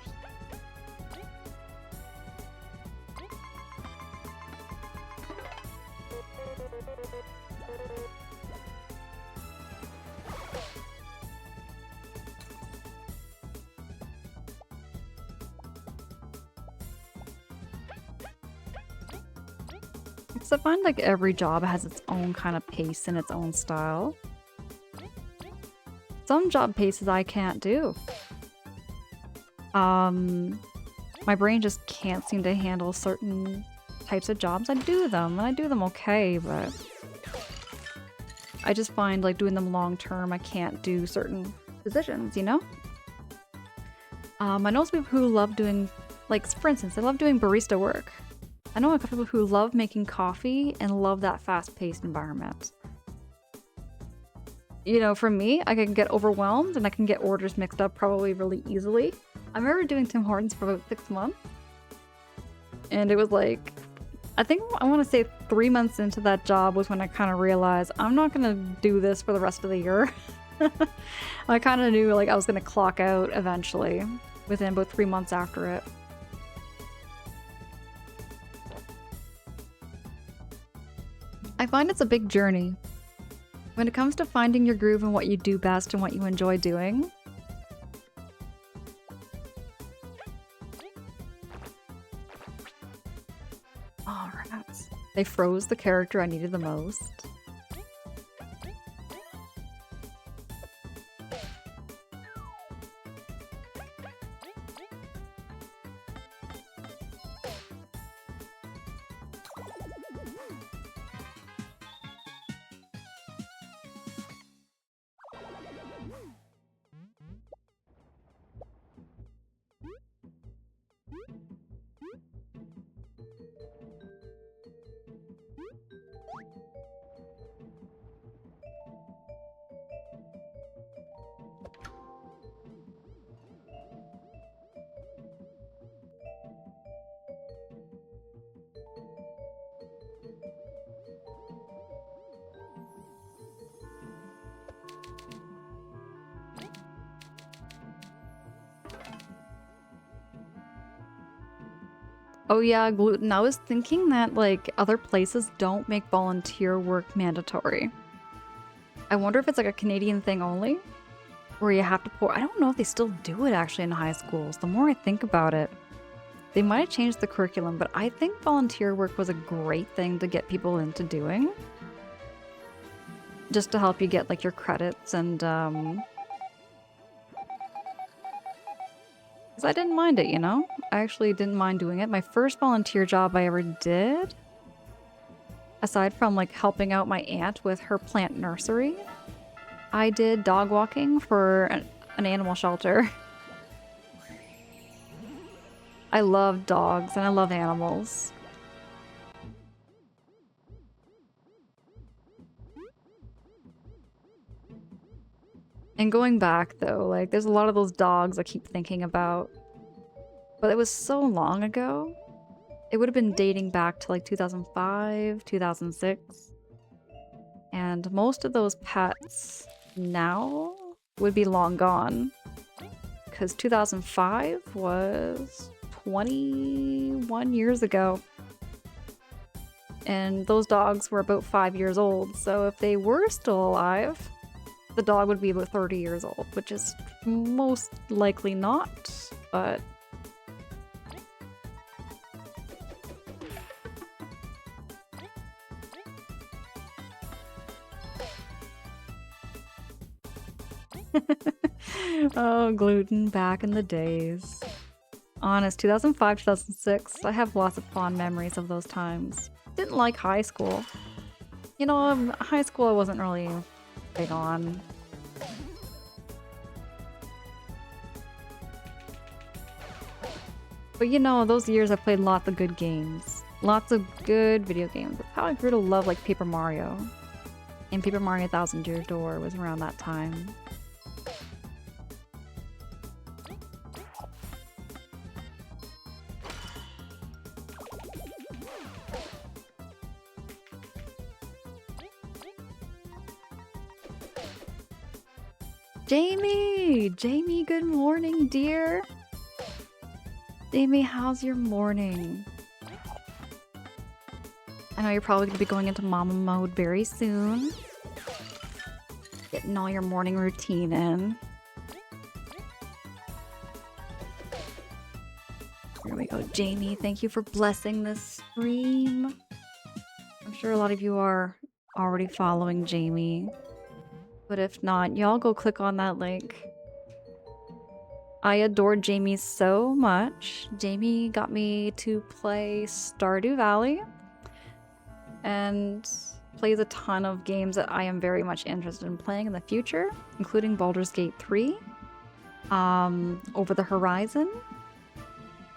I find like every job has its own kind of pace and its own style. Some job paces I can't do. My brain just can't seem to handle certain types of jobs. I do them, and I do them okay, but I just find like doing them long term, I can't do certain positions, you know? I know some people who love doing, like for instance, they love doing barista work. I know a couple people who love making coffee and love that fast-paced environment. You know, for me, I can get overwhelmed and I can get orders mixed up probably really easily. I remember doing Tim Hortons for about 6 months. And it was like, I think I want to say 3 months into that job was when I kind of realized I'm not going to do this for the rest of the year. I kind of knew like I was going to clock out eventually within about 3 months after it. I find it's a big journey. When it comes to finding your groove and what you do best and what you enjoy doing. Oh, rats. They froze the character I needed the most. Oh yeah, Gluten. I was thinking that like other places don't make volunteer work mandatory. I wonder if it's like a Canadian thing only. where you have to pour. I don't know if they still do it actually in high schools. The more I think about it, they might have changed the curriculum, but I think volunteer work was a great thing to get people into doing. Just to help you get like your credits and because I didn't mind it, you know? I actually didn't mind doing it. My first volunteer job I ever did, aside from like helping out my aunt with her plant nursery, I did dog walking for an animal shelter. I love dogs and I love animals. And going back though, like there's a lot of those dogs I keep thinking about. But it was so long ago. It would have been dating back to like 2005, 2006. And most of those pets now would be long gone. Because 2005 was 21 years ago. And those dogs were about 5 years old. So if they were still alive, the dog would be about 30 years old, which is most likely not, but... Oh, gluten back in the days. Honest, 2005, 2006, I have lots of fond memories of those times. Didn't like high school. You know, high school I wasn't really big on. But you know, those years I played lots of good games. Lots of good video games. That's how I grew to love like Paper Mario. And Paper Mario Thousand Year Door was around that time. Jamie! Jamie, good morning, dear. Jamie, how's your morning? I know you're probably going to be going into mama mode very soon. Getting all your morning routine in. Here we go, Jamie. Thank you for blessing this stream. I'm sure a lot of you are already following Jamie. But if not, y'all go click on that link. I adore Jamie so much. Jamie got me to play Stardew Valley and plays a ton of games that I am very much interested in playing in the future, including Baldur's Gate 3, Over the Horizon,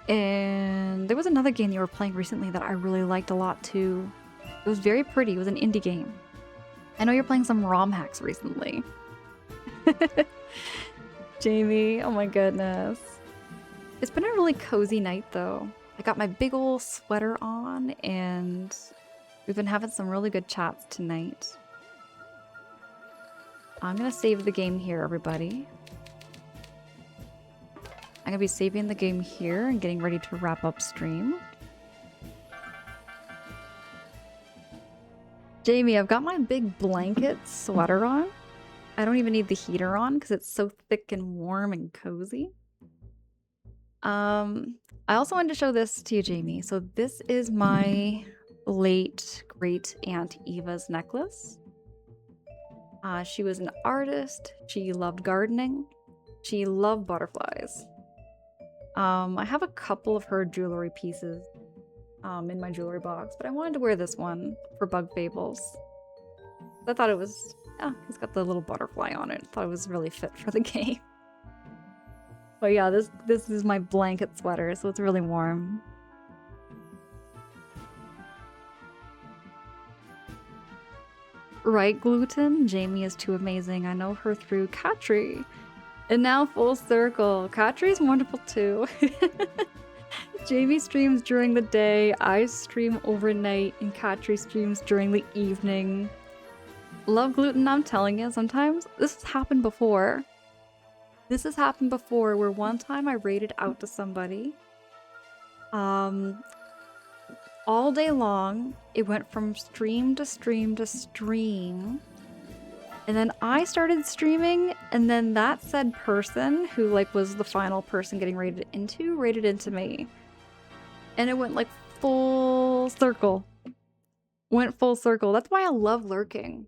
and there was another game you were playing recently that I really liked a lot too. It was very pretty. It was an indie game. I know you're playing some ROM hacks recently. Jamie, oh my goodness. It's been a really cozy night though. I got my big ol' sweater on and we've been having some really good chats tonight. I'm gonna save the game here, everybody. I'm gonna be saving the game here and getting ready to wrap up stream. Jamie, I've got my big blanket sweater on. I don't even need the heater on because it's so thick and warm and cozy. I also wanted to show this to you, Jamie. So this is my late great aunt Eva's necklace. She was an artist. She loved gardening. She loved butterflies. I have a couple of her jewelry pieces in my jewelry box, but I wanted to wear this one for Bug Fables. I thought it was, yeah, it's got the little butterfly on it. Thought it was really fit for the game. But yeah, this is my blanket sweater, so it's really warm. Right, Gluten? Jamie is too amazing. I know her through Katri. And now full circle. Katri's wonderful too. Jamie streams during the day, I stream overnight, and Katri streams during the evening. Love Gluten, I'm telling you, sometimes this has happened before. This has happened before where one time I raided out to somebody. All day long, it went from stream to stream to stream. And then I started streaming, and then that said person who like was the final person getting rated into me. And it went like full circle. Went full circle. That's why I love lurking.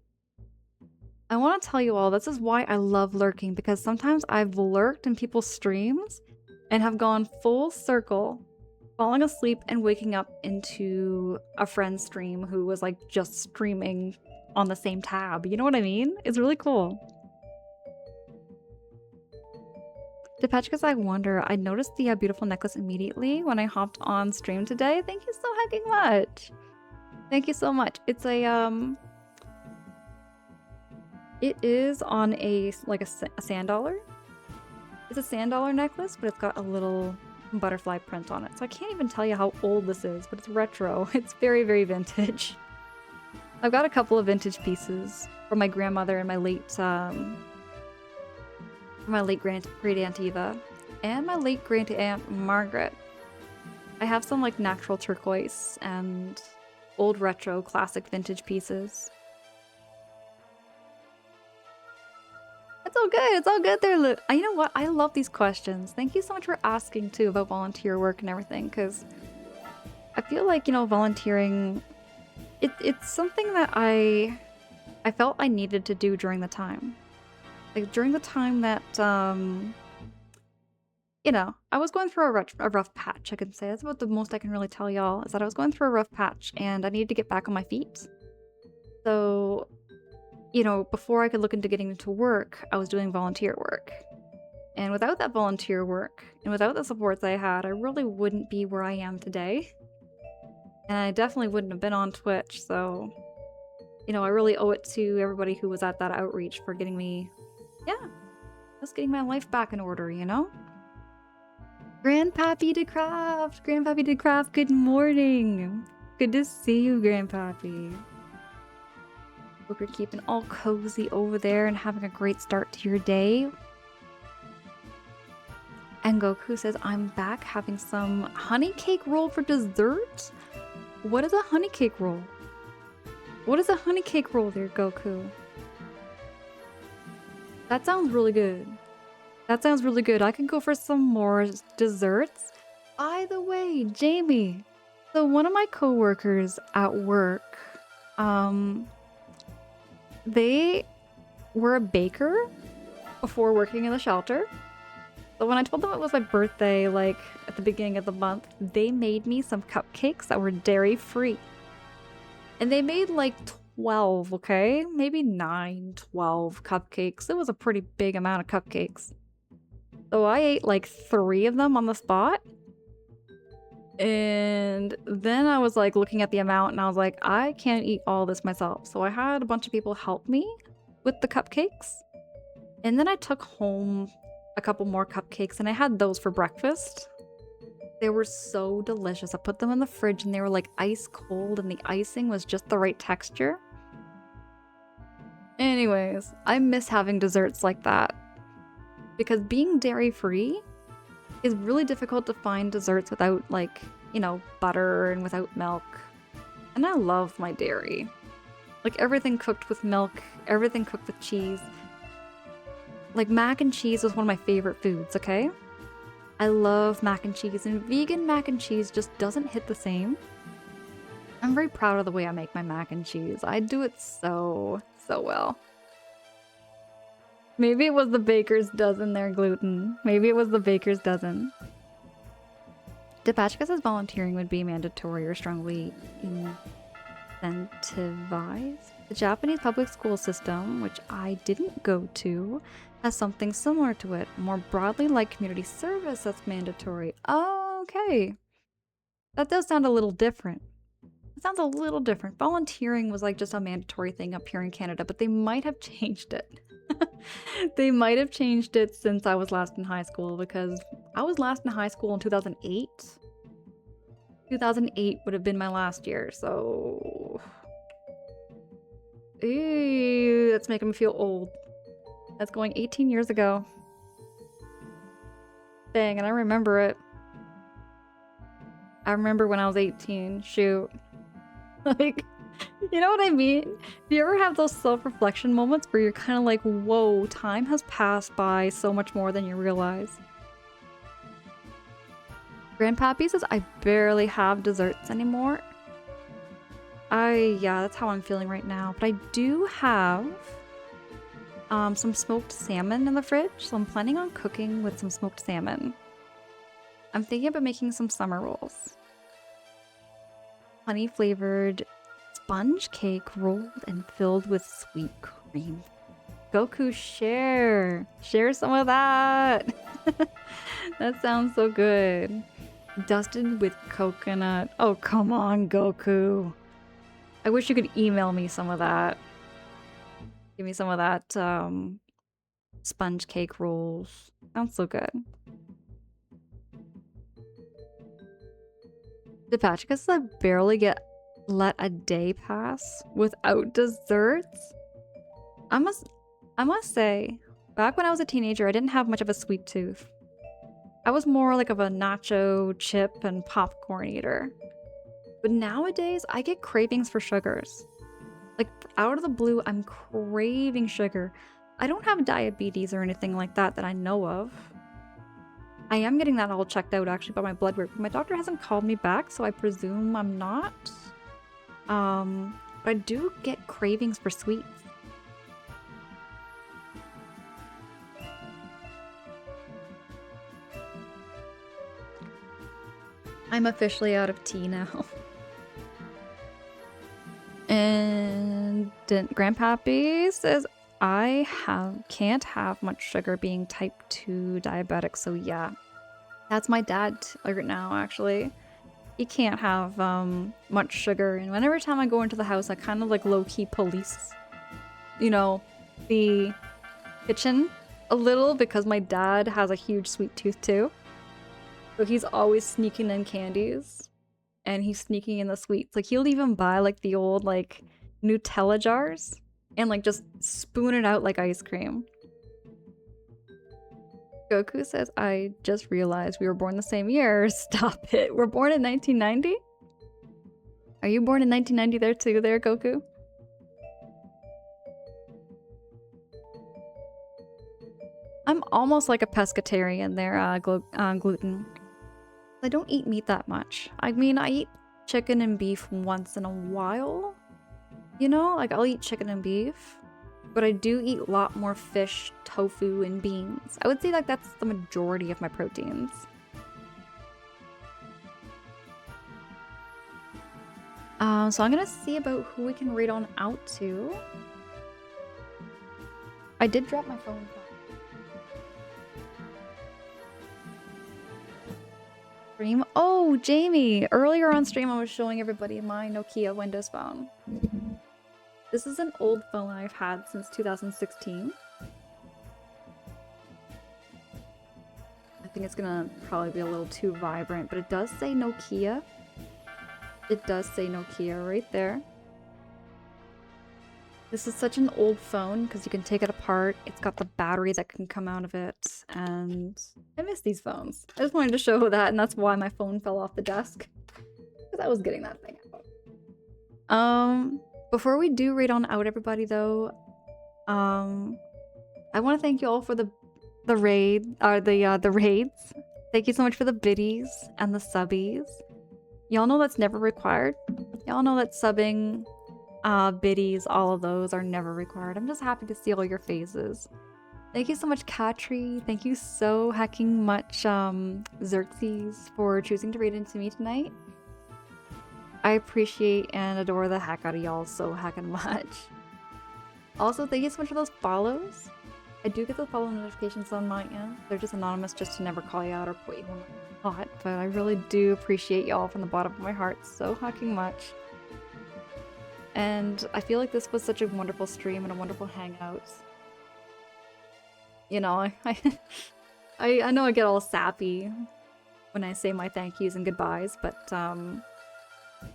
I want to tell you all, this is why I love lurking, because sometimes I've lurked in people's streams and have gone full circle, falling asleep and waking up into a friend's stream who was like just streaming on the same tab. You know what I mean? It's really cool. Depechka's I wonder, I noticed the beautiful necklace immediately when I hopped on stream today. Thank you so hecking much. Thank you so much. It's a it is on a like a sand dollar. It's a sand dollar necklace, but it's got a little butterfly print on it. So I can't even tell you how old this is, but it's retro. It's very, very vintage. I've got a couple of vintage pieces from my grandmother and my late great aunt Eva and my late great aunt Margaret. I have some like natural turquoise and old retro classic vintage pieces. It's all good. It's all good there, Luke. You know what? I love these questions. Thank you so much for asking too about volunteer work and everything, because I feel like, you know, volunteering, it's something that I felt I needed to do during the time. Like during the time that, you know, I was going through a rough patch, I can say. That's about the most I can really tell y'all, is that I was going through a rough patch and I needed to get back on my feet. So, you know, before I could look into getting into work, I was doing volunteer work. And without that volunteer work, and without the supports I had, I really wouldn't be where I am today. And I definitely wouldn't have been on Twitch, so, you know, I really owe it to everybody who was at that outreach for getting me, yeah, just getting my life back in order, you know? Grandpappy DeCraft! Grandpappy DeCraft, good morning! Good to see you, Grandpappy. Hope you're keeping all cozy over there and having a great start to your day. And Goku says, I'm back having some honey cake roll for dessert? What is a honey cake roll? What is a honey cake roll there, Goku? That sounds really good. That sounds really good. I could go for some more desserts. By the way, Jamie, so one of my coworkers at work, they were a baker before working in the shelter. But when I told them it was my birthday, like at the beginning of the month, they made me some cupcakes that were dairy-free. And they made like 12, okay? Maybe 9, 12 cupcakes. It was a pretty big amount of cupcakes. So I ate like 3 of them on the spot. And then I was like looking at the amount and I was like, I can't eat all this myself. So I had a bunch of people help me with the cupcakes. And then I took home a couple more cupcakes and I had those for breakfast. They were so delicious. I put them in the fridge and they were like ice cold and the icing was just the right texture. Anyways, I miss having desserts like that. Because being dairy-free is really difficult to find desserts without, like, you know, butter and without milk. And I love my dairy. Like, everything cooked with milk, everything cooked with cheese. Like, mac and cheese was one of my favorite foods, okay? I love mac and cheese, and vegan mac and cheese just doesn't hit the same. I'm very proud of the way I make my mac and cheese. I do it so well. Maybe it was the baker's dozen there, Gluten. Maybe it was the baker's dozen. Depachka says volunteering would be mandatory or strongly incentivized. The Japanese public school system, which I didn't go to, has something similar to it. More broadly, like community service, that's mandatory. Oh, okay. That does sound a little different. It sounds a little different. Volunteering was like just a mandatory thing up here in Canada, but they might have changed it. They might have changed it since I was last in high school, because I was last in high school in 2008. 2008 would have been my last year, so... Ew, that's making me feel old. That's going 18 years ago. Dang, and I remember it. I remember when I was 18. Shoot. Like, You know what I mean? Do you ever have those self-reflection moments where you're kind of like, whoa, time has passed by so much more than you realize? Grandpappy says, I barely have desserts anymore. Yeah, that's how I'm feeling right now. But I do have some smoked salmon in the fridge, so I'm planning on cooking with some smoked salmon. I'm thinking about making some summer rolls. Honey flavored sponge cake rolled and filled with sweet cream. Goku, share some of that. That sounds so good. Dusted with coconut. Oh, come on, Goku. I wish you could email me some of that. Give me some of that sponge cake rolls. Sounds so good. Depachika says I barely let a day pass without desserts. I must say, back when I was a teenager, I didn't have much of a sweet tooth. I was more like of a nacho, chip, and popcorn eater. But nowadays, I get cravings for sugars. Like, out of the blue, I'm craving sugar. I don't have diabetes or anything like that that I know of. I am getting that all checked out, actually, by my blood work. My doctor hasn't called me back, so I presume I'm not. But I do get cravings for sweets. I'm officially out of tea now. And Grandpappy says I can't have much sugar being type 2 diabetic, so yeah. That's my dad right now, actually. He can't have much sugar, and whenever time I go into the house, I kind of like low-key police, you know, the kitchen a little because my dad has a huge sweet tooth too. So he's always sneaking in candies. And he's sneaking in the sweets. Like, he'll even buy, like, the old, like, Nutella jars and, like, just spoon it out like ice cream. Goku says, I just realized we were born the same year. Stop it. We're born in 1990? Are you born in 1990 there, too, there, Goku? I'm almost like a pescatarian there, gluten. I don't eat meat that much. I mean, I eat chicken and beef once in a while. You know, like I'll eat chicken and beef. But I do eat a lot more fish, tofu, and beans. I would say like that's the majority of my proteins. So I'm gonna see about who we can read on out to. I did drop my phone. Stream. Oh, Jamie! Earlier on stream, I was showing everybody my Nokia Windows phone. This is an old phone I've had since 2016. I think it's gonna probably be a little too vibrant, but it does say Nokia. It does say Nokia right there. This is such an old phone because you can take it apart. It's got the battery that can come out of it, and I miss these phones. I just wanted to show that, and that's why my phone fell off the desk. Because I was getting that thing out. Before we do read on out, everybody, though, I want to thank you all for the raids. Thank you so much for the biddies and the subbies. Y'all know that's never required. Y'all know that subbing, biddies, all of those are never required. I'm just happy to see all your faces. Thank you so much, Katri. Thank you so hecking much, Xerxes, for choosing to read into me tonight. I appreciate and adore the heck out of y'all so heckin' much. Also, thank you so much for those follows. I do get those follow notifications on my end. They're just anonymous just to never call you out or put you on the spot, but I really do appreciate y'all from the bottom of my heart so hecking much. And I feel like this was such a wonderful stream and a wonderful hangout. You know, I know I get all sappy when I say my thank yous and goodbyes, but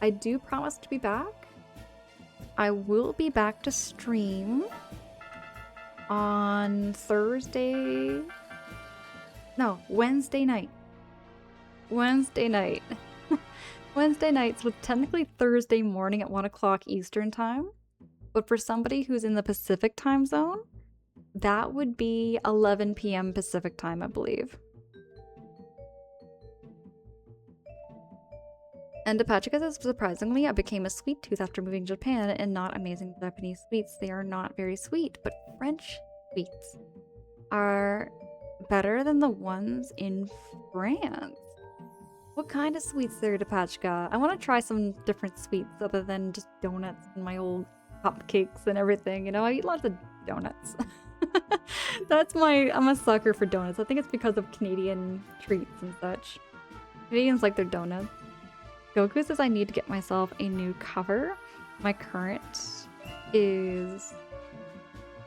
I do promise to be back. I will be back to stream on Wednesday night. Wednesday night. Wednesday night, so it's technically Thursday morning at 1 o'clock Eastern time. But for somebody who's in the Pacific time zone, that would be 11 p.m. Pacific time, I believe. And Depachika says, surprisingly, I became a sweet tooth after moving to Japan and not amazing Japanese sweets. They are not very sweet, but French sweets are better than the ones in France. What kind of sweets there, Depachika? I want to try some different sweets other than just donuts and my old cupcakes and everything. You know, I eat lots of donuts. I'm a sucker for donuts. I think it's because of Canadian treats and such. Canadians like their donuts. Goku says I need to get myself a new cover. My current is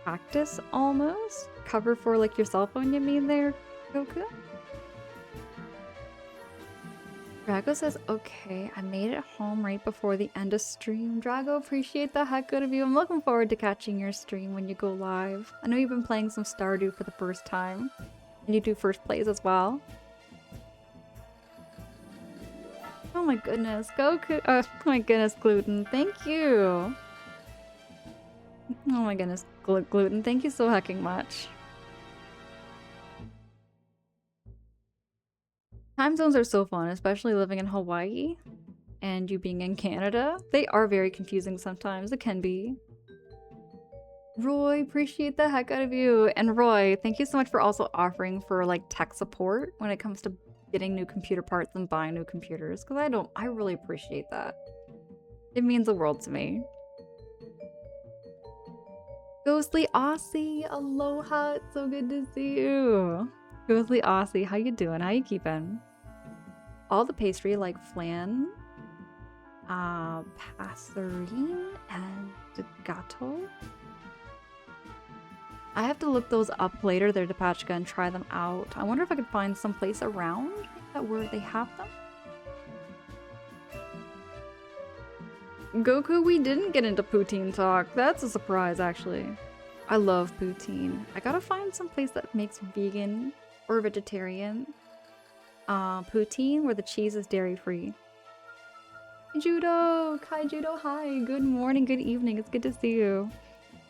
Cactus almost. Cover for like your cell phone, you mean there, Goku? Drago says, okay, I made it home right before the end of stream. Drago, appreciate the heck out of you. I'm looking forward to catching your stream when you go live. I know you've been playing some Stardew for the first time. And you do first plays as well. Oh my goodness, Goku. Oh my goodness, Gluten. Thank you. Oh my goodness, Gluten. Thank you so hecking much. Time zones are so fun, especially living in Hawaii and you being in Canada. They are very confusing sometimes. It can be. Roy, appreciate the heck out of you. And Roy, thank you so much for also offering for like tech support when it comes to getting new computer parts and buying new computers, because I really appreciate that. It means the world to me. Ghostly Aussie, aloha, it's so good to see you. Ghostly Aussie, how you doing? How you keeping? All the pastry like flan, passerine, and gâteau. I have to look those up later there, Depachika, and try them out. I wonder if I could find some place around where they have them. Goku, we didn't get into poutine talk. That's a surprise, actually. I love poutine. I gotta find some place that makes vegan or vegetarian poutine where the cheese is dairy-free. Judo! Kai Judo, hi! Good morning, good evening. It's good to see you.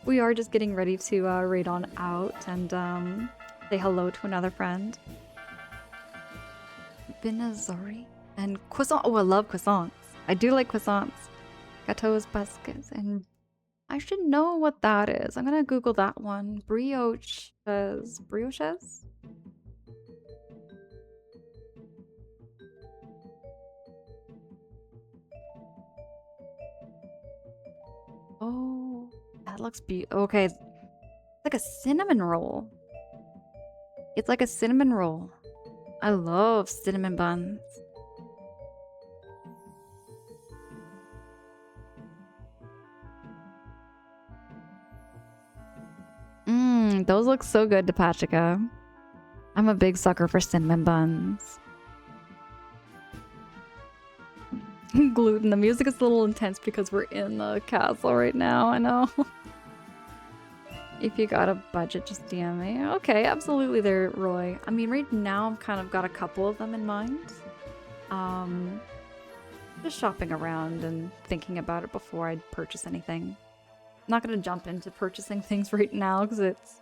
We are just getting ready to raid on out and say hello to another friend. Binazari and croissant. Oh, I love croissants. I do like croissants. Gâteaux baskets, and I should know what that is. I'm gonna Google that one. Brioches. Brioches? Oh, that looks beautiful. Okay, it's like a cinnamon roll. It's like a cinnamon roll. I love cinnamon buns. Those look so good, Depachika. I'm a big sucker for cinnamon buns. Gluten. The music is a little intense because we're in the castle right now, I know. If you got a budget, just DM me. Okay, absolutely there, Roy. I mean, right now I've kind of got a couple of them in mind. Just shopping around and thinking about it before I purchase anything. I'm not going to jump into purchasing things right now because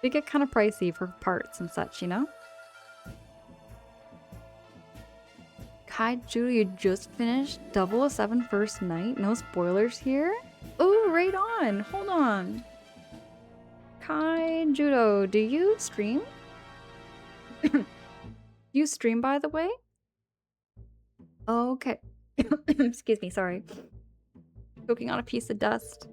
they get kind of pricey for parts and such, you know? Kai Judo, you just finished 007 First Night? No spoilers here? Oh, right on! Hold on. Kai Judo, do you stream? You stream, by the way? Okay. Excuse me, sorry. Choking on a piece of dust.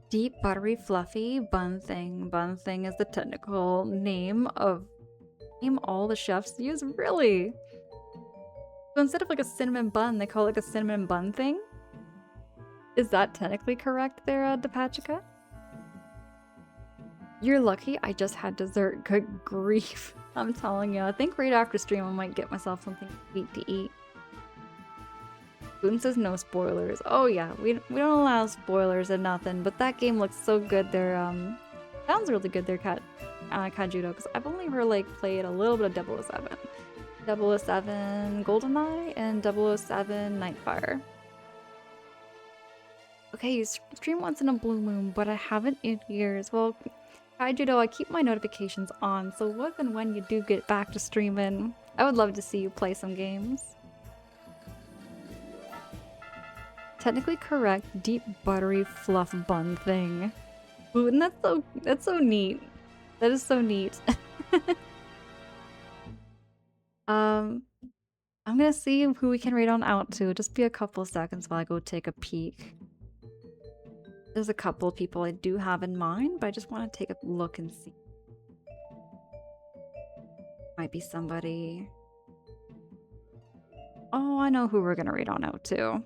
Deep, buttery, fluffy bun thing. Bun thing is the technical name all the chefs use. Really? So instead of like a cinnamon bun, they call it like a cinnamon bun thing? Is that technically correct there, Depachika? You're lucky I just had dessert. Good grief. I'm telling you. I think right after stream I might get myself something sweet to eat. Boone says no spoilers. Oh yeah, we don't allow spoilers and nothing, but that game looks so good there. Sounds really good there, Kajudo, because I've only heard like played a little bit of 007. 007 GoldenEye and 007 Nightfire. Okay, you stream once in a blue moon, but I haven't in years. Well, Kaijudo, I keep my notifications on, so what and when you do get back to streaming, I would love to see you play some games. Technically correct, deep buttery fluff bun thing. Ooh, and that's so neat. That is so neat. I'm gonna see who we can read on out to. Just be a couple of seconds while I go take a peek. There's a couple of people I do have in mind, but I just want to take a look and see. Might be somebody. Oh, I know who we're gonna read on out to.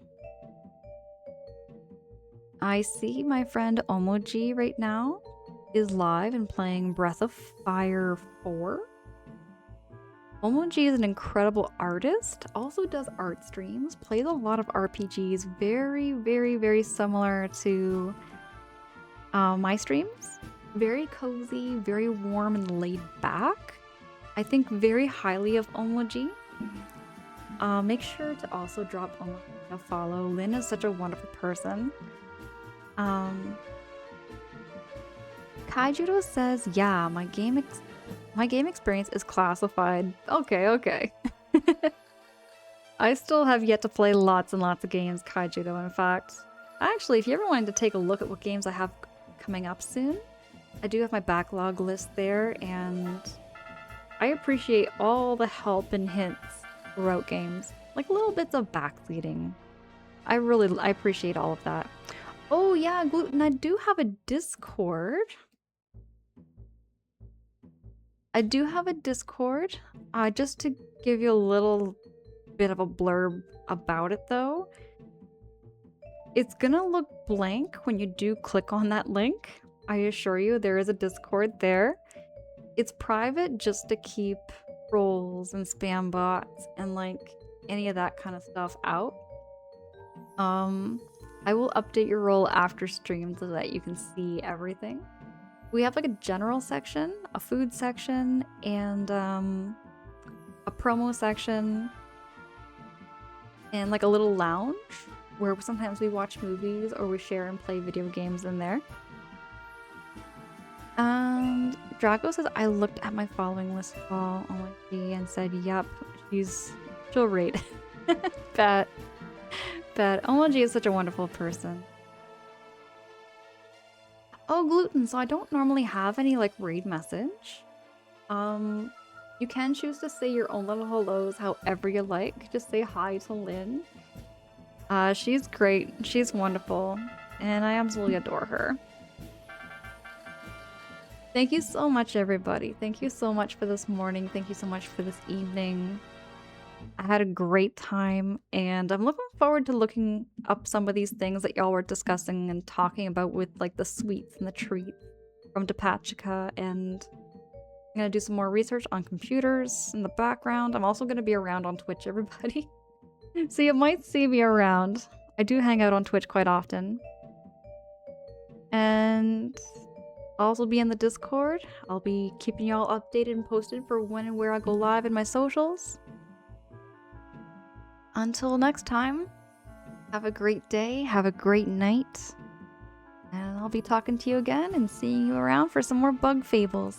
I see my friend Omoji right now is live and playing Breath of Fire 4. Omoji is an incredible artist, also does art streams, plays a lot of RPGs, very, very, very similar to my streams. Very cozy, very warm and laid back. I think very highly of Omoji. Make sure to also drop Omoji a follow. Lynn is such a wonderful person. Kaijudo says, yeah, my game experience is classified. Okay. I still have yet to play lots and lots of games, Kaijudo, in fact. Actually, if you ever wanted to take a look at what games I have coming up soon, I do have my backlog list there, and I appreciate all the help and hints throughout games. Like little bits of backleading. I appreciate all of that. Oh yeah, Gluten, I do have a Discord. Just to give you a little bit of a blurb about it though. It's gonna look blank when you do click on that link. I assure you, there is a Discord there. It's private just to keep trolls and spam bots and like any of that kind of stuff out. I will update your role after stream so that you can see everything. We have like a general section, a food section, and a promo section, and like a little lounge where sometimes we watch movies or we share and play video games in there. And Draco says, I looked at my following list fall OMG and said, yep, she'll rate. Bet. OMG is such a wonderful person. Oh, Gluten, so I don't normally have any like raid message. You can choose to say your own little hellos however you like. Just say hi to Lynn. She's great. She's wonderful. And I absolutely adore her. Thank you so much, everybody. Thank you so much for this morning. Thank you so much for this evening. I had a great time, and I'm looking forward to looking up some of these things that y'all were discussing and talking about with like the sweets and the treats from Depachika, and I'm gonna do some more research on computers in the background. I'm also gonna be around on Twitch, everybody. So you might see me around. I do hang out on Twitch quite often. And I'll also be in the Discord. I'll be keeping y'all updated and posted for when and where I go live in my socials. Until next time, have a great day, have a great night, and I'll be talking to you again and seeing you around for some more Bug Fables.